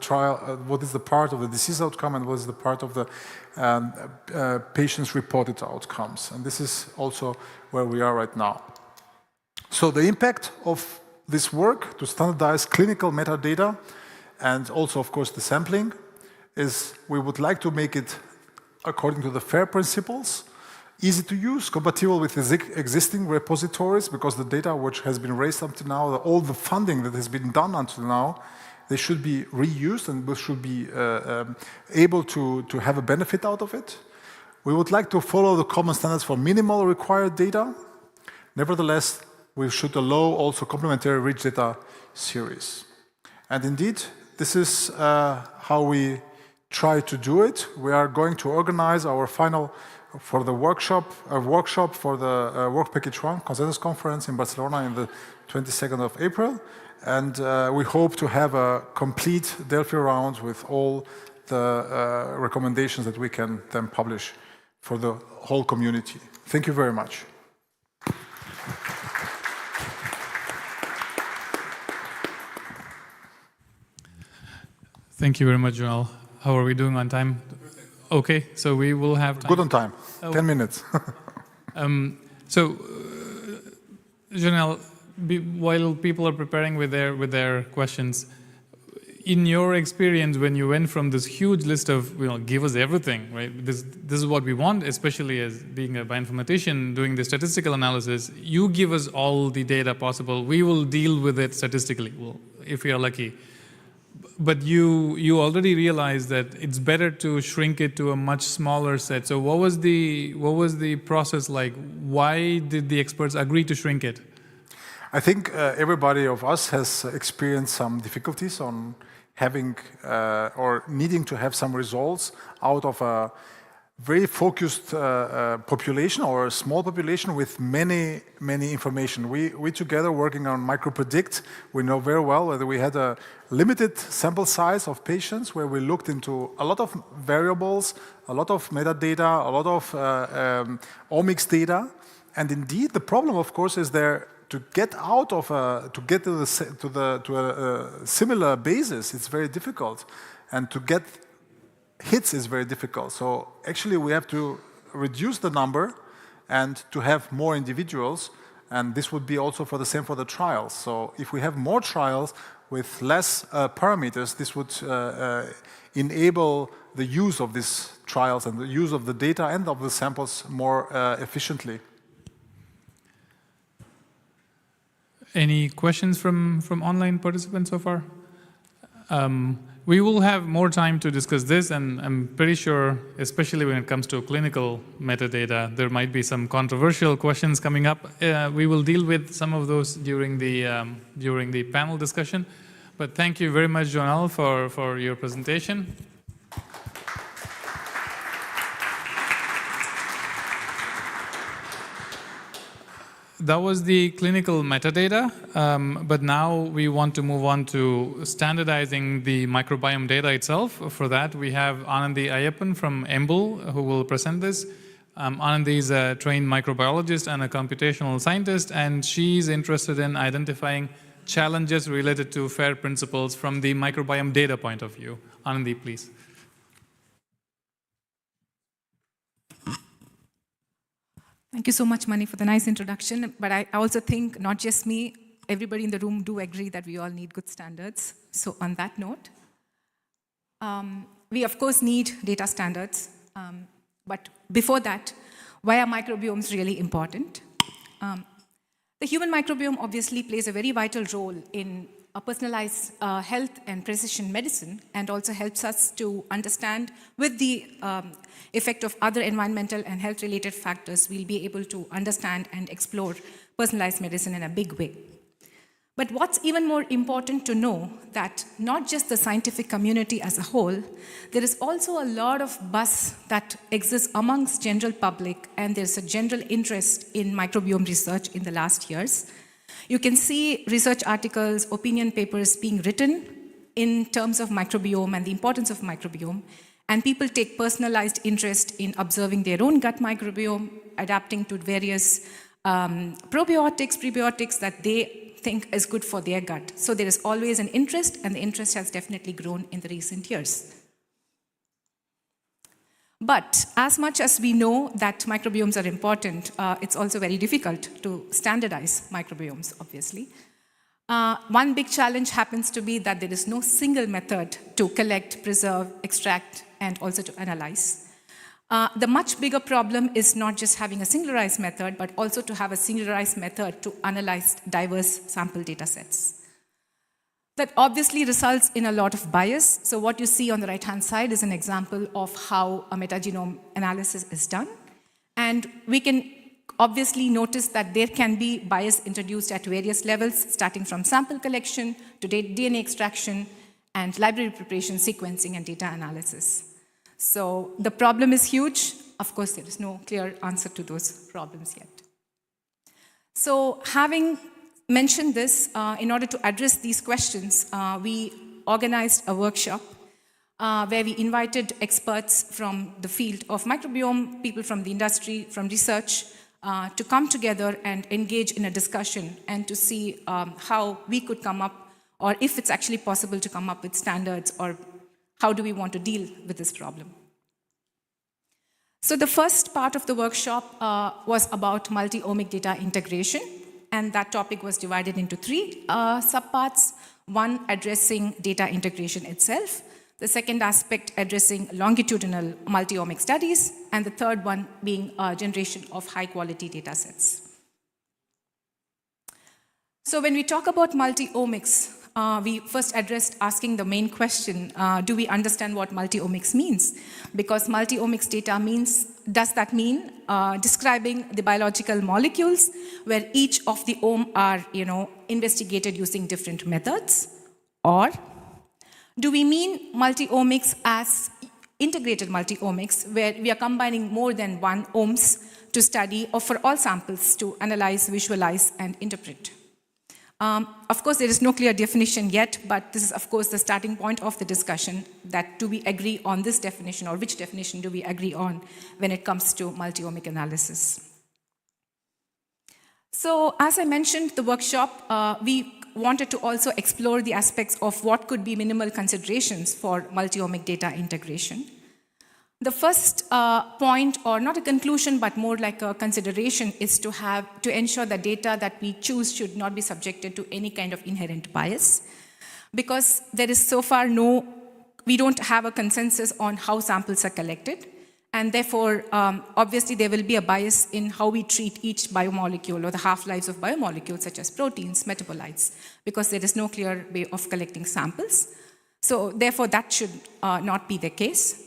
part of the disease outcome, and what is the part of the patient's reported outcomes. And this is also where we are right now. So the impact of this work to standardize clinical metadata, and also of course the sampling, is we would like to make it according to the FAIR principles, easy to use, compatible with existing repositories, because the data which has been raised up to now, all the funding that has been done until now, they should be reused, and we should be able to have a benefit out of it. We would like to follow the common standards for minimal required data. Nevertheless, we should allow also complementary rich data series. And indeed, this is how we try to do it. We are going to organize our final for the workshop for the Work Package 1 Consensus Conference in Barcelona in the 22nd of April. And we hope to have a complete Delphi round with all the recommendations that we can then publish for the whole community. Thank you very much. Thank you very much, Joel. How are we doing on time? Okay, so we will have time. Good on time. 10 minutes. Janelle, while people are preparing with their questions, in your experience, when you went from this huge list of, give us everything, right? This is what we want, especially as being a bioinformatician doing the statistical analysis. You give us all the data possible. We will deal with it statistically, well, if we are lucky. But you already realized that it's better to shrink it to a much smaller set. So what was the process like? Why did the experts agree to shrink it? I think everybody of us has experienced some difficulties on having or needing to have some results out of a very focused population or a small population with many information. We together working on MicroPredict, we know very well that we had a limited sample size of patients where we looked into a lot of variables, a lot of metadata, a lot of omics data. And indeed, the problem, of course, is there to get out of to get to a similar basis. It's very difficult, and to get hits is very difficult. So actually, we have to reduce the number and to have more individuals. And this would be also for the same for the trials. So if we have more trials, with less parameters, this would enable the use of these trials and the use of the data and of the samples more efficiently. Any questions from online participants so far? We will have more time to discuss this, and I'm pretty sure, especially when it comes to clinical metadata, there might be some controversial questions coming up. We will deal with some of those during the panel discussion. But thank you very much, Jonal, for your presentation. That was the clinical metadata, but now we want to move on to standardizing the microbiome data itself. For that, we have Anandi Ayyappan from EMBL who will present this. Anandi is a trained microbiologist and a computational scientist, and she's interested in identifying challenges related to FAIR principles from the microbiome data point of view. Anandi, please. Thank you so much, Mani, for the nice introduction. But I also think not just me, everybody in the room do agree that we all need good standards. So on that note, we of course need data standards. But before that, why are microbiomes really important? The human microbiome obviously plays a very vital role in a personalized health and precision medicine, and also helps us to understand with the effect of other environmental and health-related factors, we'll be able to understand and explore personalized medicine in a big way. But what's even more important to know that not just the scientific community as a whole, there is also a lot of buzz that exists amongst general public, and there's a general interest in microbiome research in the last years. You can see research articles, opinion papers being written in terms of microbiome and the importance of microbiome, and people take personalized interest in observing their own gut microbiome, adapting to various probiotics, prebiotics that they think is good for their gut. So there is always an interest, and the interest has definitely grown in the recent years. But as much as we know that microbiomes are important, it's also very difficult to standardize microbiomes, obviously. One big challenge happens to be that there is no single method to collect, preserve, extract, and also to analyze. The much bigger problem is not just having a singularized method, but also to have a singularized method to analyze diverse sample data sets. That obviously results in a lot of bias. So what you see on the right-hand side is an example of how a metagenome analysis is done. And we can obviously notice that there can be bias introduced at various levels, starting from sample collection to DNA extraction and library preparation, sequencing, and data analysis. So the problem is huge. Of course, there is no clear answer to those problems yet. So having mentioned this, in order to address these questions, we organized a workshop where we invited experts from the field of microbiome, people from the industry, from research, to come together and engage in a discussion and to see how we could come up, or if it's actually possible to come up with standards, or how do we want to deal with this problem. So the first part of the workshop was about multi-omic data integration. And that topic was divided into three subparts. One addressing data integration itself, the second aspect addressing longitudinal multi-omic studies, and the third one being generation of high-quality data sets. So when we talk about multi-omics, we first addressed asking the main question, do we understand what multi-omics means? Because multi-omics data means, does that mean describing the biological molecules where each of the ohm are, investigated using different methods? Or do we mean multi-omics as integrated multi-omics, where we are combining more than one ohms to study, or for all samples to analyze, visualize, and interpret? Of course, there is no clear definition yet, but this is, of course, the starting point of the discussion, that do we agree on this definition, or which definition do we agree on when it comes to multi-omic analysis? So, as I mentioned, the workshop, we wanted to also explore the aspects of what could be minimal considerations for multi-omic data integration. The first point, or not a conclusion, but more like a consideration, is to ensure that data that we choose should not be subjected to any kind of inherent bias. because there is so far we don't have a consensus on how samples are collected. And therefore, obviously, there will be a bias in how we treat each biomolecule or the half-lives of biomolecules, such as proteins, metabolites, because there is no clear way of collecting samples. So therefore, that should not be the case.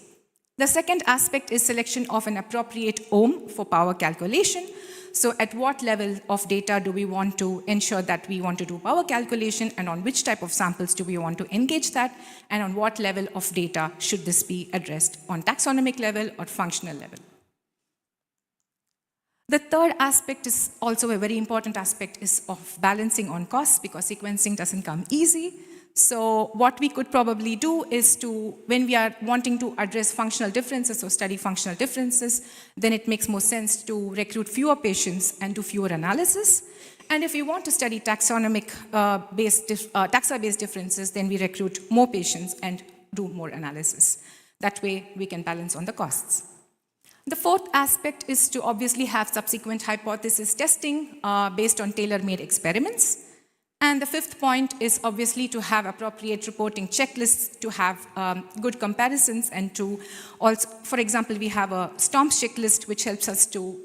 The second aspect is selection of an appropriate ohm for power calculation. So at what level of data do we want to ensure that we want to do power calculation, and on which type of samples do we want to engage that, and on what level of data should this be addressed, on taxonomic level or functional level. The third aspect is also a very important aspect is of balancing on costs, because sequencing doesn't come easy. So what we could probably do is to, when we are wanting to address functional differences or study functional differences, then it makes more sense to recruit fewer patients and do fewer analysis. And if we want to study taxa-based differences, then we recruit more patients and do more analysis. That way we can balance on the costs. The fourth aspect is to obviously have subsequent hypothesis testing based on tailor-made experiments. And the fifth point is obviously to have appropriate reporting checklists, to have good comparisons, and to also, for example, we have a STOMPS checklist which helps us to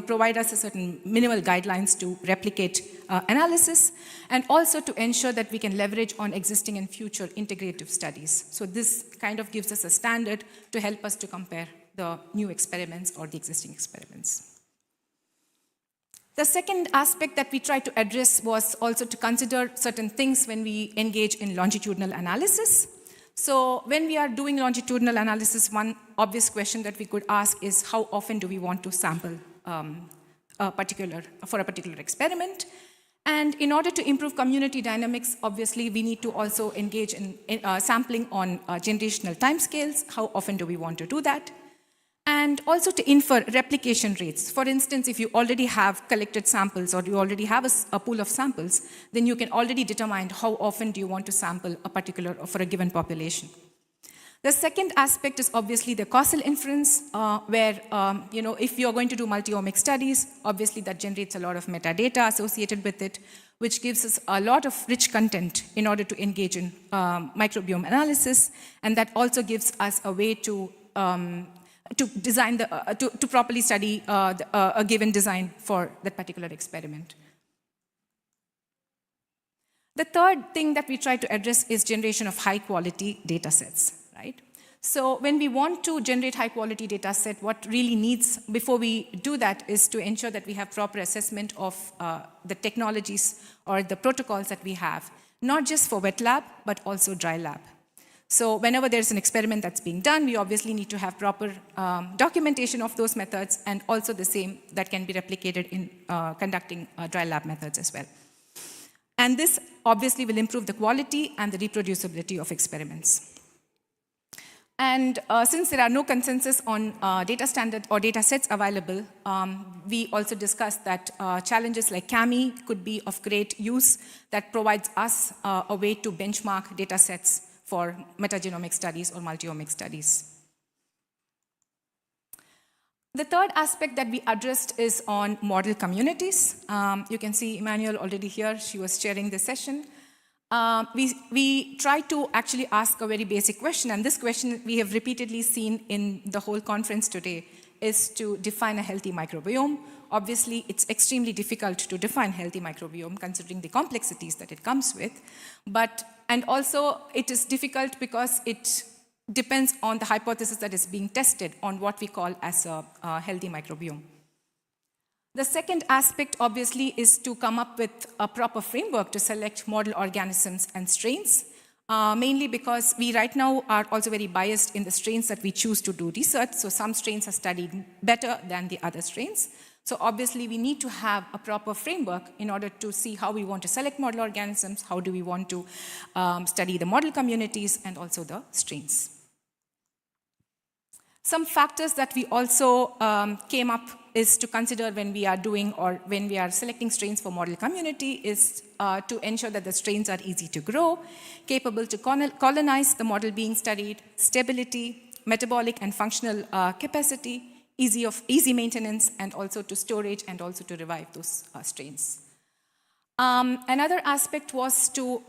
provide us a certain minimal guidelines to replicate analysis, and also to ensure that we can leverage on existing and future integrative studies. So this kind of gives us a standard to help us to compare the new experiments or the existing experiments. The second aspect that we tried to address was also to consider certain things when we engage in longitudinal analysis. So when we are doing longitudinal analysis, one obvious question that we could ask is how often do we want to sample for a particular experiment? And in order to improve community dynamics, obviously we need to also engage in sampling on generational timescales. How often do we want to do that? And also to infer replication rates. For instance, if you already have collected samples or you already have a pool of samples, then you can already determine how often do you want to sample a particular or for a given population. The second aspect is obviously the causal inference, where if you're going to do multi-omic studies, obviously that generates a lot of metadata associated with it, which gives us a lot of rich content in order to engage in microbiome analysis, and that also gives us a way to design to properly study a given design for that particular experiment. The third thing that we try to address is generation of high-quality data sets, right? So when we want to generate high-quality data set, what really needs, before we do that, is to ensure that we have proper assessment of the technologies or the protocols that we have, not just for wet lab, but also dry lab. So whenever there's an experiment that's being done, we obviously need to have proper documentation of those methods, and also the same that can be replicated in conducting dry lab methods as well. And this obviously will improve the quality and the reproducibility of experiments. And since there are no consensus on data standard or data sets available, we also discussed that challenges like CAMI could be of great use that provides us a way to benchmark data sets for metagenomic studies or multi-omic studies. The third aspect that we addressed is on model communities. You can see Emmanuel already here. She was chairing the session. We tried to actually ask a very basic question, and this question we have repeatedly seen in the whole conference today, is to define a healthy microbiome. Obviously, it's extremely difficult to define healthy microbiome considering the complexities that it comes with. And also, it is difficult because it depends on the hypothesis that is being tested on what we call as a healthy microbiome. The second aspect, obviously, is to come up with a proper framework to select model organisms and strains, mainly because we right now are also very biased in the strains that we choose to do research. So some strains are studied better than the other strains. So obviously, we need to have a proper framework in order to see how we want to select model organisms, how do we want to study the model communities, and also the strains. Some factors that we also came up is to consider when we are doing or when we are selecting strains for model community is to ensure that the strains are easy to grow, capable to colonize the model being studied, stability, metabolic and functional capacity, easy maintenance, and also to storage and also to revive those strains. Another aspect was to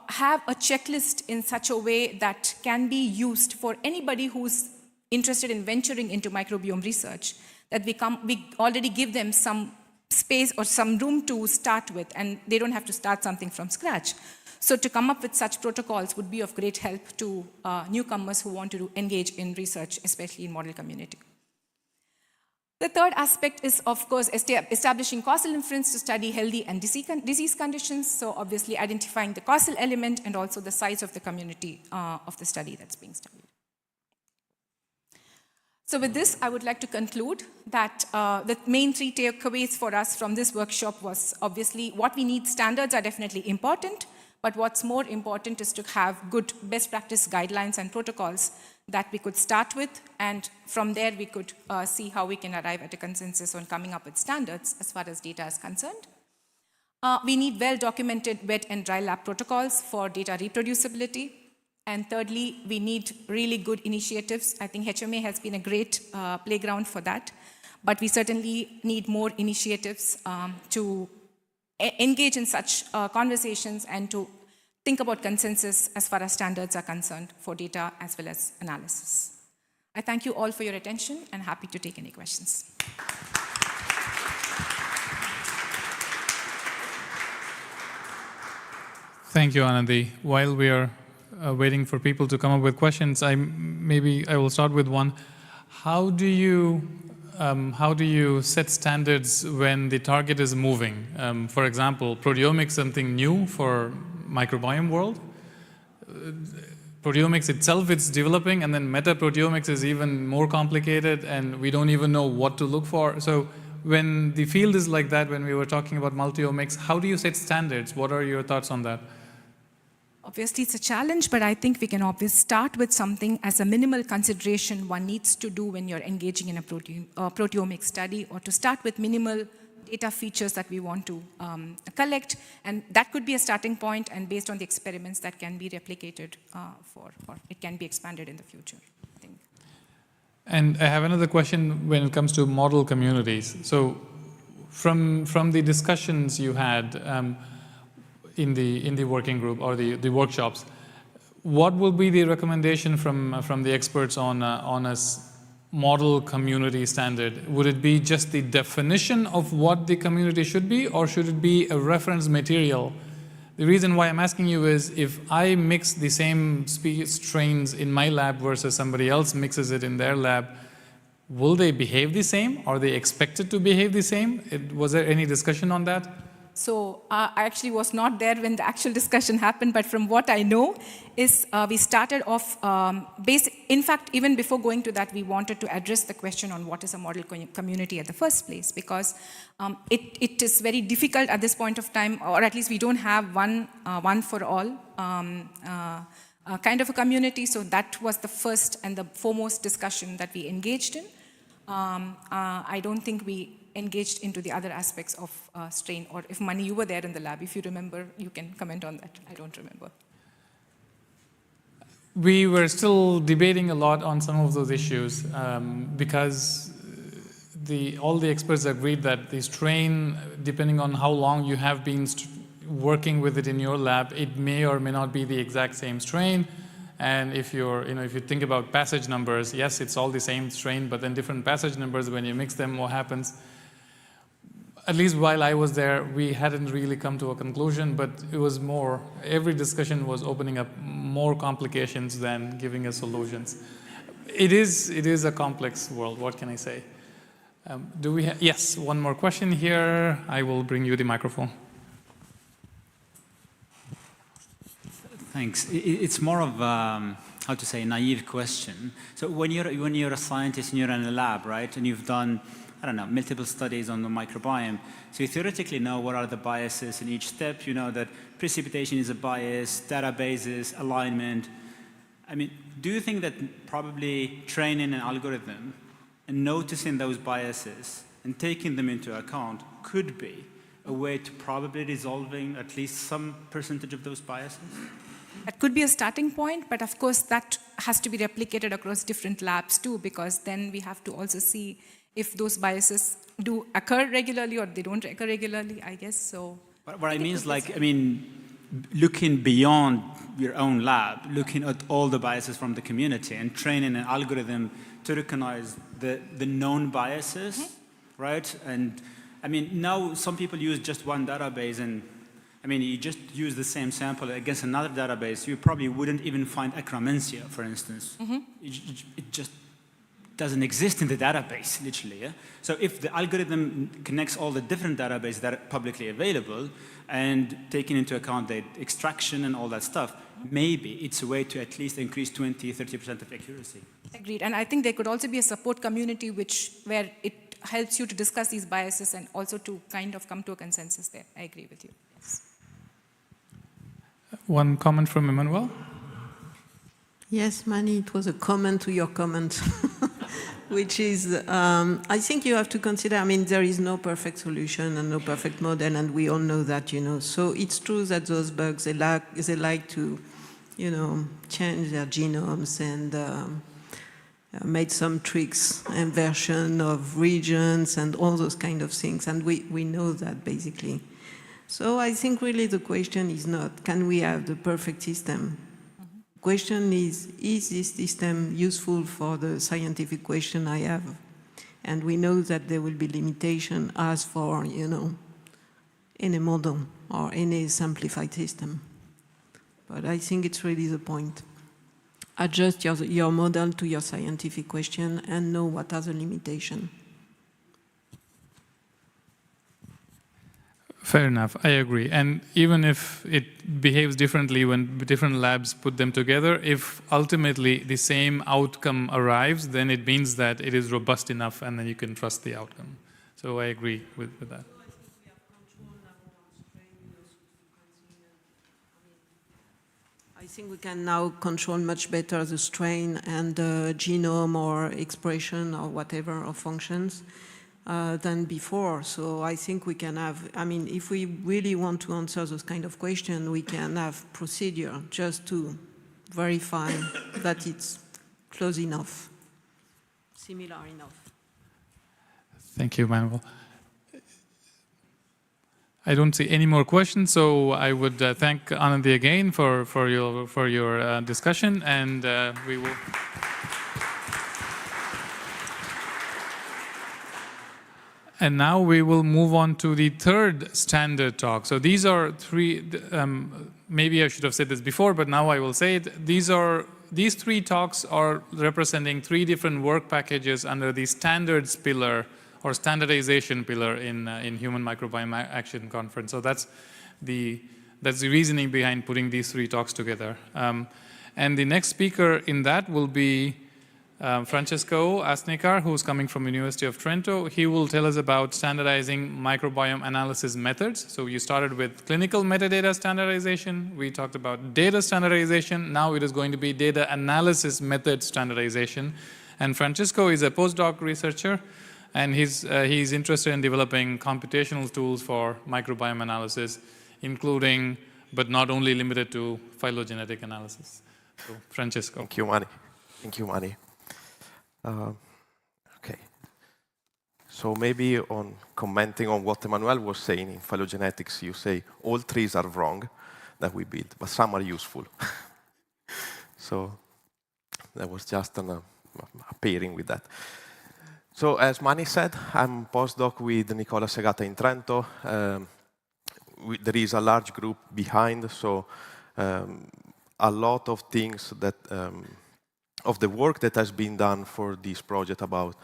have a checklist in such a way that can be used for anybody who's interested in venturing into microbiome research, that we already give them some space or some room to start with, and they don't have to start something from scratch. So to come up with such protocols would be of great help to newcomers who want to engage in research, especially in model community. The third aspect is, of course, establishing causal inference to study healthy and disease conditions. So obviously identifying the causal element and also the size of the community of the study that's being studied. So with this, I would like to conclude that the main three takeaways for us from this workshop was obviously what we need. Standards are definitely important, but what's more important is to have good best practice guidelines and protocols that we could start with, and from there we could see how we can arrive at a consensus on coming up with standards as far as data is concerned. We need well-documented wet and dry lab protocols for data reproducibility. And thirdly, we need really good initiatives. I think HMA has been a great playground for that, but we certainly need more initiatives to engage in such conversations and to think about consensus as far as standards are concerned for data as well as analysis. I thank you all for your attention and happy to take any questions. Thank you, Anandi. While we are waiting for people to come up with questions, maybe I will start with one. How do you set standards when the target is moving? For example, proteomics, something new for microbiome world. Proteomics itself, it's developing, and then metaproteomics is even more complicated, and we don't even know what to look for. So when the field is like that, when we were talking about multiomics, how do you set standards? What are your thoughts on that? Obviously, it's a challenge, but I think we can obviously start with something as a minimal consideration one needs to do when you're engaging in a proteomic study, or to start with minimal data features that we want to collect. And that could be a starting point, and based on the experiments that can be replicated or it can be expanded in the future, I think. And I have another question when it comes to model communities. So from the discussions you had, in the working group or the workshops, what will be the recommendation from the experts on a model community standard? Would it be just the definition of what the community should be, or should it be a reference material? The reason why I'm asking you is, if I mix the same strains in my lab versus somebody else mixes it in their lab, will they behave the same? Are they expected to behave the same? Was there any discussion on that? So I actually was not there when the actual discussion happened, but from what I know is we started off, in fact, even before going to that, we wanted to address the question on what is a model community at the first place, because it is very difficult at this point of time, or at least we don't have one for all kind of a community. So that was the first and the foremost discussion that we engaged in. I don't think we engaged into the other aspects of strain, or if Mani, you were there in the lab, if you remember, you can comment on that. I don't remember. We were still debating a lot on some of those issues because all the experts agreed that the strain, depending on how long you have been working with it in your lab, it may or may not be the exact same strain. And if if you think about passage numbers, yes, it's all the same strain, but then different passage numbers, when you mix them, what happens? At least while I was there, we hadn't really come to a conclusion, but it was more, every discussion was opening up more complications than giving us solutions. It is a complex world, what can I say? Do we have, yes, one more question here. I will bring you the microphone. Thanks. It's more of how to say, a naive question. So when you're a scientist and you're in a lab, right, and you've done, I don't know, multiple studies on the microbiome, so you theoretically know what are the biases in each step. You know that precipitation is a bias, databases, alignment. I mean, do you think that probably training an algorithm and noticing those biases and taking them into account could be a way to probably resolving at least some percentage of those biases? That could be a starting point, but of course that has to be replicated across different labs too, because then we have to also see if those biases do occur regularly or they don't occur regularly, I guess. So What I mean is like, I mean, looking beyond your own lab, looking at all the biases from the community and training an algorithm to recognize the known biases, right? And I mean, now some people use just one database, and I mean, you just use the same sample against another database, you probably wouldn't even find Akkermansia, for instance. It just doesn't exist in the database, literally. Yeah? So if the algorithm connects all the different databases that are publicly available and taking into account the extraction and all that stuff, maybe it's a way to at least increase 20–30% of accuracy. Agreed. And I think there could also be a support community where it helps you to discuss these biases and also to kind of come to a consensus there. I agree with you. Yes. One comment from Emmanuel. Yes, Mani, it was a comment to your comment, which is, I think you have to consider, I mean, there is no perfect solution and no perfect model, and we all know that, you know. So it's true that those bugs, they like to, you know, change their genomes and made some tricks, inversion of regions and all those kind of things, and we know that basically. So I think really the question is not, can we have the perfect system? Question is this system useful for the scientific question I have? And we know that there will be limitation as for, you know, any model or any simplified system. But I think it's really the point. Adjust your model to your scientific question and know what are the limitations. Fair enough, I agree. And even if it behaves differently when different labs put them together, if ultimately the same outcome arrives, then it means that it is robust enough and then you can trust the outcome. So I agree with that. I think we can now control much better the strain and the genome or expression or whatever of functions than before. So I think we can have, I mean, if we really want to answer those kind of questions, we can have procedure just to verify that it's close enough, similar enough. Thank you, Manuel. I don't see any more questions, so I would thank Anandi again for your discussion, and we will. And now we will move on to the third standard talk. So these are three. Maybe I should have said this before, but now I will say it. These three talks are representing three different work packages under the standards pillar or standardization pillar in Human Microbiome Action Conference. So that's the reasoning behind putting these three talks together. And the next speaker in that will be Francesco Asnikar, who's coming from University of Trento. He will tell us about standardizing microbiome analysis methods. So you started with clinical metadata standardization. We talked about data standardization. Now it is going to be data analysis method standardization. And Francesco is a postdoc researcher, and he's interested in developing computational tools for microbiome analysis, including, but not only limited to, phylogenetic analysis. So, Francesco. Thank you, Mani. Thank you, Mani. Okay. So maybe on commenting on what Emmanuel was saying in phylogenetics, you say all trees are wrong that we build, but some are useful. So that was just a pairing with that. So as Mani said, I'm postdoc with Nicola Segata in Trento. There is a large group behind, so a lot of things that of the work that has been done for this project about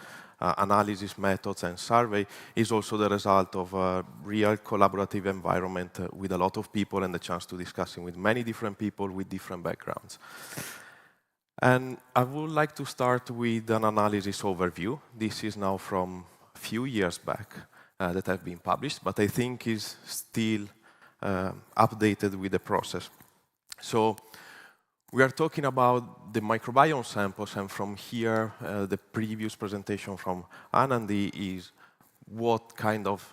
analysis methods and survey is also the result of a real collaborative environment with a lot of people and the chance to discussing with many different people with different backgrounds. And I would like to start with an analysis overview. This is now from a few years back that have been published, but I think is still updated with the process. So we are talking about the microbiome samples, and from here, the previous presentation from Anandi is what kind of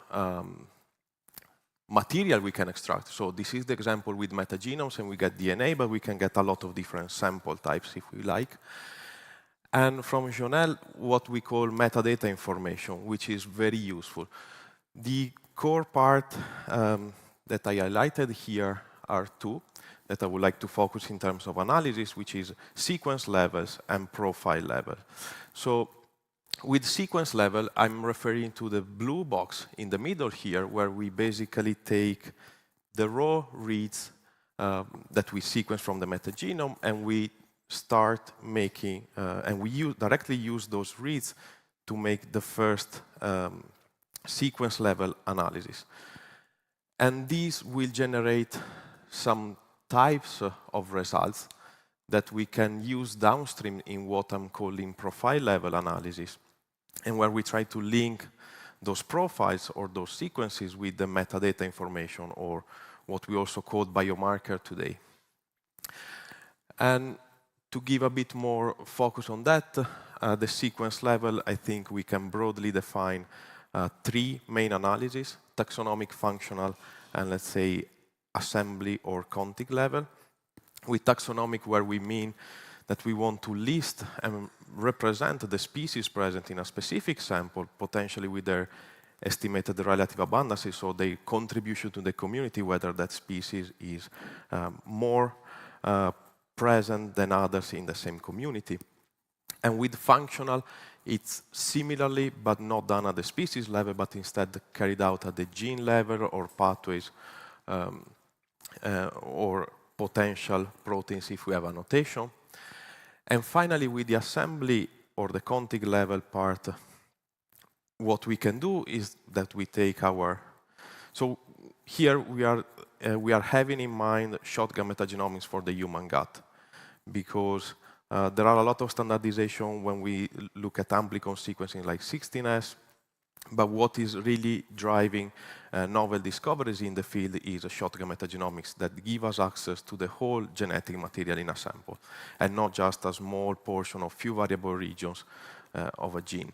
material we can extract. So this is the example with metagenomes, and we get DNA, but we can get a lot of different sample types if we like. And from Jonel, what we call metadata information, which is very useful. The core part that I highlighted here are two that I would like to focus in terms of analysis, which is sequence levels and profile level. So with sequence level, I'm referring to the blue box in the middle here, where we basically take the raw reads that we sequence from the metagenome, and we start making, and we directly use those reads to make the first sequence level analysis. And these will generate some types of results that we can use downstream in what I'm calling profile level analysis, and where we try to link those profiles or those sequences with the metadata information, or what we also call biomarker today. And to give a bit more focus on that, the sequence level, I think we can broadly define three main analyses: taxonomic, functional, and let's say assembly or contig level. With taxonomic, where we mean that we want to list and represent the species present in a specific sample, potentially with their estimated relative abundances, so their contribution to the community, whether that species is more present than others in the same community. And with functional, it's similarly, but not done at the species level, but instead carried out at the gene level or pathways or potential proteins if we have a notation. And finally, with the assembly or the contig level part, what we can do is that we take our... So here we are having in mind shotgun metagenomics for the human gut, because there are a lot of standardization when we look at amplicon sequencing like 16S, but what is really driving novel discoveries in the field is shotgun metagenomics that give us access to the whole genetic material in a sample, and not just a small portion of few variable regions of a gene.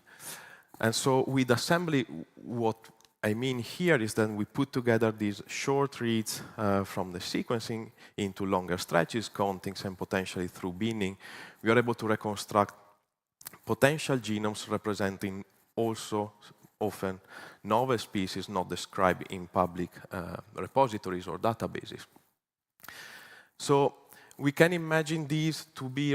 And so with assembly, what I mean here is that we put together these short reads from the sequencing into longer stretches, contings, and potentially through binning, we are able to reconstruct potential genomes representing also often novel species not described in public repositories or databases. So we can imagine these to be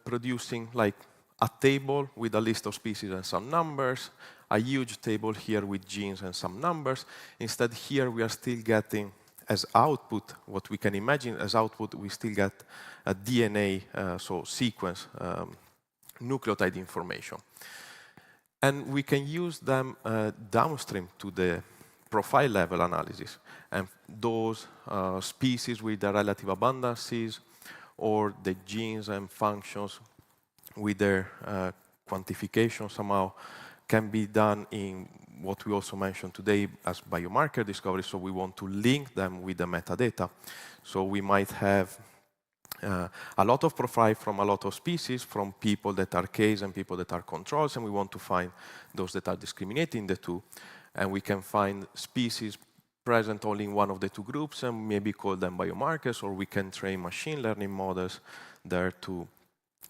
producing like a table with a list of species and some numbers, a huge table here with genes and some numbers. Instead, here we are still getting as output, what we can imagine as output, we still get a DNA, so sequence, nucleotide information. And we can use them downstream to the profile level analysis. And those species with the relative abundances, or the genes and functions with their quantification somehow, can be done in what we also mentioned today as biomarker discovery. So we want to link them with the metadata. So we might have a lot of profile from a lot of species, from people that are case and people that are controls, and we want to find those that are discriminating the two. And we can find species present only in one of the two groups and maybe call them biomarkers, or we can train machine learning models there to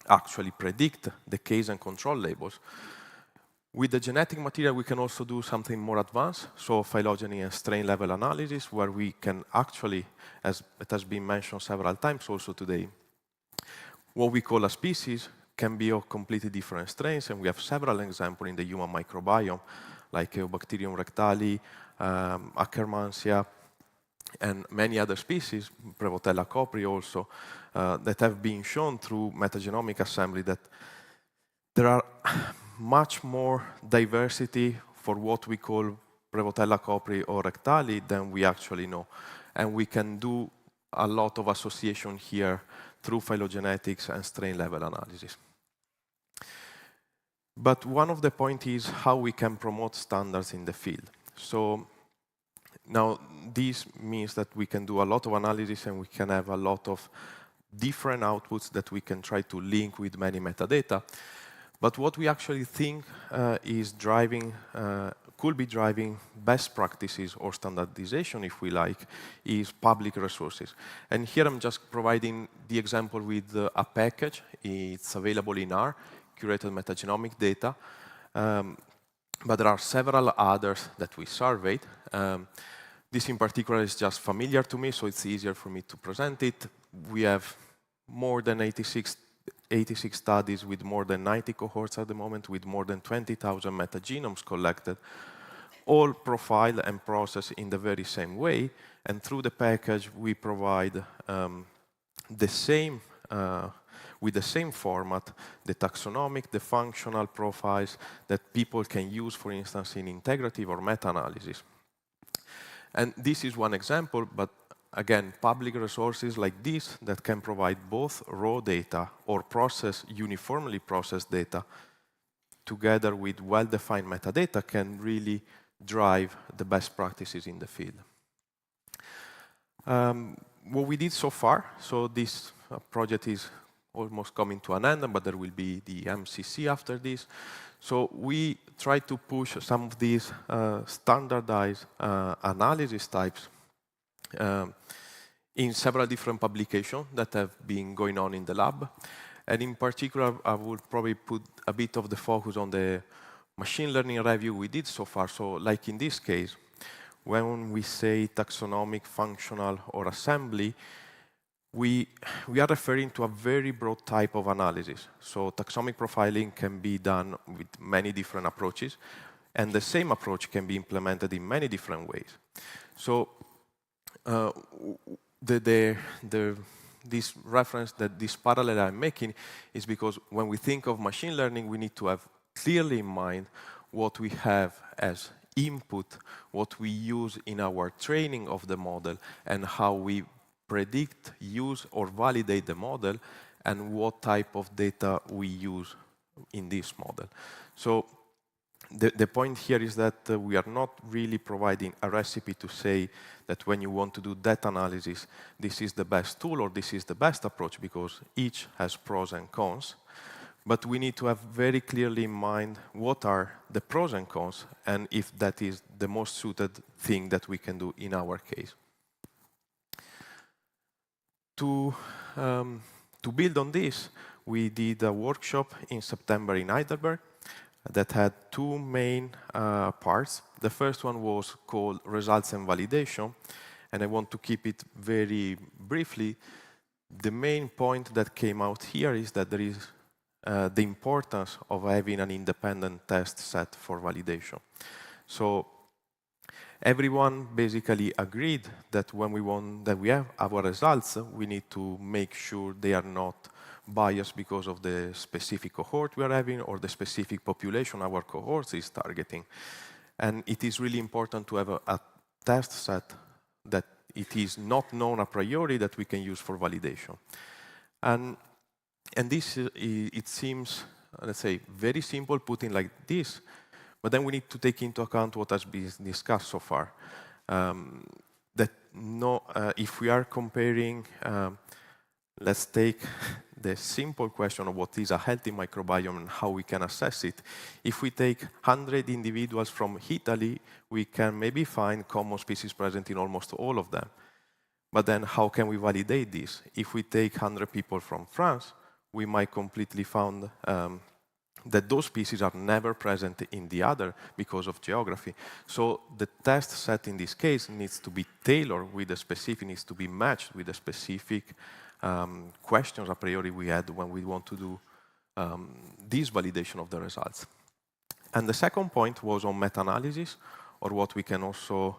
actually predict the case and control labels. With the genetic material, we can also do something more advanced, so phylogeny and strain level analysis, where we can actually, as it has been mentioned several times also today, what we call a species can be of completely different strains, and we have several examples in the human microbiome, like Eubacterium rectali, Akkermansia, and many other species, Prevotella copri also, that have been shown through metagenomic assembly that there are much more diversity for what we call Prevotella copri or rectali than we actually know. And we can do a lot of association here through phylogenetics and strain level analysis. But one of the points is how we can promote standards in the field. So now this means that we can do a lot of analysis and we can have a lot of different outputs that we can try to link with many metadata. But what we actually think is driving, could be driving best practices or standardization, if we like, is public resources. And here I'm just providing the example with a package. It's available in R, curated metagenomic data. But there are several others that we surveyed. This in particular is just familiar to me, so it's easier for me to present it. We have more than 86 studies with more than 90 cohorts at the moment, with more than 20,000 metagenomes collected, all profiled and processed in the very same way. And through the package, we provide the same, with the same format, the taxonomic, the functional profiles that people can use, for instance, in integrative or meta-analysis. And this is one example, but again, public resources like this that can provide both raw data or uniformly processed data together with well-defined metadata can really drive the best practices in the field. What we did so far, so this project is almost coming to an end, but there will be the MCC after this. So we try to push some of these standardized analysis types in several different publications that have been going on in the lab. And in particular, I would probably put a bit of the focus on the machine learning review we did so far. So like in this case, when we say taxonomic, functional, or assembly, we are referring to a very broad type of analysis. So taxonomic profiling can be done with many different approaches, and the same approach can be implemented in many different ways. So this reference, this parallel I'm making, is because when we think of machine learning, we need to have clearly in mind what we have as input, what we use in our training of the model, and how we predict, use, or validate the model, and what type of data we use in this model. So the point here is that we are not really providing a recipe to say that when you want to do that analysis, this is the best tool or this is the best approach, because each has pros and cons. But we need to have very clearly in mind what are the pros and cons, and if that is the most suited thing that we can do in our case. To build on this, we did a workshop in September in Heidelberg that had two main parts. The first one was called Results and Validation, and I want to keep it very briefly. The main point that came out here is that there is the importance of having an independent test set for validation. So everyone basically agreed that when we have our results, we need to make sure they are not biased because of the specific cohort we are having or the specific population our cohort is targeting. And it is really important to have a test set that it is not known a priori that we can use for validation. And this, it seems, let's say, very simple putting like this, but then we need to take into account what has been discussed so far. If we are comparing, let's take the simple question of what is a healthy microbiome and how we can assess it. If we take 100 individuals from Italy, we can maybe find common species present in almost all of them. But then how can we validate this? If we take 100 people from France, we might completely find that those species are never present in the other because of geography. So the test set in this case needs to be tailored with the specific, needs to be matched with the specific questions a priori we had when we want to do this validation of the results. And the second point was on meta-analysis, or what we can also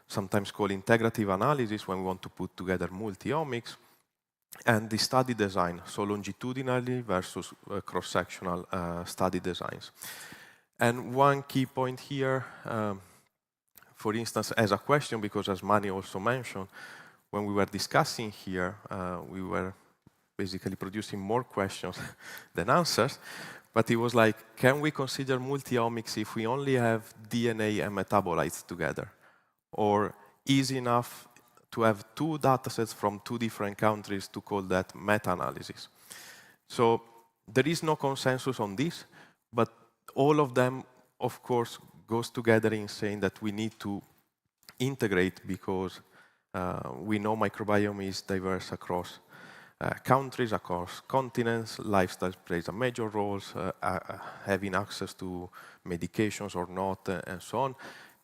sometimes call integrative analysis when we want to put together multi-omics, and the study design, so longitudinally versus cross-sectional study designs. And one key point here, for instance, as a question, because as Mani also mentioned, when we were discussing here, we were basically producing more questions than answers, but it was like, can we consider multi-omics if we only have DNA and metabolites together? Or is enough to have two datasets from two different countries to call that meta-analysis? So there is no consensus on this, but all of them, of course, goes together in saying that we need to integrate, because we know microbiome is diverse across countries, across continents, lifestyle plays a major role, having access to medications or not, and so on,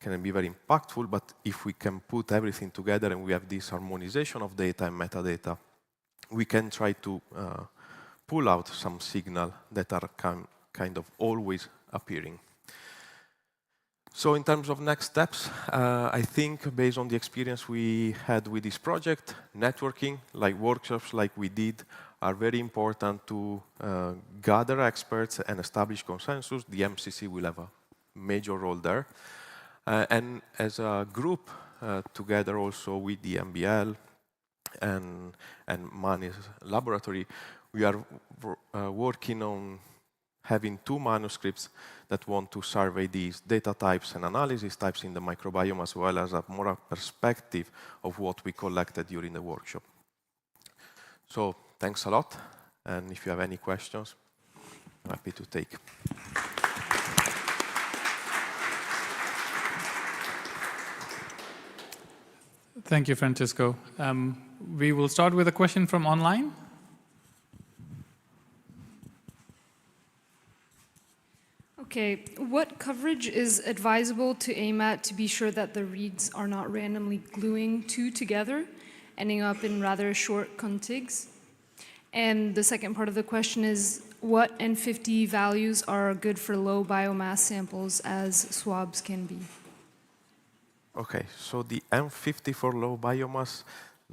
can be very impactful, but if we can put everything together and we have this harmonization of data and metadata, we can try to pull out some signal that are kind of always appearing. So in terms of next steps, I think based on the experience we had with this project, networking, like workshops like we did, are very important to gather experts and establish consensus. The MCC will have a major role there. And as a group, together also with the MBL and Mani's laboratory, we are working on having 2 manuscripts that want to survey these data types and analysis types in the microbiome, as well as a more perspective of what we collected during the workshop. So thanks a lot, and if you have any questions, I'm happy to take. Thank you, Francisco. We will start with a question from online. Okay, what coverage is advisable to aim at to be sure that the reads are not randomly gluing 2 together, ending up in rather short contigs? And the second part of the question is, what N50 values are good for low biomass samples, as swabs can be? Okay, so the M50 for low biomass,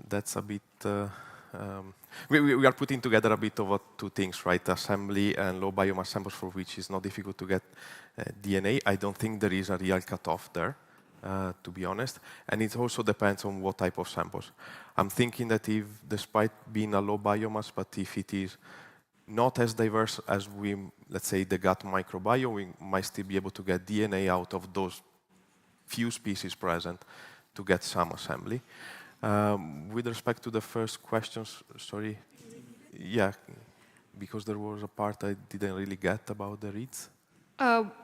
that's a bit... we are putting together a bit of 2 things, right? Assembly and low biomass samples for which it's not difficult to get DNA. I don't think there is a real cutoff there, to be honest. And it also depends on what type of samples. I'm thinking that if, despite being a low biomass, but if it is not as diverse as let's say, the gut microbiome, we might still be able to get DNA out of those few species present to get some assembly. With respect to the first questions, sorry, yeah, because there was a part I didn't really get about the reads.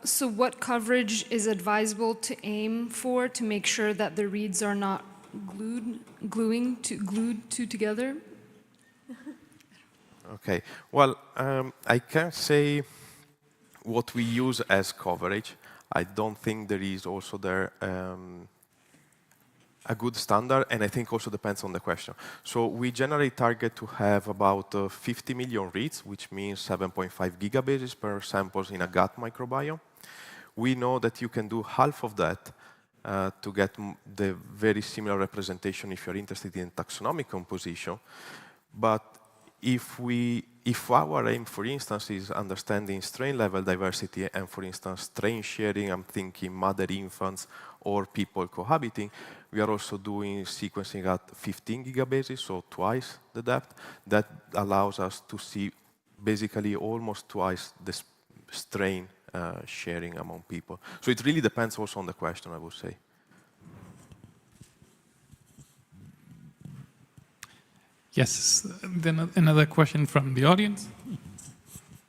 So what coverage is advisable to aim for to make sure that the reads are not glued two together? Okay, well, I can say what we use as coverage. I don't think there is also there a good standard, and I think also depends on the question. So we generally target to have about 50 million reads, which means 7.5 gigabases per samples in a gut microbiome. We know that you can do half of that to get the very similar representation if you're interested in taxonomic composition. But if our aim, for instance, is understanding strain level diversity and, for instance, strain sharing, I'm thinking mother infants or people cohabiting, we are also doing sequencing at 15 gigabases, so twice the depth. That allows us to see basically almost twice the strain sharing among people. So it really depends also on the question, I would say. Yes, then another question from the audience.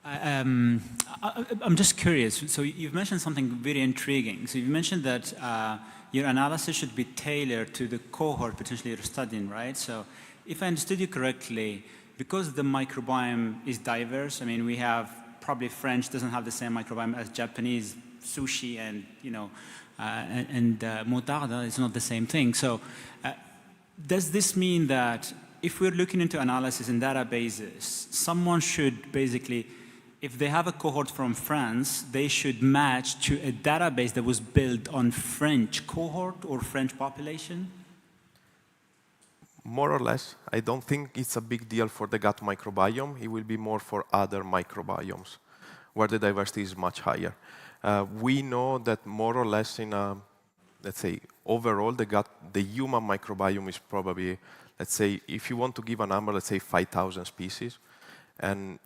I'm just curious. So you've mentioned something very intriguing. So you've mentioned that your analysis should be tailored to the cohort potentially you're studying, right? So if I understood you correctly, because the microbiome is diverse, I mean, we have probably French doesn't have the same microbiome as Japanese, sushi and, you know, and moutarda is not the same thing. So does this mean that if we're looking into analysis in databases, someone should basically, if they have a cohort from France, they should match to a database that was built on French cohort or French population? More or less. I don't think it's a big deal for the gut microbiome. It will be more for other microbiomes, where the diversity is much higher. We know that more or less in a, let's say, overall, the human microbiome is probably, let's say, if you want to give a number, let's say 5,000 species. And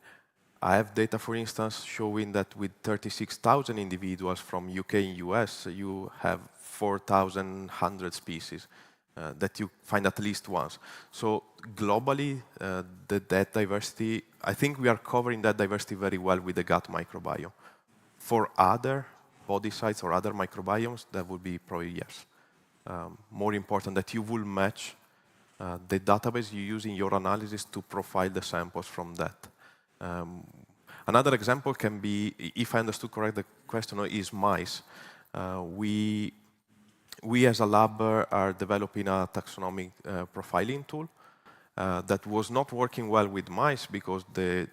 I have data, for instance, showing that with 36,000 individuals from UK and US, you have 4,100 species that you find at least once. So globally, that diversity, I think we are covering that diversity very well with the gut microbiome. For other body sites or other microbiomes, that would be probably yes. More important that you will match the database you use in your analysis to profile the samples from that. Another example can be, if I understood correct, the question is mice. We we as a lab are developing a taxonomic profiling tool that was not working well with mice because the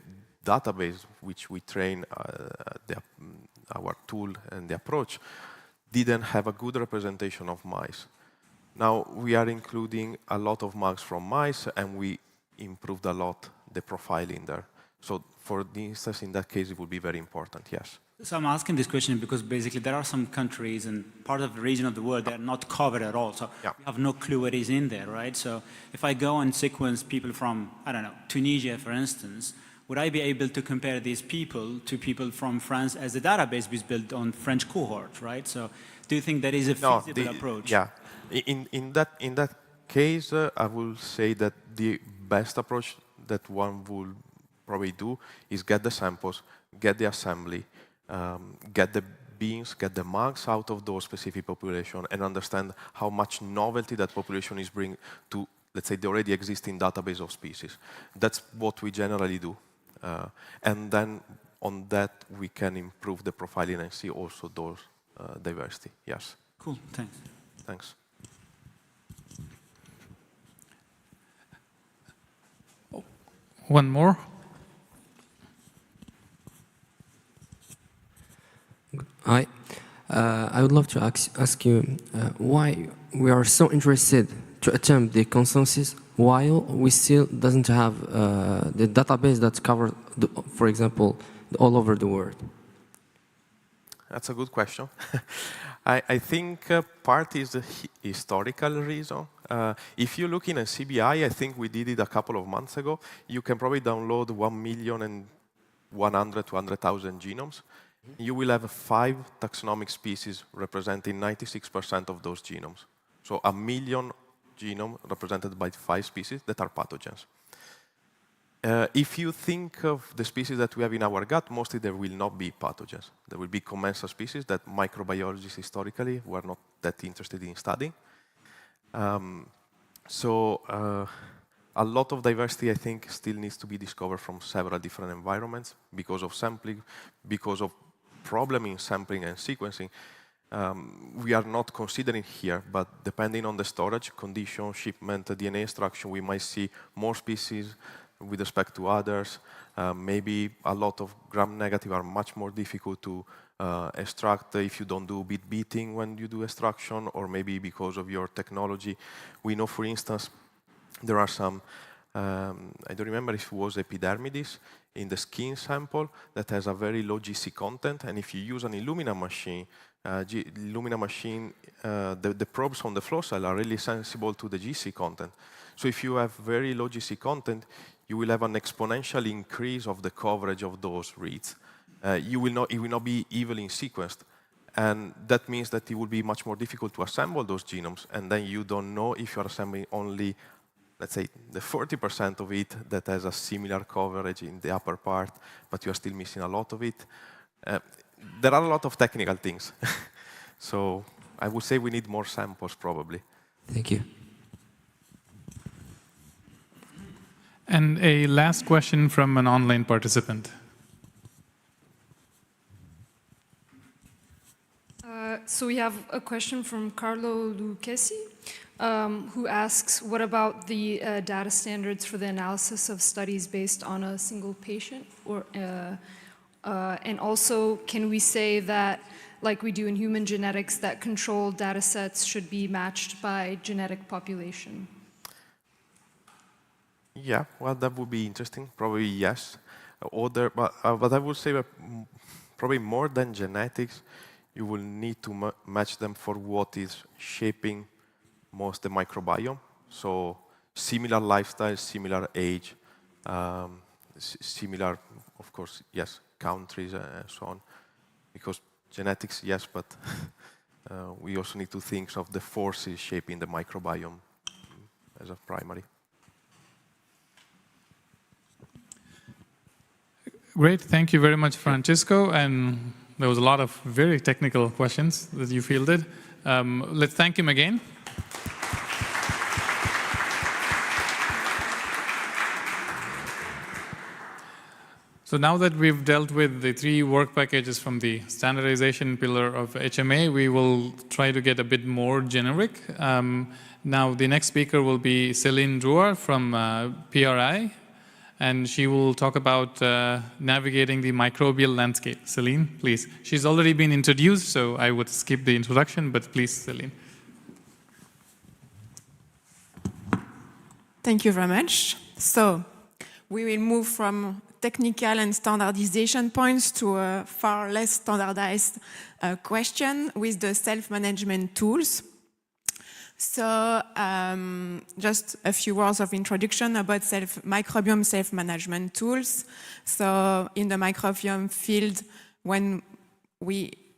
database which we train our tool and the approach didn't have a good representation of mice. Now we are including a lot of marks from mice, and we improved a lot the profiling there. So for instance, in that case, it would be very important, yes. So I'm asking this question because basically there are some countries and part of the region of the world that are not covered at all. So we have no clue what is in there, right? So if I go and sequence people from, I don't know, Tunisia, for instance, would I be able to compare these people to people from France as the database was built on French cohort, right? So do you think that is a feasible approach? Yeah. In that case, I will say that the best approach that one will probably do is get the samples, get the assembly, get the beans, get the marks out of those specific population, and understand how much novelty that population is bringing to, let's say, the already existing database of species. That's what we generally do. And then on that, we can improve the profiling and see also those diversity. Yes. Cool. Thanks. Thanks. One more. Hi. I would love to ask you why we are so interested to attempt the consensus while we still doesn't have the database that covers, for example, all over the world. That's a good question. I think part is the historical reason. If you look in a CBI, I think we did it a couple of months ago, you can probably download 1,100,000 genomes. You will have 5 taxonomic species representing 96% of those genomes. So 1 million genome represented by 5 species that are pathogens. If you think of the species that we have in our gut, mostly there will not be pathogens. There will be commensal species that microbiologists historically were not that interested in studying. A lot of diversity, I think, still needs to be discovered from several different environments because of sampling, because of problem in sampling and sequencing. We are not considering here, but depending on the storage condition, shipment, DNA extraction, we might see more species with respect to others. Maybe a lot of gram-negative are much more difficult to extract if you don't do bit beating when you do extraction, or maybe because of your technology. We know, for instance, there are some, I don't remember if it was epidermidis in the skin sample that has a very low GC content, and if you use an Illumina machine, the probes on the flow cell are really sensible to the GC content. So if you have very low GC content, you will have an exponential increase of the coverage of those reads. It will not be evenly sequenced. And that means that it will be much more difficult to assemble those genomes. And then you don't know if you're assembling only, let's say, the 40% of it that has a similar coverage in the upper part, but you are still missing a lot of it. There are a lot of technical things. So I would say we need more samples, probably. Thank you. And a last question from an online participant. So we have a question from Carlo Lucchesi, who asks, what about the data standards for the analysis of studies based on a single patient? And also, can we say that, like we do in human genetics, that control data sets should be matched by genetic population? Yeah, well, that would be interesting. Probably yes. But I would say that probably more than genetics, you will need to match them for what is shaping most the microbiome. So similar lifestyle, similar age, similar, of course, yes, countries and so on. Because genetics, yes, but we also need to think of the forces shaping the microbiome as a primary. Great, thank you very much, Francisco. And there was a lot of very technical questions that you fielded. Let's thank him again. So now that we've dealt with the 3 work packages from the standardization pillar of HMA, we will try to get a bit more generic. Now the next speaker will be Céline Drouard from PRI, and she will talk about navigating the microbial landscape. Céline, please. She's already been introduced, so I would skip the introduction, but please, Céline. Thank you very much. So we will move from technical and standardization points to a far less standardized question with the self-management tools. So just a few words of introduction about microbiome self-management tools. So in the microbiome field, when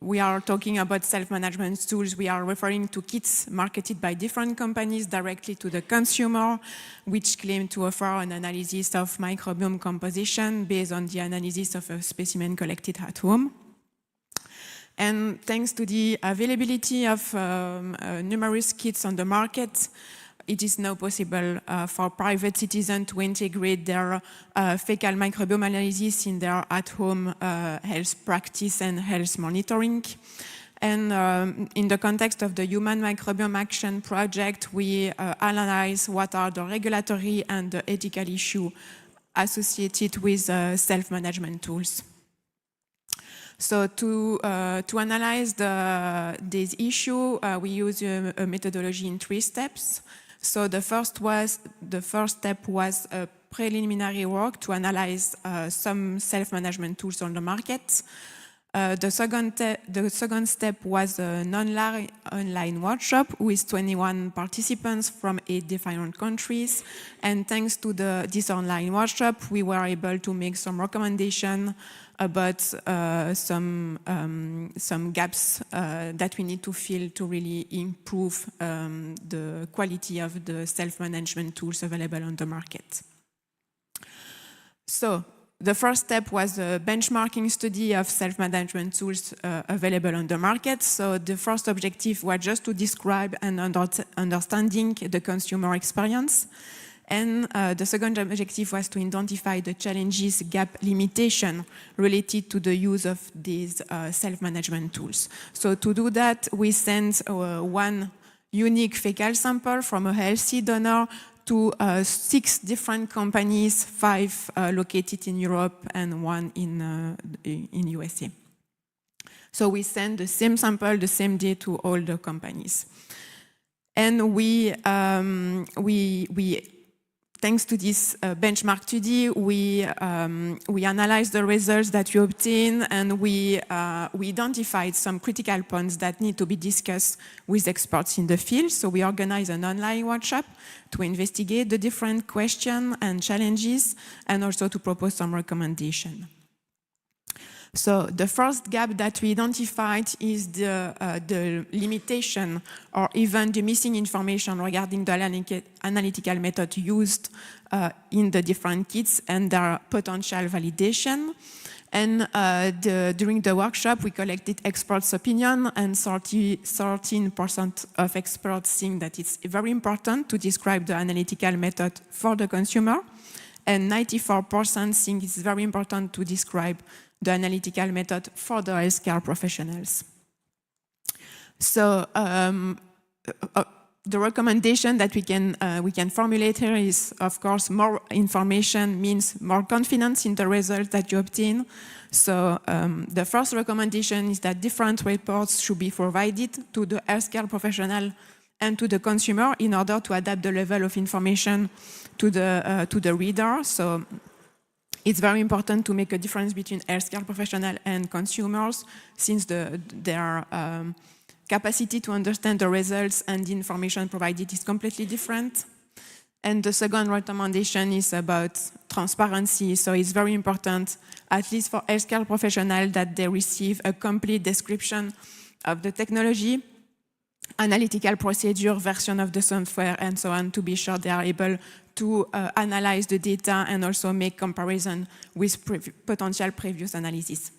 we are talking about self-management tools, we are referring to kits marketed by different companies directly to the consumer, which claim to offer an analysis of microbiome composition based on the analysis of a specimen collected at home. And thanks to the availability of numerous kits on the market, it is now possible for private citizens to integrate their fecal microbiome analysis in their at-home health practice and health monitoring. And in the context of the Human Microbiome Action Project, we analyze what are the regulatory and the ethical issues associated with self-management tools. So to analyze this issue, we use a methodology in 3 steps. So the first step was a preliminary work to analyze some self-management tools on the market. The second step was an online workshop with 21 participants from 8 different countries. And thanks to this online workshop, we were able to make some recommendations about some gaps that we need to fill to really improve the quality of the self-management tools available on the market. So the first step was a benchmarking study of self-management tools available on the market. So the first objective was just to describe and understanding the consumer experience. And the second objective was to identify the challenges, gap, limitation related to the use of these self-management tools. So to do that, we sent one unique fecal sample from a healthy donor to 6 different companies, 5 located in Europe and 1 in USA. So we send the same sample the same day to all the companies. And we thanks to this benchmark study, we analyzed the results that we obtained, and we identified some critical points that need to be discussed with experts in the field. So we organized an online workshop to investigate the different questions and challenges, and also to propose some recommendations. So the first gap that we identified is the limitation or even the missing information regarding the analytical method used in the different kits and their potential validation. And during the workshop, we collected experts' opinion, and 13% of experts think that it's very important to describe the analytical method for the consumer, and 94% think it's very important to describe the analytical method for the healthcare professionals. So the recommendation that we can formulate here is, of course, more information means more confidence in the results that you obtain. So the first recommendation is that different reports should be provided to the healthcare professional and to the consumer in order to adapt the level of information to the reader. So it's very important to make a difference between healthcare professionals and consumers, since their capacity to understand the results and the information provided is completely different. And the second recommendation is about transparency. So it's very important, at least for healthcare professionals, that they receive a complete description of the technology, analytical procedure, version of the software, and so on, to be sure they are able to analyze the data and also make comparison with potential previous analysis.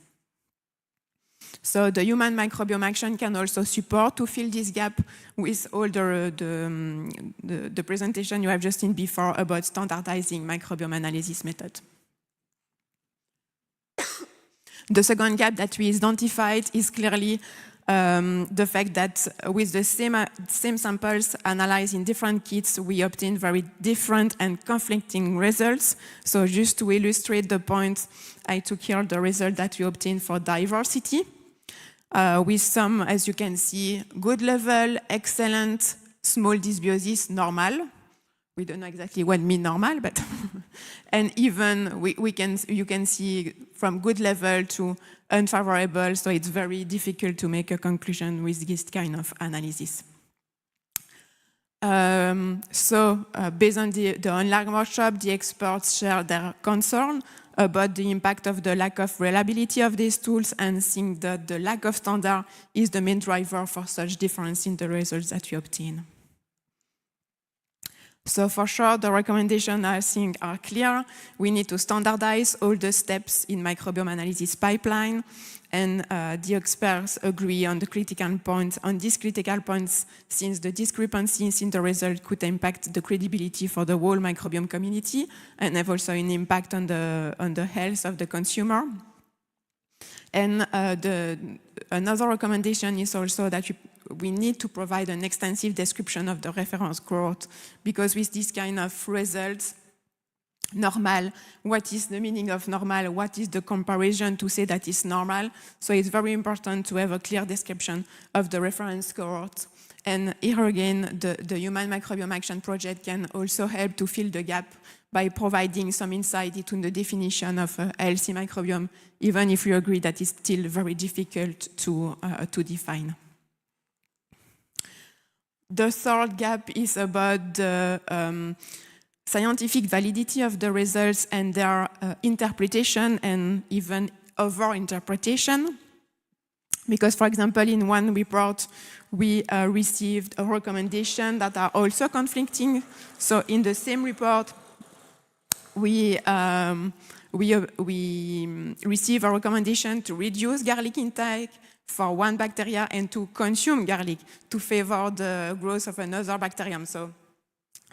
So the Human Microbiome Action can also support to fill this gap with all the presentation you have just seen before about standardizing microbiome analysis method. The second gap that we identified is clearly the fact that with the same samples analyzed in different kits, we obtain very different and conflicting results. So just to illustrate the point, I took here the result that we obtained for diversity, with some, as you can see, good level, excellent, small dysbiosis, normal. We don't know exactly what means normal, but and even you can see from good level to unfavorable, so it's very difficult to make a conclusion with this kind of analysis. Based on the online workshop, the experts share their concern about the impact of the lack of reliability of these tools and think that the lack of standard is the main driver for such difference in the results that we obtain. So for sure, the recommendations, I think, are clear. We need to standardize all the steps in microbiome analysis pipeline, and the experts agree on the critical points. On these critical points, since the discrepancies in the result could impact the credibility for the whole microbiome community, and have also an impact on the health of the consumer. And another recommendation is also that we need to provide an extensive description of the reference cohort, because with this kind of results, normal, what is the meaning of normal, what is the comparison to say that is normal. So it's very important to have a clear description of the reference cohort. And here again, the Human Microbiome Action Project can also help to fill the gap by providing some insight into the definition of a healthy microbiome, even if you agree that it's still very difficult to define. The third gap is about the scientific validity of the results and their interpretation and even over-interpretation. Because, for example, in one report, we received a recommendation that are also conflicting. So in the same report, we receive a recommendation to reduce garlic intake for one bacteria and to consume garlic to favor the growth of another bacterium. So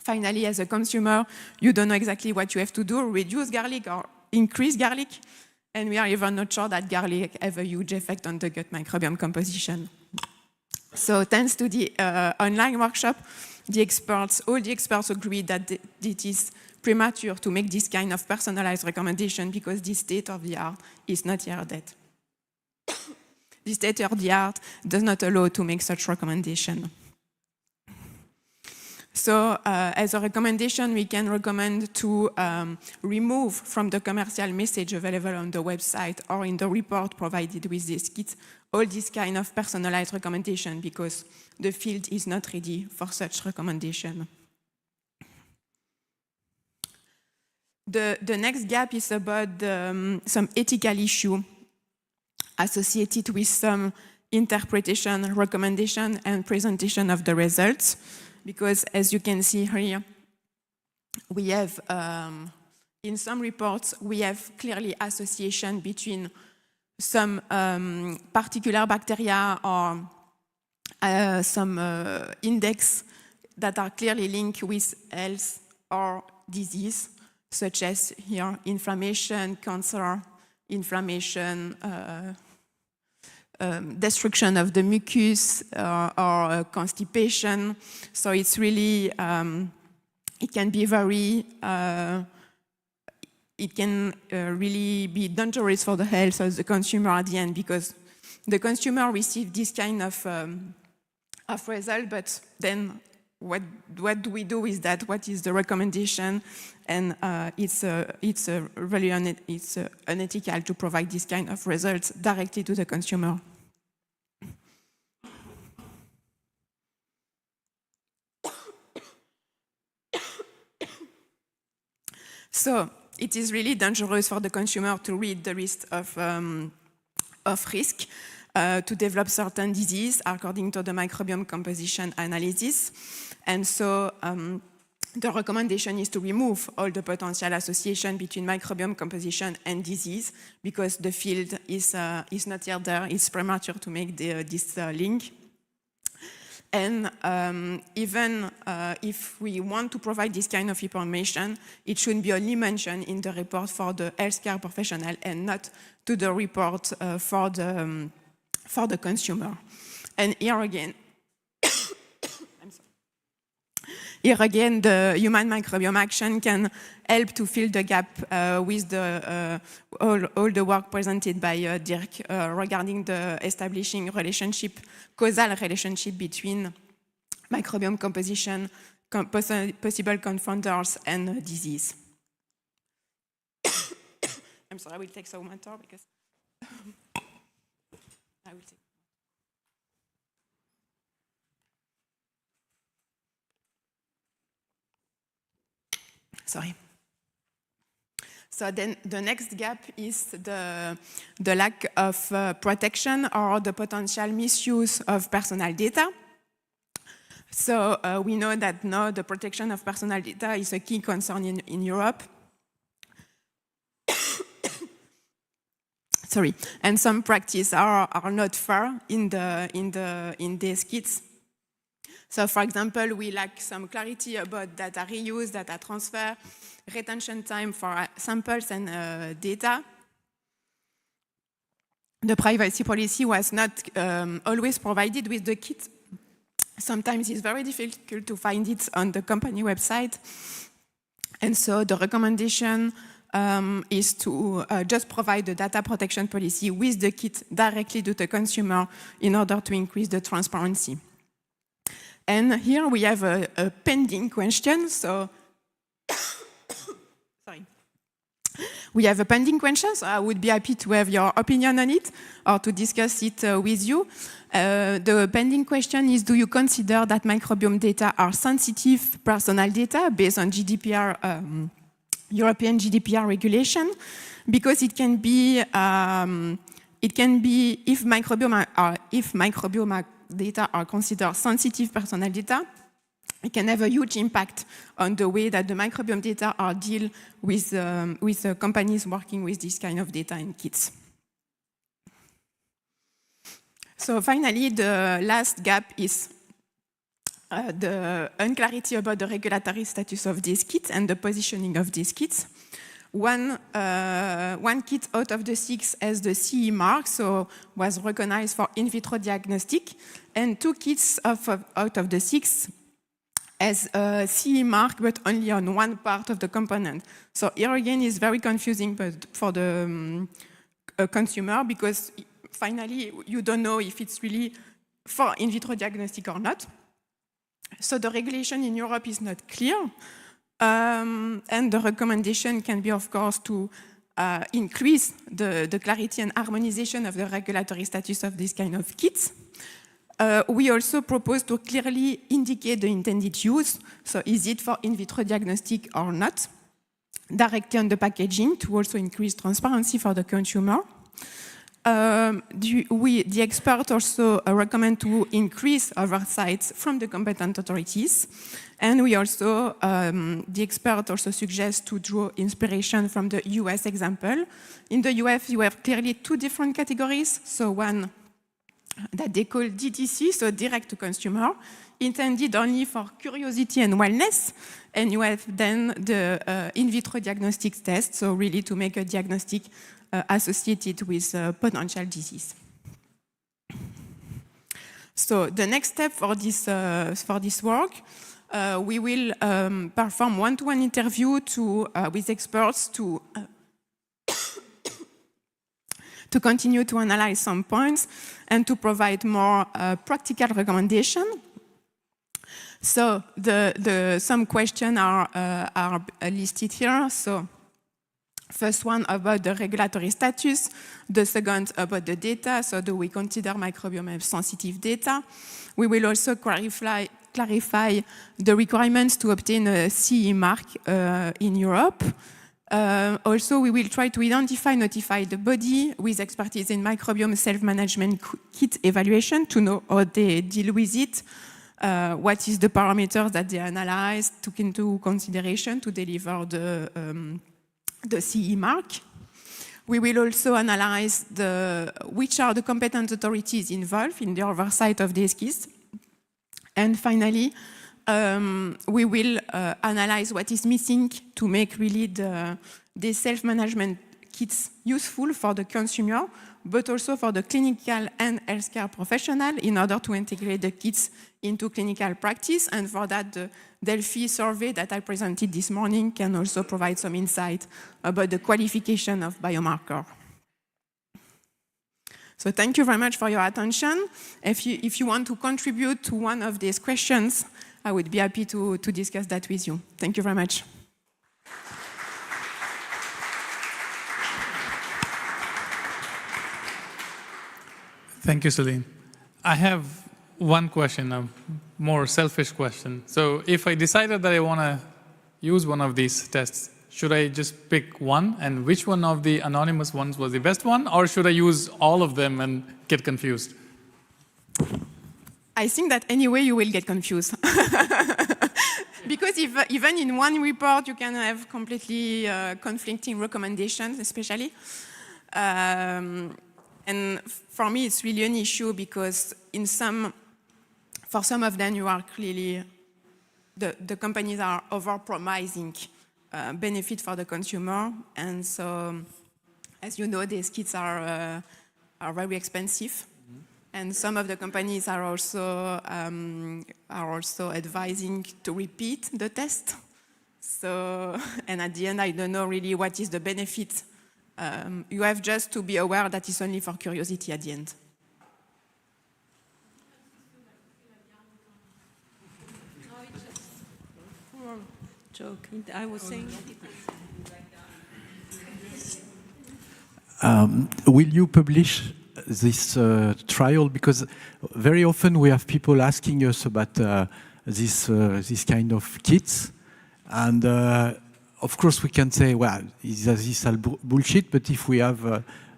finally, as a consumer, you don't know exactly what you have to do, reduce garlic or increase garlic. And we are even not sure that garlic has a huge effect on the gut microbiome composition. So thanks to the online workshop, all the experts agree that it is premature to make this kind of personalized recommendation because this state-of-the-art is not yet. The state-of-the-art does not allow to make such recommendation. So as a recommendation, we can recommend to remove from the commercial message available on the website or in the report provided with this kit all this kind of personalized recommendation because the field is not ready for such recommendation. The next gap is about some ethical issue associated with some interpretation, recommendation, and presentation of the results. Because as you can see here, we have, in some reports, we have clearly association between some particular bacteria or some index that are clearly linked with health or disease, such as here, inflammation, cancer, inflammation, destruction of the mucus or constipation. So it's really, it can be very, it can really be dangerous for the health of the consumer at the end because the consumer receives this kind of result, but then what do we do with that? What is the recommendation? And it's really unethical to provide this kind of results directly to the consumer. So it is really dangerous for the consumer to read the list of risk to develop certain disease according to the microbiome composition analysis. And so the recommendation is to remove all the potential association between microbiome composition and disease because the field is not yet there. It's premature to make this link. And even if we want to provide this kind of information, it should be only mentioned in the report for the healthcare professional and not to the report for the consumer. And here again, here again, the human microbiome action can help to fill the gap with the, all the work presented by Dirk regarding the establishing causal relationship between microbiome composition, possible confounders, and disease. I'm sorry, I will take some water because I will take. Sorry. So then the next gap is the lack of protection or the potential misuse of personal data. So we know that now the protection of personal data is a key concern in Europe. Sorry, and some practices are not fair in these kits. So, for example, we lack some clarity about data reuse, data transfer, retention time for samples and data. The privacy policy was not always provided with the kit. Sometimes it's very difficult to find it on the company website. And so the recommendation is to just provide the data protection policy with the kit directly to the consumer in order to increase the transparency. And here we have a pending question. So, sorry. We have a pending question, so I would be happy to have your opinion on it or to discuss it with you. The pending question is, do you consider that microbiome data are sensitive personal data based on GDPR, European GDPR regulation? Because it can be if microbiome data are considered sensitive personal data, it can have a huge impact on the way that the microbiome data are dealt with companies working with this kind of data in kits. So finally, the last gap is the unclarity about the regulatory status of these kits and the positioning of these kits. One kit out of the 6 has the CE mark, so was recognized for in vitro diagnostic, and 2 kits out of the 6 has a CE mark, but only on one part of the component. So here again is very confusing for the consumer, because finally you don't know if it's really for in vitro diagnostic or not. So the regulation in Europe is not clear. And the recommendation can be, of course, to increase the clarity and harmonization of the regulatory status of this kind of kits. We also propose to clearly indicate the intended use. So is it for in vitro diagnostic or not? Directly on the packaging to also increase transparency for the consumer. The experts also recommend to increase oversight from the competent authorities. And we also, the expert also suggests to draw inspiration from the US example. In the US, you have clearly 2 different categories. So one that they call DTC, so direct to consumer, intended only for curiosity and wellness. And you have then the in vitro diagnostic test, so really to make a diagnostic associated with potential disease. So the next step for this work, we will perform one-to-one interview with experts to continue to analyze some points and to provide more practical recommendation. So some questions are listed here. So first one about the regulatory status, the second about the data, so do we consider microbiome as sensitive data? We will also clarify the requirements to obtain a CE mark in Europe. Also, we will try to notify the body with expertise in microbiome self-management kit evaluation to know how they deal with it, what is the parameters that they analyze, took into consideration to deliver the CE mark. We will also analyze which are the competent authorities involved in the oversight of these kits. And finally, we will analyze what is missing to make really the self-management kits useful for the consumer, but also for the clinical and healthcare professional in order to integrate the kits into clinical practice. And for that, the Delphi survey that I presented this morning can also provide some insight about the qualification of biomarker. So thank you very much for your attention. If you want to contribute to one of these questions, I would be happy to discuss that with you. Thank you very much. Thank you, Celine. I have one question, a more selfish question. So if I decided that I want to use one of these tests, should I just pick one, and which one of the anonymous ones was the best one, or should I use all of them and get confused? I think that anyway you will get confused. Because even in one report you can have completely conflicting recommendations, especially. And for me it's really an issue because for some of them you are clearly, the companies are over-promising benefit for the consumer, and so, as you know, these kits are very expensive, and some of the companies are also advising to repeat the test. So, and at the end, I don't know really what is the benefit. You have just to be aware that it's only for curiosity at the end. Joke. I was saying. Will you publish this trial? Because very often we have people asking us about this kind of kits, and of course we can say, well, is this all bullshit? But if we have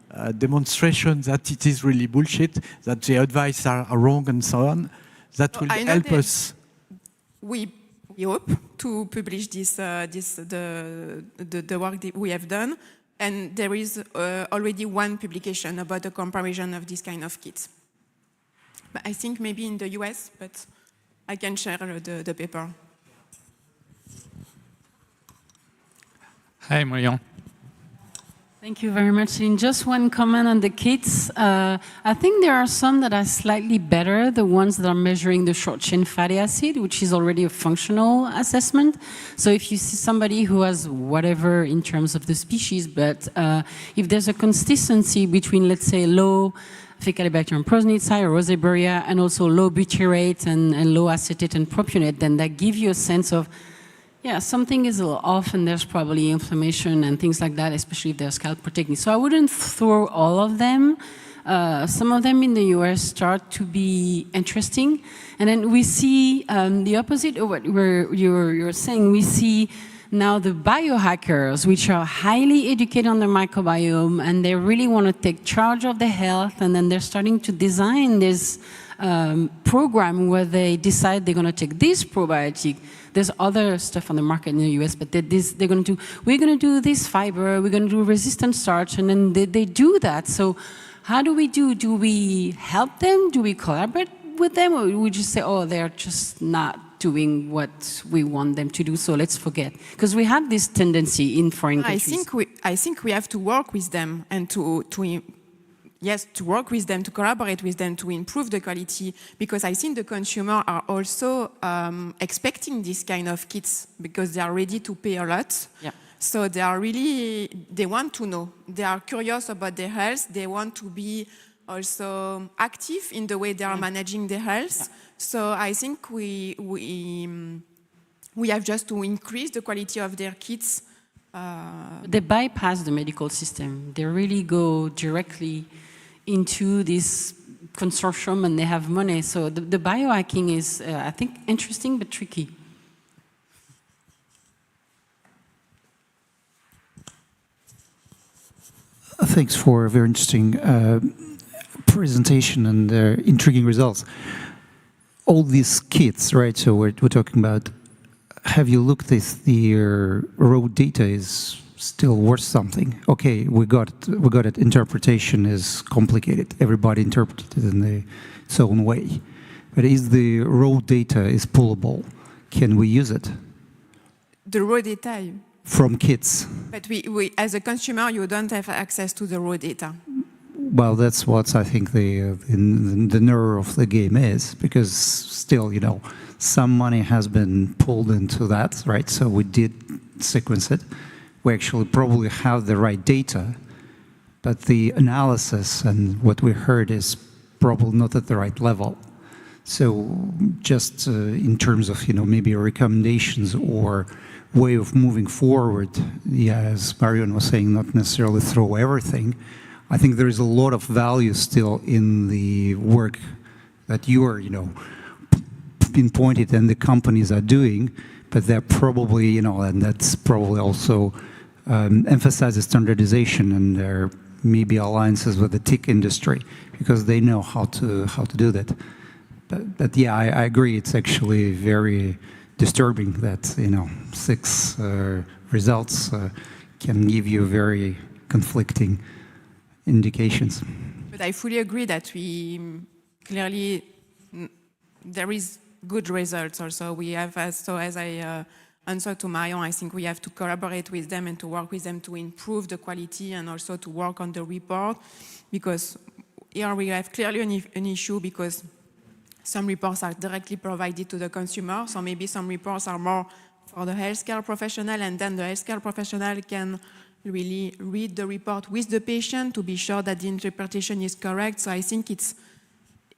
a demonstration that it is really bullshit, that the advice are wrong and so on, that will help us. We hope to publish the work that we have done, and there is already one publication about the comparison of this kind of kits. But I think maybe in the US, but I can share the paper. Hi, Marion. Thank you very much. In just one comment on the kits, I think there are some that are slightly better, the ones that are measuring the short-chain fatty acid, which is already a functional assessment. So if you see somebody who has whatever in terms of the species, but if there's a consistency between, let's say, low Faecalibacterium prosnitzi or Roseburia, and also low butyrate and low acetate and propionate, then that gives you a sense of, yeah, something is a little off, and there's probably inflammation and things like that, especially if they're scalp protecting. So I wouldn't throw all of them. Some of them in the US start to be interesting. And then we see the opposite of what you're saying. We see now the biohackers, which are highly educated on the microbiome, and they really want to take charge of the health, and then they're starting to design this program where they decide they're going to take this probiotic. There's other stuff on the market in the US, but we're going to do this fiber, we're going to do resistant starch, and then they do that. So how do we do? Do we help them? Do we collaborate with them? Or we just say, oh, they're just not doing what we want them to do, so let's forget? Because we have this tendency in foreign countries. I think we have to work with them and to work with them, to collaborate with them, to improve the quality, because I think the consumer are also expecting this kind of kits because they are ready to pay a lot. Yeah. So they want to know. They are curious about their health. They want to be also active in the way they are managing their health. Yeah. So I think we have just to increase the quality of their kits. They bypass the medical system. They really go directly into this consortium, and they have money. So the biohacking is, I think, interesting but tricky. Thanks for a very interesting presentation and intriguing results. All these kits, right? So we're talking about. Have you looked at the raw data? Is still worth something? Okay, we got it. Interpretation is complicated. Everybody interpreted it in its own way. But is the raw data is pullable? Can we use it? The raw data? From kits. But we, as a consumer, you don't have access to the raw data. Well, that's what I think the nerve of the game is, because still, you know, some money has been pulled into that, right? So we did sequence it. We actually probably have the right data, but the analysis and what we heard is probably not at the right level. So just in terms of, you know, maybe recommendations or way of moving forward, yeah, as Marion was saying, not necessarily throw everything. I think there is a lot of value still in the work that you are, you know, pinpointed and the companies are doing, but they're probably, you know, and that's probably also emphasizes standardization, and there may be alliances with the TIC industry because they know how to do that. But yeah, I agree. It's actually very disturbing that, you know, 6 results can give you very conflicting indications. But I fully agree that we clearly there is good results also. We have, as I answered to Marion, I think we have to collaborate with them and to work with them to improve the quality and also to work on the report, because here we have clearly an issue because some reports are directly provided to the consumer, so maybe some reports are more for the healthcare professional, and then the healthcare professional can really read the report with the patient to be sure that the interpretation is correct. So I think it's,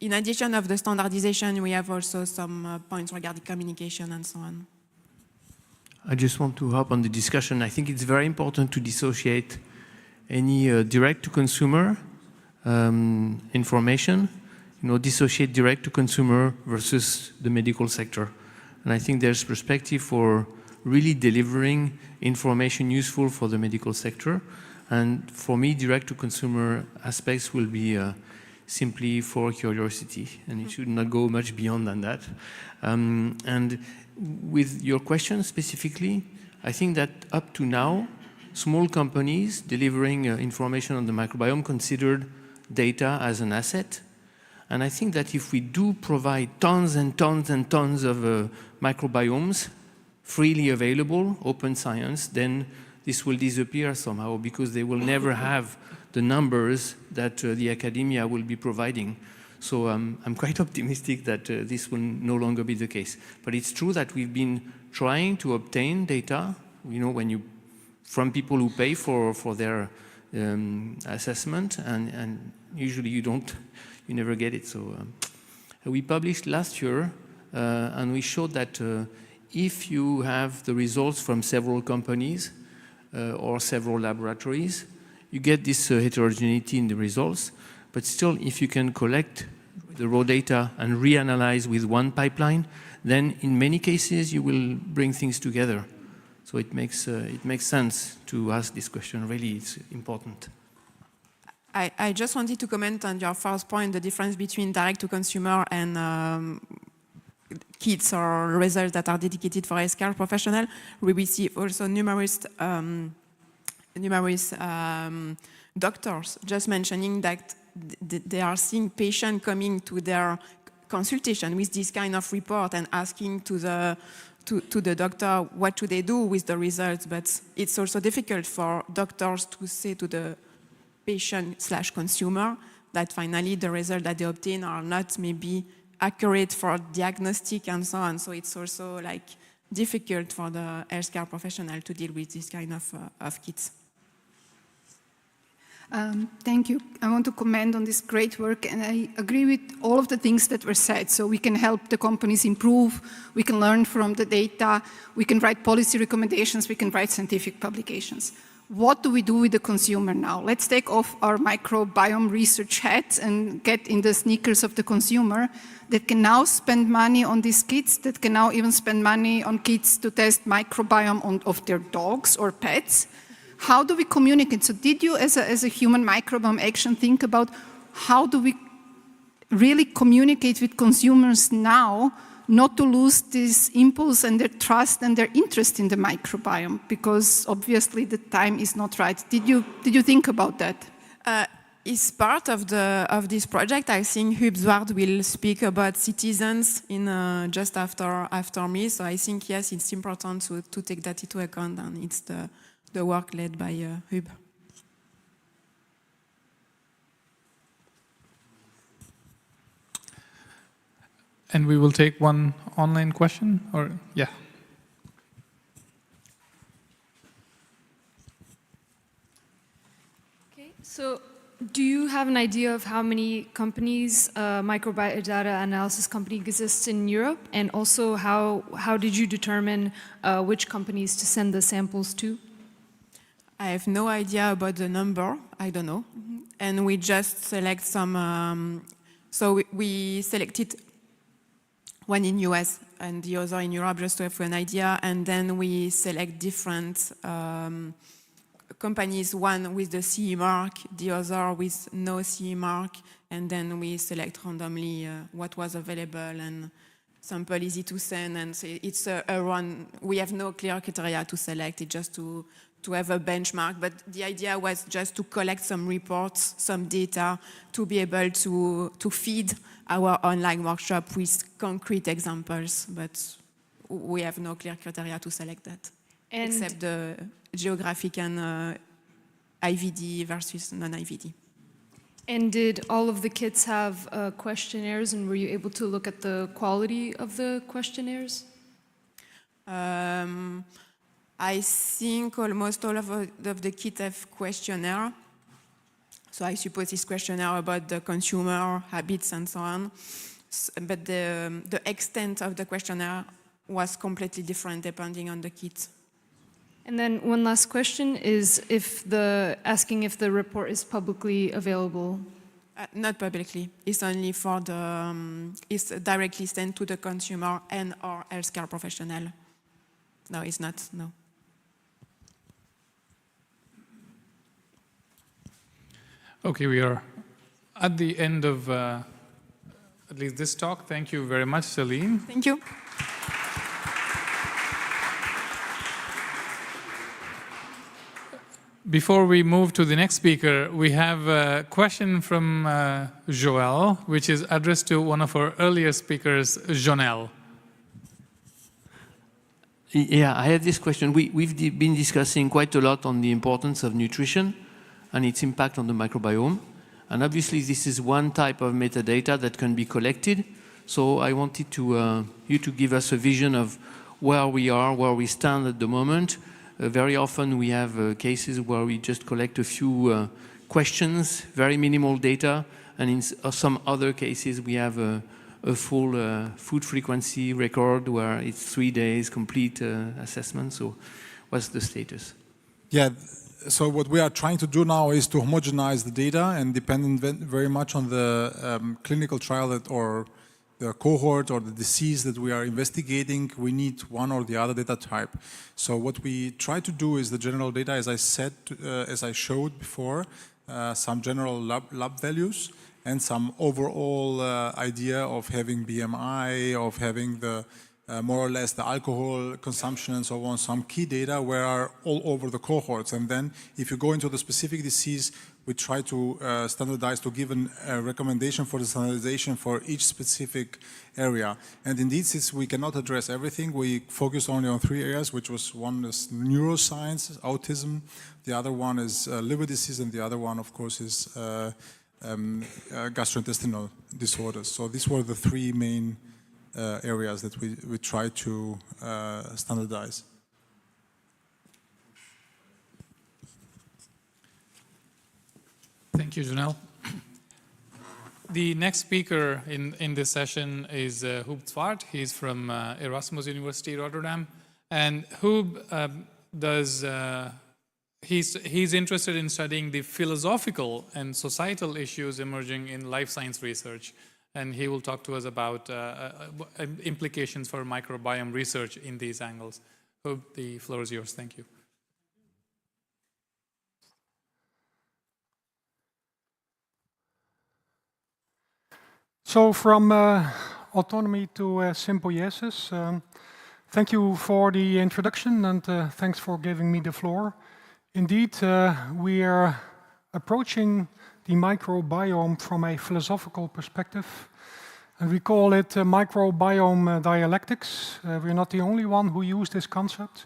in addition of the standardization, we have also some points regarding communication and so on. I just want to hop on the discussion. I think it's very important to dissociate any direct-to-consumer information, you know, dissociate direct-to-consumer versus the medical sector. And I think there's perspective for really delivering information useful for the medical sector. And for me, direct-to-consumer aspects will be simply for curiosity, and it should not go much beyond than that. And with your question specifically, I think that up to now, small companies delivering information on the microbiome considered data as an asset. And I think that if we do provide tons and tons and tons of microbiomes freely available, open science, then this will disappear somehow because they will never have the numbers that the academia will be providing. So I'm quite optimistic that this will no longer be the case. But it's true that we've been trying to obtain data, you know, from people who pay for their assessment, and usually you never get it. So we published last year, and we showed that if you have the results from several companies or several laboratories, you get this heterogeneity in the results. But still, if you can collect the raw data and reanalyze with one pipeline, then in many cases you will bring things together. So it makes sense to ask this question. Really, it's important. I just wanted to comment on your first point, the difference between direct-to-consumer and kits or results that are dedicated for healthcare professional. We receive also numerous doctors just mentioning that they are seeing patients coming to their consultation with this kind of report and asking to the doctor what should they do with the results. But it's also difficult for doctors to say to the patient/consumer that finally the results that they obtain are not maybe accurate for diagnostic and so on. So it's also like difficult for the healthcare professional to deal with this kind of kits. Thank you. I want to comment on this great work, and I agree with all of the things that were said. So we can help the companies improve, we can learn from the data, we can write policy recommendations, we can write scientific publications. What do we do with the consumer now? Let's take off our microbiome research hats and get in the sneakers of the consumer that can now spend money on these kits, that can now even spend money on kits to test microbiome of their dogs or pets. How do we communicate? So did you, as a human microbiome action, think about how do we really communicate with consumers now not to lose this impulse and their trust and their interest in the microbiome? Because obviously the time is not right. Did you think about that? is part of this project. I think Hubsward will speak about citizens in just after me. So I think yes, it's important to take that into account, and it's the work led by Hub. And we will take one online question, or yeah. Okay, so do you have an idea of how many companies, microbiota analysis company exists in Europe? And also how did you determine which companies to send the samples to? I have no idea about the number, I don't know. And we just select some, so we selected one in US and the other in Europe, just to have an idea. And then we select different companies, one with the CE mark, the other with no CE mark. And then we select randomly what was available and sample easy to send. And so it's a run. We have no clear criteria to select, it's just to have a benchmark. But the idea was just to collect some reports, some data, to be able to feed our online workshop with concrete examples. But we have no clear criteria to select that, except the geographic and IVD versus non-IVD. And did all of the kits have questionnaires, and were you able to look at the quality of the questionnaires? I think almost all of the kits have questionnaire. So I suppose this questionnaire about the consumer habits and so on. But the extent of the questionnaire was completely different depending on the kit. And then one last question is asking if the report is publicly available. Not publicly. It's only for it's directly sent to the consumer and or healthcare professional. No, it's not, no. Okay, we are at the end of at least this talk. Thank you very much, Celine. Thank you. Before we move to the next speaker, we have a question from Joël, which is addressed to one of our earlier speakers, Jonelle. Yeah, I have this question. We've been discussing quite a lot on the importance of nutrition and its impact on the microbiome. And obviously, this is one type of metadata that can be collected. So I wanted you to give us a vision of where we are, where we stand at the moment. Very often we have cases where we just collect a few questions, very minimal data, and in some other cases we have a full food frequency record where it's 3 days complete assessment. So what's the status? Yeah, so what we are trying to do now is to homogenize the data, and depending very much on the clinical trial or the cohort or the disease that we are investigating, we need one or the other data type. So what we try to do is the general data, as I said, as I showed before, some general lab values and some overall idea of having BMI, of having the more or less the alcohol consumption and so on, some key data where are all over the cohorts. And then if you go into the specific disease, we try to standardize, to give a recommendation for the standardization for each specific area. And indeed, since we cannot address everything, we focus only on 3 areas, which was one is neuroscience, autism, the other one is liver disease, and the other one, of course, is gastrointestinal disorders. So these were the 3 main areas that we try to standardize. Thank you, Jonelle. The next speaker in this session is Hub Zwart. He's from Erasmus University, Rotterdam. And Hub he's interested in studying the philosophical and societal issues emerging in life science research. And he will talk to us about implications for microbiome research in these angles. Hub, the floor is yours. Thank you. So from autonomy to symbiosis, thank you for the introduction, and thanks for giving me the floor. Indeed, we are approaching the microbiome from a philosophical perspective. And we call it microbiome dialectics. We're not the only one who use this concept.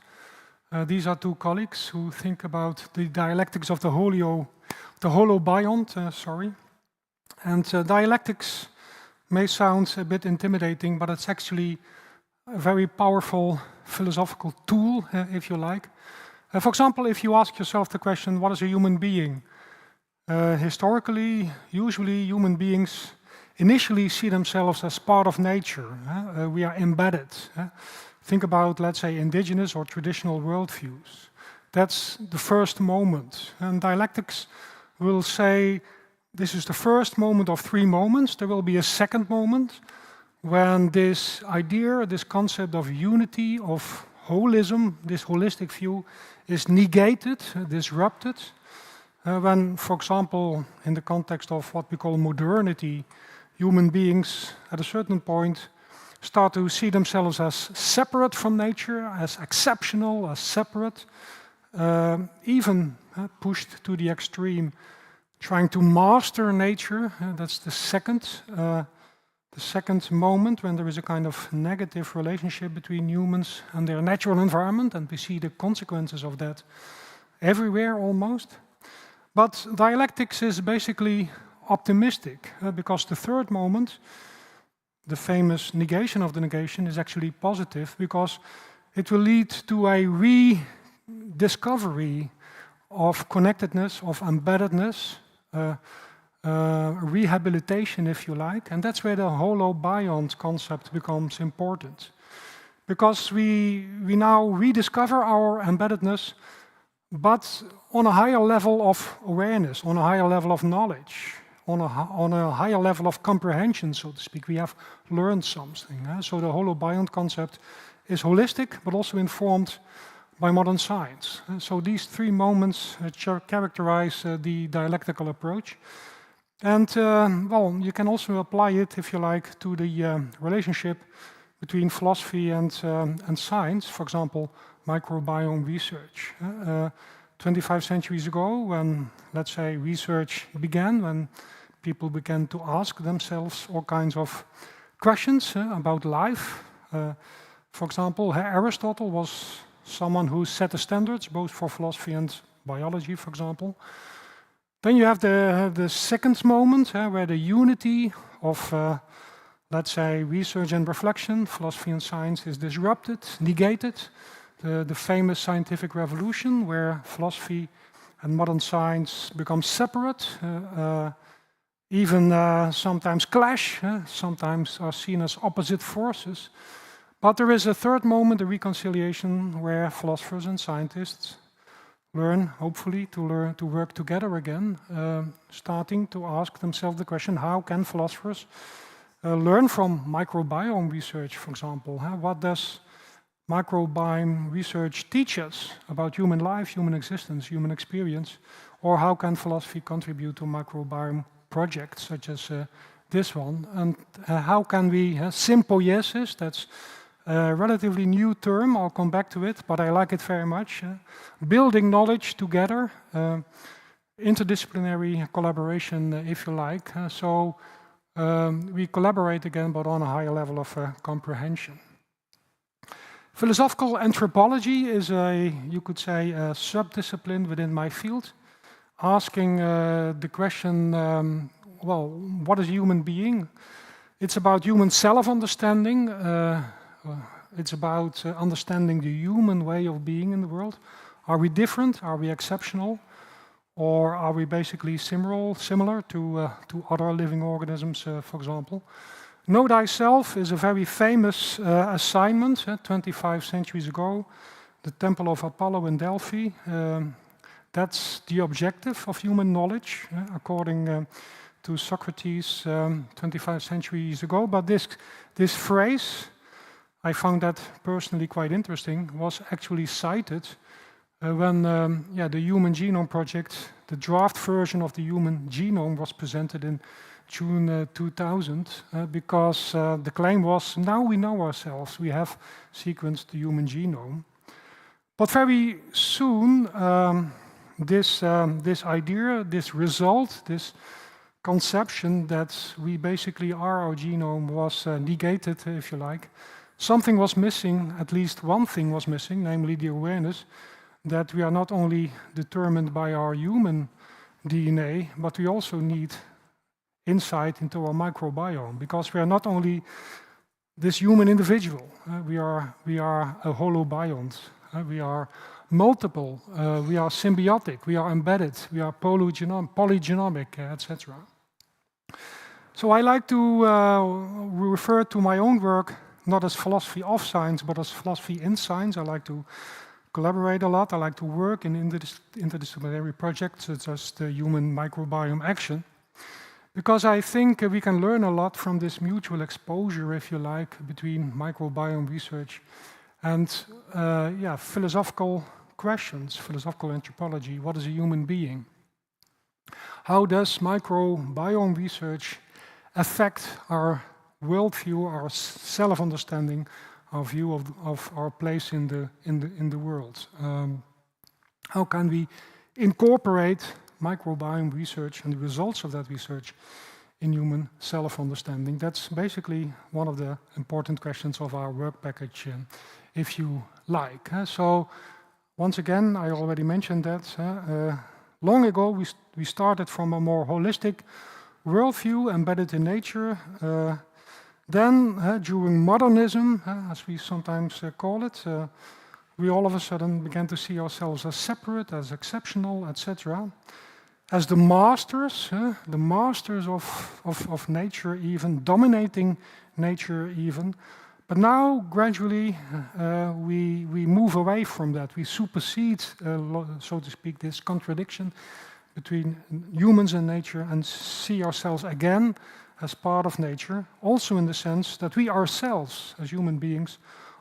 These are two colleagues who think about the dialectics of the holobiont, And dialectics may sound a bit intimidating, but it's actually a very powerful philosophical tool, if you like. For example, if you ask yourself the question, what is a human being? Historically, usually human beings initially see themselves as part of nature. We are embedded. Think about, let's say, indigenous or traditional worldviews. That's the first moment. And dialectics will say, this is the first moment of 3 moments. There will be a second moment when this idea, this concept of unity, of holism, this holistic view, is negated, disrupted. When, for example, in the context of what we call modernity, human beings at a certain point start to see themselves as separate from nature, as exceptional, as separate, even pushed to the extreme, trying to master nature. That's the second moment when there is a kind of negative relationship between humans and their natural environment, and we see the consequences of that everywhere almost. But dialectics is basically optimistic, because the third moment, the famous negation of the negation, is actually positive, because it will lead to a rediscovery of connectedness, of embeddedness, rehabilitation, if you like, and that's where the holobiont concept becomes important. Because we now rediscover our embeddedness, but on a higher level of awareness, on a higher level of knowledge, on a higher level of comprehension, so to speak. We have learned something. So the holobiont concept is holistic, but also informed by modern science. So these 3 moments characterize the dialectical approach. And, well, you can also apply it, if you like, to the relationship between philosophy and science. For example, microbiome research. 25 centuries ago, when, let's say, research began, when people began to ask themselves all kinds of questions about life. For example, Aristotle was someone who set the standards, both for philosophy and biology, for example. Then you have the second moment, where the unity of, let's say, research and reflection, philosophy and science, is disrupted, negated. The famous scientific revolution, where philosophy and modern science become separate, even sometimes clash, sometimes are seen as opposite forces. But there is a third moment, a reconciliation, where philosophers and scientists learn, hopefully, to work together again, starting to ask themselves the question, how can philosophers learn from microbiome research, for example? What does microbiome research teach us about human life, human existence, human experience? Or how can philosophy contribute to microbiome projects such as this one? And how can we, symbiosis, that's a relatively new term, I'll come back to it, but I like it very much. Building knowledge together, interdisciplinary collaboration, if you like. So we collaborate again, but on a higher level of comprehension. Philosophical anthropology is you could say, a sub-discipline within my field, asking the question, well, what is a human being? It's about human self-understanding. It's about understanding the human way of being in the world. Are we different? Are we exceptional? Or are we basically similar to other living organisms, for example? Know thyself is a very famous assignment, 25 centuries ago, the Temple of Apollo in Delphi. That's the objective of human knowledge, according to Socrates 25 centuries ago. But this phrase, I found that personally quite interesting, was actually cited when the Human Genome Project, the draft version of the human genome, was presented in June 2000, because the claim was, now we know ourselves, we have sequenced the human genome. But very soon, this idea, this result, this conception that we basically our genome was negated, if you like. Something was missing, at least one thing was missing, namely the awareness that we are not only determined by our human DNA, but we also need insight into our microbiome, because we are not only this human individual, we are a holobiont, we are multiple, we are symbiotic, we are embedded, we are polygenomic, etc. So I like to refer to my own work not as philosophy of science, but as philosophy in science. I like to collaborate a lot. I like to work in interdisciplinary projects such as the Human Microbiome Action, because I think we can learn a lot from this mutual exposure, if you like, between microbiome research and philosophical questions, philosophical anthropology. What is a human being? How does microbiome research affect our worldview, our self-understanding, our view of our place in the world? How can we incorporate microbiome research and the results of that research in human self-understanding? That's basically one of the important questions of our work package, if you like. So once again, I already mentioned that long ago we started from a more holistic worldview embedded in nature. Then, during modernism, as we sometimes call it, we all of a sudden began to see ourselves as separate, as exceptional, etc. As the masters of nature, even dominating nature, even. But now, gradually, we move away from that. We supersede, so to speak, this contradiction between humans and nature, and see ourselves again as part of nature, also in the sense that we ourselves, as human beings,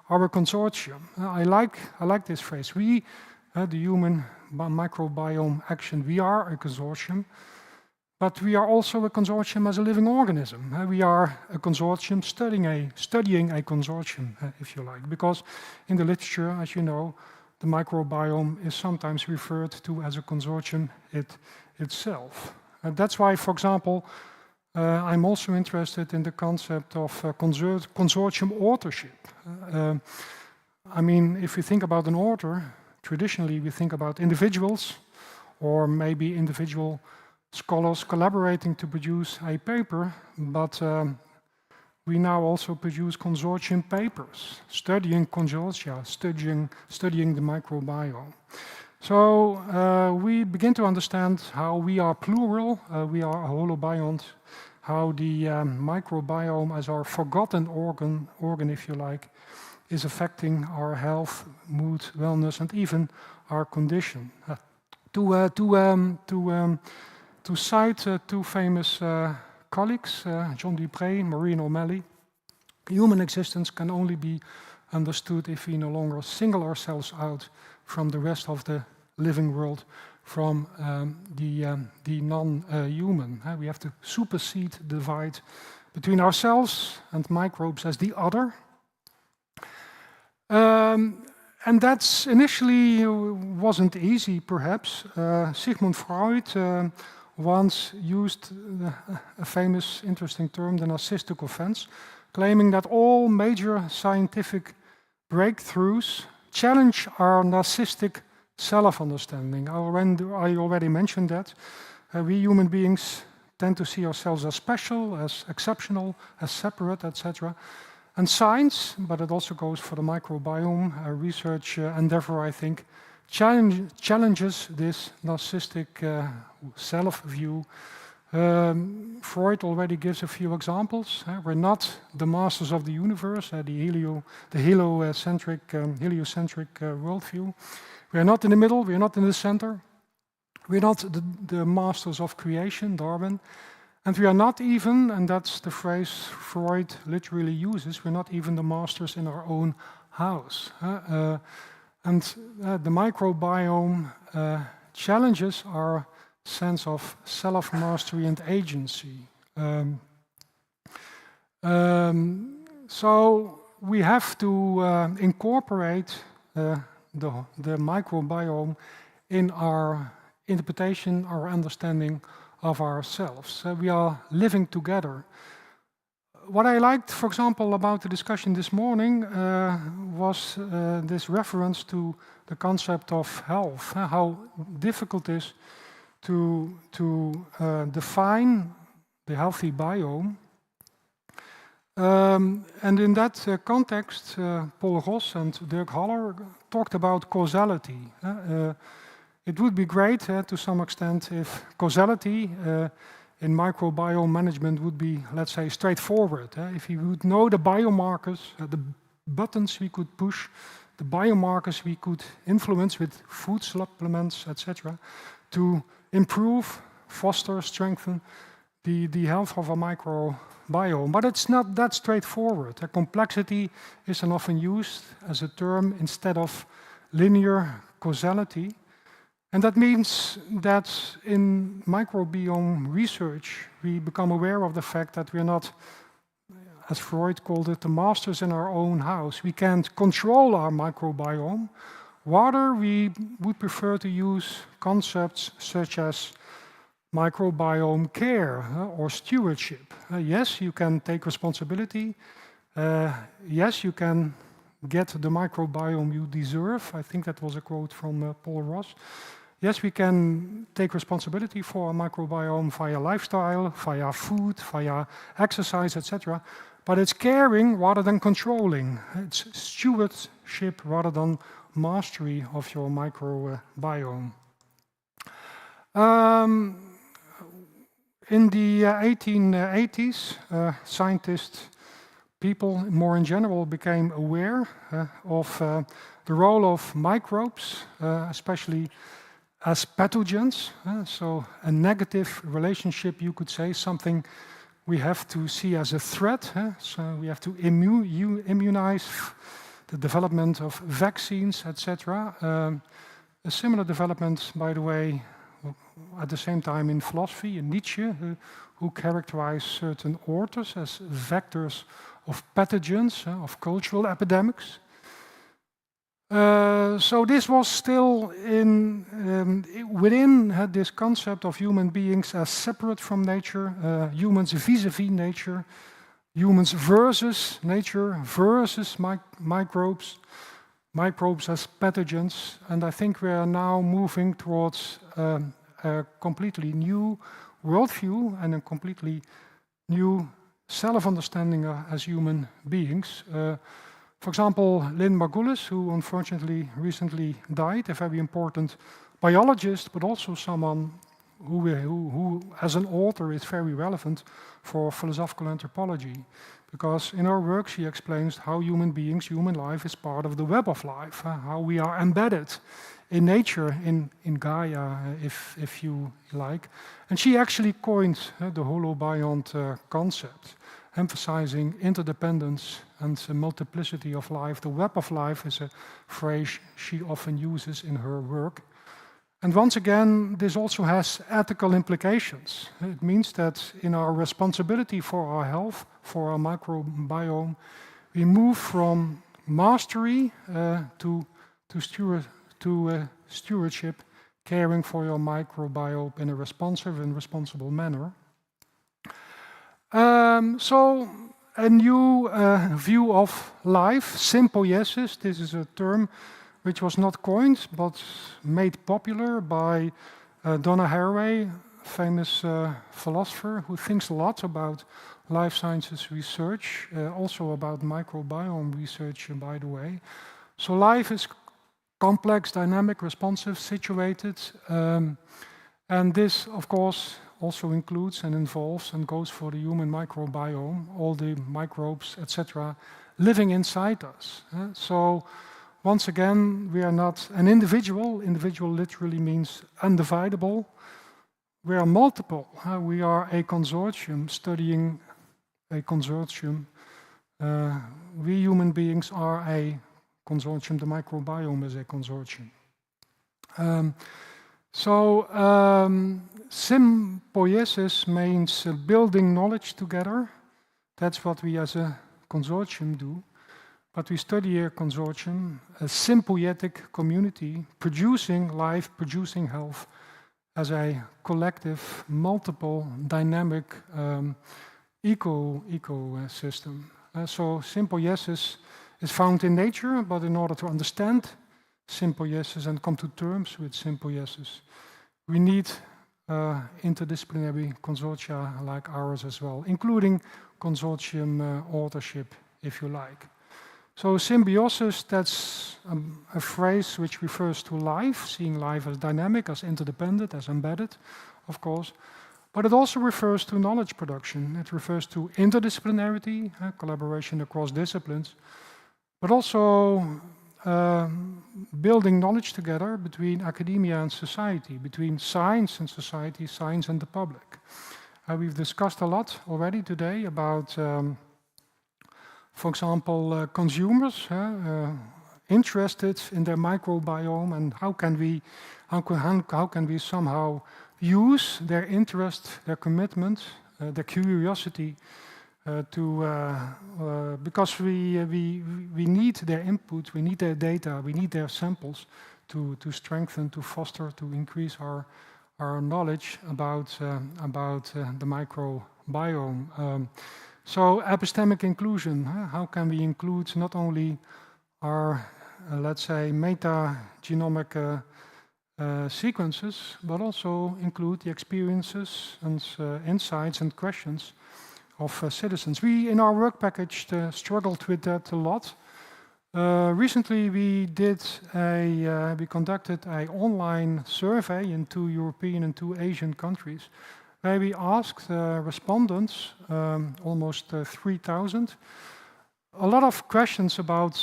are a consortium. I like this phrase. We, the Human Microbiome Action, we are a consortium, but we are also a consortium as a living organism. We are a consortium studying a consortium, if you like, because in the literature, as you know, the microbiome is sometimes referred to as a consortium itself. That's why, for example, I'm also interested in the concept of consortium authorship. I mean, if we think about an author, traditionally we think about individuals or maybe individual scholars collaborating to produce a paper, but we now also produce consortium papers, studying consortia, studying the microbiome. So we begin to understand how we are plural, we are a holobiont, how the microbiome as our forgotten organ, if you like, is affecting our health, mood, wellness, and even our condition. To cite two famous colleagues, John Dupré, Maureen O'Malley, human existence can only be understood if we no longer single ourselves out from the rest of the living world, from the non-human. We have to supersede the divide between ourselves and microbes as the other. And that's initially wasn't easy, perhaps. Sigmund Freud once used a famous, interesting term, the narcissistic offense, claiming that all major scientific breakthroughs challenge our narcissistic self-understanding. I already mentioned that. We human beings tend to see ourselves as special, as exceptional, as separate, etc. And science, but it also goes for the microbiome research endeavor, I think, challenges this narcissistic self-view. Freud already gives a few examples. We're not the masters of the universe, the heliocentric worldview. We are not in the middle, we are not in the center. We're not the masters of creation, Darwin. And we are not even, and that's the phrase Freud literally uses, we're not even the masters in our own house. And the microbiome challenges our sense of self-mastery and agency. So we have to incorporate the microbiome in our interpretation, our understanding of ourselves. We are living together. What I liked, for example, about the discussion this morning was this reference to the concept of health, how difficult it is to define the healthy biome. And in that context, Paul Ross and Dirk Haller talked about causality. It would be great to some extent if causality in microbiome management would be, let's say, straightforward. If you would know the biomarkers, the buttons we could push, the biomarkers we could influence with food supplements, etc., to improve, foster, strengthen the health of a microbiome. But it's not that straightforward. Complexity is often used as a term instead of linear causality. And that means that in microbiome research, we become aware of the fact that we're not, as Freud called it, the masters in our own house. We can't control our microbiome. Rather, we would prefer to use concepts such as microbiome care or stewardship. Yes, you can take responsibility. Yes, you can get the microbiome you deserve. I think that was a quote from Paul Ross. Yes, we can take responsibility for our microbiome via lifestyle, via food, via exercise, etc. But it's caring rather than controlling. It's stewardship rather than mastery of your microbiome. In the 1880s, scientists, people more in general, became aware of the role of microbes, especially as pathogens. So a negative relationship, you could say, something we have to see as a threat. So we have to immunize the development of vaccines, etc. A similar development, by the way, at the same time in philosophy, in Nietzsche, who characterized certain authors as vectors of pathogens, of cultural epidemics. So this was still within this concept of human beings as separate from nature, humans vis-a-vis nature, humans versus nature, versus microbes, microbes as pathogens. And I think we are now moving towards a completely new worldview and a completely new self-understanding as human beings. For example, Lynn Margulis, who unfortunately recently died, a very important biologist, but also someone who as an author is very relevant for philosophical anthropology. Because in her work she explains how human beings, human life is part of the web of life, how we are embedded in nature, in Gaia, if you like. And she actually coined the holobiont concept, emphasizing interdependence and the multiplicity of life. The web of life is a phrase she often uses in her work. And once again, this also has ethical implications. It means that in our responsibility for our health, for our microbiome, we move from mastery to stewardship, caring for your microbiome in a responsive and responsible manner. So a new view of life, symbiosis, this is a term which was not coined but made popular by Donna Haraway, famous philosopher who thinks a lot about life sciences research, also about microbiome research, by the way. So life is complex, dynamic, responsive, situated, and this, of course, also includes and involves and goes for the human microbiome, all the microbes, etc., living inside us. So once again, we are not an individual. Individual literally means undividable. We are multiple. We are a consortium studying a consortium. We human beings are a consortium. The microbiome is a consortium. Symbiosis means building knowledge together. That's what we as a consortium do. But we study a consortium, a symbiotic community, producing life, producing health, as a collective, multiple, dynamic ecosystem. So simple yeses is found in nature, but in order to understand simple yeses and come to terms with simple yeses, we need interdisciplinary consortia like ours as well, including consortium authorship, if you like. So symbiosis, that's a phrase which refers to life, seeing life as dynamic, as interdependent, as embedded, of course. But it also refers to knowledge production. It refers to interdisciplinarity, collaboration across disciplines, but also building knowledge together between academia and society, between science and society, science and the public. We've discussed a lot already today about, for example, consumers interested in their microbiome, and how can we somehow use their interest, their commitment, their curiosity because we need their input, we need their data, we need their samples to strengthen, to foster, to increase our knowledge about the microbiome. So epistemic inclusion, how can we include not only our, let's say, metagenomic sequences, but also include the experiences and insights and questions of citizens. We, in our work package, struggled with that a lot. Recently, we conducted an online survey in 2 European and 2 Asian countries, where we asked respondents, almost 3,000, a lot of questions about,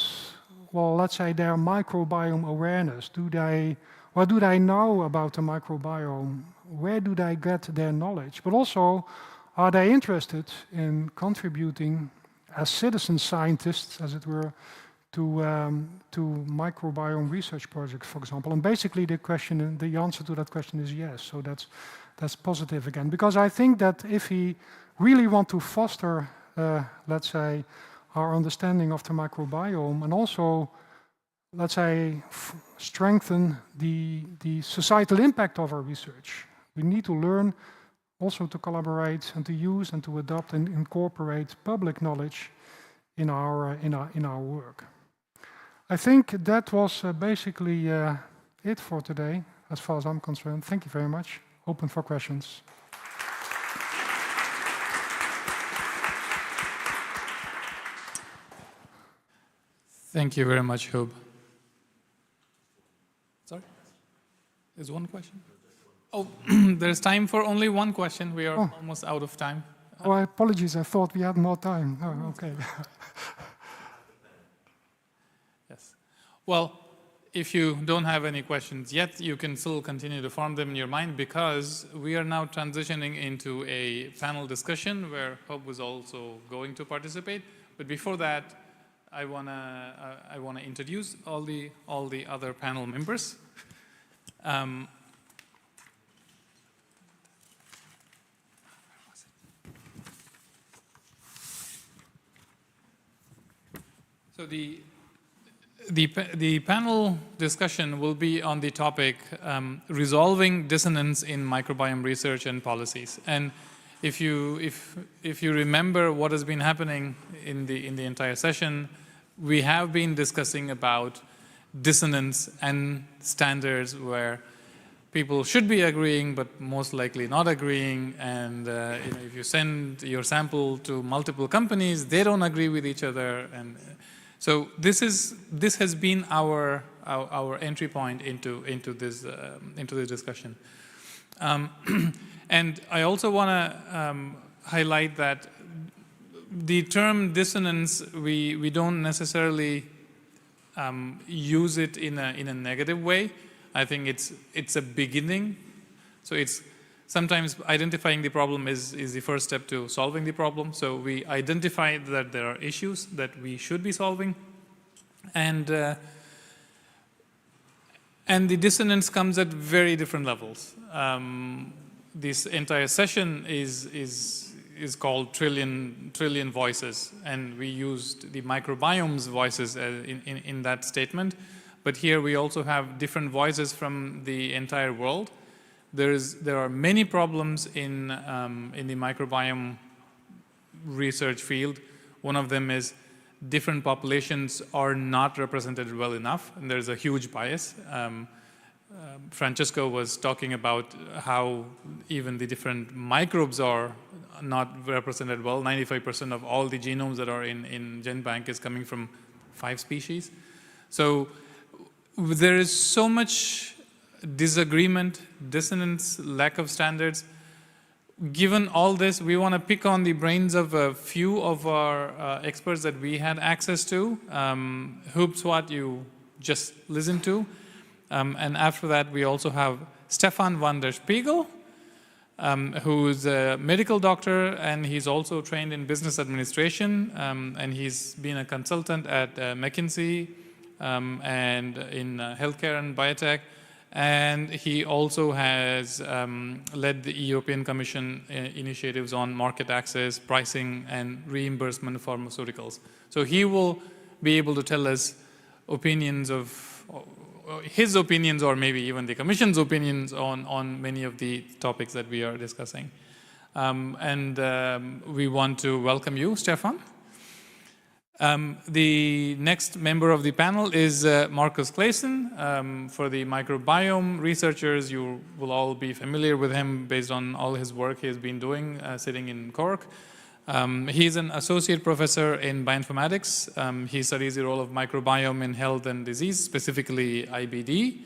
well, let's say their microbiome awareness. What do they know about the microbiome? Where do they get their knowledge? But also, are they interested in contributing as citizen scientists, as it were, to microbiome research projects, for example? And basically, the answer to that question is yes. So that's positive again, because I think that if we really want to foster, let's say, our understanding of the microbiome, and also, let's say, strengthen the societal impact of our research, we need to learn also to collaborate and to use and to adopt and incorporate public knowledge in our work. I think that was basically it for today, as far as I'm concerned. Thank you very much. Open for questions. Thank you very much, Job. Sorry? There's one question? Oh, there's time for only one question. We are almost out of time. Oh, apologies. I thought we had more time. Oh, okay. Yes. Well, if you don't have any questions yet, you can still continue to form them in your mind, because we are now transitioning into a panel discussion where Job was also going to participate. But before that, I wanna introduce all the other panel members. So the panel discussion will be on the topic resolving dissonance in microbiome research and policies. And if you remember what has been happening in the entire session, we have been discussing about dissonance and standards where people should be agreeing, but most likely not agreeing. And if you send your sample to multiple companies, they don't agree with each other. And so this has been our entry point into this discussion. And I also want to highlight that the term dissonance, we don't necessarily use it in a negative way. I think it's a beginning. So it's sometimes identifying the problem is the first step to solving the problem. So we identify that there are issues that we should be solving, and the dissonance comes at very different levels. This entire session is called trillion voices, and we used the microbiome's voices in that statement. But here we also have different voices from the entire world there are many problems in the microbiome research field. One of them is different populations are not represented well enough, and there's a huge bias. Francesco was talking about how even the different microbes are not represented well. 95% of all the genomes that are in GenBank is coming from 5 species. So there is so much disagreement, dissonance, lack of standards. Given all this, we want to pick on the brains of a few of our experts that we had access to. Hoopswat you just listened to. And after that, we also have Stefan van der Spiegel, who's a medical doctor, and he's also trained in business administration, and he's been a consultant at McKinsey and in healthcare and biotech. And he also has led the European Commission initiatives on market access, pricing, and reimbursement of pharmaceuticals. So he will be able to tell us opinions of his opinions, or maybe even the Commission's opinions on many of the topics that we are discussing. We want to welcome you, Stefan. The next member of the panel is Marcus Claesen. For the microbiome researchers, you will all be familiar with him based on all his work he has been doing sitting in Cork. He's an associate professor in bioinformatics. He studies the role of microbiome in health and disease, specifically IBD.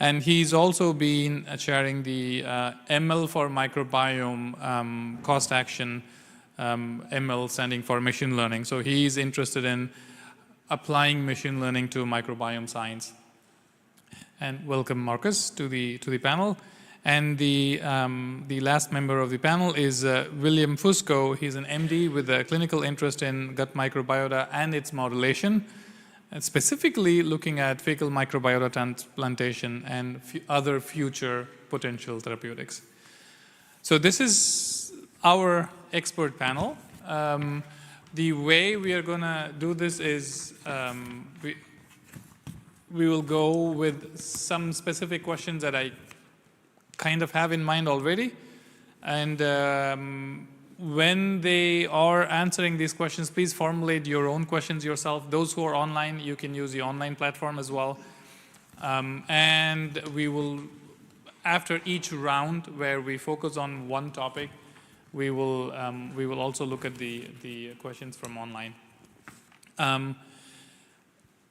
And he's also been chairing the ML for microbiome cost action, ML standing for machine learning. So he's interested in applying machine learning to microbiome science. And welcome, Marcus, to the panel. And the last member of the panel is William Fusco. He's an MD with a clinical interest in gut microbiota and its modulation, and specifically looking at fecal microbiota transplantation and other future potential therapeutics. So this is our expert panel. The way we are going to do this is we will go with some specific questions that I kind of have in mind already. And when they are answering these questions, please formulate your own questions yourself. Those who are online, you can use the online platform as well. And we will, after each round where we focus on one topic, we will also look at the questions from online.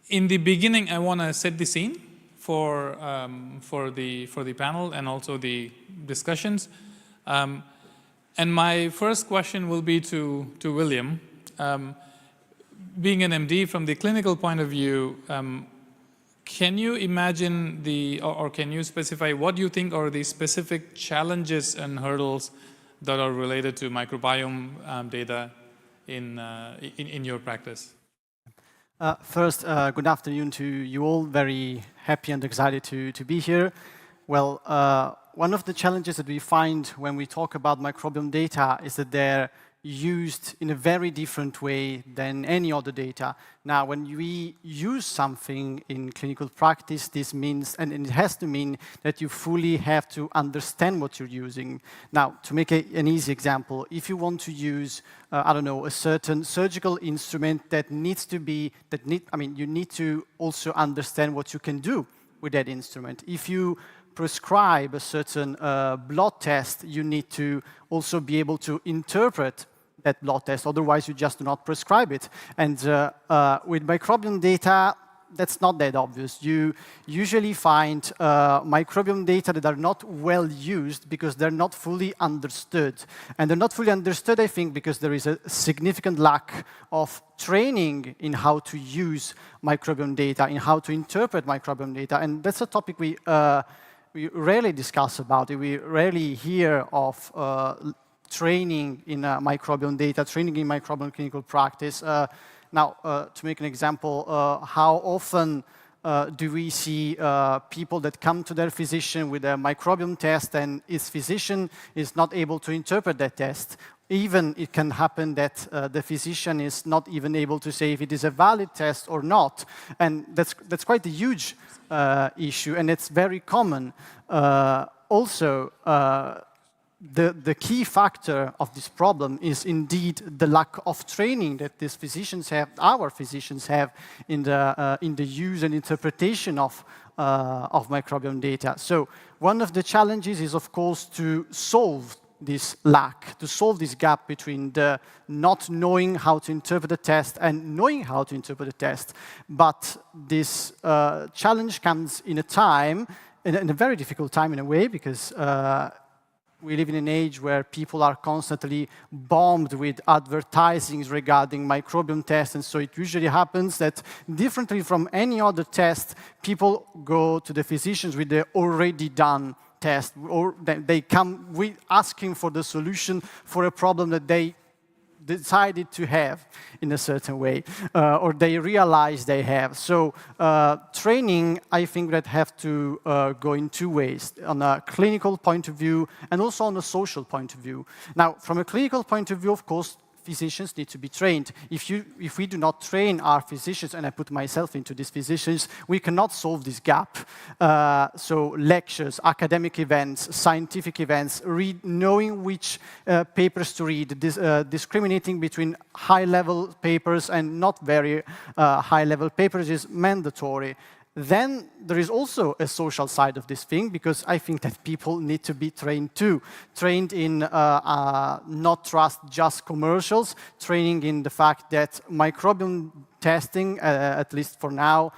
In the beginning, I want to set the scene for the panel and also the discussions. And my first question will be to William. Being an MD, from the clinical point of view, can you imagine or can you specify what you think are the specific challenges and hurdles that are related to microbiome data in your practice? First, good afternoon to you all. Very happy and excited to be here. Well, one of the challenges that we find when we talk about microbiome data is that they're used in a very different way than any other data. Now, when we use something in clinical practice, this means, and it has to mean that you fully have to understand what you're using. Now, to make an easy example, if you want to use, I don't know, a certain surgical instrument that needs to be, you need to also understand what you can do with that instrument. If you prescribe a certain blood test, you need to also be able to interpret that blood test, otherwise you just do not prescribe it. And with microbiome data, that's not that obvious. You usually find microbiome data that are not well used because they're not fully understood. And they're not fully understood, I think, because there is a significant lack of training in how to use microbiome data, in how to interpret microbiome data. And that's a topic we rarely discuss about it. We rarely hear of training in microbiome data, training in microbiome clinical practice. Now, to make an example, how often do we see people that come to their physician with a microbiome test and his physician is not able to interpret that test? Even it can happen that the physician is not even able to say if it is a valid test or not. And that's quite a huge issue, and it's very common. also, the key factor of this problem is indeed the lack of training that these physicians have, our physicians have, in the use and interpretation of microbiome data. So one of the challenges is, of course, to solve this lack, to solve this gap between the not knowing how to interpret a test and knowing how to interpret a test. But this challenge comes in a time, in a very difficult time in a way, because we live in an age where people are constantly bombed with advertising regarding microbiome tests, and so it usually happens that, differently from any other test, people go to the physicians with the already done test, or they come with asking for the solution for a problem that they decided to have in a certain way, or they realize they have. So training, I think, that have to go in two ways, on a clinical point of view and also on a social point of view. Now, from a clinical point of view, of course, physicians need to be trained. If we do not train our physicians, and I put myself into these physicians, we cannot solve this gap. So lectures, academic events, scientific events, knowing which papers to read, discriminating between high-level papers and not very high-level papers is mandatory. Then there is also a social side of this thing, because I think that people need to be trained too. Trained in not trust just commercials, training in the fact that microbiome testing, at least for now,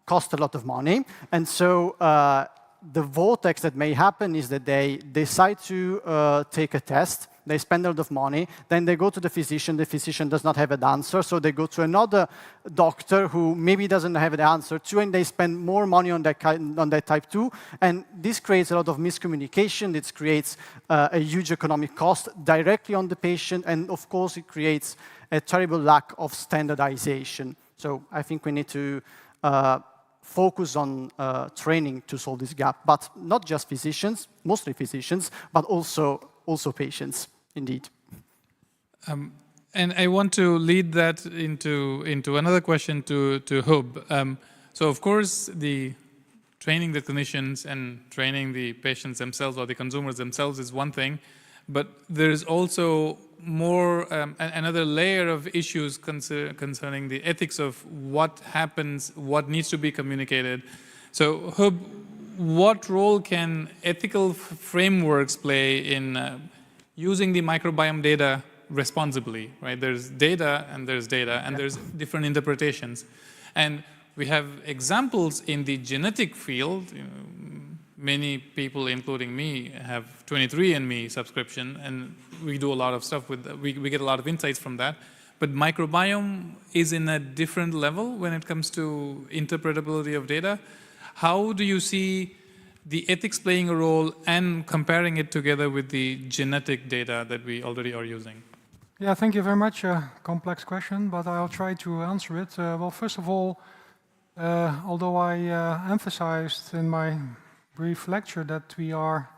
costs a lot of money. And so the vortex that may happen is that they decide to take a test, they spend a lot of money, then they go to the physician does not have an answer, so they go to another doctor who maybe doesn't have an answer too, and they spend more money on that type 2, and this creates a lot of miscommunication, this creates a huge economic cost directly on the patient, and of course it creates a terrible lack of standardization. So I think we need to focus on training to solve this gap, but not just physicians, mostly physicians, but also patients. Indeed. And I want to lead that into another question to Hub. So of course, the training the clinicians and training the patients themselves or the consumers themselves is one thing, but there is also more another layer of issues concerning the ethics of what happens, what needs to be communicated. So Hub, what role can ethical frameworks play in using the microbiome data responsibly, right? There's data and there's different interpretations. And we have examples in the genetic field. You know, many people, including me, have 23andMe subscription, and we do a lot of stuff with that. We get a lot of insights from that. But microbiome is in a different level when it comes to interpretability of data. How do you see the ethics playing a role and comparing it together with the genetic data that we already are using? Yeah, thank you very much. A complex question, but I'll try to answer it. Well, first of all, although I emphasized in my brief lecture that we are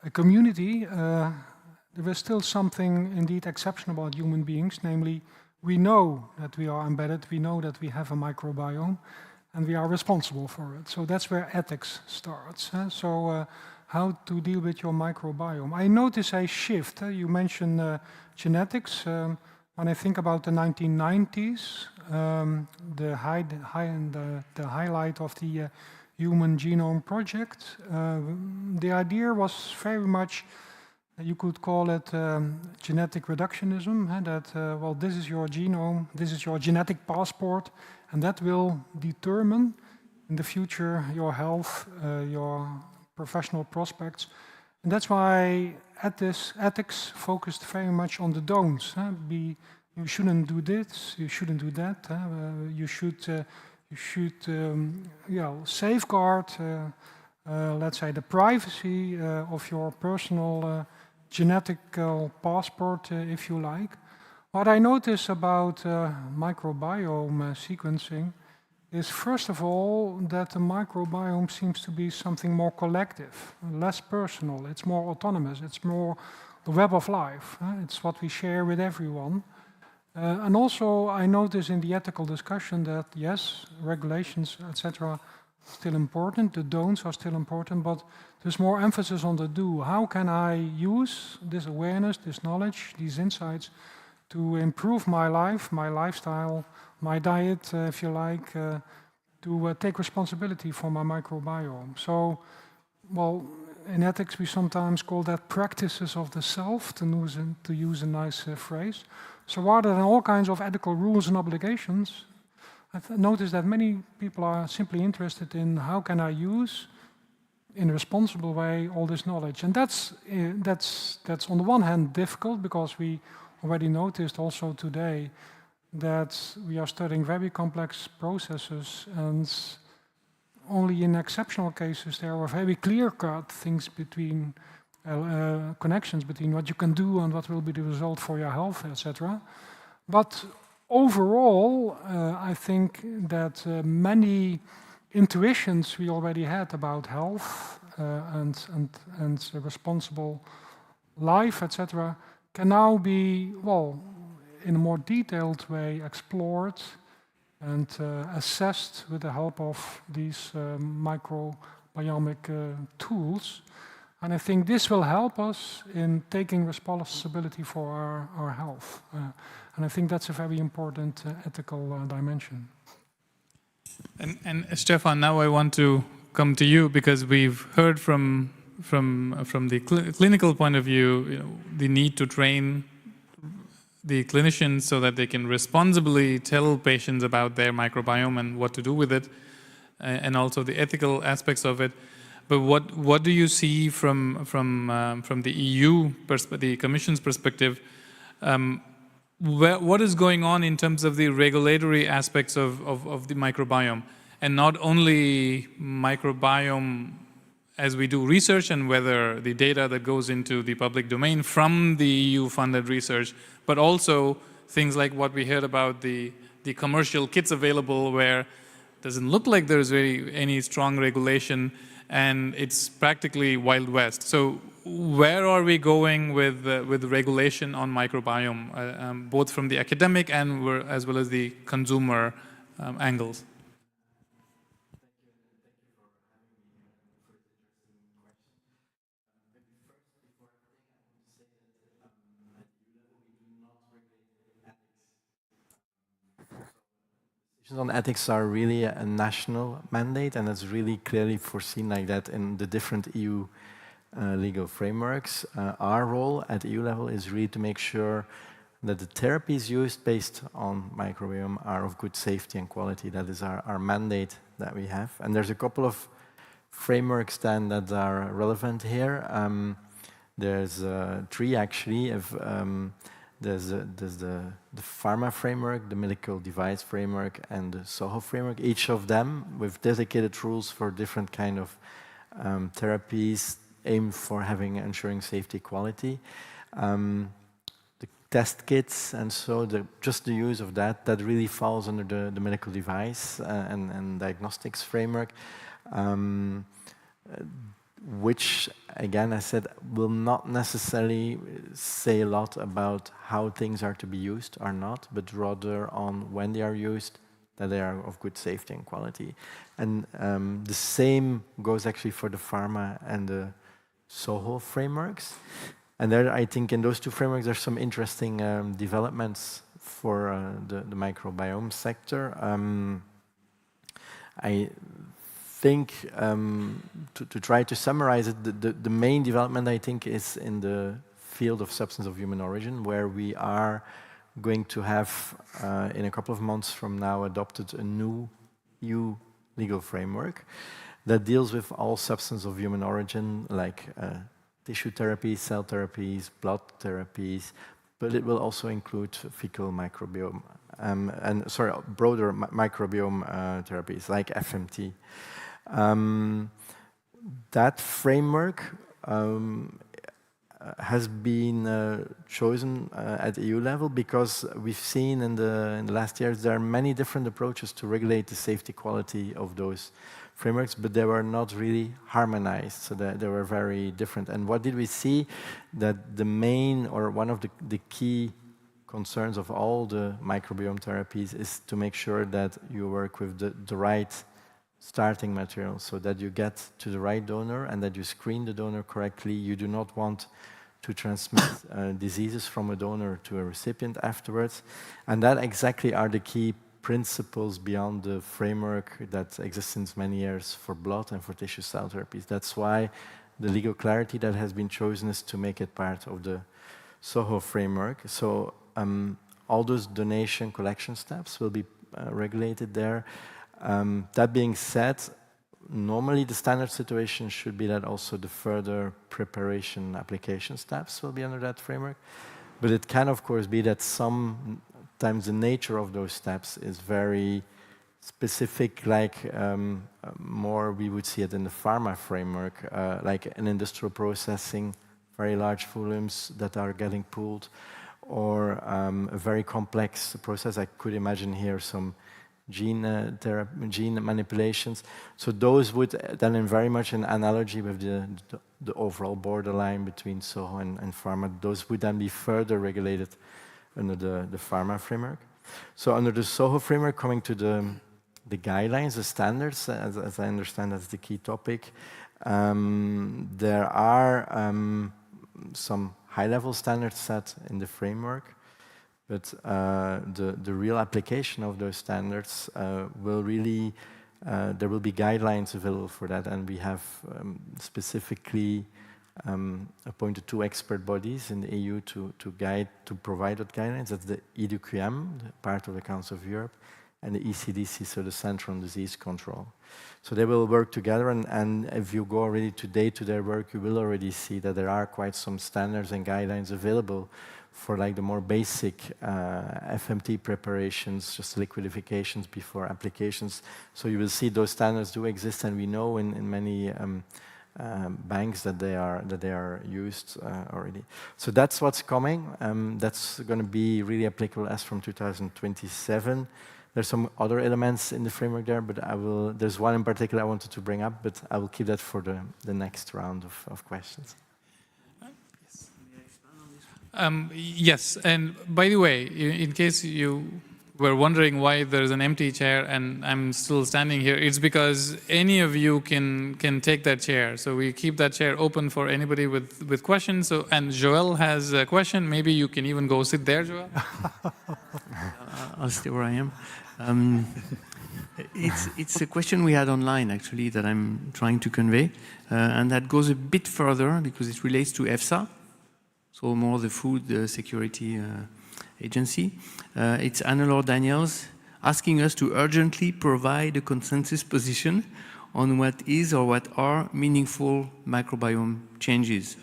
a community, there is still something indeed exceptional about human beings, namely, we know that we are embedded, we know that we have a microbiome, and we are responsible for it. So that's where ethics starts. So how to deal with your microbiome. I notice a shift. You mentioned genetics. When I think about the 1990s, the highlight of the Human Genome Project, the idea was very much, you could call it genetic reductionism, that, well, this is your genome, this is your genetic passport, and that will determine in the future your health, your professional prospects. And that's why ethics focused very much on the don'ts. You shouldn't do this, you shouldn't do that. You should safeguard, let's say, the privacy of your personal genetic passport, if you like. What I notice about microbiome sequencing is, first of all, that the microbiome seems to be something more collective, less personal, it's more autonomous, it's more the web of life. It's what we share with everyone. And also, I notice in the ethical discussion that, yes, regulations, etc., still important, the don'ts are still important, but there's more emphasis on the do. How can I use this awareness, this knowledge, these insights to improve my life, my lifestyle, my diet, if you like, to take responsibility for my microbiome. So, well, in ethics we sometimes call that practices of the self, to use a nice phrase. So rather than all kinds of ethical rules and obligations, I've noticed that many people are simply interested in how can I use, in a responsible way, all this knowledge. And that's on the one hand difficult, because we already noticed also today that we are studying very complex processes, and only in exceptional cases there are very clear-cut things between connections between what you can do and what will be the result for your health, etc. But overall, I think that many intuitions we already had about health and responsible life, etc., can now be, well, in a more detailed way explored and assessed with the help of these microbiomic tools. And I think this will help us in taking responsibility for our health. And I think that's a very important ethical dimension. And Stefan, now I want to come to you, because we've heard from the clinical point of view, you know, the need to train the clinicians so that they can responsibly tell patients about their microbiome and what to do with it, and also the ethical aspects of it. But what do you see from the EU, the Commission's perspective? What is going on in terms of the regulatory aspects of the microbiome, and not only microbiome as we do research and whether the data that goes into the public domain from the EU-funded research, but also things like what we heard about the commercial kits available, where it doesn't look like there's really any strong regulation, and it's practically Wild West. So where are we going with regulation on microbiome, both from the academic and as well as the consumer angles? On ethics are really a national mandate, and it's really clearly foreseen like that in the different EU legal frameworks. Our role at EU level is really to make sure that the therapies used based on microbiome are of good safety and quality. That is our mandate that we have. And there's a couple of frameworks then that are relevant here. There's three actually. There's the pharma framework, the medical device framework, and the SOHO framework, each of them with dedicated rules for different kind of therapies aimed for ensuring safety quality. The test kits, and so just the use of that really falls under the medical device and diagnostics framework, which, again, I said, will not necessarily say a lot about how things are to be used or not, but rather on when they are used, that they are of good safety and quality. And the same goes actually for the pharma and the SOHO frameworks. And there, I think in those two frameworks, there's some interesting developments for the microbiome sector. I think, to try to summarize it, the main development, I think, is in the field of substance of human origin, where we are going to have, in a couple of months from now, adopted a new EU legal framework that deals with all substance of human origin, like tissue therapies, cell therapies, blood therapies, but it will also include fecal microbiome, broader microbiome therapies, like FMT. That framework has been chosen at EU level because we've seen in the last years there are many different approaches to regulate the safety quality of those frameworks, but they were not really harmonized, so they were very different. And what did we see? That the main, or one of the key concerns of all the microbiome therapies is to make sure that you work with the right starting material so that you get to the right donor and that you screen the donor correctly. You do not want to transmit diseases from a donor to a recipient afterwards. And that exactly are the key principles beyond the framework that exists since many years for blood and for tissue cell therapies. That's why the legal clarity that has been chosen is to make it part of the SOHO framework. So all those donation collection steps will be regulated there. That being said, normally the standard situation should be that also the further preparation application steps will be under that framework. But it can, of course, be that sometimes the nature of those steps is very specific, like more we would see it in the pharma framework, like an industrial processing, very large volumes that are getting pooled, or a very complex process. I could imagine here some gene manipulations. So those would then, in very much an analogy with the overall borderline between SOHO and pharma, those would then be further regulated under the pharma framework. So under the SOHO framework, coming to the guidelines, the standards, as I understand that's the key topic, there are some high-level standards set in the framework, but the real application of those standards will really, there will be guidelines available for that, and we have specifically appointed 2 expert bodies in the EU to provide that guidelines. That's the EDQM, part of the Council of Europe, and the ECDC, so the Centre on Disease Control. So they will work together, and if you go already today to their work, you will already see that there are quite some standards and guidelines available for like the more basic FMT preparations, just liquidifications before applications. So you will see those standards do exist, and we know in many banks that they are used already. So that's what's coming. That's going to be really applicable as from 2027. There's some other elements in the framework there, but there's one in particular I wanted to bring up, but I will keep that for the next round of questions. Yes, and by the way, in case you were wondering why there's an empty chair and I'm still standing here, it's because any of you can take that chair. So we keep that chair open for anybody with questions. So, and Joel has a question. Maybe you can even go sit there, Joel. I'll stay where I am. It's a question we had online, actually, that I'm trying to convey. And that goes a bit further because it relates to EFSA. So more the Food Security Agency. It's Annelore Daniels asking us to urgently provide a consensus position on what is or what are meaningful microbiome changes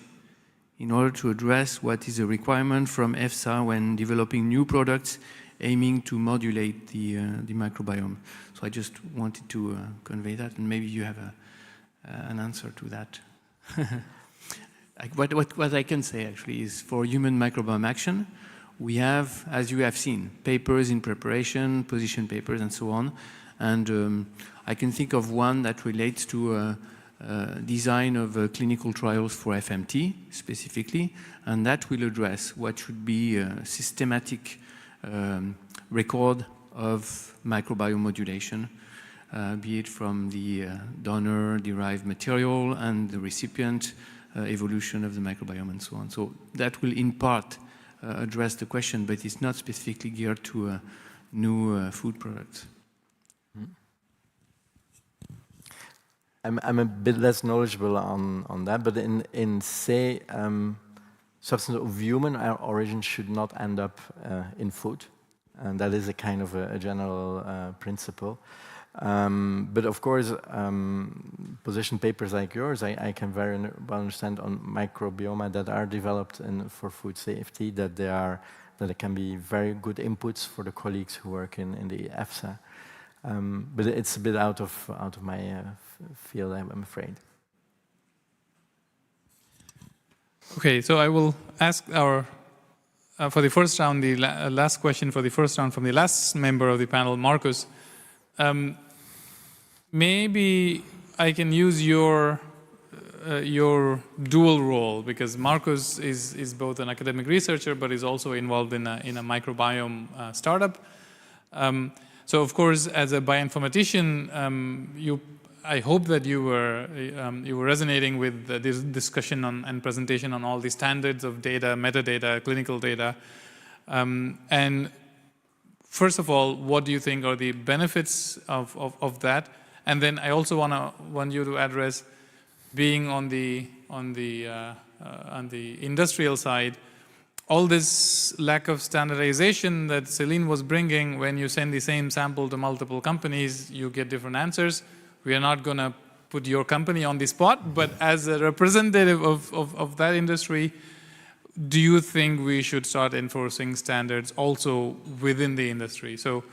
in order to address what is a requirement from EFSA when developing new products aiming to modulate the microbiome. So I just wanted to convey that, and maybe you have an answer to that. What I can say, actually, is for human microbiome action, we have, as you have seen, papers in preparation, position papers, and so on. And I can think of one that relates to design of clinical trials for FMT, specifically, and that will address what should be a systematic record of microbiome modulation, be it from the donor-derived material and the recipient, evolution of the microbiome and so on. So that will in part address the question, but it's not specifically geared to new food products. I'm a bit less knowledgeable on that, but in say, substance of human origin should not end up in food, and that is a kind of a general principle. But of course, position papers like yours, I can very well understand on microbiome that are developed for food safety, that it can be very good inputs for the colleagues who work in the EFSA. But it's a bit out of my field, I'm afraid. Okay, so I will ask our for the first round, the last question for the first round from the last member of the panel, Marcus. Maybe I can use your dual role, because Marcus is both an academic researcher but is also involved in a microbiome startup. So of course, as a bioinformatician, I hope that you were resonating with this discussion and presentation on all the standards of data, metadata, clinical data. And first of all, what do you think are the benefits of that? And then I also want you to address, being on the industrial side, all this lack of standardization that Celine was bringing. When you send the same sample to multiple companies, you get different answers. We are not going to put your company on the spot, but as a representative of that industry, do you think we should start enforcing standards also within the industry? So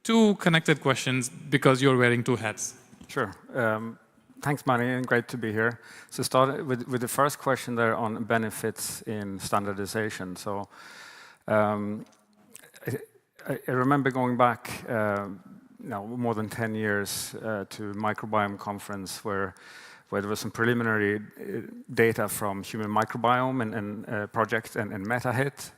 2 connected questions, because you're wearing 2 hats. Sure. Thanks, Mani, and great to be here. So start with the first question there on benefits in standardization. So I remember going back more than 10 years to Microbiome conference where there was some preliminary data from Human Microbiome and project and Metahit,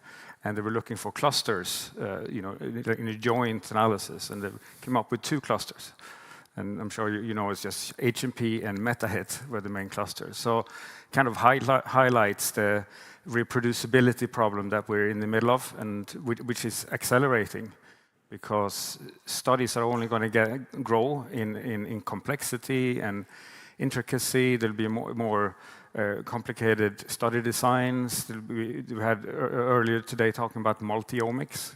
and they were looking for clusters, in a joint analysis, and they came up with 2 clusters. And I'm sure you know it's just HMP and Metahit were the main clusters. So kind of highlights the reproducibility problem that we're in the middle of, and which is accelerating, because studies are only going to grow in complexity and intricacy. There'll be more complicated study designs. We had earlier today talking about multi-omics,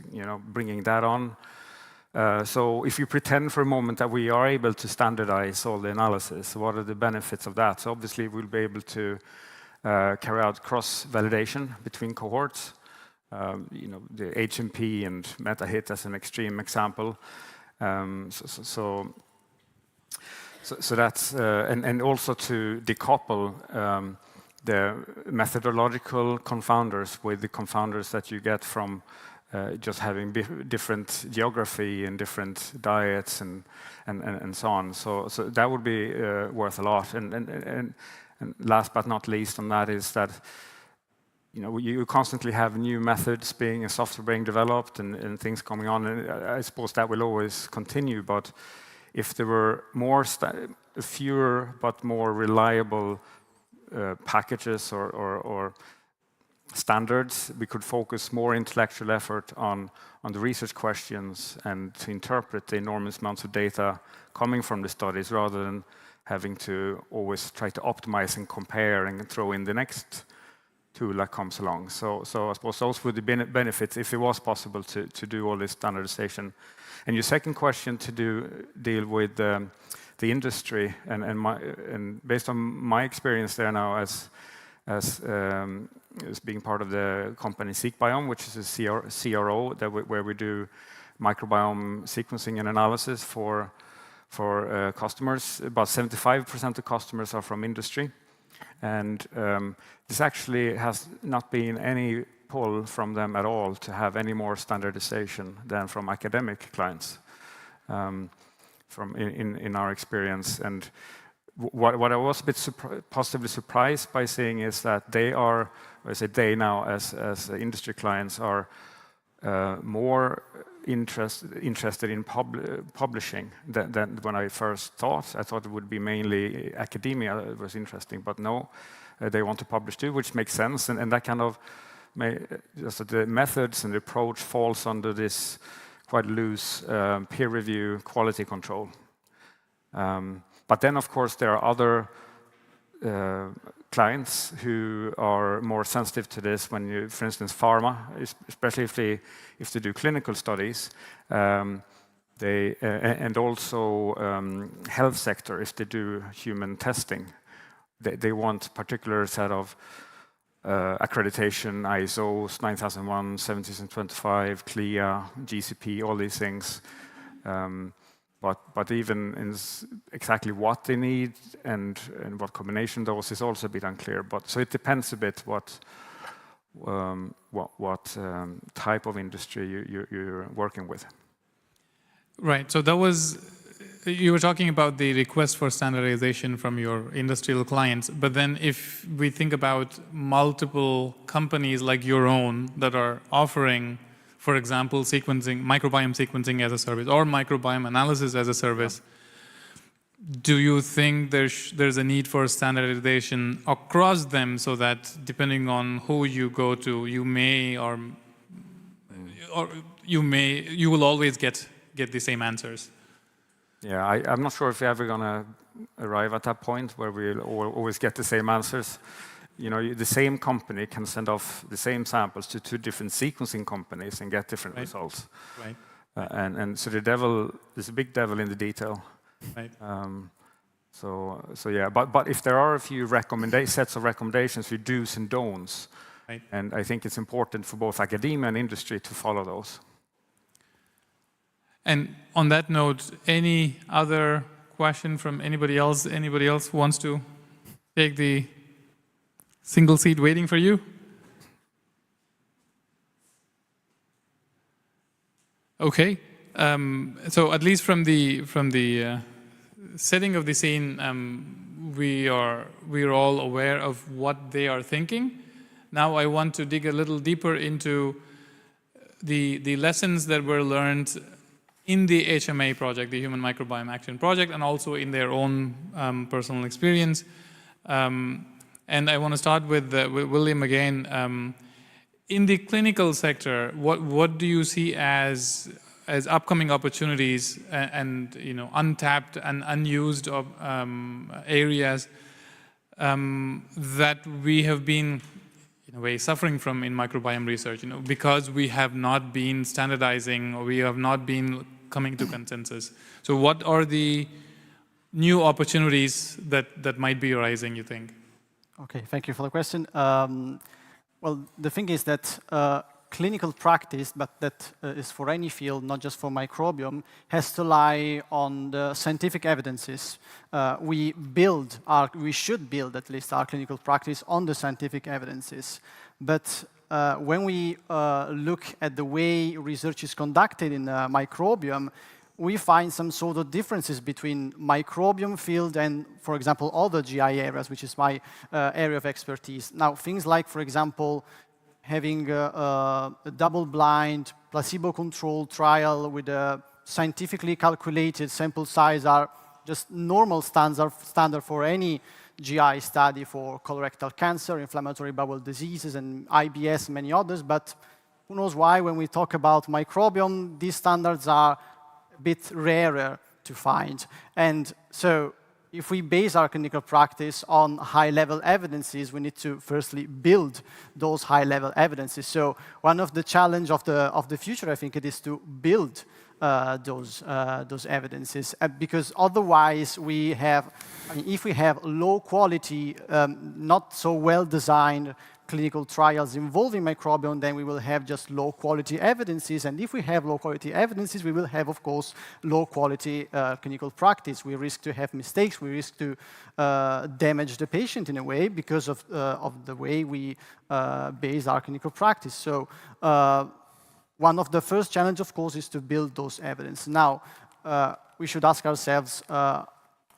bringing that on. So if you pretend for a moment that we are able to standardize all the analysis, what are the benefits of that? So obviously we'll be able to carry out cross-validation between cohorts. The HMP and Metahit as an extreme example. So that's and also to decouple the methodological confounders with the confounders that you get from just having different geography and different diets and so on. So that would be worth a lot. And last but not least on that is that you constantly have new methods being software being developed and things coming on. And I suppose that will always continue. But if there were fewer but more reliable packages or standards, we could focus more intellectual effort on the research questions and to interpret the enormous amounts of data coming from the studies, rather than having to always try to optimize and compare and throw in the next tool that comes along. So I suppose those would be benefits if it was possible to do all this standardization. And your second question to deal with the industry and based on my experience there now as being part of the company Seekbiome, which is a CRO where we do microbiome sequencing and analysis for customers. About 75% of customers are from industry. And this actually has not been any pull from them at all to have any more standardization than from academic clients, in our experience. And what I was a bit positively surprised by seeing is that they are, I say they now as industry clients, are more interested in publishing than when I first thought. I thought it would be mainly academia that was interesting, but no, they want to publish too, which makes sense. And that kind of, just the methods and the approach falls under this quite loose peer review quality control. But then, of course, there are other clients who are more sensitive to this. When you, for instance, pharma, especially if they do clinical studies, and also health sector, if they do human testing, they want particular set of accreditation, ISOs 9001, 17025, CLIA, GCP, all these things. But even in exactly what they need and what combination those is also a bit unclear. But so it depends a bit what type of industry you're working with. Right. So that was, you were talking about the request for standardization from your industrial clients. But then if we think about multiple companies like your own that are offering for example, sequencing, microbiome sequencing as a service, or microbiome analysis as a service. Do you think there's a need for standardization across them so that depending on who you go to, you may or you will always get the same answers? Yeah, I'm not sure if we're ever going to arrive at that point where we'll always get the same answers. You know, the same company can send off the same samples to 2 different sequencing companies and get different results. Right. And so there's a big devil in the detail. Right. So yeah, but if there are a few sets of recommendations for do's and don'ts, right. And I think it's important for both academia and industry to follow those. And on that note, any other question from anybody else? Anybody else who wants to take the single seat waiting for you? Okay. So at least from the setting of the scene, we are all aware of what they are thinking. Now I want to dig a little deeper into the lessons that were learned in the HMA project, the Human Microbiome Action Project, and also in their own personal experience. And I want to start with William again. In the clinical sector, what do you see as upcoming opportunities and untapped and unused areas that we have been in a way suffering from in microbiome research, because we have not been standardizing or we have not been coming to consensus. So what are the new opportunities that might be arising, you think? Okay, thank you for the question. Well, the thing is that clinical practice, but that is for any field, not just for microbiome, has to lie on the scientific evidences. We should build at least our clinical practice on the scientific evidences. But when we look at the way research is conducted in microbiome, we find some sort of differences between microbiome field and, for example, other GI areas, which is my area of expertise. Now, things like, for example, having a double-blind, placebo-controlled trial with a scientifically calculated sample size are just normal standard for any GI study for colorectal cancer, inflammatory bowel diseases, and IBS, and many others. But who knows why, when we talk about microbiome, these standards are a bit rarer to find. And so if we base our clinical practice on high-level evidences, we need to firstly build those high-level evidences. So one of the challenges of the future, I think, it is to build those evidences, because otherwise we have, if we have low-quality, not so well-designed clinical trials involving microbiome, then we will have just low-quality evidences. And if we have low-quality evidences, we will have, of course, low-quality clinical practice. We risk to have mistakes. We risk to damage the patient in a way because of the way we base our clinical practice. So one of the first challenges, of course, is to build those evidence. Now, we should ask ourselves,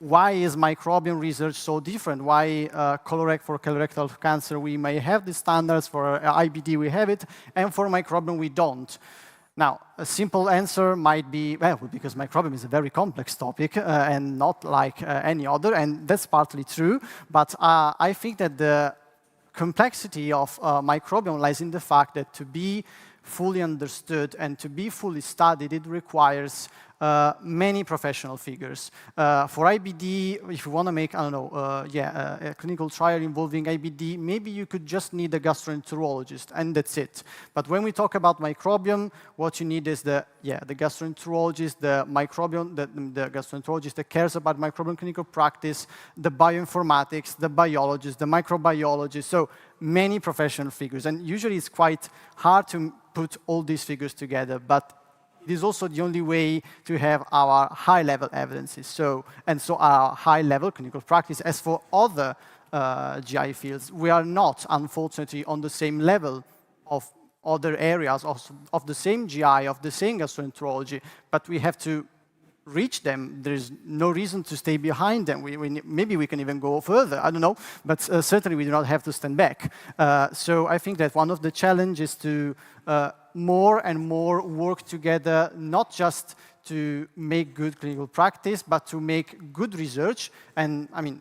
why is microbiome research so different? Why for colorectal cancer we may have the standards, for IBD we have it, and for microbiome we don't? Now, a simple answer might be, well, because microbiome is a very complex topic and not like any other, and that's partly true, but I think that the complexity of microbiome lies in the fact that to be fully understood and to be fully studied, it requires many professional figures. For IBD, if you want to make, I don't know, a clinical trial involving IBD, maybe you could just need a gastroenterologist, and that's it. But when we talk about microbiome, what you need is the gastroenterologist, the gastroenterologist that cares about microbiome clinical practice, the bioinformatics, the biologist, the microbiologist. So many professional figures, and usually it's quite hard to put all these figures together, but it is also the only way to have our high-level evidences, so our high-level clinical practice. As for other GI fields, we are not, unfortunately, on the same level of other areas of the same GI, of the same gastroenterology, but we have to reach them, there's no reason to stay behind them. Maybe we can even go further, I don't know, but certainly we do not have to stand back. So I think that one of the challenges to more and more work together, not just to make good clinical practice, but to make good research. And I mean,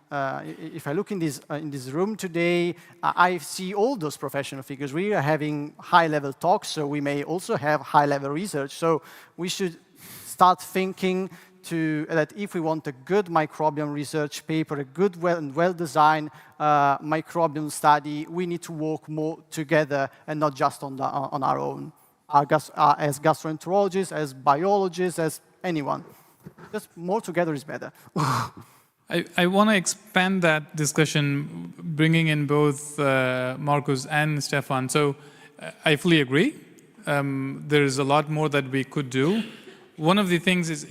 if I look in this room today, I see all those professional figures. We are having high-level talks, so we may also have high-level research. So we should start thinking that if we want a good microbiome research paper, a good well-designed microbiome study, we need to work more together and not just on our own. As gastroenterologists, as biologists, as anyone. Just more together is better. I want to expand that discussion, bringing in both Marcus and Stefan. So I fully agree. There is a lot more that we could do. One of the things is,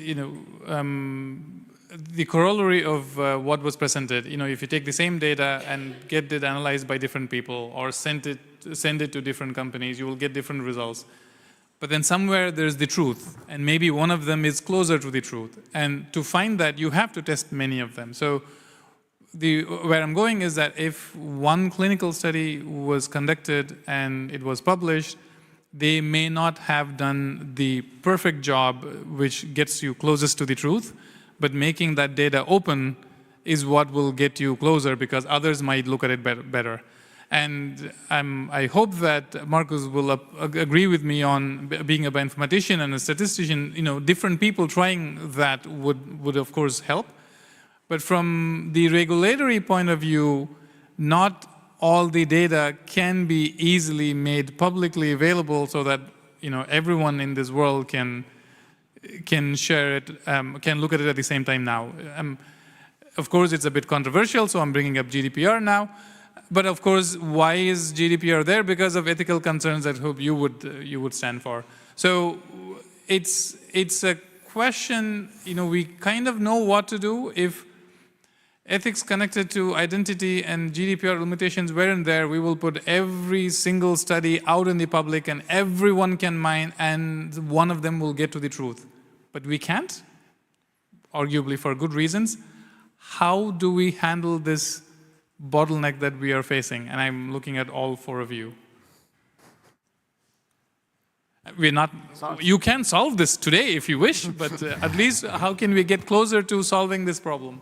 the corollary of what was presented. If you take the same data and get it analyzed by different people or send it to different companies, you will get different results. But then somewhere there's the truth, and maybe one of them is closer to the truth. And to find that, you have to test many of them. So where I'm going is that if one clinical study was conducted and it was published, they may not have done the perfect job which gets you closest to the truth, but making that data open is what will get you closer, because others might look at it better. And I hope that Marcus will agree with me on being a bioinformatician and a statistician. Different people trying that would of course help. But from the regulatory point of view, not all the data can be easily made publicly available so that everyone in this world can share it, can look at it at the same time now. Of course, it's a bit controversial, so I'm bringing up GDPR now. But of course, why is GDPR there? Because of ethical concerns that I hope you would stand for. So it's a question. We kind of know what to do. If ethics connected to identity and GDPR limitations weren't there, we will put every single study out in the public and everyone can mine, and one of them will get to the truth. But we can't, arguably for good reasons. How do we handle this bottleneck that we are facing? And I'm looking at all four of you. You can solve this today if you wish, but at least how can we get closer to solving this problem?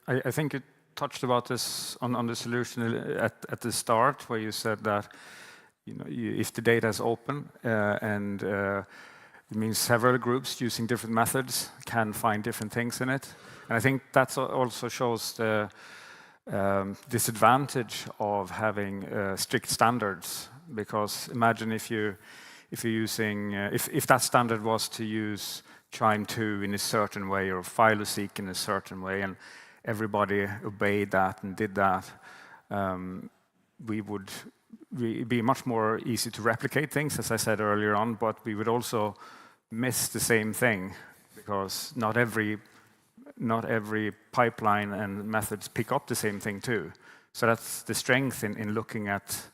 I think you touched about this on the solution at the start, where you said that if the data is open and it means several groups using different methods can find different things in it. And I think that also shows the disadvantage of having strict standards, because imagine if that standard was to use QIIME2 in a certain way or phyloseq in a certain way, and everybody obeyed that and did that, we would be much more easy to replicate things, as I said earlier on, but we would also miss the same thing, because not every pipeline and methods pick up the same thing too. So that's the strength in looking at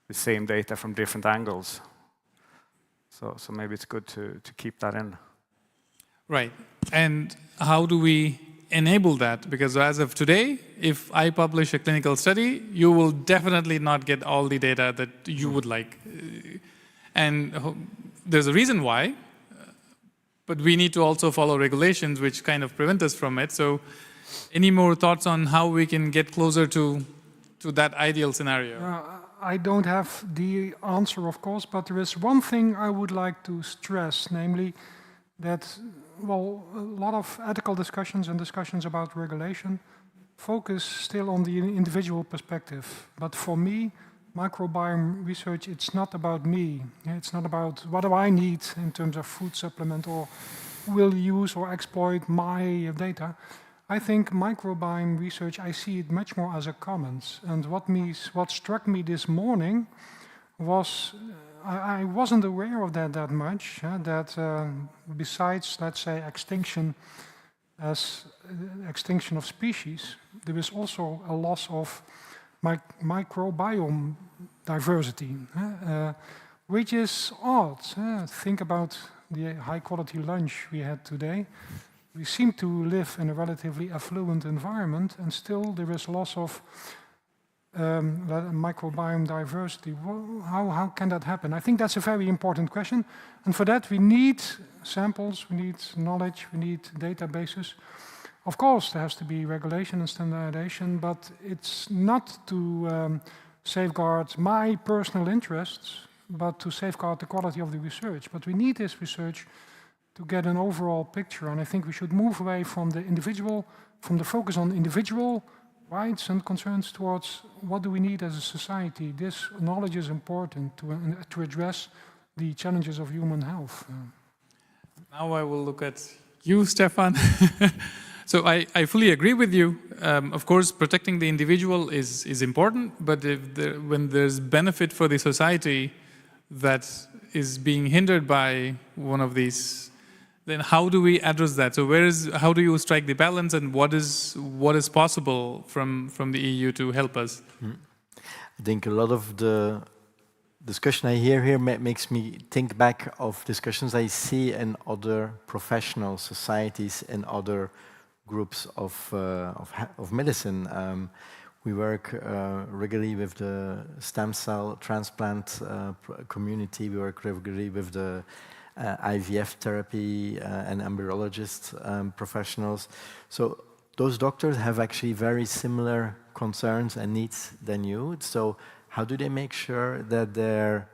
the same data from different angles. So maybe it's good to keep that in. Right. And how do we enable that? Because as of today, if I publish a clinical study, you will definitely not get all the data that you would like. And there's a reason why, but we need to also follow regulations which kind of prevent us from it. So any more thoughts on how we can get closer to that ideal scenario? I don't have the answer, of course, but there is one thing I would like to stress, namely that, well, a lot of ethical discussions and discussions about regulation focus still on the individual perspective. But for me, microbiome research, it's not about me. It's not about what do I need in terms of food supplement or will use or exploit my data. I think microbiome research, I see it much more as a commons. And what struck me this morning was, I wasn't aware of that much, that besides, let's say, extinction of species, there is also a loss of microbiome diversity. which is odd. Think about the high-quality lunch we had today. We seem to live in a relatively affluent environment, and still there is loss of microbiome diversity. How can that happen? I think that's a very important question, and for that we need samples, we need knowledge, we need databases. Of course, there has to be regulation and standardization, but it's not to safeguard my personal interests, but to safeguard the quality of the research. But we need this research to get an overall picture, and I think we should move away from the individual, from the focus on individual rights and concerns towards what do we need as a society. This knowledge is important to address the challenges of human health. Now I will look at you, Stefan. So I fully agree with you. Of course, protecting the individual is important, but when there's benefit for the society that is being hindered by one of these, then how do we address that? So how do you strike the balance, and what is possible from the EU to help us? I think a lot of the discussion I hear here makes me think back of discussions I see in other professional societies and other groups of medicine. We work regularly with the stem cell transplant community. We work regularly with the IVF therapy and embryologist professionals. So those doctors have actually very similar concerns and needs than you. So how do they make sure that their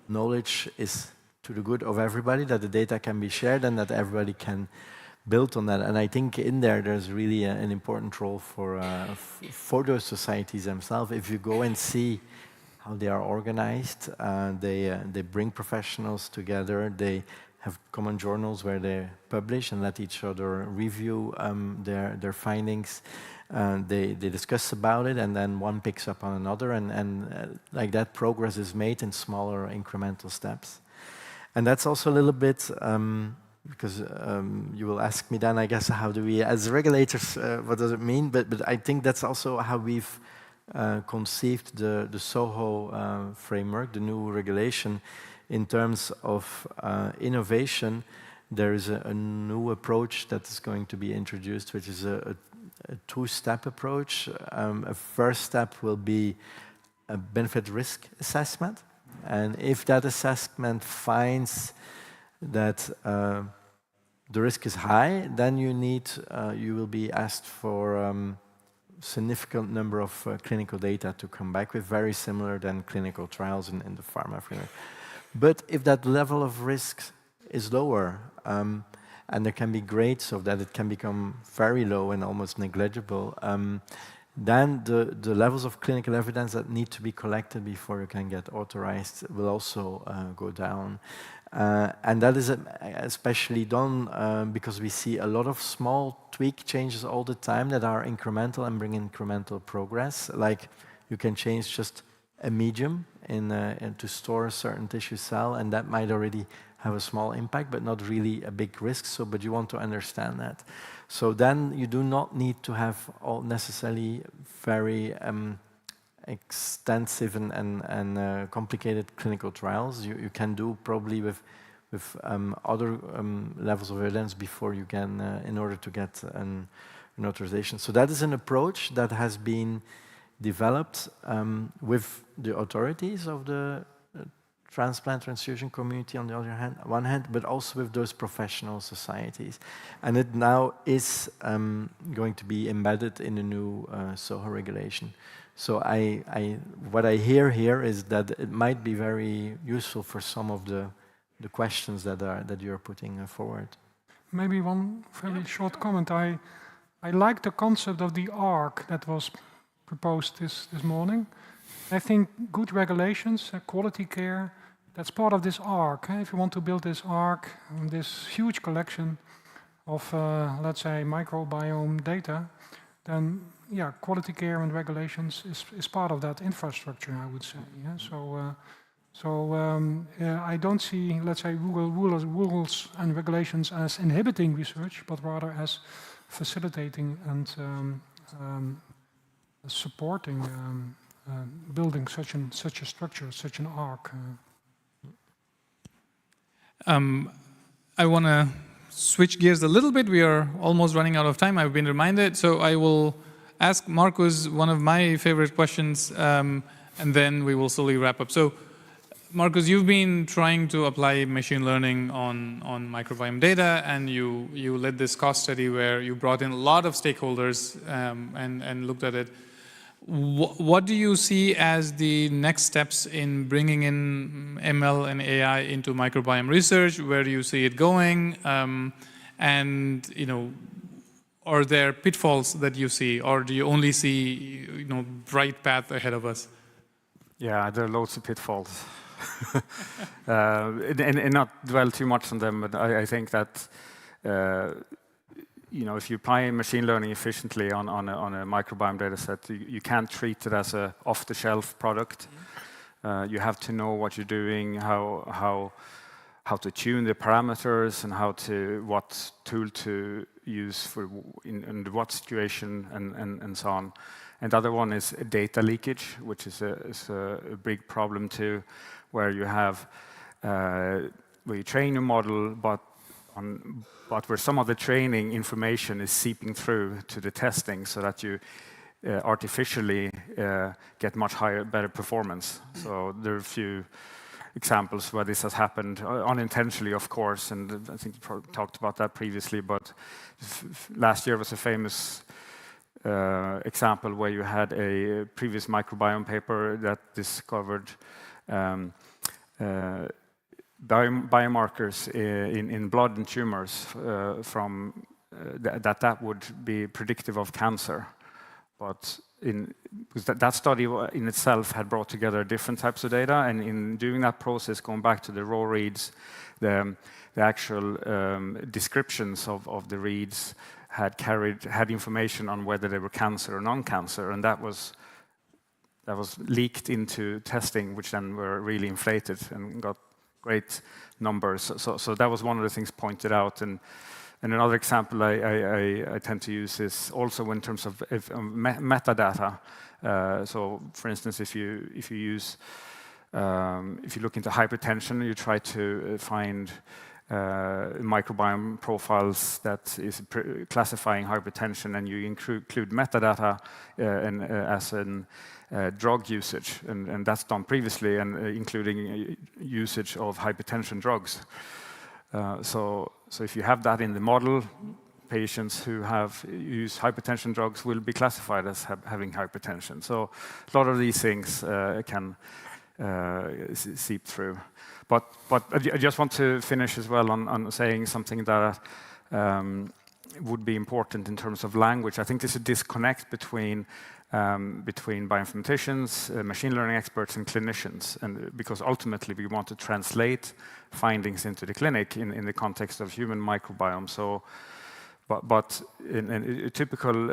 knowledge is to the good of everybody, that the data can be shared and that everybody can build on that? And I think in there's really an important role for those societies themselves. If you go and see how they are organized, they bring professionals together, they have common journals where they publish and let each other review their findings. They discuss about it, and then one picks up on another, and like that progress is made in smaller incremental steps. And that's also a little bit, because you will ask me then, I guess, how do we, as regulators, what does it mean? But I think that's also how we've conceived the SOHO framework, the new regulation. In terms of innovation, there is a new approach that is going to be introduced, which is a two-step approach. A first step will be a benefit-risk assessment. And if that assessment finds that the risk is high, then you will be asked for significant number of clinical data to come back with, very similar than clinical trials in the pharma framework. But if that level of risk is lower, and there can be grades of that, it can become very low and almost negligible, then the levels of clinical evidence that need to be collected before you can get authorized will also go down. And that is especially done because we see a lot of small tweak changes all the time that are incremental and bring incremental progress. Like you can change just a medium to store a certain tissue cell, and that might already have a small impact, but not really a big risk. So, but you want to understand that. So then you do not need to have all necessarily very extensive and complicated clinical trials. You can do probably with other levels of evidence before you can, in order to get an authorization. So that is an approach that has been developed with the authorities of the transplant transfusion community on the other hand, one hand, but also with those professional societies. And it now is going to be embedded in the new SOHO regulation. So what I hear here is that it might be very useful for some of the questions that you're putting forward. Maybe one very short comment. I like the concept of the arc that was proposed this morning. I think good regulations, quality care, that's part of this arc. If you want to build this arc, this huge collection of, let's say, microbiome data, then yeah, quality care and regulations is part of that infrastructure, I would say. Yeah? I don't see, let's say, rules and regulations as inhibiting research, but rather as facilitating and supporting building such a structure, such an arc. I want to switch gears a little bit. We are almost running out of time, I've been reminded. So I will ask Marcus one of my favorite questions, and then we will slowly wrap up. So Marcus, you've been trying to apply machine learning on microbiome data, and you led this cost study where you brought in a lot of stakeholders and looked at it. What do you see as the next steps in bringing in ML and AI into microbiome research? Where do you see it going? And are there pitfalls that you see, or do you only see bright path ahead of us? Yeah, there are loads of pitfalls. and not dwell too much on them, but I think that if you apply machine learning efficiently on a microbiome data set, you can't treat it as a off-the-shelf product. You have to know what you're doing, how to tune the parameters, and what tool to use for in what situation, and so on. And the other one is data leakage, which is a big problem too, where you have where you train a model, but where some of the training information is seeping through to the testing, so that you artificially get much better performance. So there are a few examples where this has happened unintentionally, of course, and I think you talked about that previously. But last year was a famous example where you had a previous microbiome paper that discovered biomarkers in blood and tumors from that would be predictive of cancer. But that study in itself had brought together different types of data, and in doing that process, going back to the raw reads, the actual descriptions of the reads had information on whether they were cancer or non-cancer, and that was leaked into testing, which then were really inflated and got great numbers. So that was one of the things pointed out. And another example I tend to use is also in terms of metadata. So, for instance, if you look into hypertension, you try to find microbiome profiles that is classifying hypertension, and you include metadata as an drug usage, and that's done previously, and including usage of hypertension drugs. So if you have that in the model, patients who have used hypertension drugs will be classified as having hypertension. So a lot of these things can seep through. But I just want to finish as well on saying something that would be important in terms of language. I think there's a disconnect between bioinformaticians, machine learning experts, and clinicians, and because ultimately we want to translate findings into the clinic in the context of human microbiome. So, but in a typical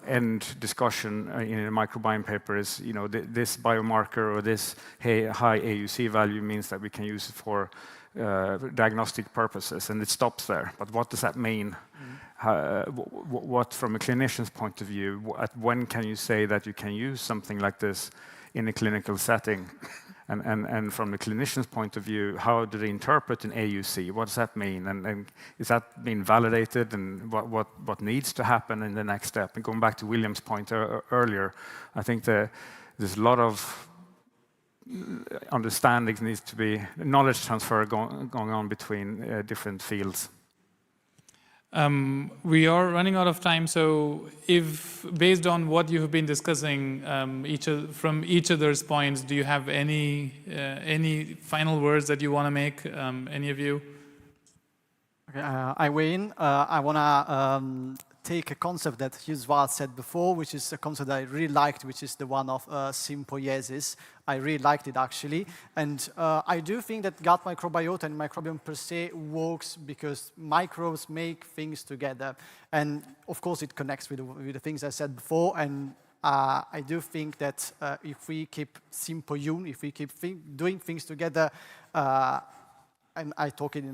end discussion in a microbiome paper is, this biomarker or this high AUC value means that we can use it for diagnostic purposes, and it stops there. But what does that mean? What, from a clinician's point of view, when can you say that you can use something like this in a clinical setting? And from the clinician's point of view, how do they interpret an AUC? What does that mean? And is that being validated? And what needs to happen in the next step? And going back to William's point earlier, I think there's a lot of understanding needs to be, knowledge transfer going on between different fields. We are running out of time, so if, based on what you have been discussing, from each other's points, do you have any final words that you want to make, any of you? Okay, I weigh in. I want to take a concept that Yusval said before, which is a concept that I really liked, which is the one of symbiosis. I really liked it, actually. And I do think that gut microbiota and microbiome per se works because microbes make things together. And, of course, it connects with the things I said before. And I do think that if we keep symbiosis, if we keep doing things together, and I talk it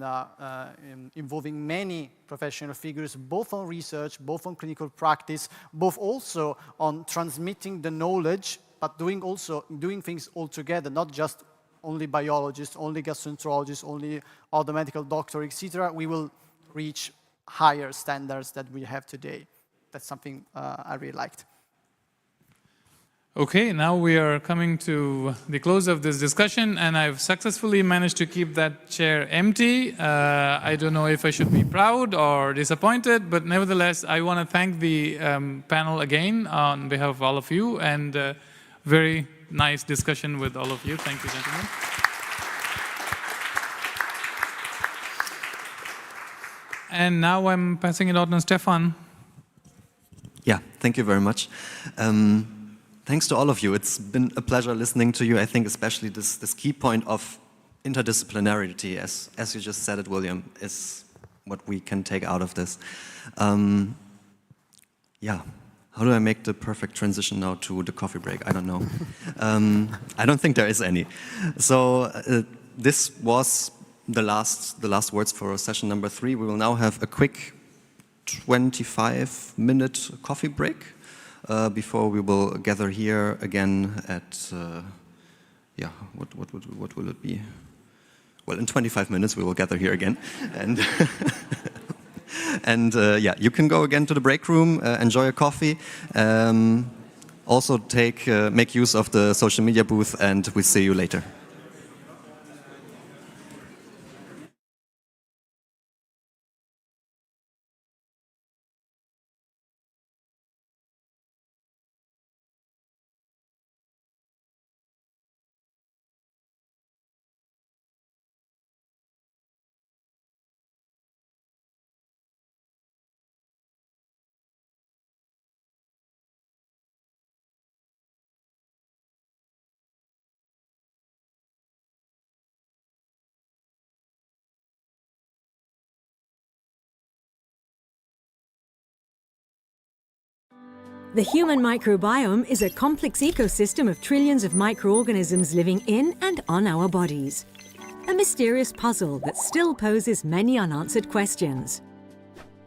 involving many professional figures, both on research, both on clinical practice, both also on transmitting the knowledge, but doing things all together, not just only biologists, only gastroenterologists, only all the medical doctor, etc., we will reach higher standards that we have today. That's something I really liked. Okay, now we are coming to the close of this discussion, and I've successfully managed to keep that chair empty. I don't know if I should be proud or disappointed, but nevertheless, I want to thank the panel again on behalf of all of you, and very nice discussion with all of you. Thank you, gentlemen. And now I'm passing it on to Stefan. Yeah, thank you very much. Thanks to all of you. It's been a pleasure listening to you. I think especially this key point of interdisciplinarity, as you just said it, William, is what we can take out of this. Yeah, how do I make the perfect transition now to the coffee break? I don't know. I don't think there is any. So this was the last words for session number 3. We will now have a quick 25-minute coffee break. Before we will gather here again at, yeah, what will it be? Well, in 25 minutes we will gather here again, and and yeah, you can go again to the break room, enjoy a coffee. Also make use of the social media booth, and we'll see you later. The human microbiome is a complex ecosystem of trillions of microorganisms living in and on our bodies. A mysterious puzzle that still poses many unanswered questions.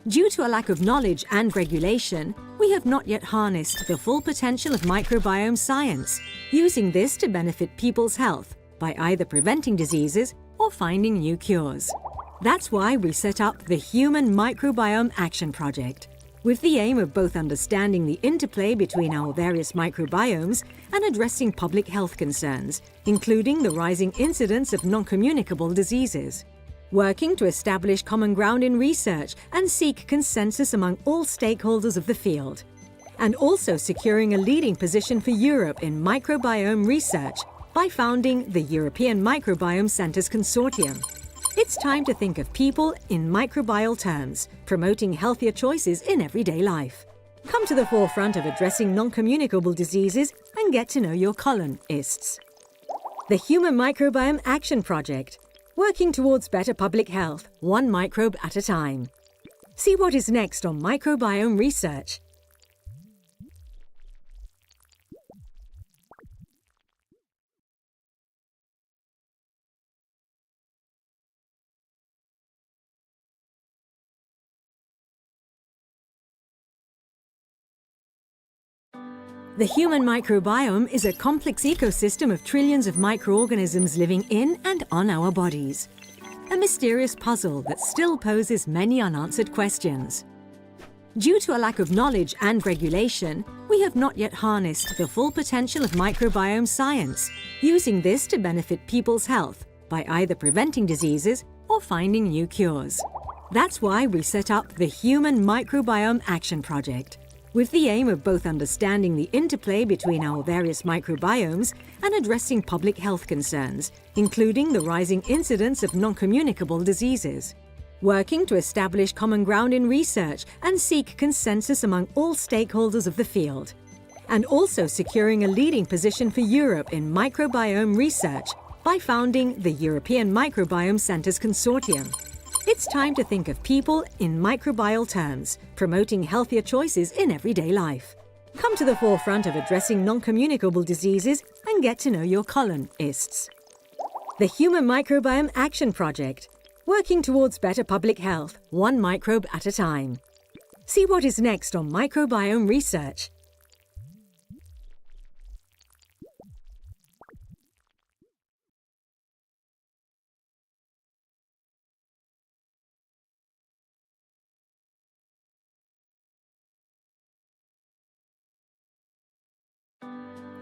Due to a lack of knowledge and regulation, we have not yet harnessed the full potential of microbiome science, using this to benefit people's health by either preventing diseases or finding new cures. That's why we set up the Human Microbiome Action Project, with the aim of both understanding the interplay between our various microbiomes and addressing public health concerns, including the rising incidence of non-communicable diseases. Working to establish common ground in research and seek consensus among all stakeholders of the field. And also securing a leading position for Europe in microbiome research by founding the European Microbiome Centres Consortium. It's time to think of people in microbial terms, promoting healthier choices in everyday life. Come to the forefront of addressing non-communicable diseases and get to know your colonists. The Human Microbiome Action Project, working towards better public health, one microbe at a time. See what is next on microbiome research. The human microbiome is a complex ecosystem of trillions of microorganisms living in and on our bodies. A mysterious puzzle that still poses many unanswered questions. Due to a lack of knowledge and regulation, we have not yet harnessed the full potential of microbiome science, using this to benefit people's health by either preventing diseases or finding new cures. That's why we set up the Human Microbiome Action Project, with the aim of both understanding the interplay between our various microbiomes and addressing public health concerns, including the rising incidence of non-communicable diseases. Working to establish common ground in research and seek consensus among all stakeholders of the field. And also securing a leading position for Europe in microbiome research by founding the European Microbiome Centres Consortium. It's time to think of people in microbial terms, promoting healthier choices in everyday life. Come to the forefront of addressing non-communicable diseases and get to know your colonists. The Human Microbiome Action Project, working towards better public health, one microbe at a time. See what is next on microbiome research.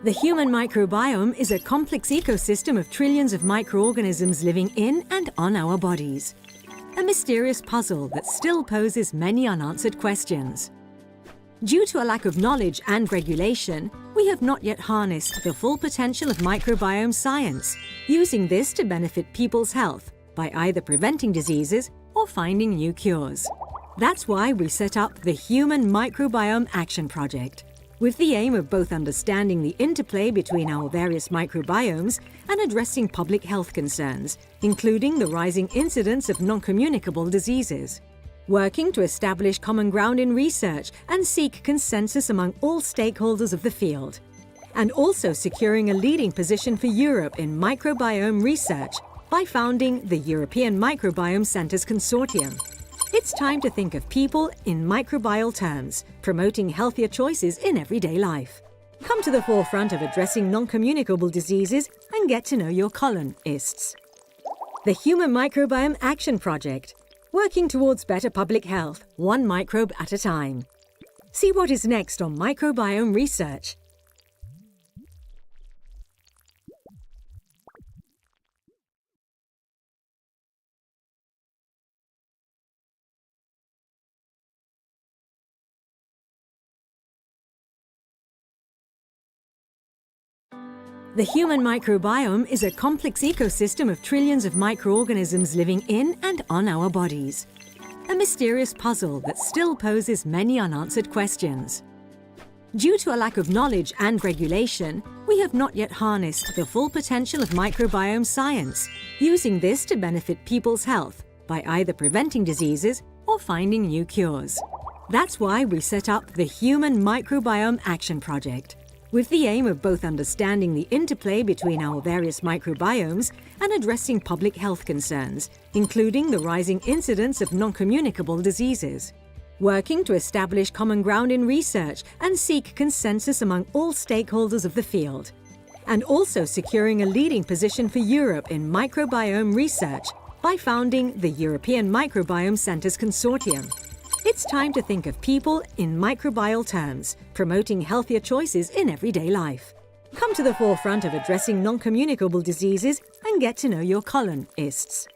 The human microbiome is a complex ecosystem of trillions of microorganisms living in and on our bodies. A mysterious puzzle that still poses many unanswered questions. Due to a lack of knowledge and regulation, we have not yet harnessed the full potential of microbiome science, using this to benefit people's health by either preventing diseases or finding new cures. That's why we set up the Human Microbiome Action Project, with the aim of both understanding the interplay between our various microbiomes and addressing public health concerns, including the rising incidence of non-communicable diseases. Working to establish common ground in research and seek consensus among all stakeholders of the field. And also securing a leading position for Europe in microbiome research by founding the European Microbiome Centres Consortium. It's time to think of people in microbial terms, promoting healthier choices in everyday life. Come to the forefront of addressing non-communicable diseases and get to know your colonists. The Human Microbiome Action Project, working towards better public health, one microbe at a time. See what is next on microbiome research. The human microbiome is a complex ecosystem of trillions of microorganisms living in and on our bodies. A mysterious puzzle that still poses many unanswered questions. Due to a lack of knowledge and regulation, we have not yet harnessed the full potential of microbiome science, using this to benefit people's health by either preventing diseases or finding new cures. That's why we set up the Human Microbiome Action Project, with the aim of both understanding the interplay between our various microbiomes and addressing public health concerns, including the rising incidence of non-communicable diseases. Working to establish common ground in research and seek consensus among all stakeholders of the field. And also securing a leading position for Europe in microbiome research by founding the European Microbiome Centres Consortium. It's time to think of people in microbial terms, promoting healthier choices in everyday life. Come to the forefront of addressing non-communicable diseases and get to know your colonists.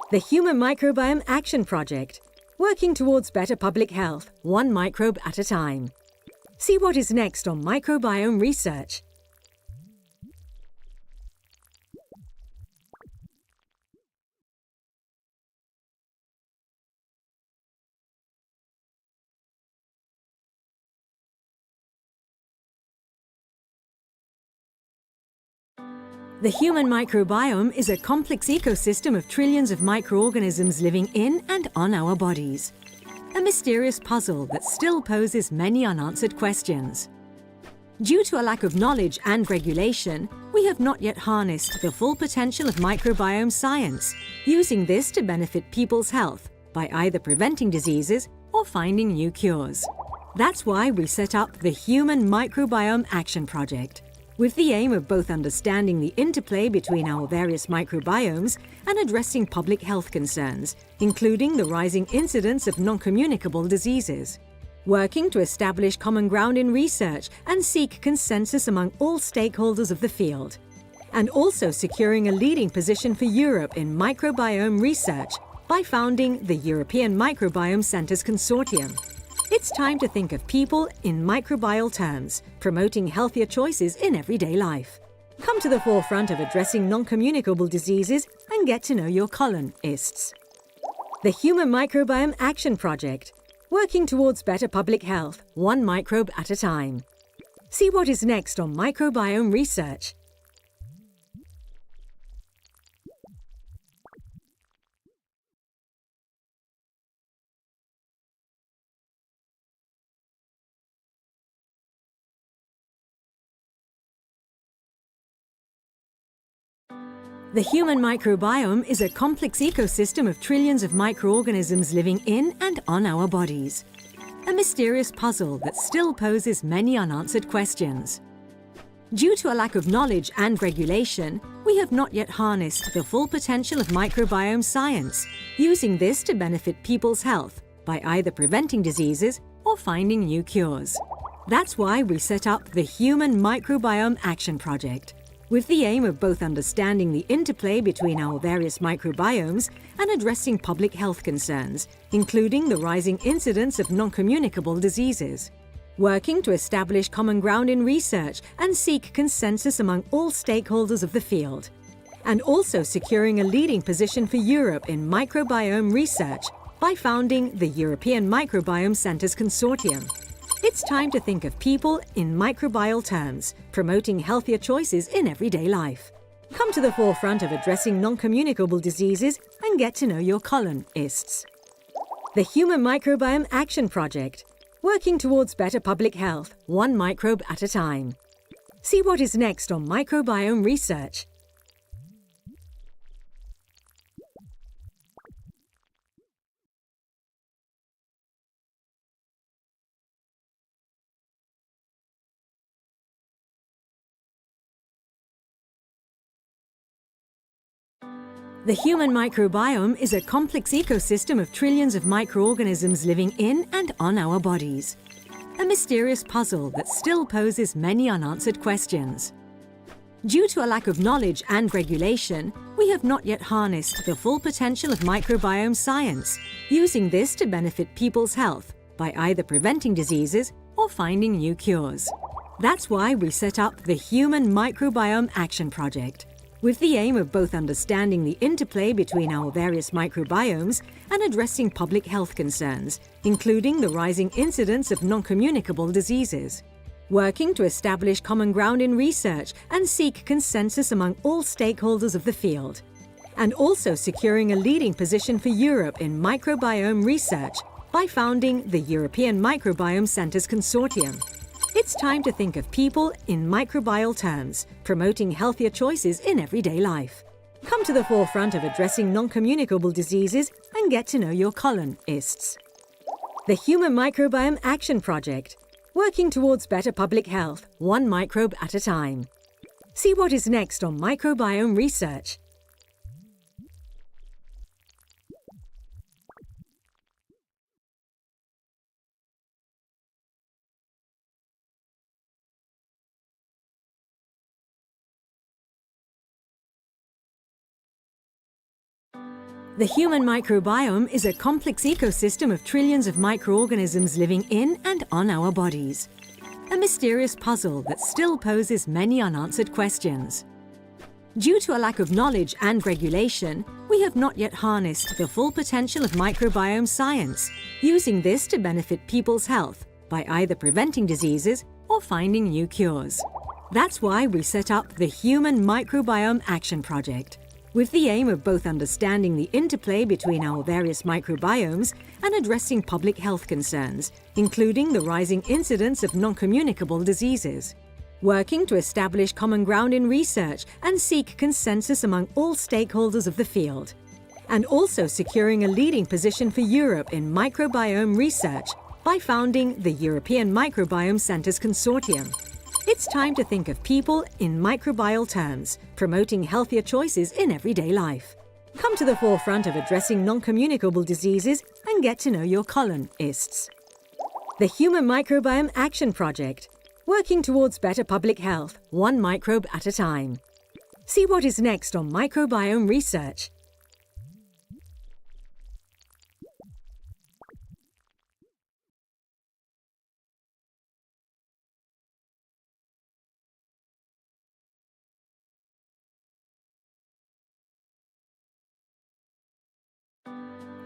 The Human Microbiome Action Project, working towards better public health, one microbe at a time. See what is next on microbiome research. The human microbiome is a complex ecosystem of trillions of microorganisms living in and on our bodies. A mysterious puzzle that still poses many unanswered questions. Due to a lack of knowledge and regulation, we have not yet harnessed the full potential of microbiome science, using this to benefit people's health by either preventing diseases or finding new cures. That's why we set up the Human Microbiome Action Project, with the aim of both understanding the interplay between our various microbiomes and addressing public health concerns, including the rising incidence of non-communicable diseases. Working to establish common ground in research and seek consensus among all stakeholders of the field. And also securing a leading position for Europe in microbiome research by founding the European Microbiome Centres Consortium. It's time to think of people in microbial terms, promoting healthier choices in everyday life. Come to the forefront of addressing non-communicable diseases and get to know your colonists. The Human Microbiome Action Project, working towards better public health, one microbe at a time. See what is next on microbiome research. The human microbiome is a complex ecosystem of trillions of microorganisms living in and on our bodies. A mysterious puzzle that still poses many unanswered questions. Due to a lack of knowledge and regulation, we have not yet harnessed the full potential of microbiome science, using this to benefit people's health by either preventing diseases or finding new cures. That's why we set up the Human Microbiome Action Project, with the aim of both understanding the interplay between our various microbiomes and addressing public health concerns, including the rising incidence of non-communicable diseases. Working to establish common ground in research and seek consensus among all stakeholders of the field. And also securing a leading position for Europe in microbiome research by founding the European Microbiome Centres Consortium. It's time to think of people in microbial terms, promoting healthier choices in everyday life. Come to the forefront of addressing non-communicable diseases and get to know your colonists. The Human Microbiome Action Project, working towards better public health, one microbe at a time. See what is next on microbiome research. The human microbiome is a complex ecosystem of trillions of microorganisms living in and on our bodies. A mysterious puzzle that still poses many unanswered questions. Due to a lack of knowledge and regulation, we have not yet harnessed the full potential of microbiome science, using this to benefit people's health by either preventing diseases or finding new cures. That's why we set up the Human Microbiome Action Project, with the aim of both understanding the interplay between our various microbiomes and addressing public health concerns, including the rising incidence of non-communicable diseases. Working to establish common ground in research and seek consensus among all stakeholders of the field. And also securing a leading position for Europe in microbiome research by founding the European Microbiome Centres Consortium. It's time to think of people in microbial terms, promoting healthier choices in everyday life. Come to the forefront of addressing non-communicable diseases and get to know your colonists. The Human Microbiome Action Project, working towards better public health, one microbe at a time. See what is next on microbiome research. The human microbiome is a complex ecosystem of trillions of microorganisms living in and on our bodies. A mysterious puzzle that still poses many unanswered questions. Due to a lack of knowledge and regulation, we have not yet harnessed the full potential of microbiome science, using this to benefit people's health by either preventing diseases or finding new cures. That's why we set up the Human Microbiome Action Project, with the aim of both understanding the interplay between our various microbiomes and addressing public health concerns, including the rising incidence of non-communicable diseases. Working to establish common ground in research and seek consensus among all stakeholders of the field. And also securing a leading position for Europe in microbiome research by founding the European Microbiome Centres Consortium. It's time to think of people in microbial terms, promoting healthier choices in everyday life. Come to the forefront of addressing non-communicable diseases and get to know your colonists. The Human Microbiome Action Project, working towards better public health, one microbe at a time. See what is next on microbiome research.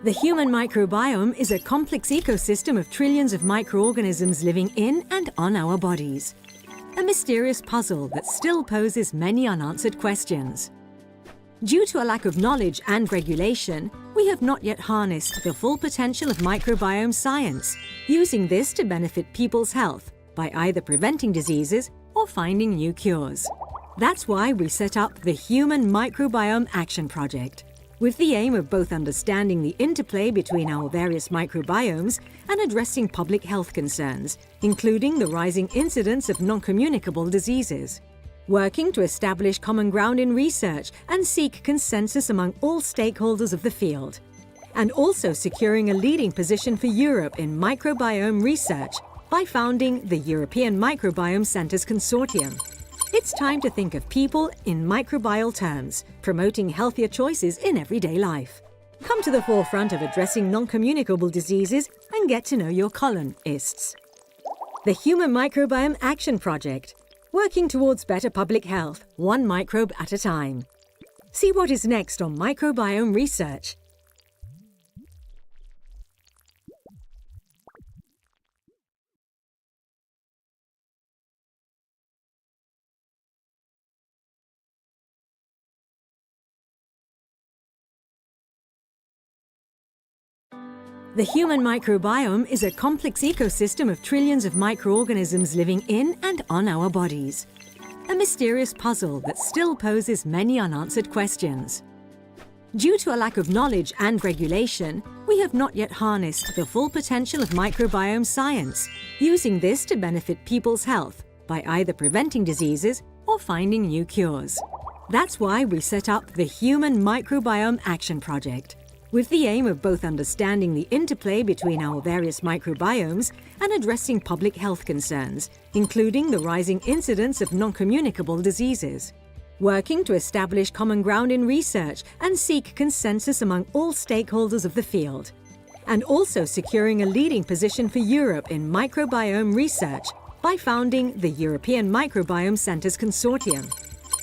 The human microbiome is a complex ecosystem of trillions of microorganisms living in and on our bodies. A mysterious puzzle that still poses many unanswered questions. Due to a lack of knowledge and regulation, we have not yet harnessed the full potential of microbiome science, using this to benefit people's health by either preventing diseases or finding new cures. That's why we set up the Human Microbiome Action Project, with the aim of both understanding the interplay between our various microbiomes and addressing public health concerns, including the rising incidence of non-communicable diseases. Working to establish common ground in research and seek consensus among all stakeholders of the field. And also securing a leading position for Europe in microbiome research by founding the European Microbiome Centres Consortium. It's time to think of people in microbial terms, promoting healthier choices in everyday life. Come to the forefront of addressing non-communicable diseases and get to know your colonists. The Human Microbiome Action Project, working towards better public health, one microbe at a time. See what is next on microbiome research. The human microbiome is a complex ecosystem of trillions of microorganisms living in and on our bodies. A mysterious puzzle that still poses many unanswered questions. Due to a lack of knowledge and regulation, we have not yet harnessed the full potential of microbiome science, using this to benefit people's health by either preventing diseases or finding new cures. That's why we set up the Human Microbiome Action Project, with the aim of both understanding the interplay between our various microbiomes and addressing public health concerns, including the rising incidence of non-communicable diseases. Working to establish common ground in research and seek consensus among all stakeholders of the field. And also securing a leading position for Europe in microbiome research by founding the European Microbiome Centres Consortium.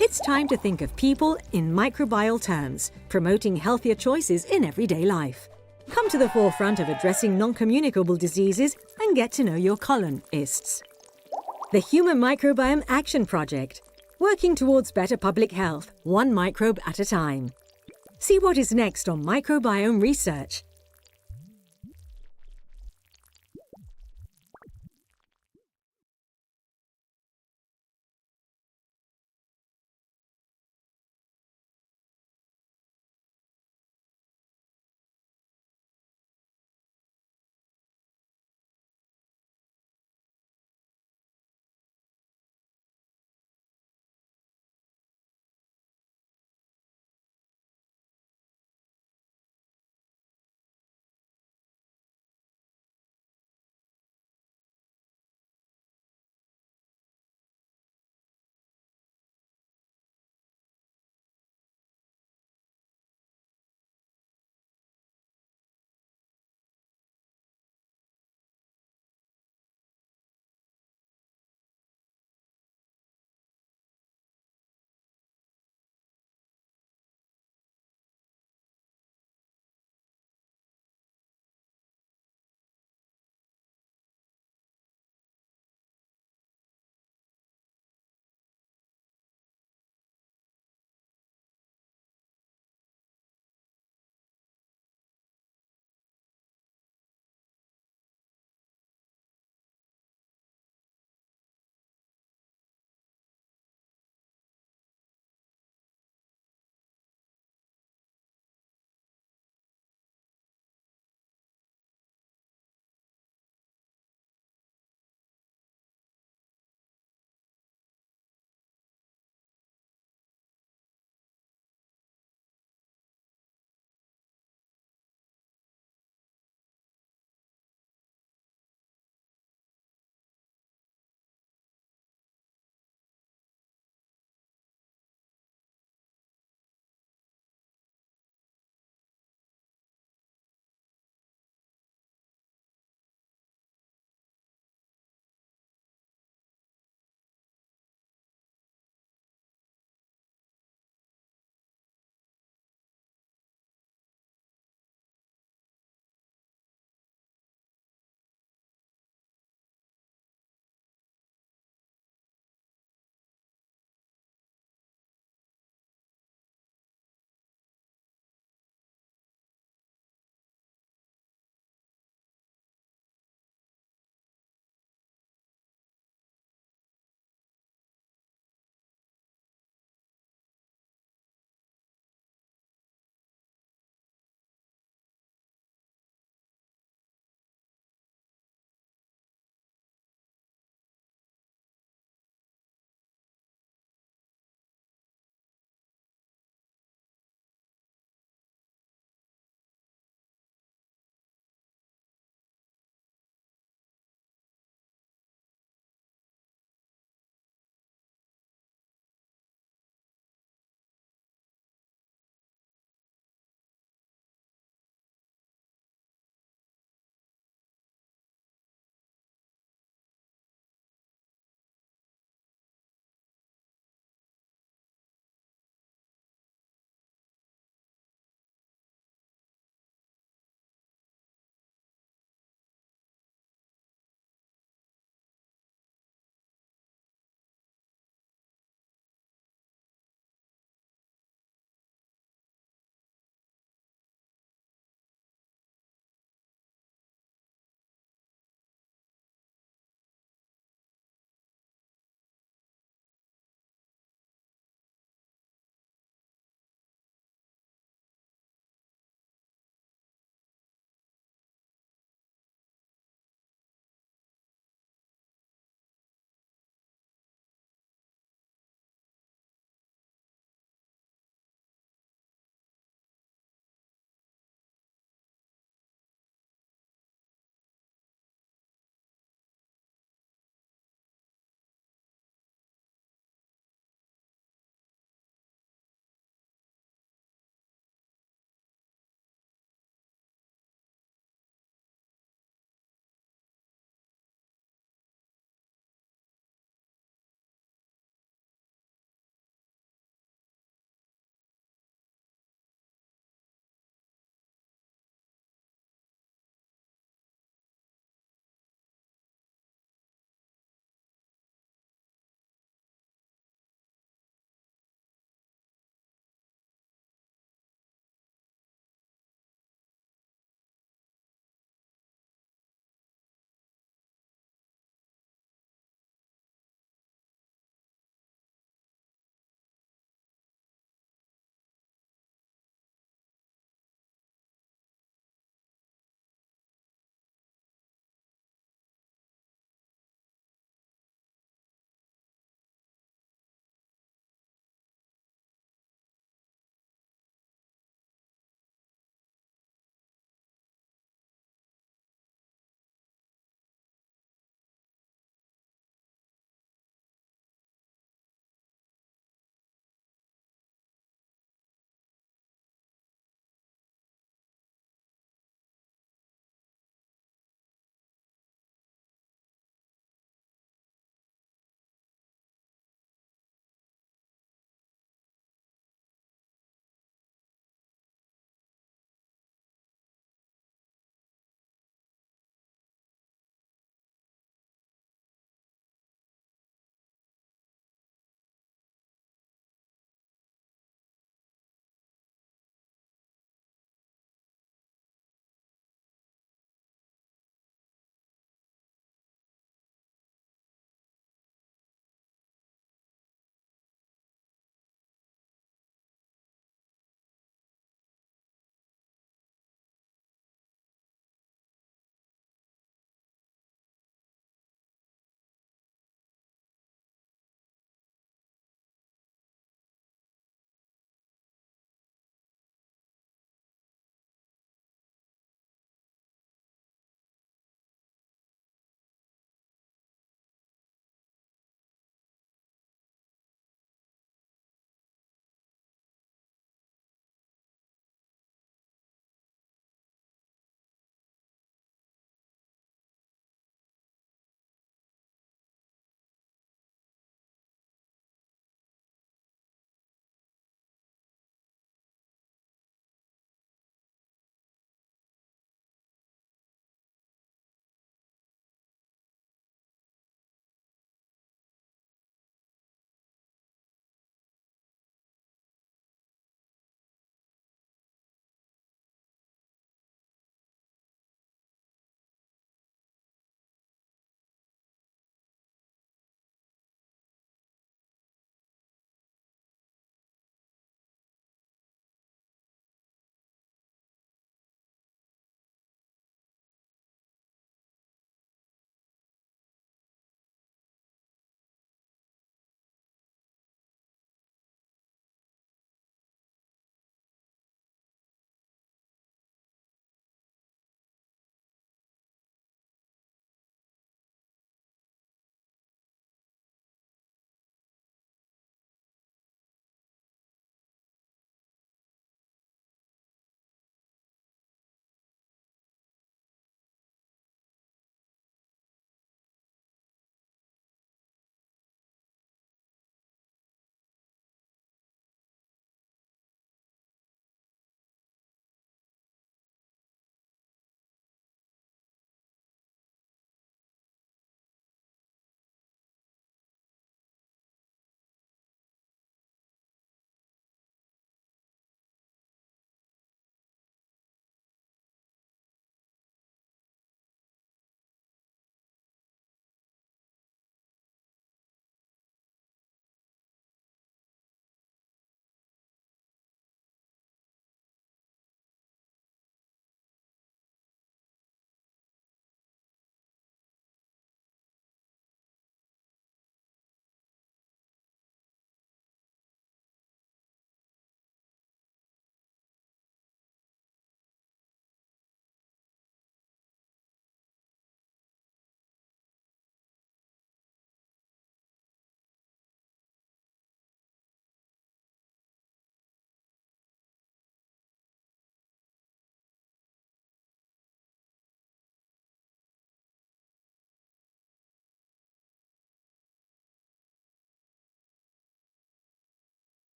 It's time to think of people in microbial terms, promoting healthier choices in everyday life. Come to the forefront of addressing non-communicable diseases and get to know your colonists. The Human Microbiome Action Project, working towards better public health, one microbe at a time. See what is next on microbiome research.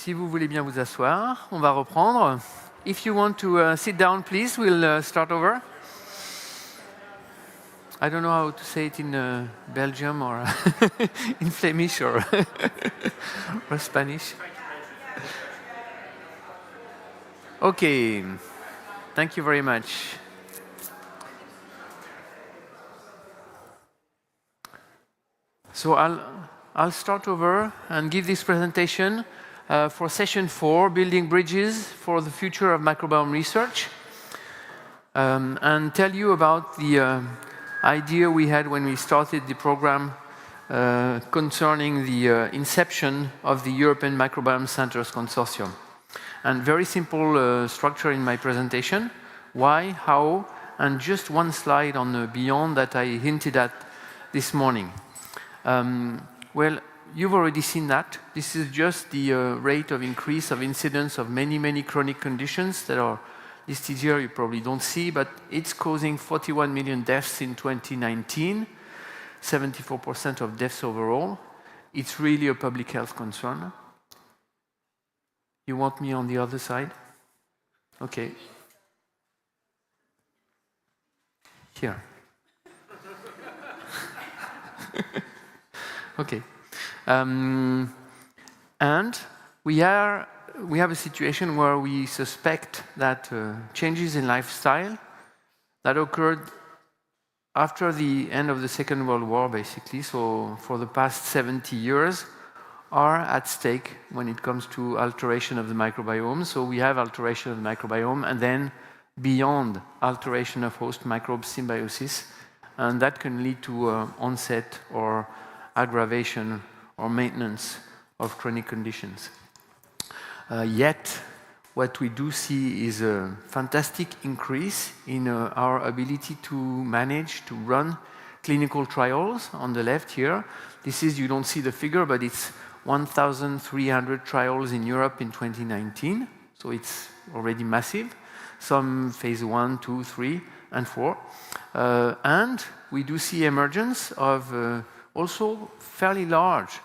Si vous voulez bien vous asseoir, on va reprendre. If you want to sit down, please, we'll start over. I don't know how to say it in Belgium or in Flemish or, or Spanish. Okay, thank you very much. So I'll start over and give this presentation for session 4, Building Bridges for the Future of Microbiome Research, and tell you about the idea we had when we started the program concerning the inception of the European Microbiome Centers Consortium. And very simple structure in my presentation, why, how, and just one slide on the beyond that I hinted at this morning. Well, you've already seen that. This is just the rate of increase of incidence of many, many chronic conditions that are listed here. You probably don't see, but it's causing 41 million deaths in 2019, 74% of deaths overall. It's really a public health concern. You want me on the other side? Okay. Here. Okay. And we have a situation where we suspect that changes in lifestyle that occurred after the end of the Second World War, basically, so for the past 70 years, are at stake when it comes to alteration of the microbiome. So we have alteration of the microbiome, and then beyond alteration of host microbes, symbiosis, and that can lead to onset or aggravation or maintenance of chronic conditions. Yet, what we do see is a fantastic increase in our ability to manage, to run clinical trials. On the left here, this is, you don't see the figure, but it's 1,300 trials in Europe in 2019, so it's already massive. Some phase 1, 2, 3, and 4. And we do see emergence of also fairly large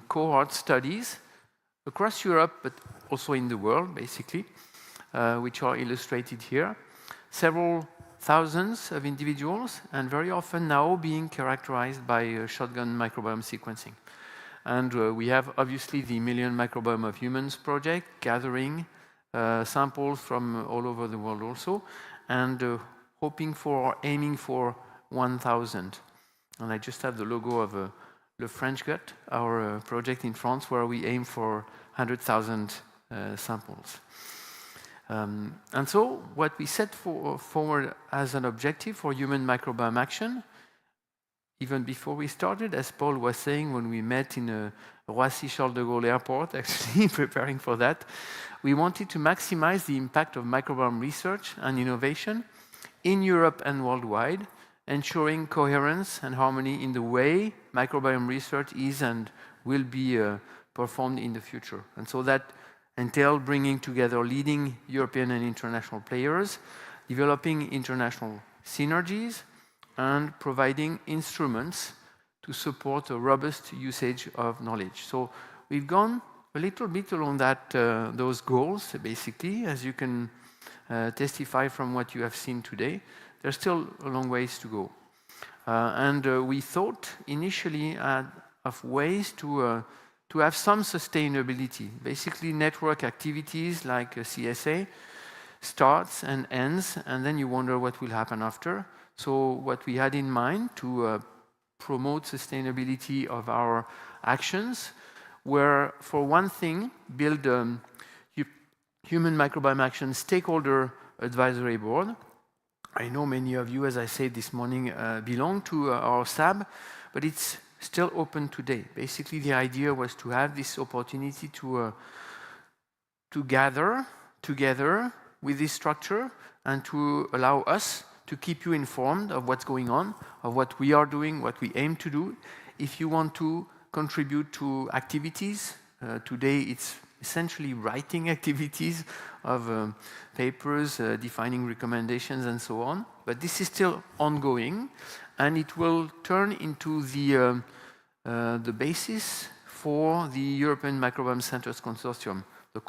cohort studies across Europe, but also in the world, basically, which are illustrated here. Several thousands of individuals, and very often now being characterized by shotgun microbiome sequencing. And we have, obviously, the Million Microbiome of Humans project, gathering samples from all over the world also, and aiming for 1,000. And I just have the logo of Le French Gut, our project in France, where we aim for 100,000 samples. And so what we set forward as an objective for human microbiome action, even before we started, as Paul was saying when we met in Roissy-Charles de Gaulle Airport, actually preparing for that, we wanted to maximize the impact of microbiome research and innovation in Europe and worldwide, ensuring coherence and harmony in the way microbiome research is and will be performed in the future. And so that entailed bringing together leading European and international players, developing international synergies, and providing instruments to support a robust usage of knowledge. So we've gone a little bit along those goals, basically, as you can testify from what you have seen today. There's still a long ways to go. And we thought initially of ways to have some sustainability. Basically, network activities like CSA starts and ends, and then you wonder what will happen after. So what we had in mind to promote sustainability of our actions were, for one thing, build a human microbiome action stakeholder advisory board. I know many of you, as I said this morning, belong to our SAB, but it's still open today. Basically, the idea was to have this opportunity to gather together with this structure and to allow us to keep you informed of what's going on, of what we are doing, what we aim to do. If you want to contribute to activities, today it's essentially writing activities of papers, defining recommendations and so on. But this is still ongoing, and it will turn into the basis for the European Microbiome Centers Consortium, the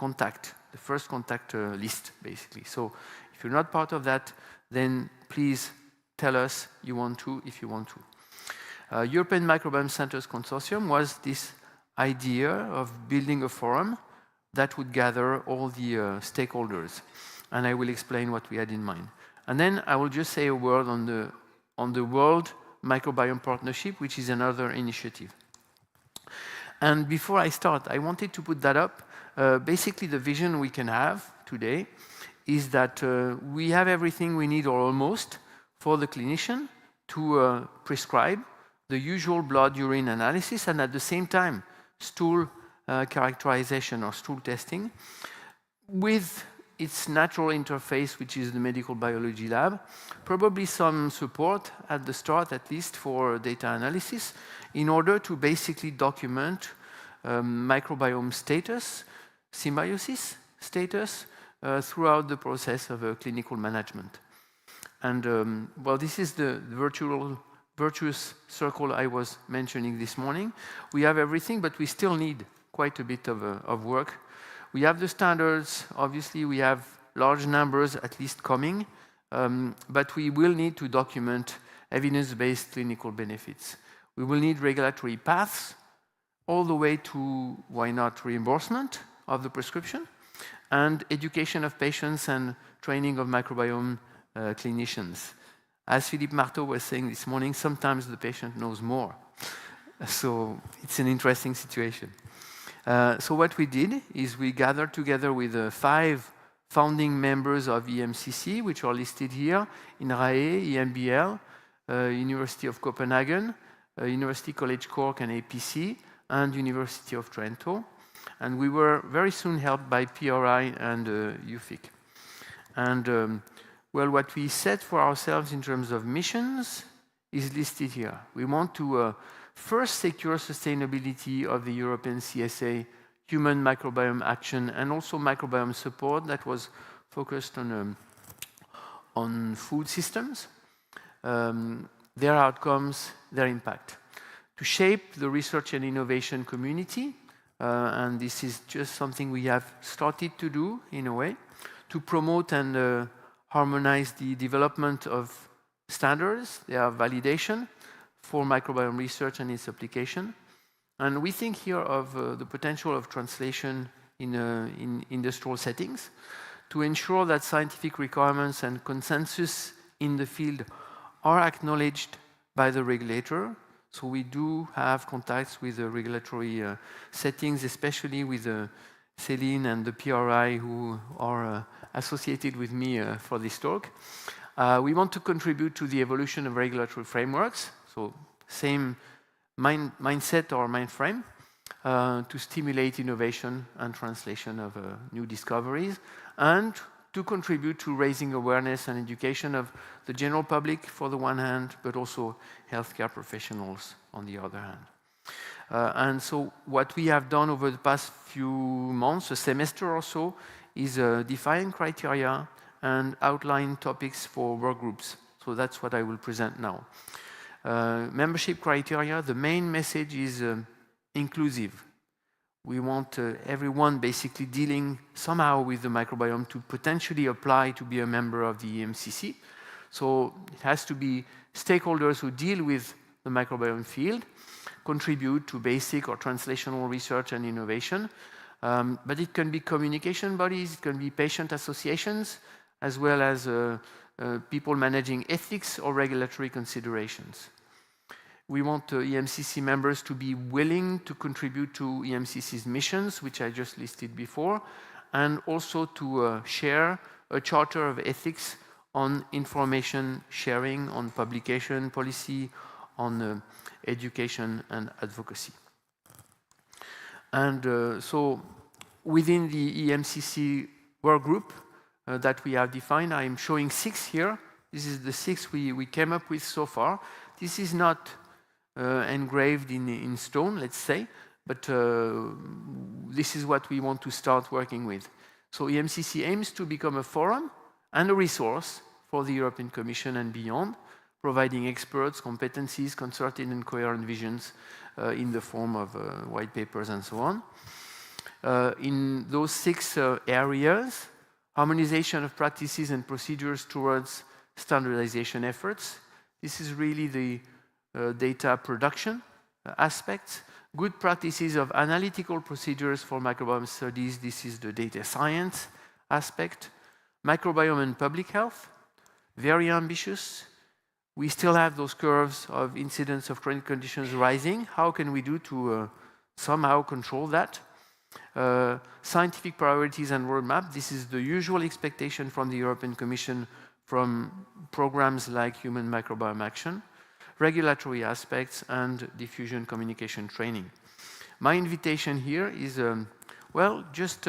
first contact list, basically. So if you're not part of that, then please tell us you want to, if you want to. European Microbiome Centers Consortium was this idea of building a forum that would gather all the stakeholders. And I will explain what we had in mind. And then I will just say a word on the World Microbiome Partnership, which is another initiative. And before I start, I wanted to put that up. Basically, the vision we can have today is that we have everything we need, or almost, for the clinician to prescribe the usual blood-urine analysis, and at the same time, stool characterization or stool testing, with its natural interface, which is the medical biology lab, probably some support at the start, at least, for data analysis, in order to basically document microbiome status, symbiosis status, throughout the process of clinical management. And well, this is the virtuous circle I was mentioning this morning. We have everything, but we still need quite a bit of work. We have the standards, obviously we have large numbers at least coming, but we will need to document evidence-based clinical benefits. We will need regulatory paths all the way to, why not, reimbursement of the prescription, and education of patients and training of microbiome clinicians. As Philippe Marteau was saying this morning, sometimes the patient knows more. So it's an interesting situation. So what we did is we gathered together with 5 founding members of EMCC, which are listed here, INRAE, EMBL, University of Copenhagen, University College Cork and APC, and University of Trento. And we were very soon helped by PRI and UFIC. And well, what we set for ourselves in terms of missions is listed here. We want to first secure sustainability of the European CSA human microbiome action and also microbiome support that was focused on food systems, their outcomes, their impact. To shape the research and innovation community, and this is just something we have started to do in a way, to promote and harmonize the development of standards, their validation for microbiome research and its application. And we think here of the potential of translation in industrial settings to ensure that scientific requirements and consensus in the field are acknowledged by the regulator. So we do have contacts with the regulatory settings, especially with Céline and the PRI who are associated with me for this talk. We want to contribute to the evolution of regulatory frameworks, so same mindset or mind frame, to stimulate innovation and translation of new discoveries, and to contribute to raising awareness and education of the general public for the one hand, but also healthcare professionals on the other hand. And so what we have done over the past few months, a semester or so, is define criteria and outline topics for work groups. So that's what I will present now. Membership criteria, the main message is inclusive. We want everyone basically dealing somehow with the microbiome to potentially apply to be a member of the EMCC. So it has to be stakeholders who deal with the microbiome field, contribute to basic or translational research and innovation. But it can be communication bodies, it can be patient associations, as well as people managing ethics or regulatory considerations. We want EMCC members to be willing to contribute to EMCC's missions, which I just listed before, and also to share a charter of ethics on information sharing, on publication policy, on education and advocacy. And so within the EMCC work group that we have defined, I am showing 6 here. This is the 6 we came up with so far. This is not engraved in stone, let's say, but this is what we want to start working with. So EMCC aims to become a forum and a resource for the European Commission and beyond providing experts, competencies, concerted and coherent visions in the form of white papers and so on. In those 6 areas, harmonization of practices and procedures towards standardization efforts. This is really the data production aspects. Good practices of analytical procedures for microbiome studies. This is the data science aspect. Microbiome and public health, very ambitious. We still have those curves of incidence of chronic conditions rising. How can we do to somehow control that? Scientific priorities and roadmap. This is the usual expectation from the European Commission from programs like Human Microbiome Action, regulatory aspects, and diffusion communication training. My invitation here is, well, just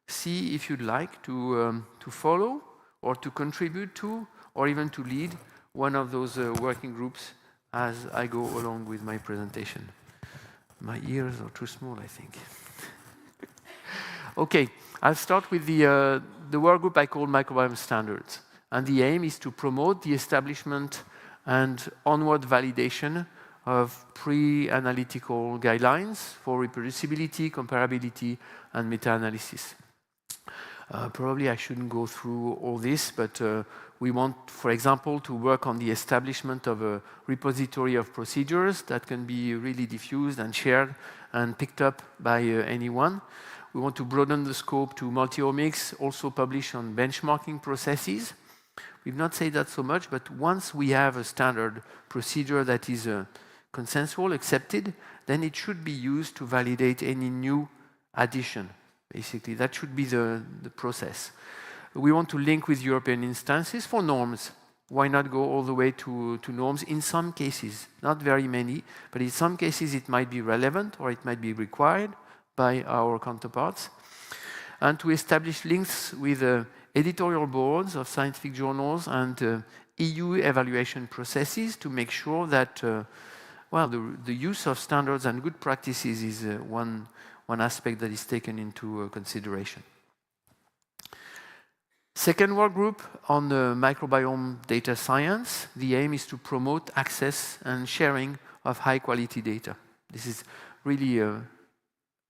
see if you'd like to follow or to contribute to or even to lead one of those working groups as I go along with my presentation. My ears are too small, I think. Okay, I'll start with the work group I call Microbiome Standards. And the aim is to promote the establishment and onward validation of pre-analytical guidelines for reproducibility, comparability, and meta-analysis. Probably I shouldn't go through all this, but we want, for example, to work on the establishment of a repository of procedures that can be really diffused and shared and picked up by anyone. We want to broaden the scope to multi-omics, also publish on benchmarking processes. We've not said that so much, but once we have a standard procedure that is consensual, accepted, then it should be used to validate any new addition. Basically, that should be the process. We want to link with European instances for norms. Why not go all the way to norms in some cases? Not very many, but in some cases it might be relevant or it might be required by our counterparts. And to establish links with editorial boards of scientific journals and EU evaluation processes to make sure that well, the use of standards and good practices is one aspect that is taken into consideration. Second work group on the microbiome data science. The aim is to promote access and sharing of high-quality data. This is really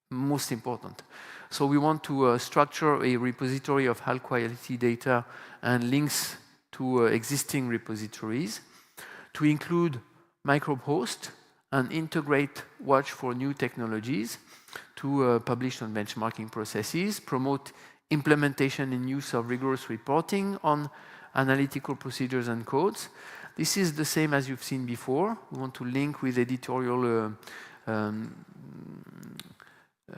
most important. So we want to structure a repository of high-quality data and links to existing repositories, to include microbe host and integrate watch for new technologies, to publish on benchmarking processes, promote implementation and use of rigorous reporting on analytical procedures and codes. This is the same as you've seen before. We want to link with editorial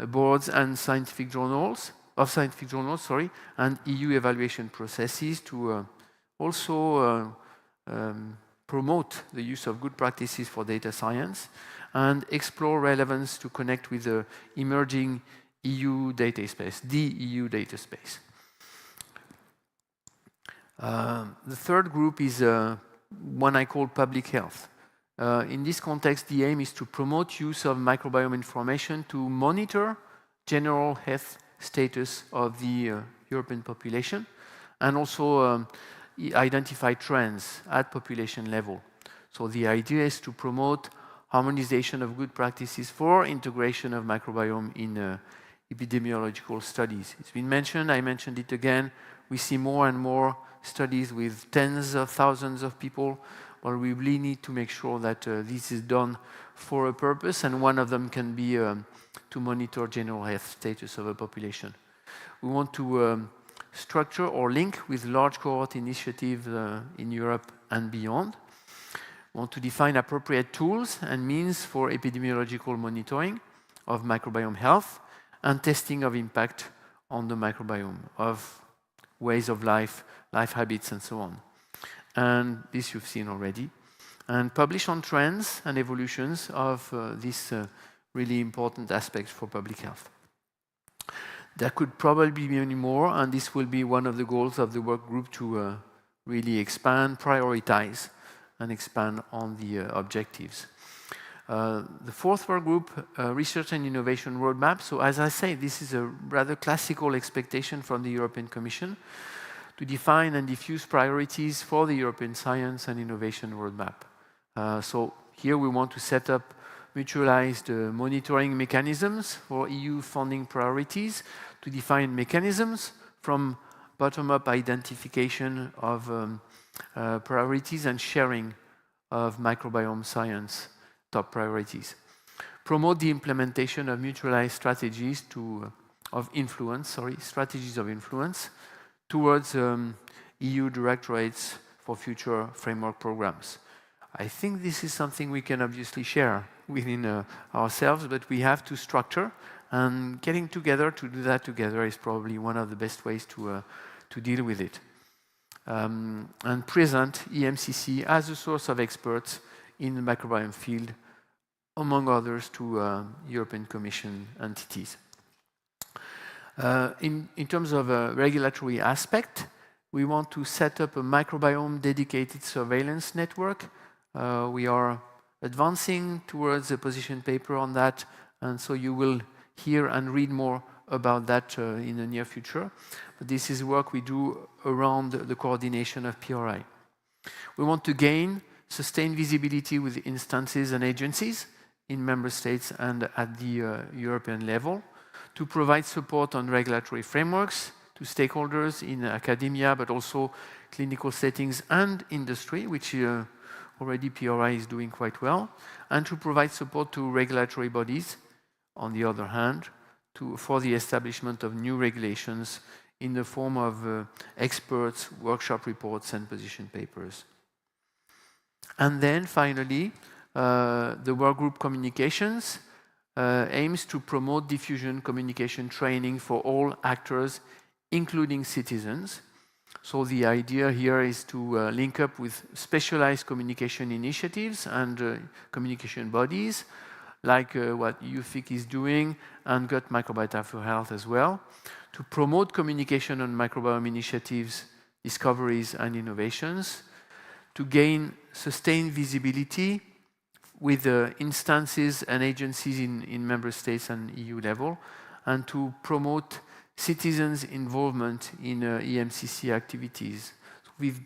boards and scientific journals, and EU evaluation processes to also promote the use of good practices for data science and explore relevance to connect with the emerging EU data space, the EU data space. The third group is one I call public health. In this context, the aim is to promote use of microbiome information to monitor general health status of the European population and also identify trends at population level. So the idea is to promote harmonization of good practices for integration of microbiome in epidemiological studies. It's been mentioned, I mentioned it again, we see more and more studies with tens of thousands of people. Well, we really need to make sure that this is done for a purpose, and one of them can be to monitor general health status of a population. We want to structure or link with large cohort initiatives in Europe and beyond. We want to define appropriate tools and means for epidemiological monitoring of microbiome health and testing of impact on the microbiome, of ways of life, life habits, and so on. And this you've seen already. And publish on trends and evolutions of these really important aspects for public health. There could probably be many more, and this will be one of the goals of the work group to really expand, prioritize, and expand on the objectives. The fourth work group, Research and Innovation Roadmap. So as I say, this is a rather classical expectation from the European Commission to define and diffuse priorities for the European science and innovation roadmap. So here we want to set up mutualized monitoring mechanisms for EU funding priorities, to define mechanisms from bottom-up identification of priorities and sharing of microbiome science top priorities. Promote the implementation of mutualized strategies strategies of influence towards EU directorates for future framework programs. I think this is something we can obviously share within ourselves, but we have to structure, and getting together to do that together is probably one of the best ways to deal with it. And present EMCC as a source of experts in the microbiome field, among others to European Commission entities. In terms of a regulatory aspect, we want to set up a microbiome dedicated surveillance network. We are advancing towards a position paper on that, and so you will hear and read more about that in the near future. But this is work we do around the coordination of PRI. We want to gain sustained visibility with instances and agencies in member states and at the European level, to provide support on regulatory frameworks to stakeholders in academia, but also clinical settings and industry, which already PRI is doing quite well, and to provide support to regulatory bodies, on the other hand, for the establishment of new regulations in the form of experts, workshop reports, and position papers. And then finally, the workgroup communications aims to promote diffusion communication training for all actors, including citizens. So the idea here is to link up with specialized communication initiatives and communication bodies, like what UFIC is doing, and Gut Microbiota for Health as well, to promote communication on microbiome initiatives, discoveries, and innovations, to gain sustained visibility with instances and agencies in member states and EU level, and to promote citizens' involvement in EMCC activities. So we've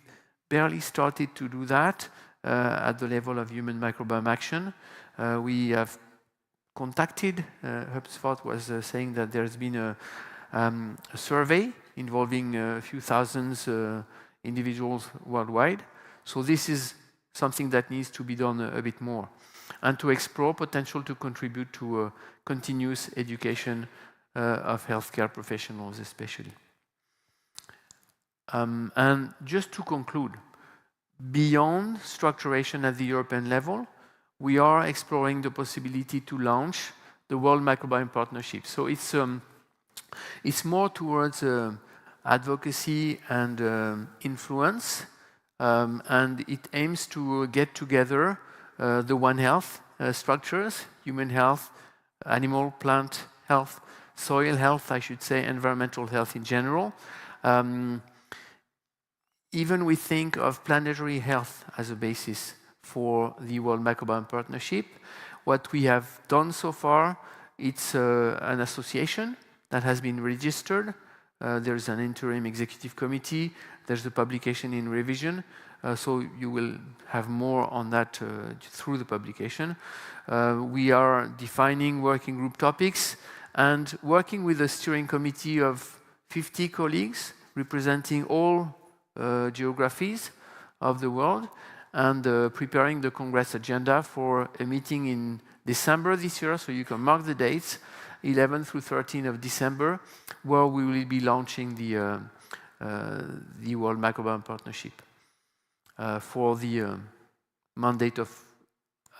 barely started to do that at the level of human microbiome action. We have contacted, HubSpot was saying that there's been a survey involving a few thousands individuals worldwide. So this is something that needs to be done a bit more, and to explore potential to contribute to continuous education of healthcare professionals especially. And just to conclude, beyond structuration at the European level, we are exploring the possibility to launch the World Microbiome Partnership. So it's more towards advocacy and influence, and it aims to get together the One Health structures, human health, animal, plant health, soil health, I should say, environmental health in general. Even we think of planetary health as a basis for the World Microbiome Partnership. What we have done so far, it's an association that has been registered. There's an interim executive committee. There's the publication in revision. So you will have more on that through the publication. We are defining working group topics and working with a steering committee of 50 colleagues representing all geographies of the world, and preparing the Congress agenda for a meeting in December this year, so you can mark the dates, 11th through 13th of December, where we will be launching the World Microbiome Partnership for the mandate of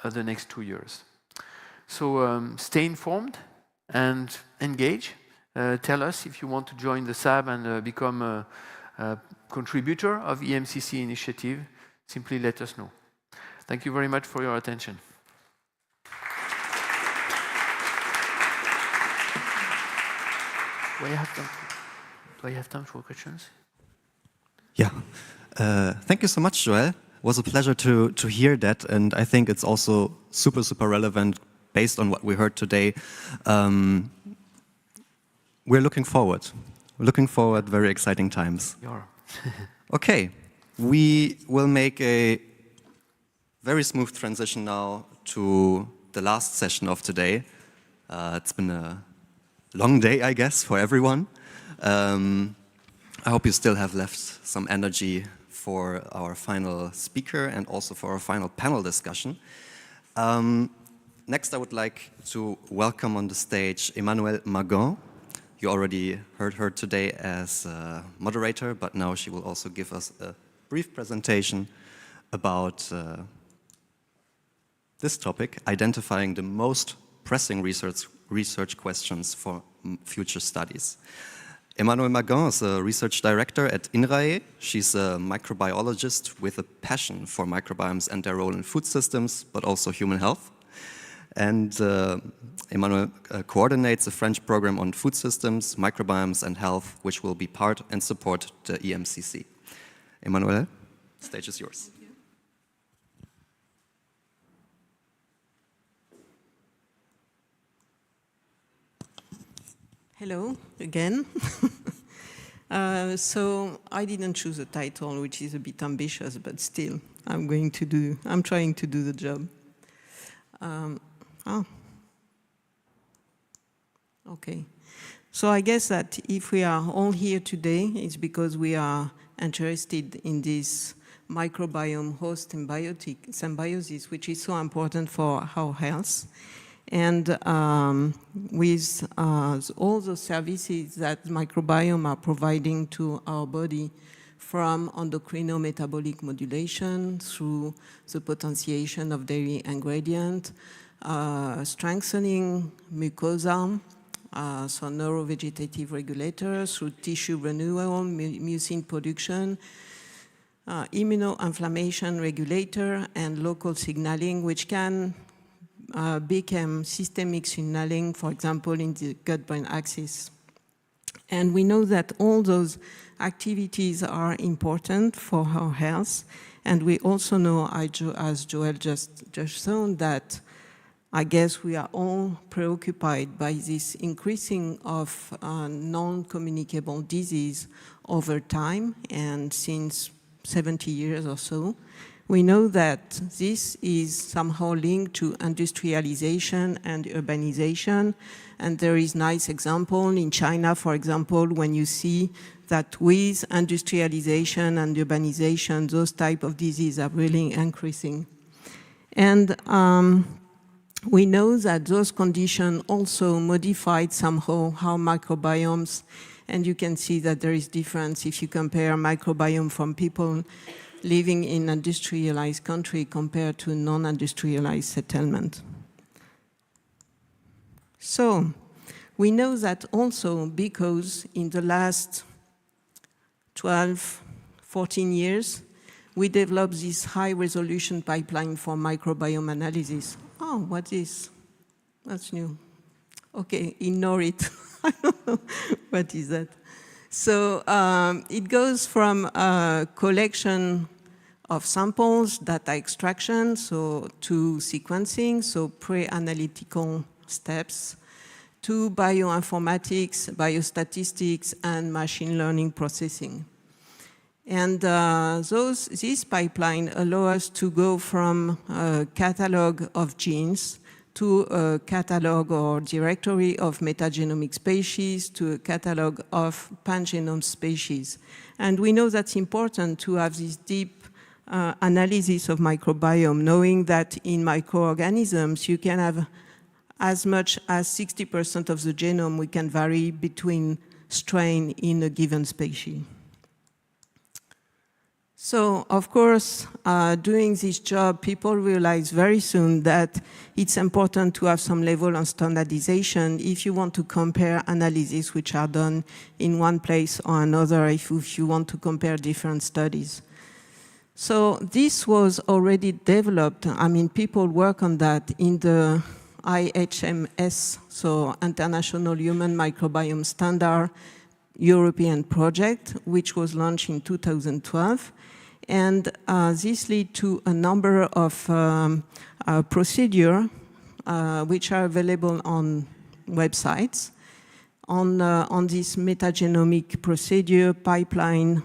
the next 2 years. So stay informed and engage. Tell us if you want to join the SAB and become a contributor of EMCC initiative. Simply let us know. Thank you very much for your attention. Do I have time for questions? Yeah. Thank you so much, Joel. It was a pleasure to hear that, and I think it's also super, super relevant based on what we heard today. We're looking forward. We're looking forward, very exciting times. Okay, we will make a very smooth transition now to the last session of today. It's been a long day, I guess, for everyone. I hope you still have left some energy for our final speaker and also for our final panel discussion. Next, I would like to welcome on the stage Emmanuelle Magon. You already heard her today as a moderator, but now she will also give us a brief presentation about this topic, identifying the most pressing research questions for future studies. Emmanuelle Magon is a research director at INRAE. She's a microbiologist with a passion for microbiomes and their role in food systems, but also human health. And Emmanuelle coordinates a French program on food systems, microbiomes and health, which will be part and support the EMCC. Emmanuelle, the stage is yours. Hello again. So I didn't choose a title, which is a bit ambitious, but still, I'm trying to do the job. Okay. So I guess that if we are all here today, it's because we are interested in this microbiome host symbiosis, which is so important for our health. And with all the services that microbiome are providing to our body, from endocrino-metabolic modulation through the potentiation of dairy ingredient, strengthening mucosa, so neurovegetative regulators, through tissue renewal, mucin production, immunoinflammation regulator, and local signaling, which can become systemic signaling, for example, in the gut-brain axis. And we know that all those activities are important for our health. And we also know, as Joel just shown, that I guess we are all preoccupied by this increasing of non-communicable disease over time, and since 70 years or so. We know that this is somehow linked to industrialization and urbanization, and there is nice example in China, for example, when you see that with industrialization and urbanization, those type of diseases are really increasing. And we know that those conditions also modified somehow how microbiomes, and you can see that there is difference if you compare microbiome from people living in industrialized country compared to non-industrialized settlement. So we know that also because in the last 12, 14 years, we developed this high-resolution pipeline for microbiome analysis. Oh, what is? That's new. Okay, ignore it. I don't know what is that. So it goes from a collection of samples, data extraction, so to sequencing, so pre-analytical steps, to bioinformatics, biostatistics, and machine learning processing. And this pipeline allows us to go from a catalog of genes to a catalog or directory of metagenomic species to a catalog of pangenome species. And we know that's important to have this deep analysis of microbiome, knowing that in microorganisms you can have as much as 60% of the genome we can vary between strain in a given species. So, of course, doing this job, people realize very soon that it's important to have some level of standardization if you want to compare analyses which are done in one place or another, if you want to compare different studies. So this was already developed. I mean, people work on that in the IHMS, so International Human Microbiome Standard European project, which was launched in 2012. And this leads to a number of procedures which are available on websites on this metagenomic procedure pipeline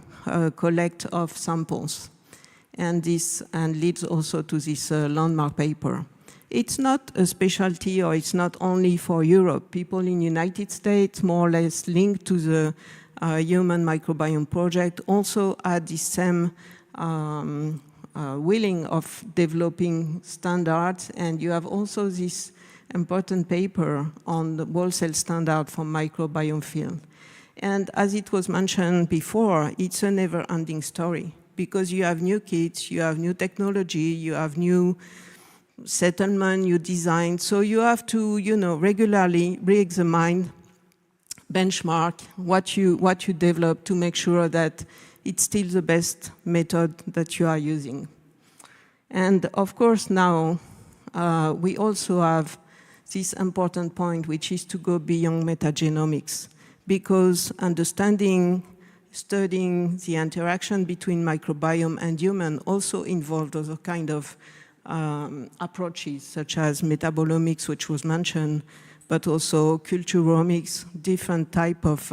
collect of samples. And this leads also to this landmark paper. It's not a specialty, or it's not only for Europe. People in the United States, more or less linked to the Human Microbiome Project, also had the same willing of developing standards. And you have also this important paper on the wholesale standard for microbiome field. And as it was mentioned before, it's a never-ending story, because you have new kits, you have new technology, you have new settlement, new design. So you have to, regularly re-examine, benchmark what you develop to make sure that it's still the best method that you are using. And of course now, we also have this important point, which is to go beyond metagenomics, because studying the interaction between microbiome and human also involved other kind of approaches, such as metabolomics, which was mentioned, but also culturomics, different type of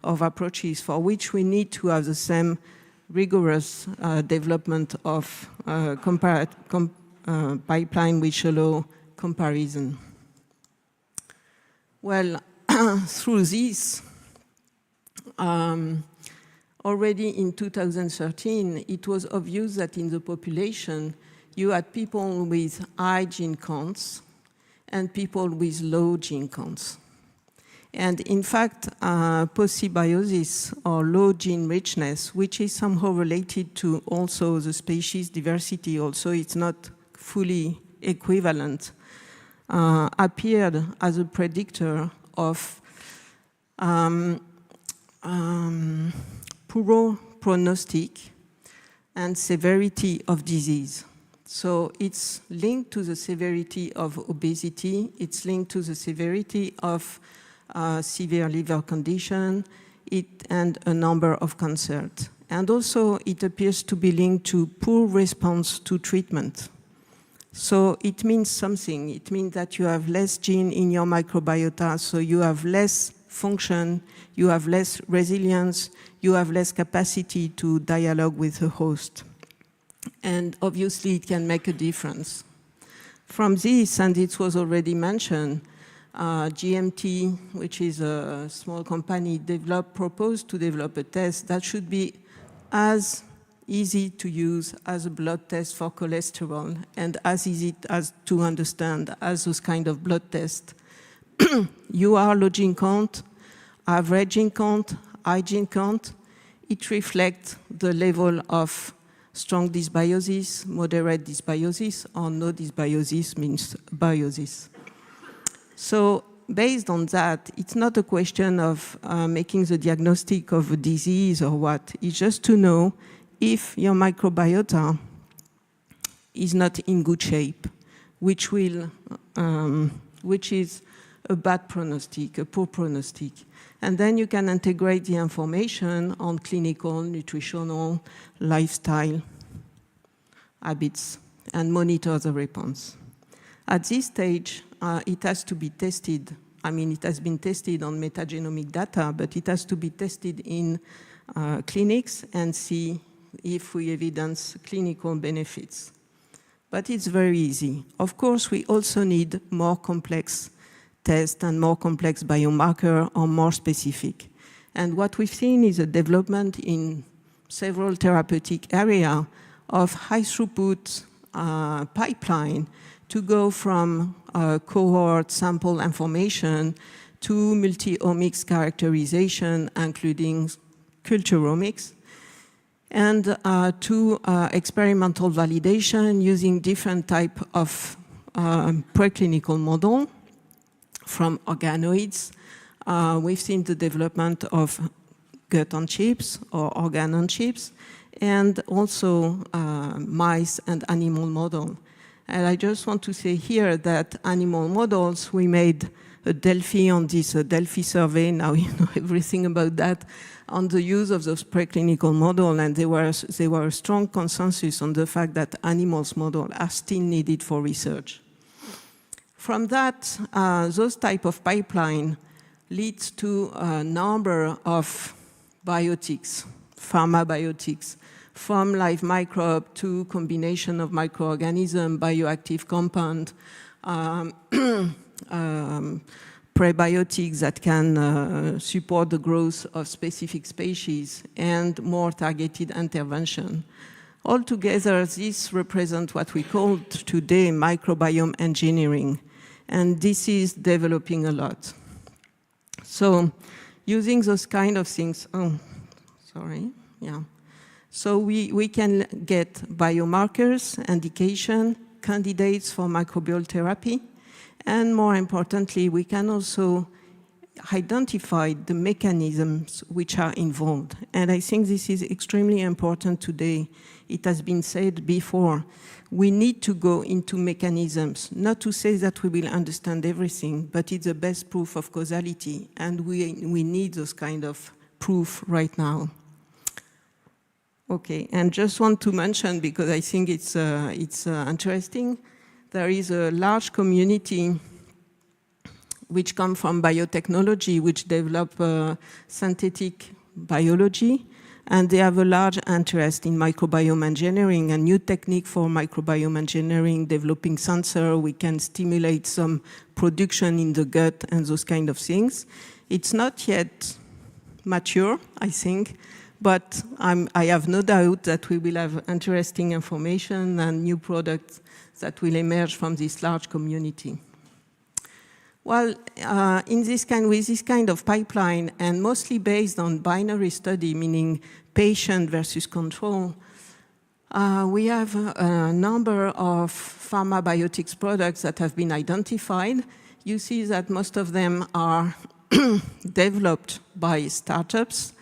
approaches for which we need to have the same rigorous development of pipeline which allow comparison. Well, through this, already in 2013, it was obvious that in the population, you had people with high gene counts and people with low gene counts. And in fact, post-symbiosis, or low gene richness, which is somehow related to also the species diversity, also it's not fully equivalent, appeared as a predictor of poor prognostic and severity of disease. So it's linked to the severity of obesity, it's linked to the severity of severe liver condition, and a number of cancers. And also it appears to be linked to poor response to treatment. So it means something. It means that you have less gene in your microbiota, so you have less function, you have less resilience, you have less capacity to dialogue with the host. And obviously it can make a difference. From this, and it was already mentioned, GMT, which is a small company, proposed to develop a test that should be as easy to use as a blood test for cholesterol, and as easy as to understand as those kind of blood tests. You are low gene count, average gene count, high gene count. It reflects the level of strong dysbiosis, moderate dysbiosis, or no dysbiosis means biosis. So based on that, it's not a question of making the diagnostic of a disease or what. It's just to know if your microbiota is not in good shape, which is a bad prognostic, a poor prognostic. And then you can integrate the information on clinical, nutritional, lifestyle habits and monitor the response. At this stage, it has to be tested. I mean, it has been tested on metagenomic data, but it has to be tested in clinics and see if we evidence clinical benefits. But it's very easy. Of course, we also need more complex tests and more complex biomarker or more specific. And what we've seen is a development in several therapeutic areas of high throughput pipeline to go from cohort sample information to multi-omics characterization, including culturomics, and to experimental validation using different type of preclinical model from organoids. We've seen the development of gut on chips or organ on chips, and also mice and animal model. And I just want to say here that animal models, we made a Delphi on this Delphi survey, now you know everything about that, on the use of those preclinical models, and there were a strong consensus on the fact that animals models are still needed for research. From that, those type of pipeline leads to a number of biotics pharmabiotics, from live microbe to combination of microorganism, bioactive compound, prebiotics that can support the growth of specific species, and more targeted intervention. Altogether, this represents what we call today microbiome engineering, and this is developing a lot. So using those kind of things, so we can get biomarkers, indication, candidates for microbial therapy, and more importantly, we can also identify the mechanisms which are involved. And I think this is extremely important today. It has been said before. We need to go into mechanisms, not to say that we will understand everything, but it's the best proof of causality, and we need those kind of proof right now. Okay, and just want to mention, because I think it's interesting, there is a large community which come from biotechnology, which develop synthetic biology, and they have a large interest in microbiome engineering, a new technique for microbiome engineering, developing sensor. We can stimulate some production in the gut and those kind of things. It's not yet mature, I think, but I have no doubt that we will have interesting information and new products that will emerge from this large community. Well, with this kind of pipeline, and mostly based on binary study, meaning patient versus control, we have a number of pharmabiotics products that have been identified. You see that most of them are developed by startups.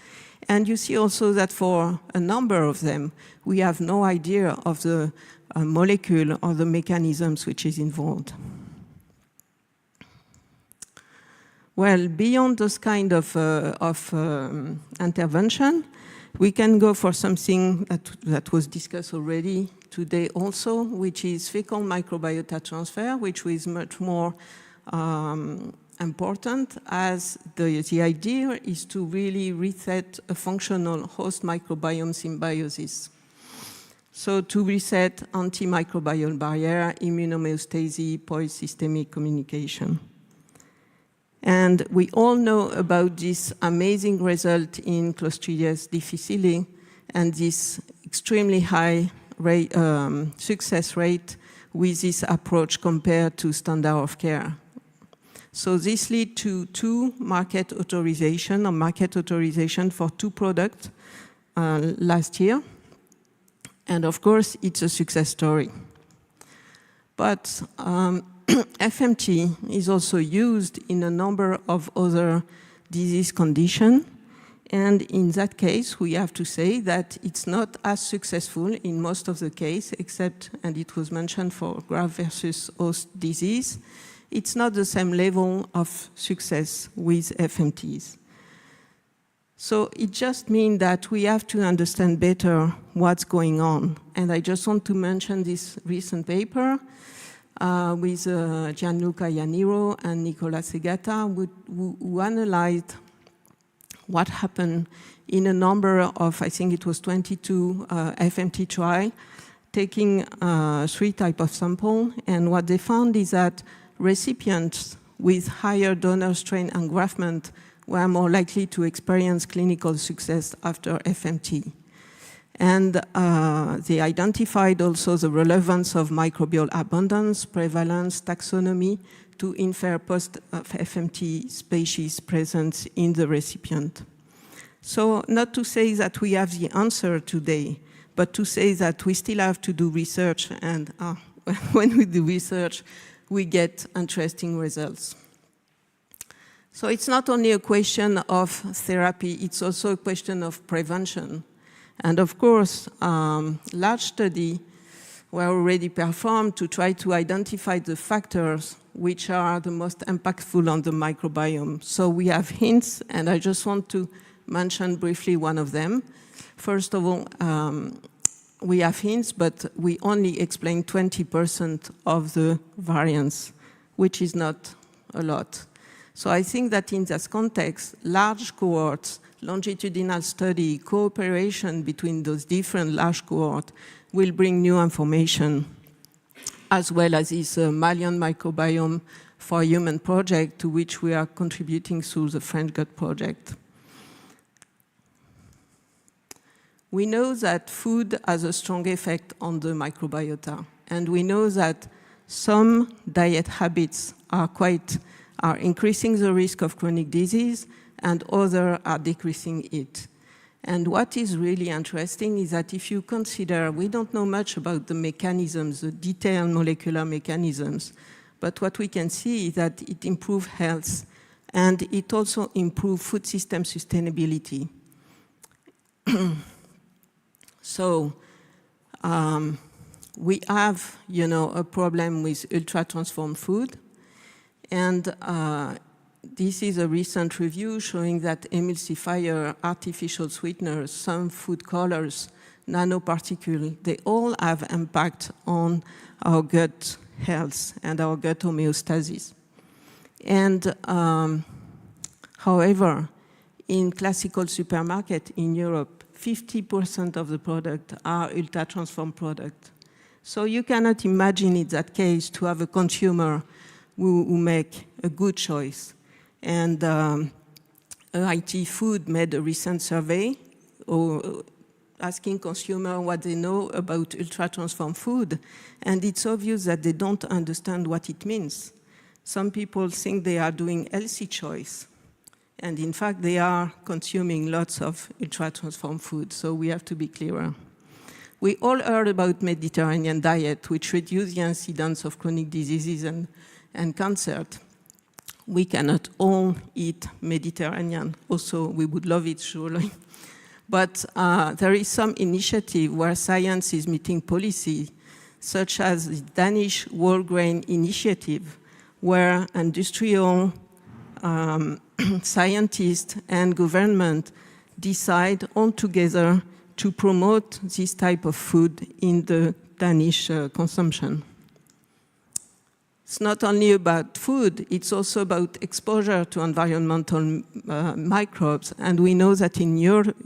And you see also that for a number of them, we have no idea of the molecule or the mechanisms which is involved. Well, beyond those kind of intervention, we can go for something that was discussed already today also, which is fecal microbiota transfer, which is much more important, as the idea is to really reset a functional host microbiome symbiosis. So to reset antimicrobial barrier, immunohomeostasis, poised systemic communication. And we all know about this amazing result in Clostridium difficile and this extremely high rate, success rate with this approach compared to standard of care. So this led to two market authorization for two products last year. And of course, it's a success story. But FMT is also used in a number of other disease conditions. And in that case, we have to say that it's not as successful in most of the case, except, and it was mentioned for graft versus host disease, it's not the same level of success with FMTs. So it just means that we have to understand better what's going on. And I just want to mention this recent paper with Gianluca Ianniro and Nicola Segata, who analyzed what happened in a number of, I think it was 22 FMT trials, taking 3 types of samples. And what they found is that recipients with higher donor strain engraftment were more likely to experience clinical success after FMT. And they identified also the relevance of microbial abundance, prevalence, taxonomy to infer post-FMT species presence in the recipient. So not to say that we have the answer today, but to say that we still have to do research, and when we do research, we get interesting results. So it's not only a question of therapy, it's also a question of prevention. And of course, large studies were already performed to try to identify the factors which are the most impactful on the microbiome. So we have hints, and I just want to mention briefly one of them. First of all, we have hints, but we only explain 20% of the variance, which is not a lot. So I think that in this context, large cohorts longitudinal study, cooperation between those different large cohorts will bring new information, as well as this Malian microbiome for human project, to which we are contributing through the French Gut project. We know that food has a strong effect on the microbiota, and we know that some diet habits are increasing the risk of chronic disease, and others are decreasing it. And what is really interesting is that if you consider, we don't know much about the mechanisms, the detailed molecular mechanisms, but what we can see is that it improves health, and it also improves food system sustainability. So we have, a problem with ultra-transformed food, and this is a recent review showing that emulsifier, artificial sweeteners, some food colors, nanoparticles, they all have impact on our gut health and our gut homeostasis. And however, in classical supermarket in Europe, 50% of the product are ultra-transformed products. So you cannot imagine in that case to have a consumer who make a good choice. And IT Food made a recent survey asking consumers what they know about ultra-transformed food, and it's obvious that they don't understand what it means. Some people think they are doing healthy choice, and in fact they are consuming lots of ultra-transformed food, so we have to be clearer. We all heard about Mediterranean diet, which reduces the incidence of chronic diseases and cancer. We cannot all eat Mediterranean, also we would love it surely. But there is some initiative where science is meeting policy, such as the Danish Whole Grain Initiative, where industrial scientists and government decide all together to promote this type of food in the Danish consumption. It's not only about food, it's also about exposure to environmental microbes. And we know that in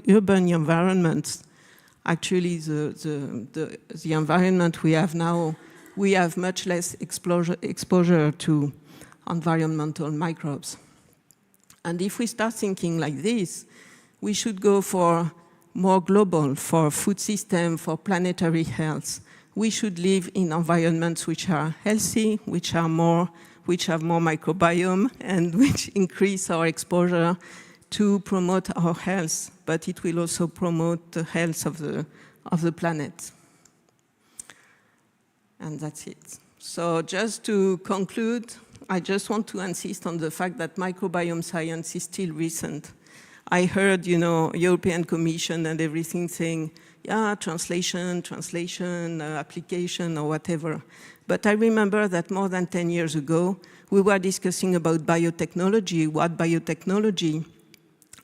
urban environments, actually the environment we have now, we have much less exposure to environmental microbes. And if we start thinking like this, we should go for more global, for food system, for planetary health. We should live in environments which are healthy, which have more microbiome, and which increase our exposure to promote our health, but it will also promote the health of the planet. And that's it. So just to conclude, I just want to insist on the fact that microbiome science is still recent. I heard, European Commission and everything saying, yeah, translation, application, or whatever. But I remember that more than 10 years ago, we were discussing about biotechnology, what biotechnology,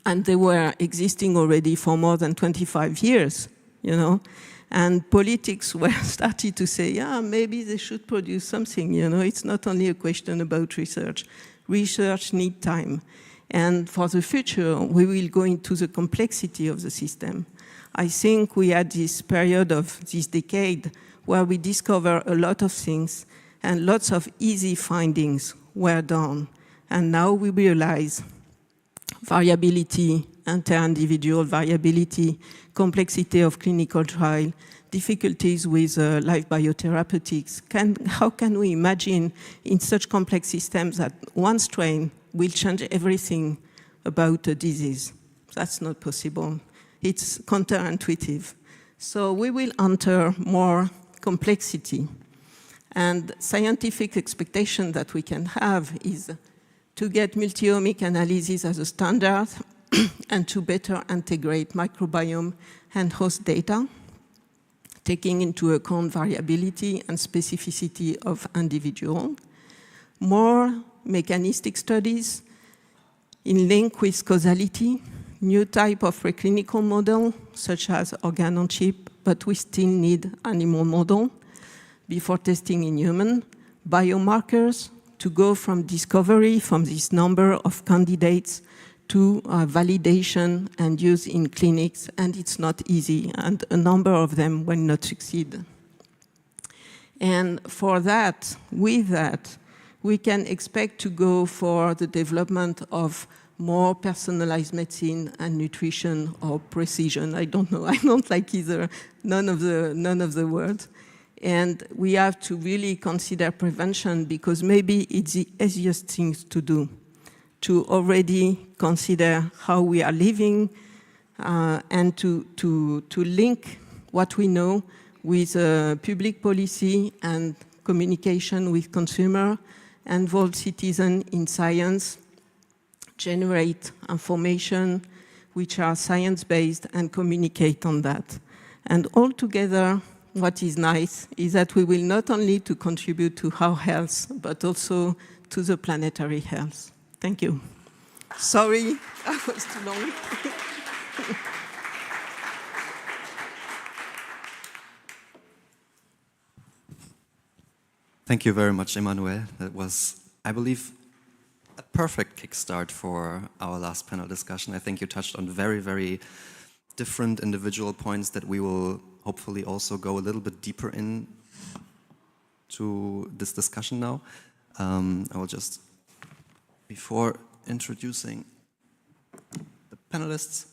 and they were existing already for more than 25 years, And politics were starting to say, yeah, maybe they should produce something, It's not only a question about research. Research needs time. And for the future, we will go into the complexity of the system. I think we had this period of this decade where we discover a lot of things and lots of easy findings were done. And now we realize variability, inter-individual variability, complexity of clinical trial, difficulties with live biotherapeutics. How can we imagine in such complex systems that one strain will change everything about a disease? That's not possible. It's counterintuitive. So we will enter more complexity. And scientific expectation that we can have is to get multi-omic analysis as a standard and to better integrate microbiome and host data, taking into account variability and specificity of individual. More mechanistic studies in link with causality, new type of preclinical model, such as organ-on-chip, but we still need animal model before testing in human. Biomarkers to go from discovery, from this number of candidates, to validation and use in clinics, and it's not easy, and a number of them will not succeed. And for that, with that, we can expect to go for the development of more personalized medicine and nutrition or precision. I don't know, I don't like either, none of the words. And we have to really consider prevention, because maybe it's the easiest thing to do, to already consider how we are living and to link what we know with public policy and communication with consumer, involve citizens in science, generate information which are science-based and communicate on that. And altogether, what is nice is that we will not only to contribute to our health, but also to the planetary health. Thank you. Sorry, that was too long. Thank you very much, Emmanuel. That was, I believe, a perfect kickstart for our last panel discussion. I think you touched on very, very different individual points that we will hopefully also go a little bit deeper in to this discussion now. I will just, before introducing the panelists,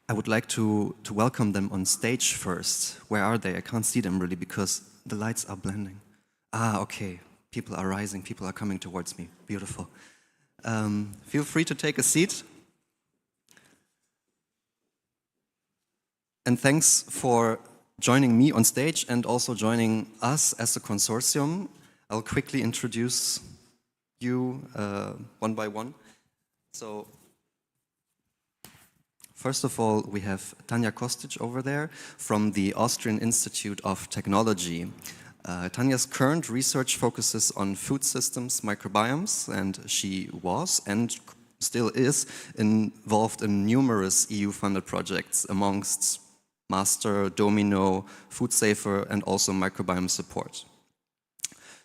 I would like to welcome them on stage first. Where are they? I can't see them really because the lights are blending. Ah, okay. People are rising. People are coming towards me. Beautiful. Feel free to take a seat. And thanks for joining me on stage and also joining us as a consortium. I'll quickly introduce you one by one. So, first of all, we have Tanja Kostic over there from the Austrian Institute of Technology. Tanja's current research focuses on food systems, microbiomes, and she was and still is involved in numerous EU-funded projects amongst Master, Domino, Food Safer, and also microbiome support.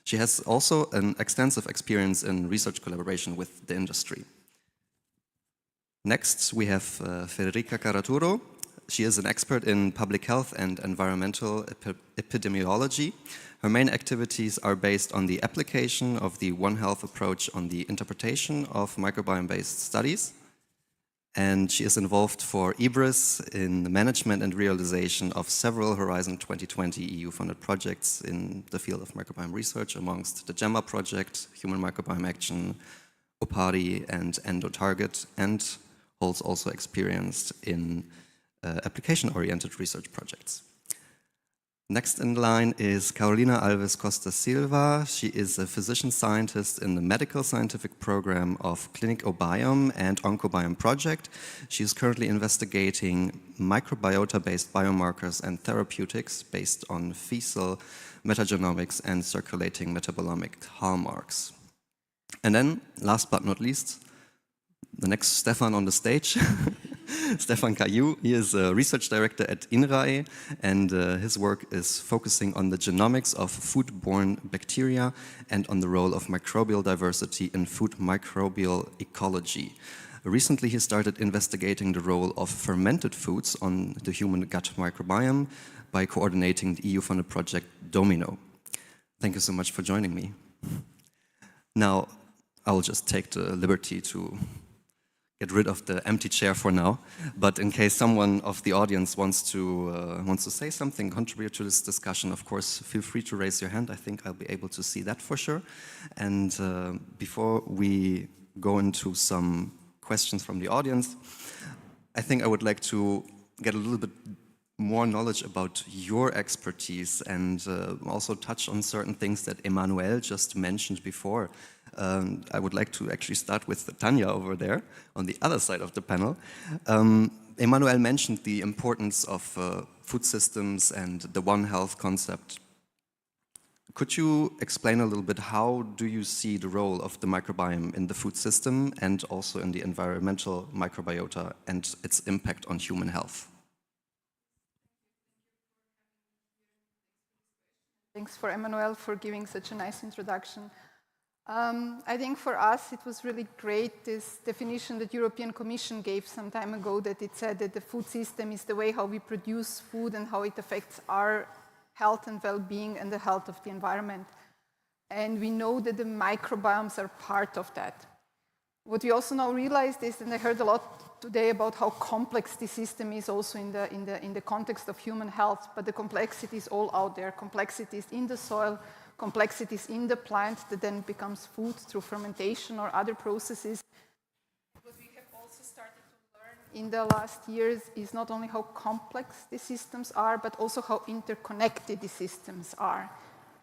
She has also an extensive experience in research collaboration with the industry. Next, we have Federica Caraturo. She is an expert in public health and environmental epidemiology. Her main activities are based on the application of the One Health approach on the interpretation of microbiome-based studies. And she is involved for IBRIS in the management and realization of several Horizon 2020 EU-funded projects in the field of microbiome research, amongst the GEMMA project, Human Microbiome Action, OPARI, and EndoTarget, and holds also experience in application-oriented research projects. Next in line is Carolina Alves Costa Silva. She is a physician scientist in the medical scientific program of Clinicobiome and Oncobiome project. She is currently investigating microbiota-based biomarkers and therapeutics based on fecal metagenomics and circulating metabolomic hallmarks. And then, last but not least, the next Stefan on the stage, Stefan Caillou. He is a research director at INRAE, and his work is focusing on the genomics of foodborne bacteria and on the role of microbial diversity in food microbial ecology. Recently, he started investigating the role of fermented foods on the human gut microbiome by coordinating the EU-funded project Domino. Thank you so much for joining me. Now, I'll just take the liberty to get rid of the empty chair for now, but in case someone of the audience wants to say something, contribute to this discussion, of course, feel free to raise your hand. I think I'll be able to see that for sure. And before we go into some questions from the audience, I think I would like to get a little bit more knowledge about your expertise and also touch on certain things that Emmanuel just mentioned before. I would like to actually start with Tanja over there on the other side of the panel. Emmanuel mentioned the importance of food systems and the One Health concept. Could you explain a little bit how do you see the role of the microbiome in the food system and also in the environmental microbiota and its impact on human health? Thanks for Emmanuel for giving such a nice introduction. I think for us it was really great, this definition that European Commission gave some time ago, that it said that the food system is the way how we produce food and how it affects our health and well-being and the health of the environment. And we know that the microbiomes are part of that. What we also now realized is, and I heard a lot today about how complex this system is also in the context of human health, but the complexity is all out there. Complexity is in the soil, complexities in the plant that then becomes food through fermentation or other processes. What we have also started to learn in the last years is not only how complex the systems are, but also how interconnected the systems are.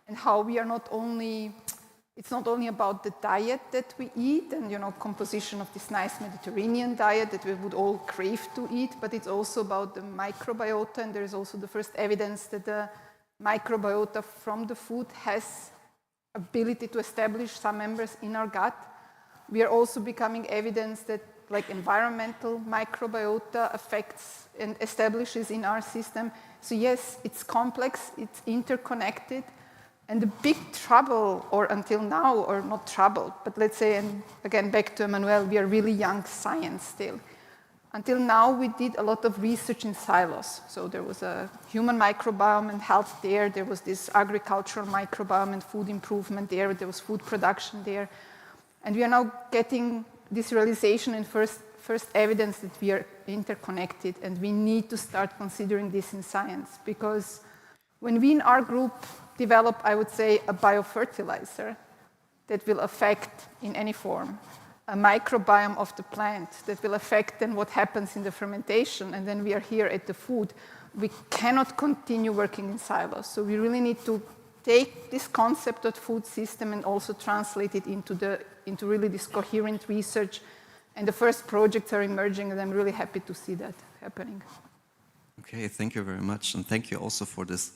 And how we are not only, it's not only about the diet that we eat and, you know, composition of this nice Mediterranean diet that we would all crave to eat, but it's also about the microbiota, and there is also the first evidence that the microbiota from the food has ability to establish some members in our gut. We are also becoming evidence that like environmental microbiota affects and establishes in our system. So yes, it's complex, it's interconnected, and the big trouble, or until now, or not trouble, but let's say, and again back to Emmanuel, we are really young science still. Until now, we did a lot of research in silos. So there was a human microbiome and health there. There was this agricultural microbiome and food improvement there. There was food production there. And we are now getting this realization and first evidence that we are interconnected. And we need to start considering this in science. Because when we in our group develop, I would say, a biofertilizer that will affect in any form a microbiome of the plant that will affect then what happens in the fermentation, and then we are here at the food, we cannot continue working in silos. So we really need to take this concept of food system and also translate it into really this coherent research. And the first projects are emerging, and I'm really happy to see that happening. Okay, thank you very much. And thank you also for this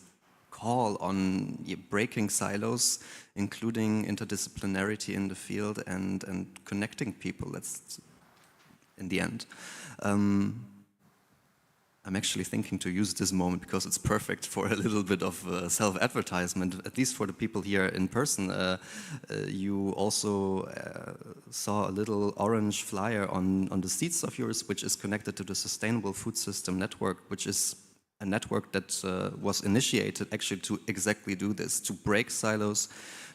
call on breaking silos, including interdisciplinarity in the field and connecting people. That's in the end. I'm actually thinking to use this moment because it's perfect for a little bit of self-advertisement, at least for the people here in person. You also saw a little orange flyer on the seats of yours, which is connected to the Sustainable Food System Network, which is a network that was initiated actually to exactly do this, to break silos,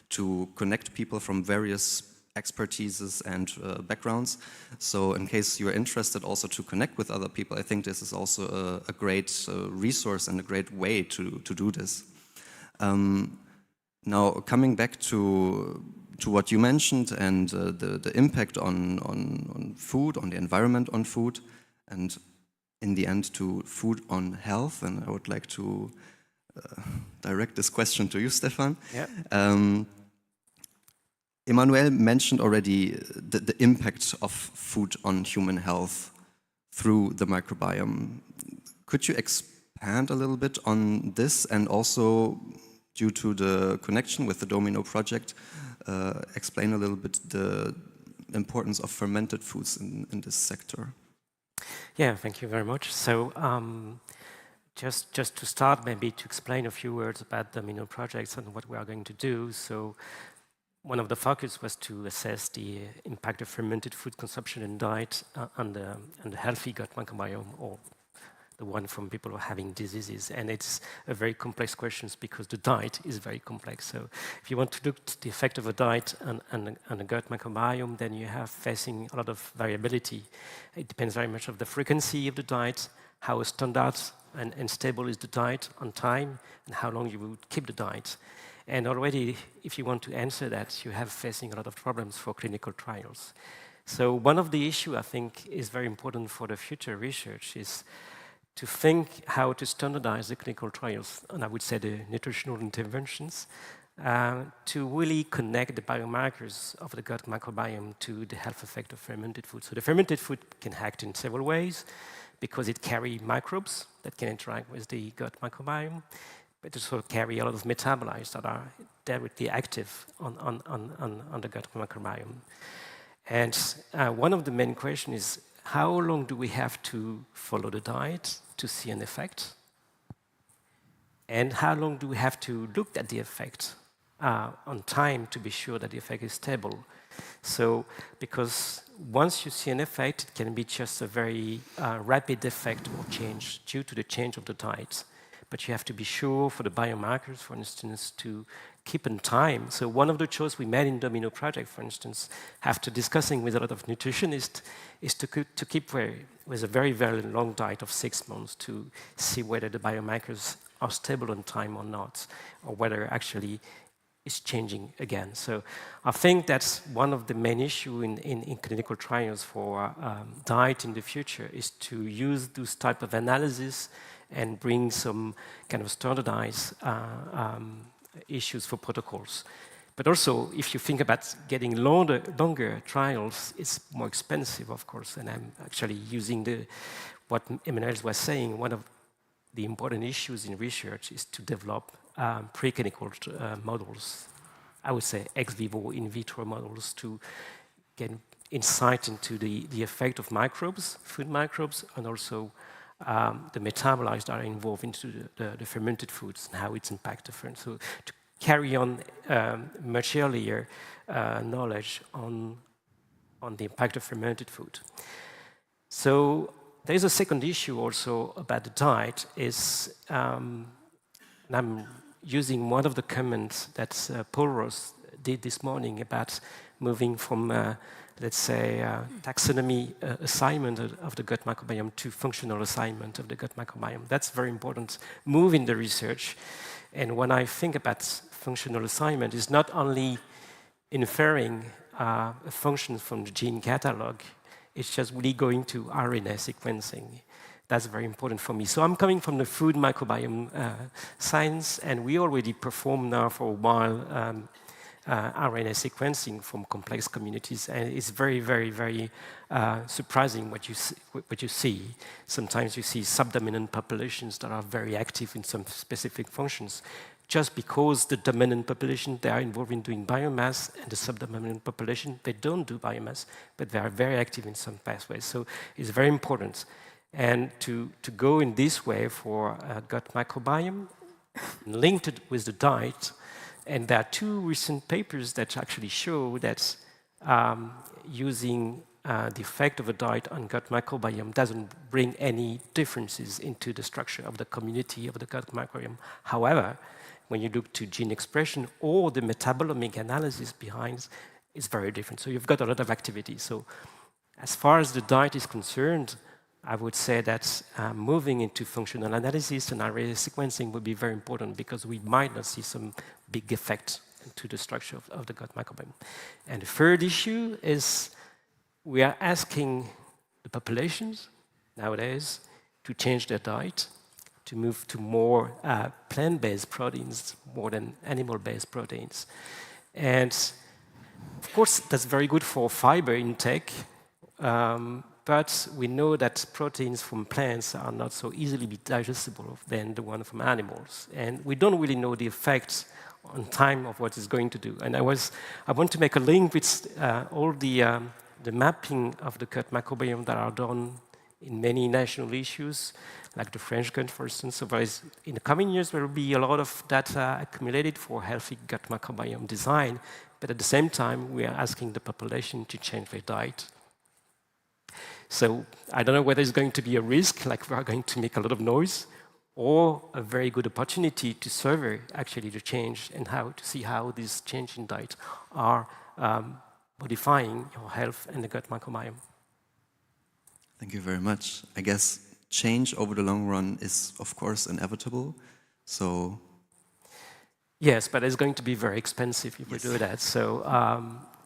to connect people from various expertises and backgrounds. So in case you're interested also to connect with other people, I think this is also a great resource and a great way to do this. Now, coming back to what you mentioned and the impact on food, on the environment on food, and in the end to food on health, and I would like to direct this question to you, Stefan. Yeah. Emmanuel mentioned already the impact of food on human health through the microbiome. Could you expand a little bit on this, and also, due to the connection with the Domino project, explain a little bit the importance of fermented foods in this sector? Yeah, thank you very much. So just to start, maybe to explain a few words about the Domino projects and what we are going to do. So one of the focus was to assess the impact of fermented food consumption and diet on the healthy gut microbiome, or the one from people who are having diseases. And it's a very complex question because the diet is very complex. So if you want to look at the effect of a diet on the gut microbiome, then you have facing a lot of variability. It depends very much on the frequency of the diet, how standard and stable is the diet on time, and how long you would keep the diet. And already, if you want to answer that, you have facing a lot of problems for clinical trials. So one of the issues I think is very important for the future research is to think how to standardize the clinical trials, and I would say the nutritional interventions, to really connect the biomarkers of the gut microbiome to the health effect of fermented food. So the fermented food can act in several ways because it carries microbes that can interact with the gut microbiome, but it also carry a lot of metabolites that are directly active on the gut microbiome. And one of the main questions is, how long do we have to follow the diet to see an effect? And how long do we have to look at the effect on time to be sure that the effect is stable. So, because once you see an effect, it can be just a very rapid effect or change due to the change of the diet. But you have to be sure for the biomarkers, for instance, to keep in time. So one of the choices we made in the Domino project, for instance, after discussing with a lot of nutritionists, is to keep with a very, very long diet of 6 months to see whether the biomarkers are stable on time or not, or whether actually it's changing again. So I think that's one of the main issues in clinical trials for diet in the future, is to use those type of analysis and bring some kind of standardized issues for protocols. But also, if you think about getting longer trials, it's more expensive, of course. And I'm actually using what Emmanuel was saying. One of the important issues in research is to develop preclinical models. I would say ex vivo, in vitro models to get insight into the effect of microbes, food microbes, and also the metabolites that are involved into the fermented foods and how it's impacted different. So to carry on much earlier knowledge on the impact of fermented food. So there's a second issue also about the diet is, and I'm using one of the comments that Paul Ross did this morning about moving from let's say, taxonomy assignment of the gut microbiome to functional assignment of the gut microbiome. That's very important move in the research. And when I think about functional assignment, it's not only inferring a function from the gene catalog, it's just really going to RNA sequencing. That's very important for me. So I'm coming from the food microbiome science, and we already perform now for a while RNA sequencing from complex communities, and it's very, very, very surprising what you see. Sometimes you see subdominant populations that are very active in some specific functions, just because the dominant population, they are involved in doing biomass, and the subdominant population, they don't do biomass, but they are very active in some pathways. So it's very important. And to go in this way for gut microbiome, linked it with the diet. And there are 2 recent papers that actually show that using the effect of a diet on gut microbiome doesn't bring any differences into the structure of the community of the gut microbiome. However, when you look to gene expression or the metabolomic analysis behind, it's very different. So you've got a lot of activity. So as far as the diet is concerned, I would say that moving into functional analysis and RNA sequencing would be very important, because we might not see some big effect to the structure of the gut microbiome. And the third issue is we are asking the populations nowadays to change their diet, to move to more plant-based proteins more than animal-based proteins. And of course, that's very good for fiber intake. But we know that proteins from plants are not so easily digestible than the one from animals. And we don't really know the effects on time of what it's going to do. And I want to make a link with all the mapping of the gut microbiome that are done in many national issues, like the French gut, for instance. So in the coming years, there will be a lot of data accumulated for healthy gut microbiome design. But at the same time, we are asking the population to change their diet. So I don't know whether it's going to be a risk, like we are going to make a lot of noise, or a very good opportunity to survey actually the change and how to see how these changes in diet are modifying your health and the gut microbiome. Thank you very much. I guess change over the long run is, of course, inevitable. So yes, but it's going to be very expensive if we do that. So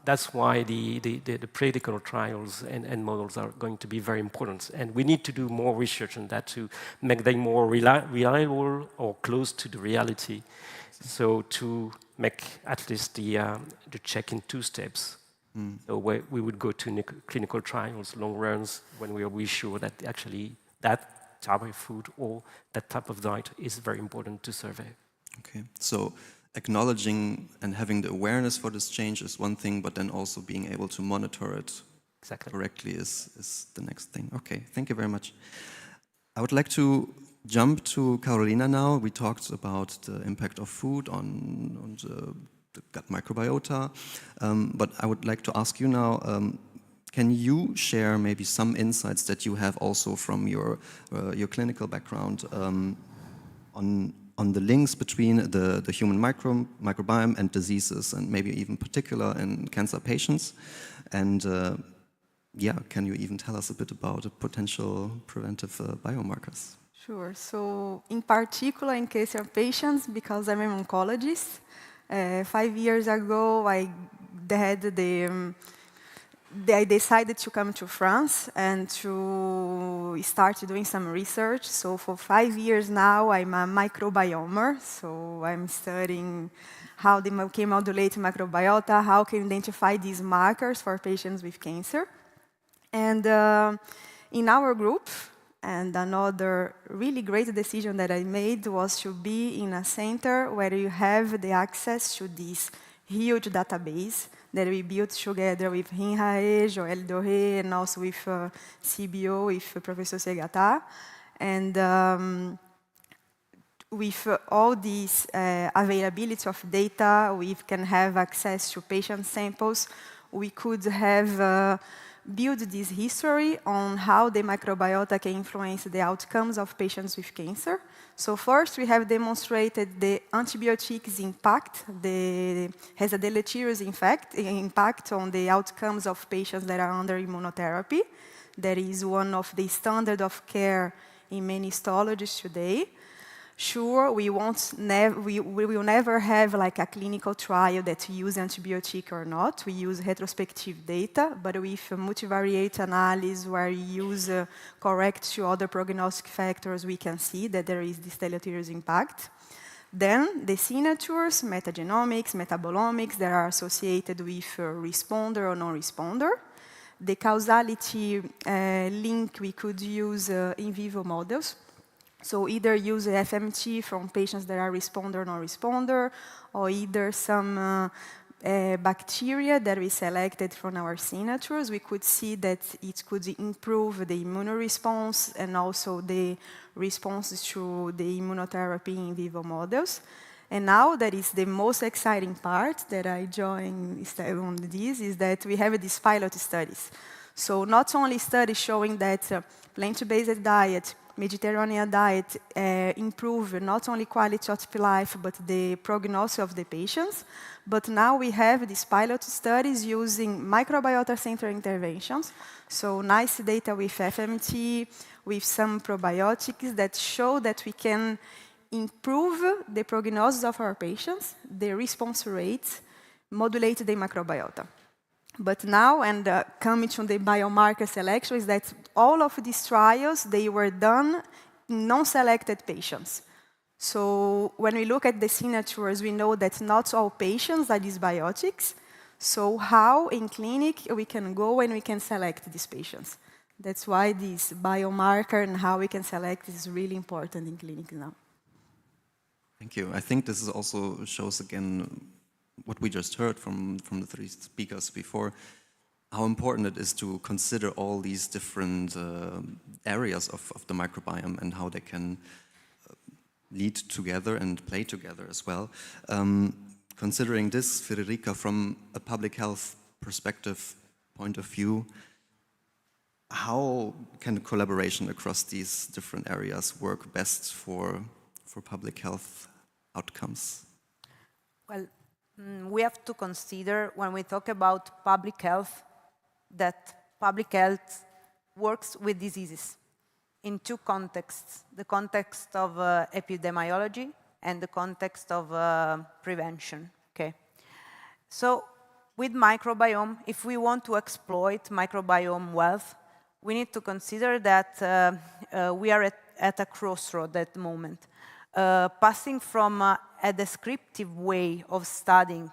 that's why the practical trials and models are going to be very important. And we need to do more research on that to make them more reliable or close to the reality. So to make at least the check in 2 steps. So we would go to clinical trials, long runs, when we are sure that actually that type of food or that type of diet is very important to survey. Okay, so acknowledging and having the awareness for this change is one thing, but then also being able to monitor it correctly is the next thing. Okay, thank you very much. I would like to jump to Carolina now. We talked about the impact of food on the the gut microbiota. But I would like to ask you now, can you share maybe some insights that you have also from your clinical background on the links between the human microbiome and diseases, and maybe even particular in cancer patients? And yeah, can you even tell us a bit about potential preventive biomarkers? Sure. So in particular, in cancer patients, because I'm an oncologist, 5 years ago, I decided to come to France and to start doing some research. So for 5 years now, I'm a microbiomer. So I'm studying how they can modulate microbiota, how can identify these markers for patients with cancer. And in our group, and another really great decision that I made was to be in a center where you have the access to this huge database that we built together with Rinhae, Joël Doré, and also with CBO, with Professor Segata. And with all this availability of data, we can have access to patient samples. We could have built this history on how the microbiota can influence the outcomes of patients with cancer. So first, we have demonstrated the antibiotics impact, has a deleterious impact on the outcomes of patients that are under immunotherapy. That is one of the standard of care in many histologies today. Sure, we will never have like a clinical trial that use antibiotic or not. We use retrospective data, but with multivariate analysis where we use correct to other prognostic factors, we can see that there is this deleterious impact. Then the signatures, metagenomics, metabolomics that are associated with responder or non-responder. The causality link we could use in vivo models. So either use FMT from patients that are responder or non-responder, or either some bacteria that we selected from our signatures. We could see that it could improve the immune response and also the responses to the immunotherapy in vivo models. And now that is the most exciting part that I joined on this, is that we have these pilot studies. So not only studies showing that plant-based diet, Mediterranean diet improve not only quality of life, but the prognosis of the patients. But now we have these pilot studies using microbiota-centered interventions. So nice data with FMT, with some probiotics that show that we can improve the prognosis of our patients, the response rates, modulate the microbiota. But now, and coming to the biomarker selection, is that all of these trials, they were done in non-selected patients. So when we look at the signatures, we know that not all patients are dysbiotics. So how in clinic we can go and we can select these patients? That's why this biomarker and how we can select is really important in clinic now. Thank you. I think this is also shows again what we just heard from the three speakers before, how important it is to consider all these different areas of the microbiome and how they can lead together and play together as well. Considering this, Federica, from a public health perspective point of view, how can collaboration across these different areas work best for public health outcomes? Well, we have to consider when we talk about public health that public health works with diseases in two contexts, the context of epidemiology and the context of prevention. Okay. So with microbiome, if we want to exploit microbiome wealth, we need to consider that we are at a crossroad at the moment. Passing from a descriptive way of studying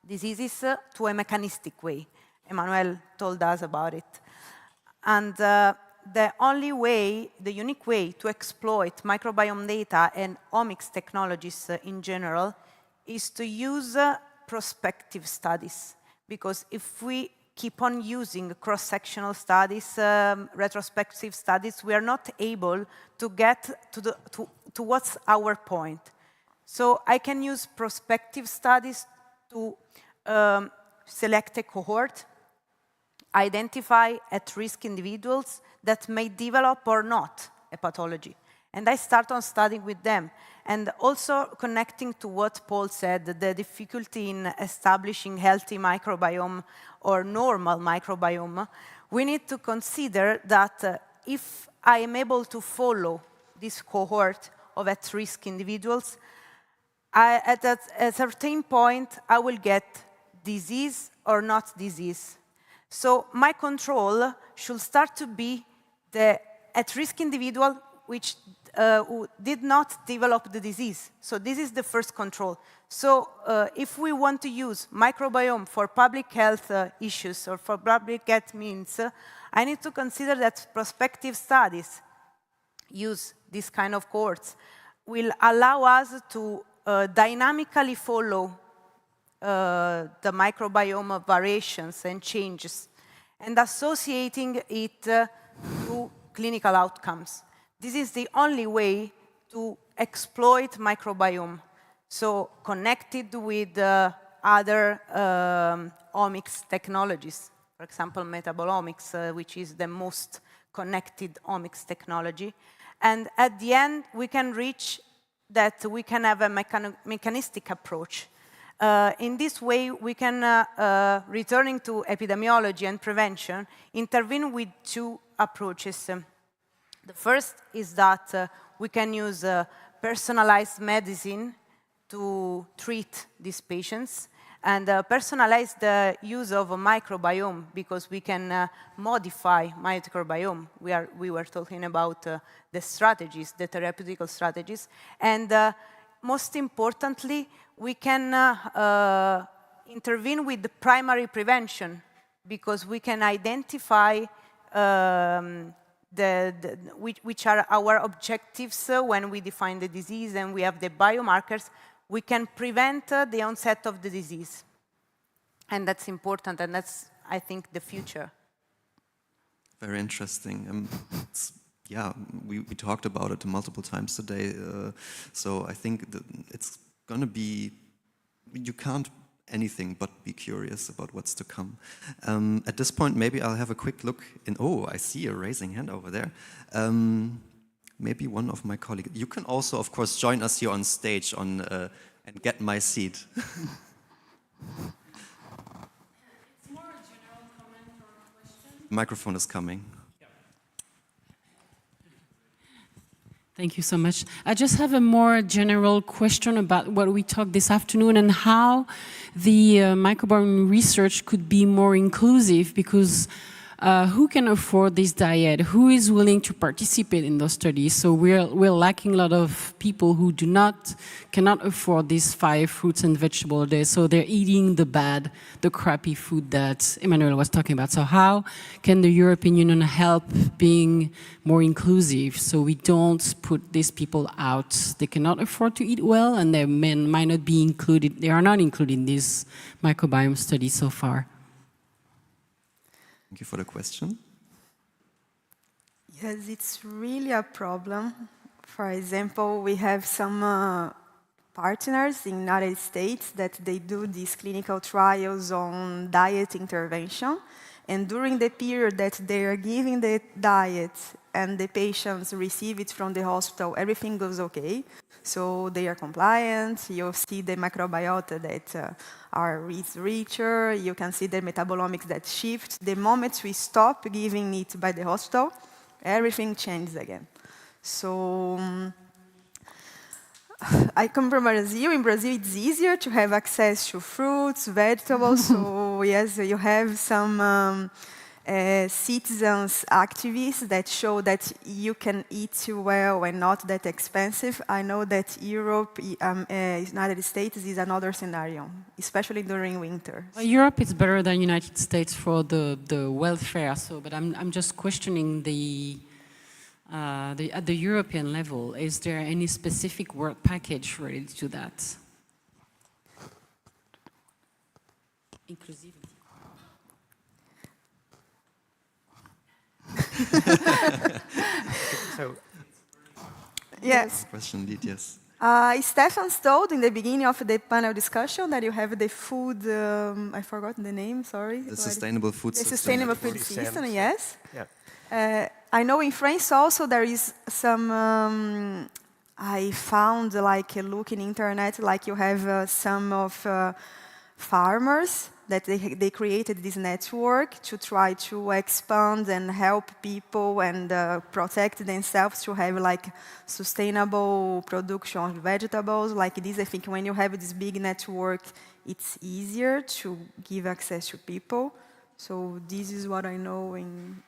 diseases to a mechanistic way. Emmanuel told us about it. And the only way, the unique way to exploit microbiome data and omics technologies in general is to use prospective studies. Because if we keep on using cross-sectional studies, retrospective studies, we are not able to get to what's our point. So I can use prospective studies to select a cohort, identify at-risk individuals that may develop or not a pathology. And I start on studying with them. And also connecting to what Paul said, the difficulty in establishing healthy microbiome or normal microbiome, we need to consider that if I am able to follow this cohort of at-risk individuals, at a certain point, I will get disease or not disease. So my control should start to be the at-risk individual which who did not develop the disease. So this is the first control. So if we want to use microbiome for public health issues or for public health means, I need to consider that prospective studies use this kind of cohorts will allow us to dynamically follow the microbiome variations and changes and associating it to clinical outcomes. This is the only way to exploit microbiome, so connected with other omics technologies, for example, metabolomics, which is the most connected omics technology. And at the end, we can reach that we can have a mechanistic approach. In this way, we can, returning to epidemiology and prevention, intervene with two approaches. The first is that we can use personalized medicine to treat these patients and personalize the use of a microbiome because we can modify microbiome. We were talking about the strategies, the therapeutical strategies. And most importantly, we can intervene with the primary prevention because we can identify which are our objectives when we define the disease and we have the biomarkers, we can prevent the onset of the disease. And that's important, and that's, I think, the future. Very interesting. Yeah, we talked about it multiple times today, so I think it's going to be, you can't anything but be curious about what's to come. At this point, maybe I'll have a quick look in, oh, I see a raising hand over there. Maybe one of my colleagues. You can also, of course, join us here on stage and get my seat. It's more a general comment or a question. Microphone is coming. Thank you so much. I just have a more general question about what we talked this afternoon and how the microbiome research could be more inclusive, because who can afford this diet? Who is willing to participate in those studies? So we're lacking a lot of people who cannot afford these 5 fruits and vegetables a day. So they're eating the crappy food that Emmanuel was talking about. So how can the European Union help being more inclusive so we don't put these people out? They cannot afford to eat well, and they might not be included. They are not included in this microbiome study so far. Thank you for the question. Yes, it's really a problem. For example, we have some partners in the United States that they do these clinical trials on diet intervention. And during the period that they are giving the diet and the patients receive it from the hospital, everything goes okay. So they are compliant. You see the microbiota that is richer. You can see the metabolomics that shift. The moment we stop giving it by the hospital, everything changes again. So I come from Brazil. In Brazil, it's easier to have access to fruits, vegetables. So yes, you have some citizens activists that show that you can eat well and not that expensive. I know that Europe, United States is another scenario, especially during winter. Well, Europe is better than United States for the welfare. So, but I'm just questioning at the European level. Is there any specific work package related to that? Inclusivity. So, yes. Question indeed, yes. Stefan told in the beginning of the panel discussion that you have the food, I forgot the name, sorry. The sustainable food system. The sustainable food system, yes. Yeah. I know in France also there is some, I found like looking internet, like you have some of farmers that they created this network to try to expand and help people and protect themselves to have like sustainable production of vegetables. Like this, I think when you have this big network, it's easier to give access to people. So this is what I know in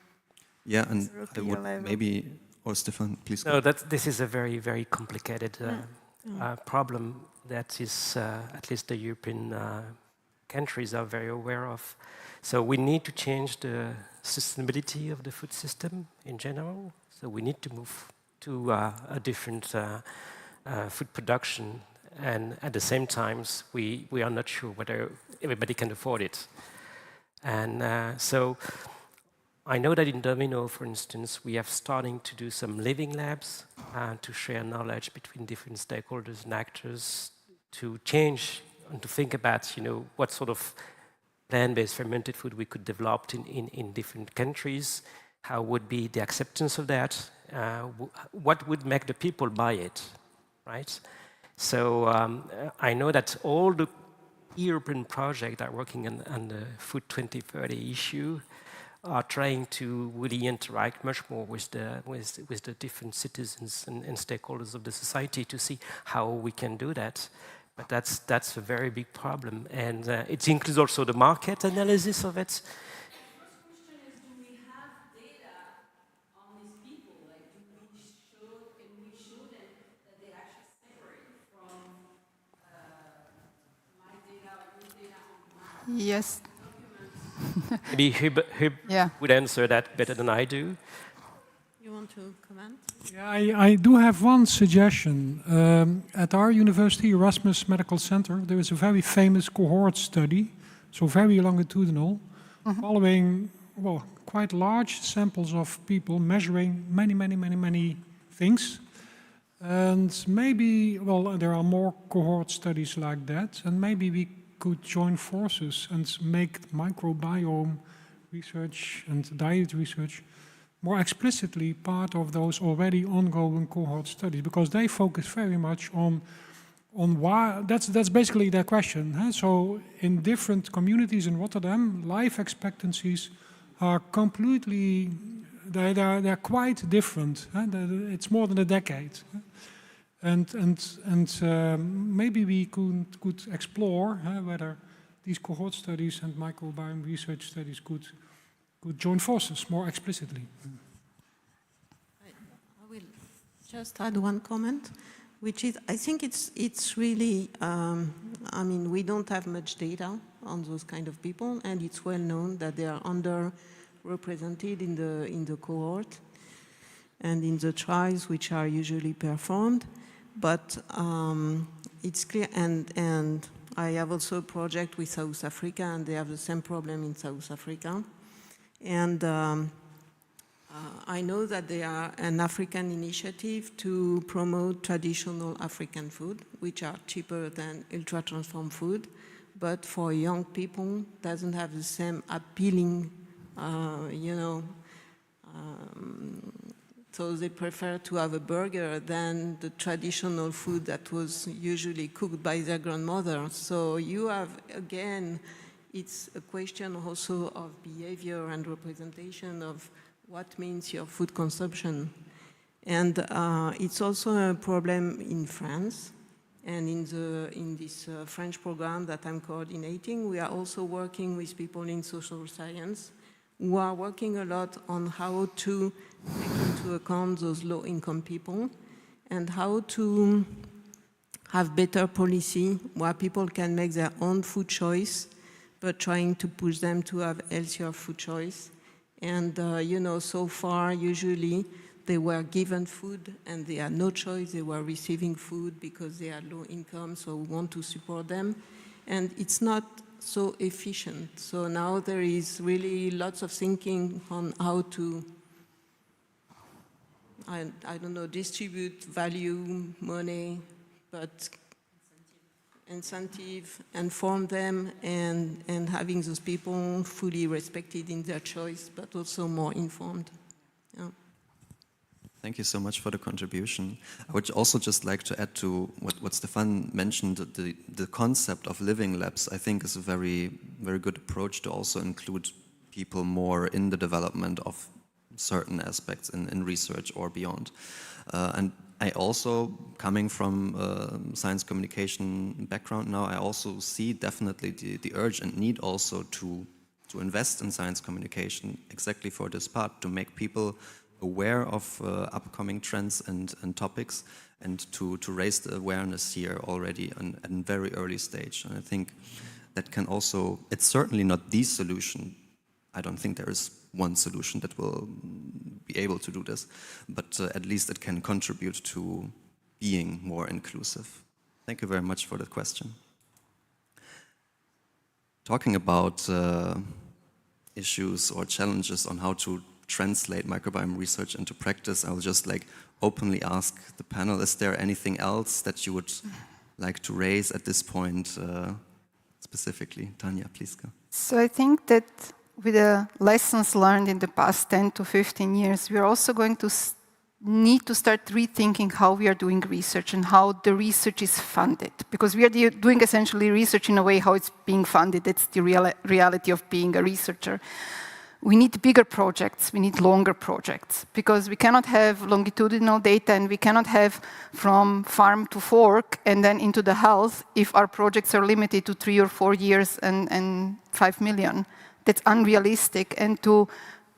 and I would maybe, or Stefan, please go. No, this is a very, very complicated problem that is, at least the European countries are very aware of. So we need to change the sustainability of the food system in general. So we need to move to a different food production. And at the same time, we are not sure whether everybody can afford it. And so I know that in Domino, for instance, we are starting to do some living labs to share knowledge between different stakeholders and actors to change and to think about, what sort of plant-based fermented food we could develop in different countries. How would be the acceptance of that? What would make the people buy it, right? So I know that all the European projects that are working on the Food 2030 issue are trying to really interact much more with the different citizens and stakeholders of the society to see how we can do that. But that's a very big problem, and it includes also the market analysis of it. Yes. Maybe Hub would answer that better than I do. You want to comment? Yeah, I do have one suggestion. At our university, Erasmus Medical Center, there is a very famous cohort study, so very longitudinal, following, well, quite large samples of people, measuring many things. And maybe, well, there are more cohort studies like that, and maybe we could join forces and make microbiome research and diet research more explicitly part of those already ongoing cohort studies, because they focus very much on why. That's basically their question. Huh? So in different communities in Rotterdam, life expectancies are completely, they're quite different. Huh? It's more than a decade. Huh? And maybe we could explore whether these cohort studies and microbiome research studies could join forces more explicitly. I will just add one comment, which is, I think it's really, I mean, we don't have much data on those kind of people, and it's well known that they are underrepresented in the cohort and in the trials which are usually performed. But it's clear, and I have also a project with South Africa, and they have the same problem in South Africa. And I know that there are an African initiative to promote traditional African food, which are cheaper than ultra-transformed food, but for young people doesn't have the same appealing, so they prefer to have a burger than the traditional food that was usually cooked by their grandmother. So you have, again, it's a question also of behavior and representation of what means your food consumption. And it's also a problem in France. And in this French program that I'm coordinating, we are also working with people in social science who are working a lot on how to take into account those low-income people and how to have better policy where people can make their own food choice, but trying to push them to have healthier food choice. And, so far, usually, they were given food and they had no choice. They were receiving food because they are low income, so we want to support them. And it's not so efficient. So now there is really lots of thinking on how to, I don't know, distribute value, money, but incentive and form them, and having those people fully respected in their choice, but also more informed. Yeah. Thank you so much for the contribution. I would also just like to add to what Stefan mentioned, the concept of living labs, I think is a very, very good approach to also include people more in the development of certain aspects in research or beyond. And I also, coming from science communication background now, I also see definitely the urge and need also to invest in science communication exactly for this part, to make people aware of upcoming trends and topics, and to raise the awareness here already at a very early stage. And I think that can also, it's certainly not the solution. I don't think there is one solution that will be able to do this, but at least it can contribute to being more inclusive. Thank you very much for that question. Talking about issues or challenges on how to translate microbiome research into practice, I'll just openly ask the panel, is there anything else that you would like to raise at this point specifically? Tanya, please go. So I think that with the lessons learned in the past 10 to 15 years, we are also going to need to start rethinking how we are doing research and how the research is funded. Because we are doing essentially research in a way how it's being funded. That's the reality of being a researcher. We need bigger projects, we need longer projects, because we cannot have longitudinal data and we cannot have from farm to fork and then into the health if our projects are limited to 3 or 4 years and 5 million. That's unrealistic. And to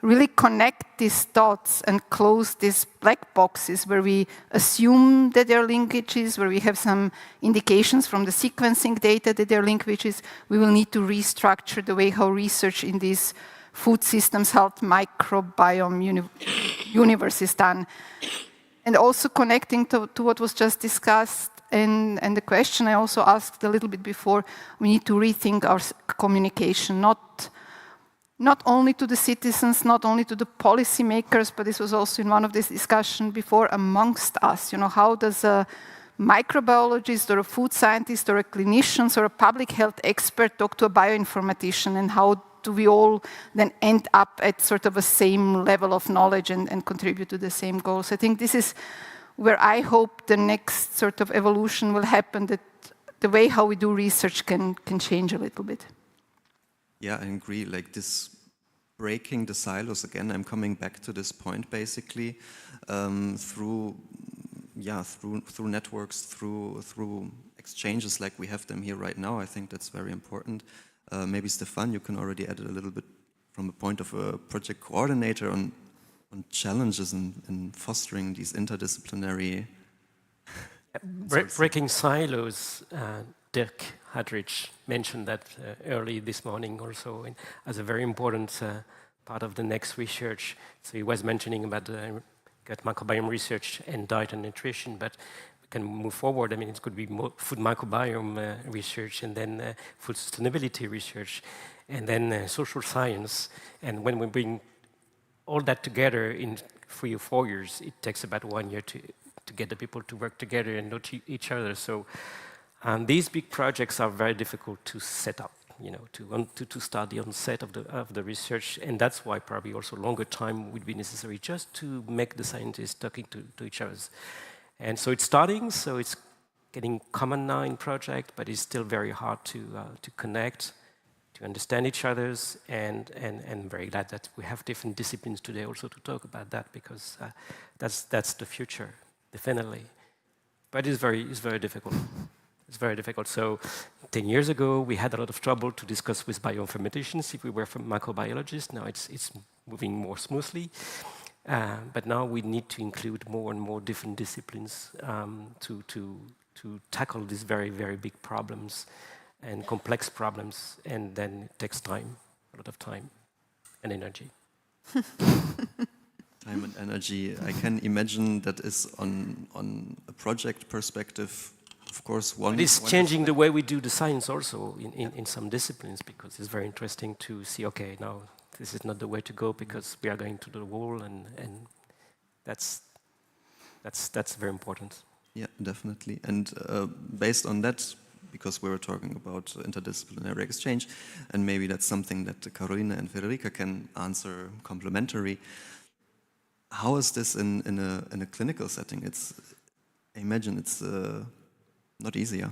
really connect these dots and close these black boxes where we assume that there are linkages, where we have some indications from the sequencing data that there are linkages, we will need to restructure the way how research in these food systems, health, microbiome universe is done. And also connecting to what was just discussed, and the question I also asked a little bit before, we need to rethink our communication, not only to the citizens, not only to the policymakers, but this was also in one of this discussion before, amongst us. You know, how does a microbiologist or a food scientist or a clinician or a public health expert talk to a bioinformatician, and how do we all then end up at sort of a same level of knowledge and contribute to the same goals? I think this is where I hope the next sort of evolution will happen, that the way how we do research can change a little bit. Yeah, I agree. Like this breaking the silos again, I'm coming back to this point basically, through networks, through exchanges like we have them here right now. I think that's very important. Maybe Stefan, you can already add a little bit from the point of a project coordinator on challenges in fostering these interdisciplinary... Breaking silos, Dirk Hadrich mentioned that early this morning also as a very important part of the next research. So he was mentioning about gut microbiome research and diet and nutrition, but can move forward. I mean, it could be more food microbiome research, and then food sustainability research, and then social science. And when we bring all that together in 3 or 4 years, it takes about 1 year to get the people to work together and know each other. So these big projects are very difficult to set up, you know, to start the onset of the research, and that's why probably also longer time would be necessary just to make the scientists talking to each other. And so it's starting, so it's getting common now in project, but it's still very hard to connect, to understand each other's, and very glad that we have different disciplines today also to talk about that, because that's the future, definitely. But it's very difficult. It's very difficult. So 10 years ago, we had a lot of trouble to discuss with bioinformaticians if we were from microbiologists. Now it's moving more smoothly. But now we need to include more and more different disciplines to tackle these very, very big problems and complex problems, and then it takes time, a lot of time and energy. Time and energy. I can imagine that is on a project perspective, of course, one... It is changing the way we do the science also in some disciplines, because it's very interesting to see, okay, now this is not the way to go because we are going to the wall, and that's very important. Yeah, definitely. And based on that, because we were talking about interdisciplinary exchange, and maybe that's something that Carolina and Federica can answer complementary. How is this in a clinical setting? I imagine it's not easier.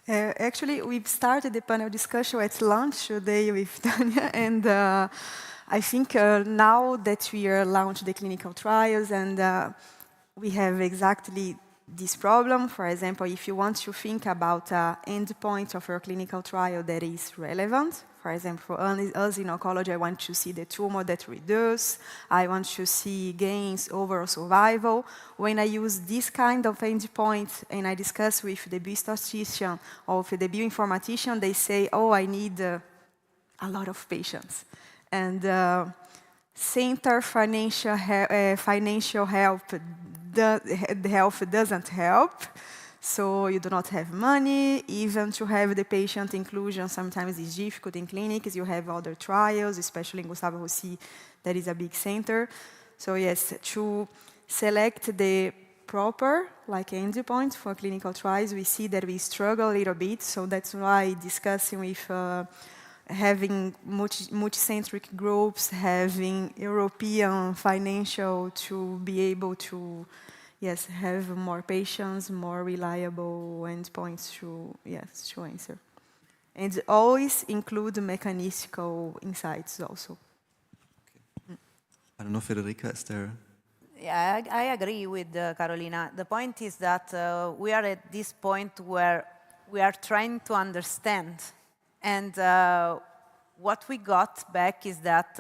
Actually, we've started the panel discussion at lunch today with Tanya, and I think now that we are launched the clinical trials and we have exactly this problem. For example, if you want to think about an endpoint of your clinical trial that is relevant, for example, for us in oncology, I want to see the tumor that reduces, I want to see gains overall survival. When I use this kind of endpoint and I discuss with the biostatistician or with the bioinformatician, they say, oh, I need a lot of patients. And center financial help, the health doesn't help. So you do not have money, even to have the patient inclusion sometimes is difficult in clinics. You have other trials, especially in Gustavo Rossi, that is a big center. So yes, to select the proper endpoints for clinical trials, we see that we struggle a little bit. So that's why discussing with having multicentric groups, having European financial to be able to have more patients, more reliable endpoints to answer. And always include mechanistical insights also. Okay. I don't know, Federica, is there? Yeah, I agree with Carolina. The point is that we are at this point where we are trying to understand. And what we got back is that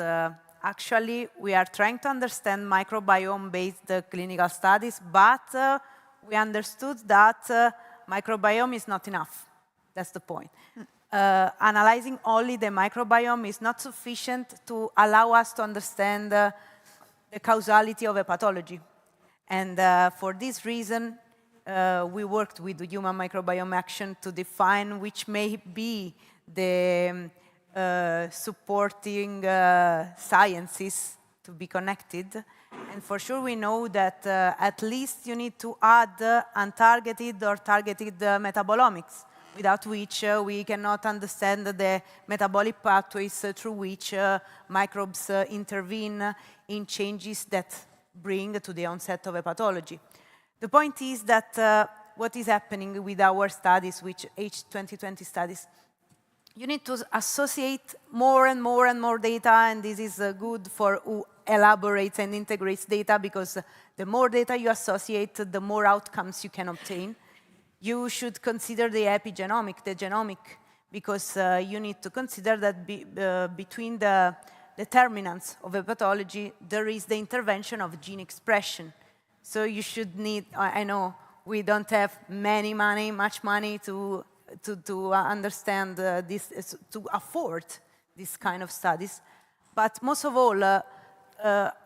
actually, we are trying to understand microbiome-based clinical studies, but we understood that microbiome is not enough. That's the point. Analyzing only the microbiome is not sufficient to allow us to understand the causality of a pathology. And for this reason, we worked with the Human Microbiome Action to define which may be the supporting sciences to be connected. And for sure we know that at least you need to add untargeted or targeted metabolomics, without which we cannot understand the metabolic pathways through which microbes intervene in changes that bring to the onset of a pathology. The point is that what is happening with our studies, which H2020 studies, you need to associate more and more and more data, and this is good for who elaborates and integrates data, because the more data you associate, the more outcomes you can obtain. You should consider the epigenomic, the genomic, because you need to consider that between the determinants of a pathology, there is the intervention of gene expression. So you should need, I know we don't have much money to understand this, to afford this kind of studies. But most of all,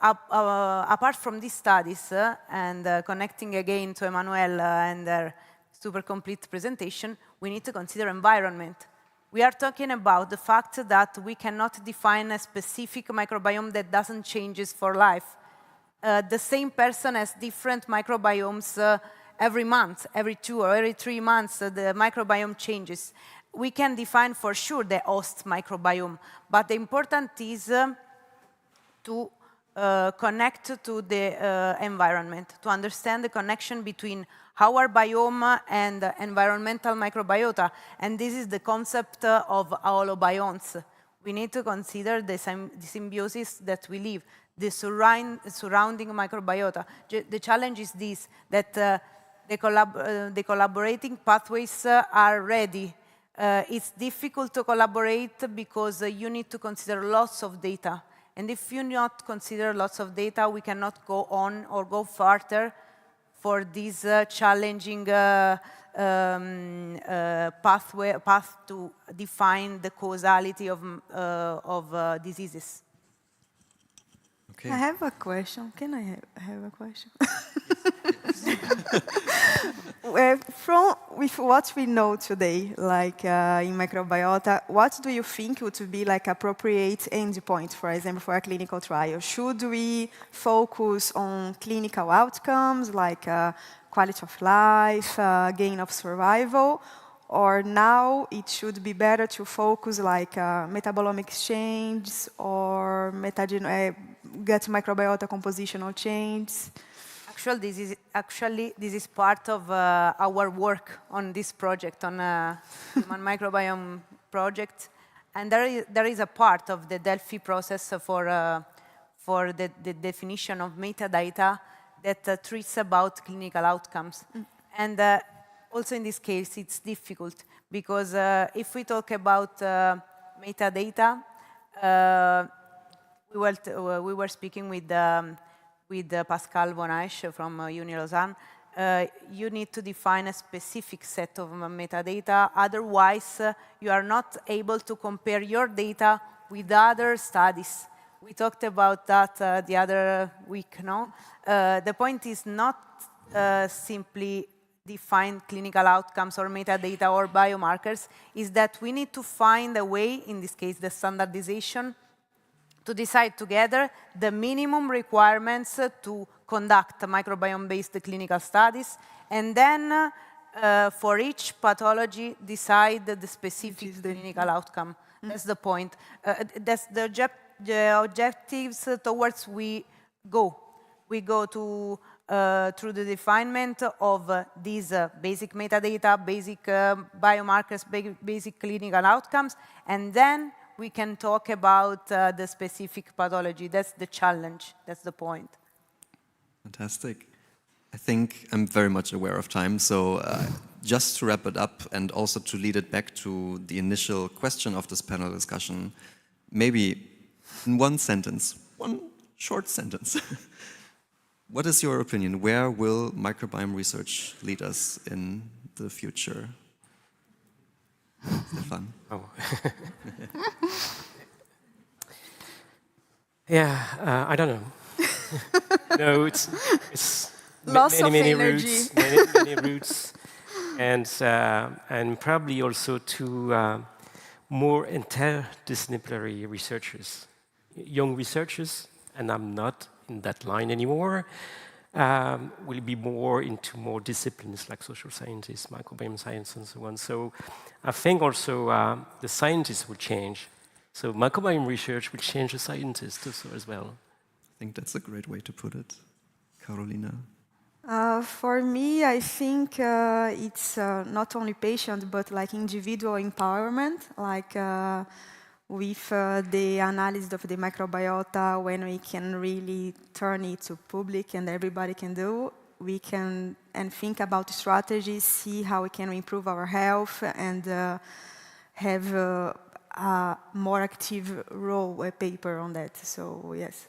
apart from these studies, and connecting again to Emmanuel and their super complete presentation, we need to consider environment. We are talking about the fact that we cannot define a specific microbiome that doesn't change for life. The same person has different microbiomes every month, every 2 or every 3 months, the microbiome changes. We can define for sure the host microbiome, but the important is to connect to the environment, to understand the connection between our biome and environmental microbiota. And this is the concept of holobionts. We need to consider the symbiosis that we live, the surrounding microbiota. The challenge is this, that the collaborating pathways are ready. It's difficult to collaborate because you need to consider lots of data. And if you not consider lots of data, we cannot go on or go further for this challenging path to define the causality of diseases. Okay. I have a question. Can I have a question? With what we know today, like in microbiota, what do you think would be like appropriate endpoint, for example, for a clinical trial? Should we focus on clinical outcomes, like quality of life, gain of survival, or now it should be better to focus like metabolome exchange or gut microbiota compositional changes? Actually, this is part of our work on this project, on human microbiome project, and there is a part of the Delphi process for the definition of metadata that treats about clinical outcomes. And also in this case, it's difficult because if we talk about metadata, we were speaking with Pascal Bonache from Uni Lausanne. You need to define a specific set of metadata, otherwise you are not able to compare your data with other studies. We talked about that the other week, no? The point is not simply define clinical outcomes or metadata or biomarkers, is that we need to find a way, in this case the standardization, to decide together the minimum requirements to conduct microbiome-based clinical studies, and then for each pathology decide the specific clinical outcome. That's the point. That's the objectives towards we go. We go to through the definement of these basic metadata, basic biomarkers, basic clinical outcomes, and then we can talk about the specific pathology. That's the challenge. That's the point. Fantastic. I think I'm very much aware of time, so just to wrap it up and also to lead it back to the initial question of this panel discussion, maybe in one sentence, one short sentence. What is your opinion? Where will microbiome research lead us in the future? Stefan. Oh. Yeah, I don't know. No, it's many routes, many routes, and probably also to more interdisciplinary researchers, young researchers, and I'm not in that line anymore. Will be more into more disciplines like social sciences, microbiome science, and so on. So I think also the scientists will change. So microbiome research will change the scientists also as well. I think that's a great way to put it. Carolina? For me, I think it's not only patient, but like individual empowerment, like with the analysis of the microbiota, when we can really turn it to public and everybody can do, we can and think about strategies, see how we can improve our health and have a more active role, a paper on that. So yes,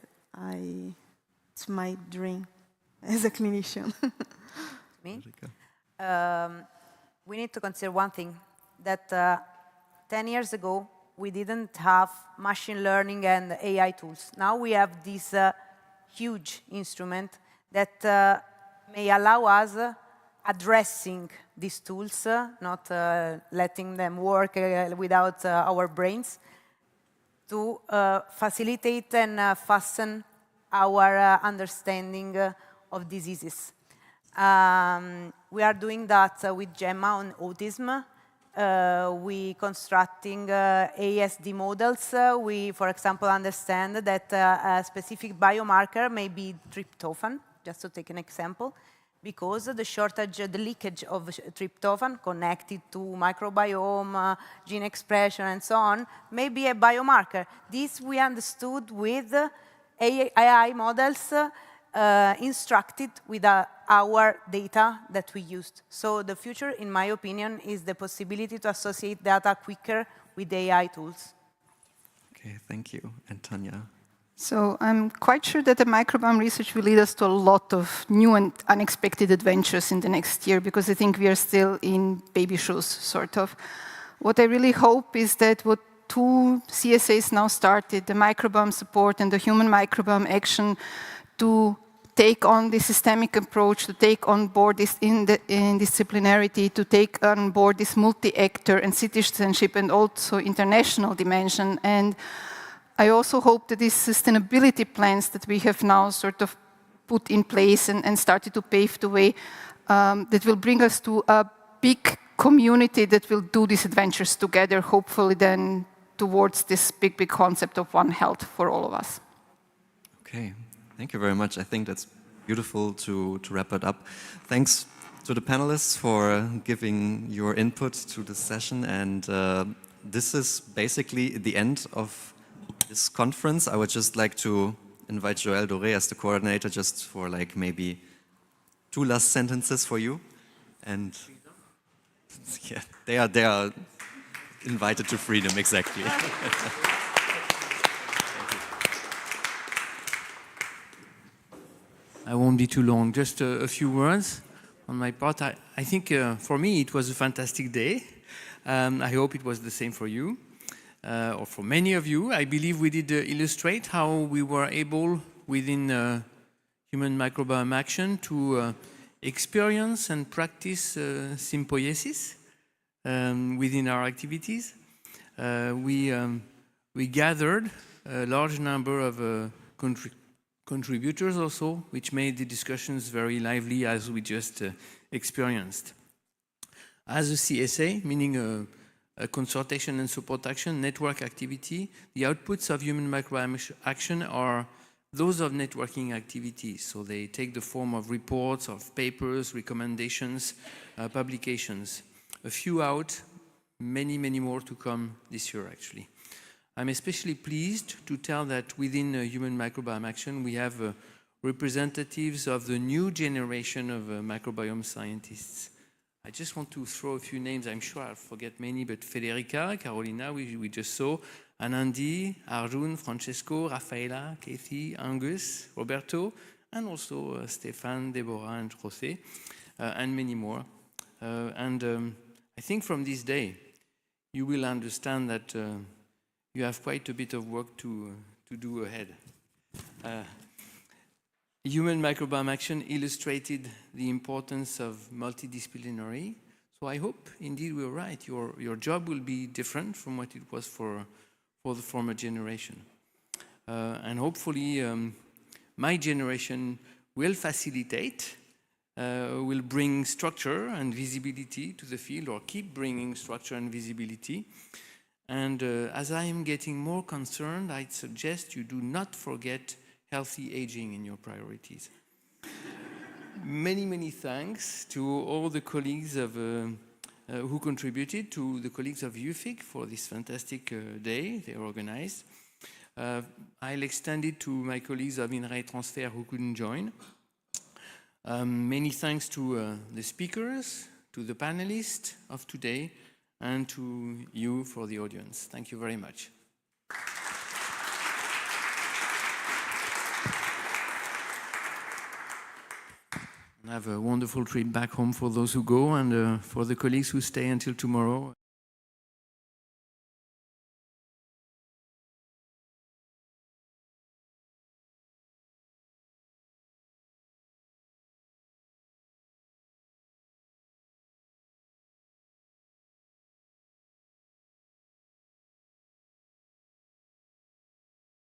it's my dream as a clinician. Me? We need to consider one thing, that 10 years ago, we didn't have machine learning and AI tools. Now we have this huge instrument that may allow us addressing these tools, not letting them work without our brains, to facilitate and fasten our understanding of diseases. We are doing that with Gemma on autism. We constructing ASD models. We, for example, understand that a specific biomarker may be tryptophan, just to take an example, because the shortage, the leakage of tryptophan connected to microbiome, gene expression, and so on, may be a biomarker. This we understood with AI models instructed with our data that we used. So the future, in my opinion, is the possibility to associate data quicker with AI tools. Okay, thank you. And Tanya? So I'm quite sure that the microbiome research will lead us to a lot of new and unexpected adventures in the next year, because I think we are still in baby shoes, sort of. What I really hope is that what two CSAs now started, the microbiome support and the human microbiome action, to take on the systemic approach, to take on board this interdisciplinarity, to take on board this multi-actor and citizenship and also international dimension. And I also hope that these sustainability plans that we have now sort of put in place and started to pave the way that will bring us to a big community that will do these adventures together, hopefully then towards this big, big concept of One Health for all of us. Okay, thank you very much. I think that's beautiful to wrap it up. Thanks to the panelists for giving your input to this session. And this is basically the end of this conference. I would just like to invite Joël Doré as the coordinator just for like maybe 2 last sentences for you. And yeah, they are invited to freedom, exactly. I won't be too long, just a few words on my part. I think for me it was a fantastic day. I hope it was the same for you, or for many of you. I believe we did illustrate how we were able within human microbiome action to experience and practice symbiosis within our activities. We gathered a large number of contributors also, which made the discussions very lively as we just experienced. As a CSA, meaning a consultation and support action, network activity, the outputs of human microbiome action are those of networking activities. So they take the form of reports, of papers, recommendations, publications. A few out, many, many more to come this year, actually. I'm especially pleased to tell that within human microbiome action, we have representatives of the new generation of microbiome scientists. I just want to throw a few names. I'm sure I'll forget many, but Federica, Carolina, we just saw, Anandi, Arjun, Francesco, Rafaela, Kathy, Angus, Roberto, and also Stéphane, Deborah, and José, and many more. I think from this day, you will understand that you have quite a bit of work to do ahead. Human microbiome action illustrated the importance of multidisciplinary. So I hope indeed we're right. Your job will be different from what it was for the former generation. And hopefully my generation will facilitate, will bring structure and visibility to the field, or keep bringing structure and visibility. And as I am getting more concerned, I'd suggest you do not forget healthy aging in your priorities. Many, many thanks to all the colleagues of, who contributed, to the colleagues of UFIC for this fantastic day they organized. I'll extend it to my colleagues of INRAE Transfer who couldn't join. Many thanks to the speakers, to the panelists of today, and to you for the audience. Thank you very much. Have a wonderful trip back home for those who go, and for the colleagues who stay until tomorrow.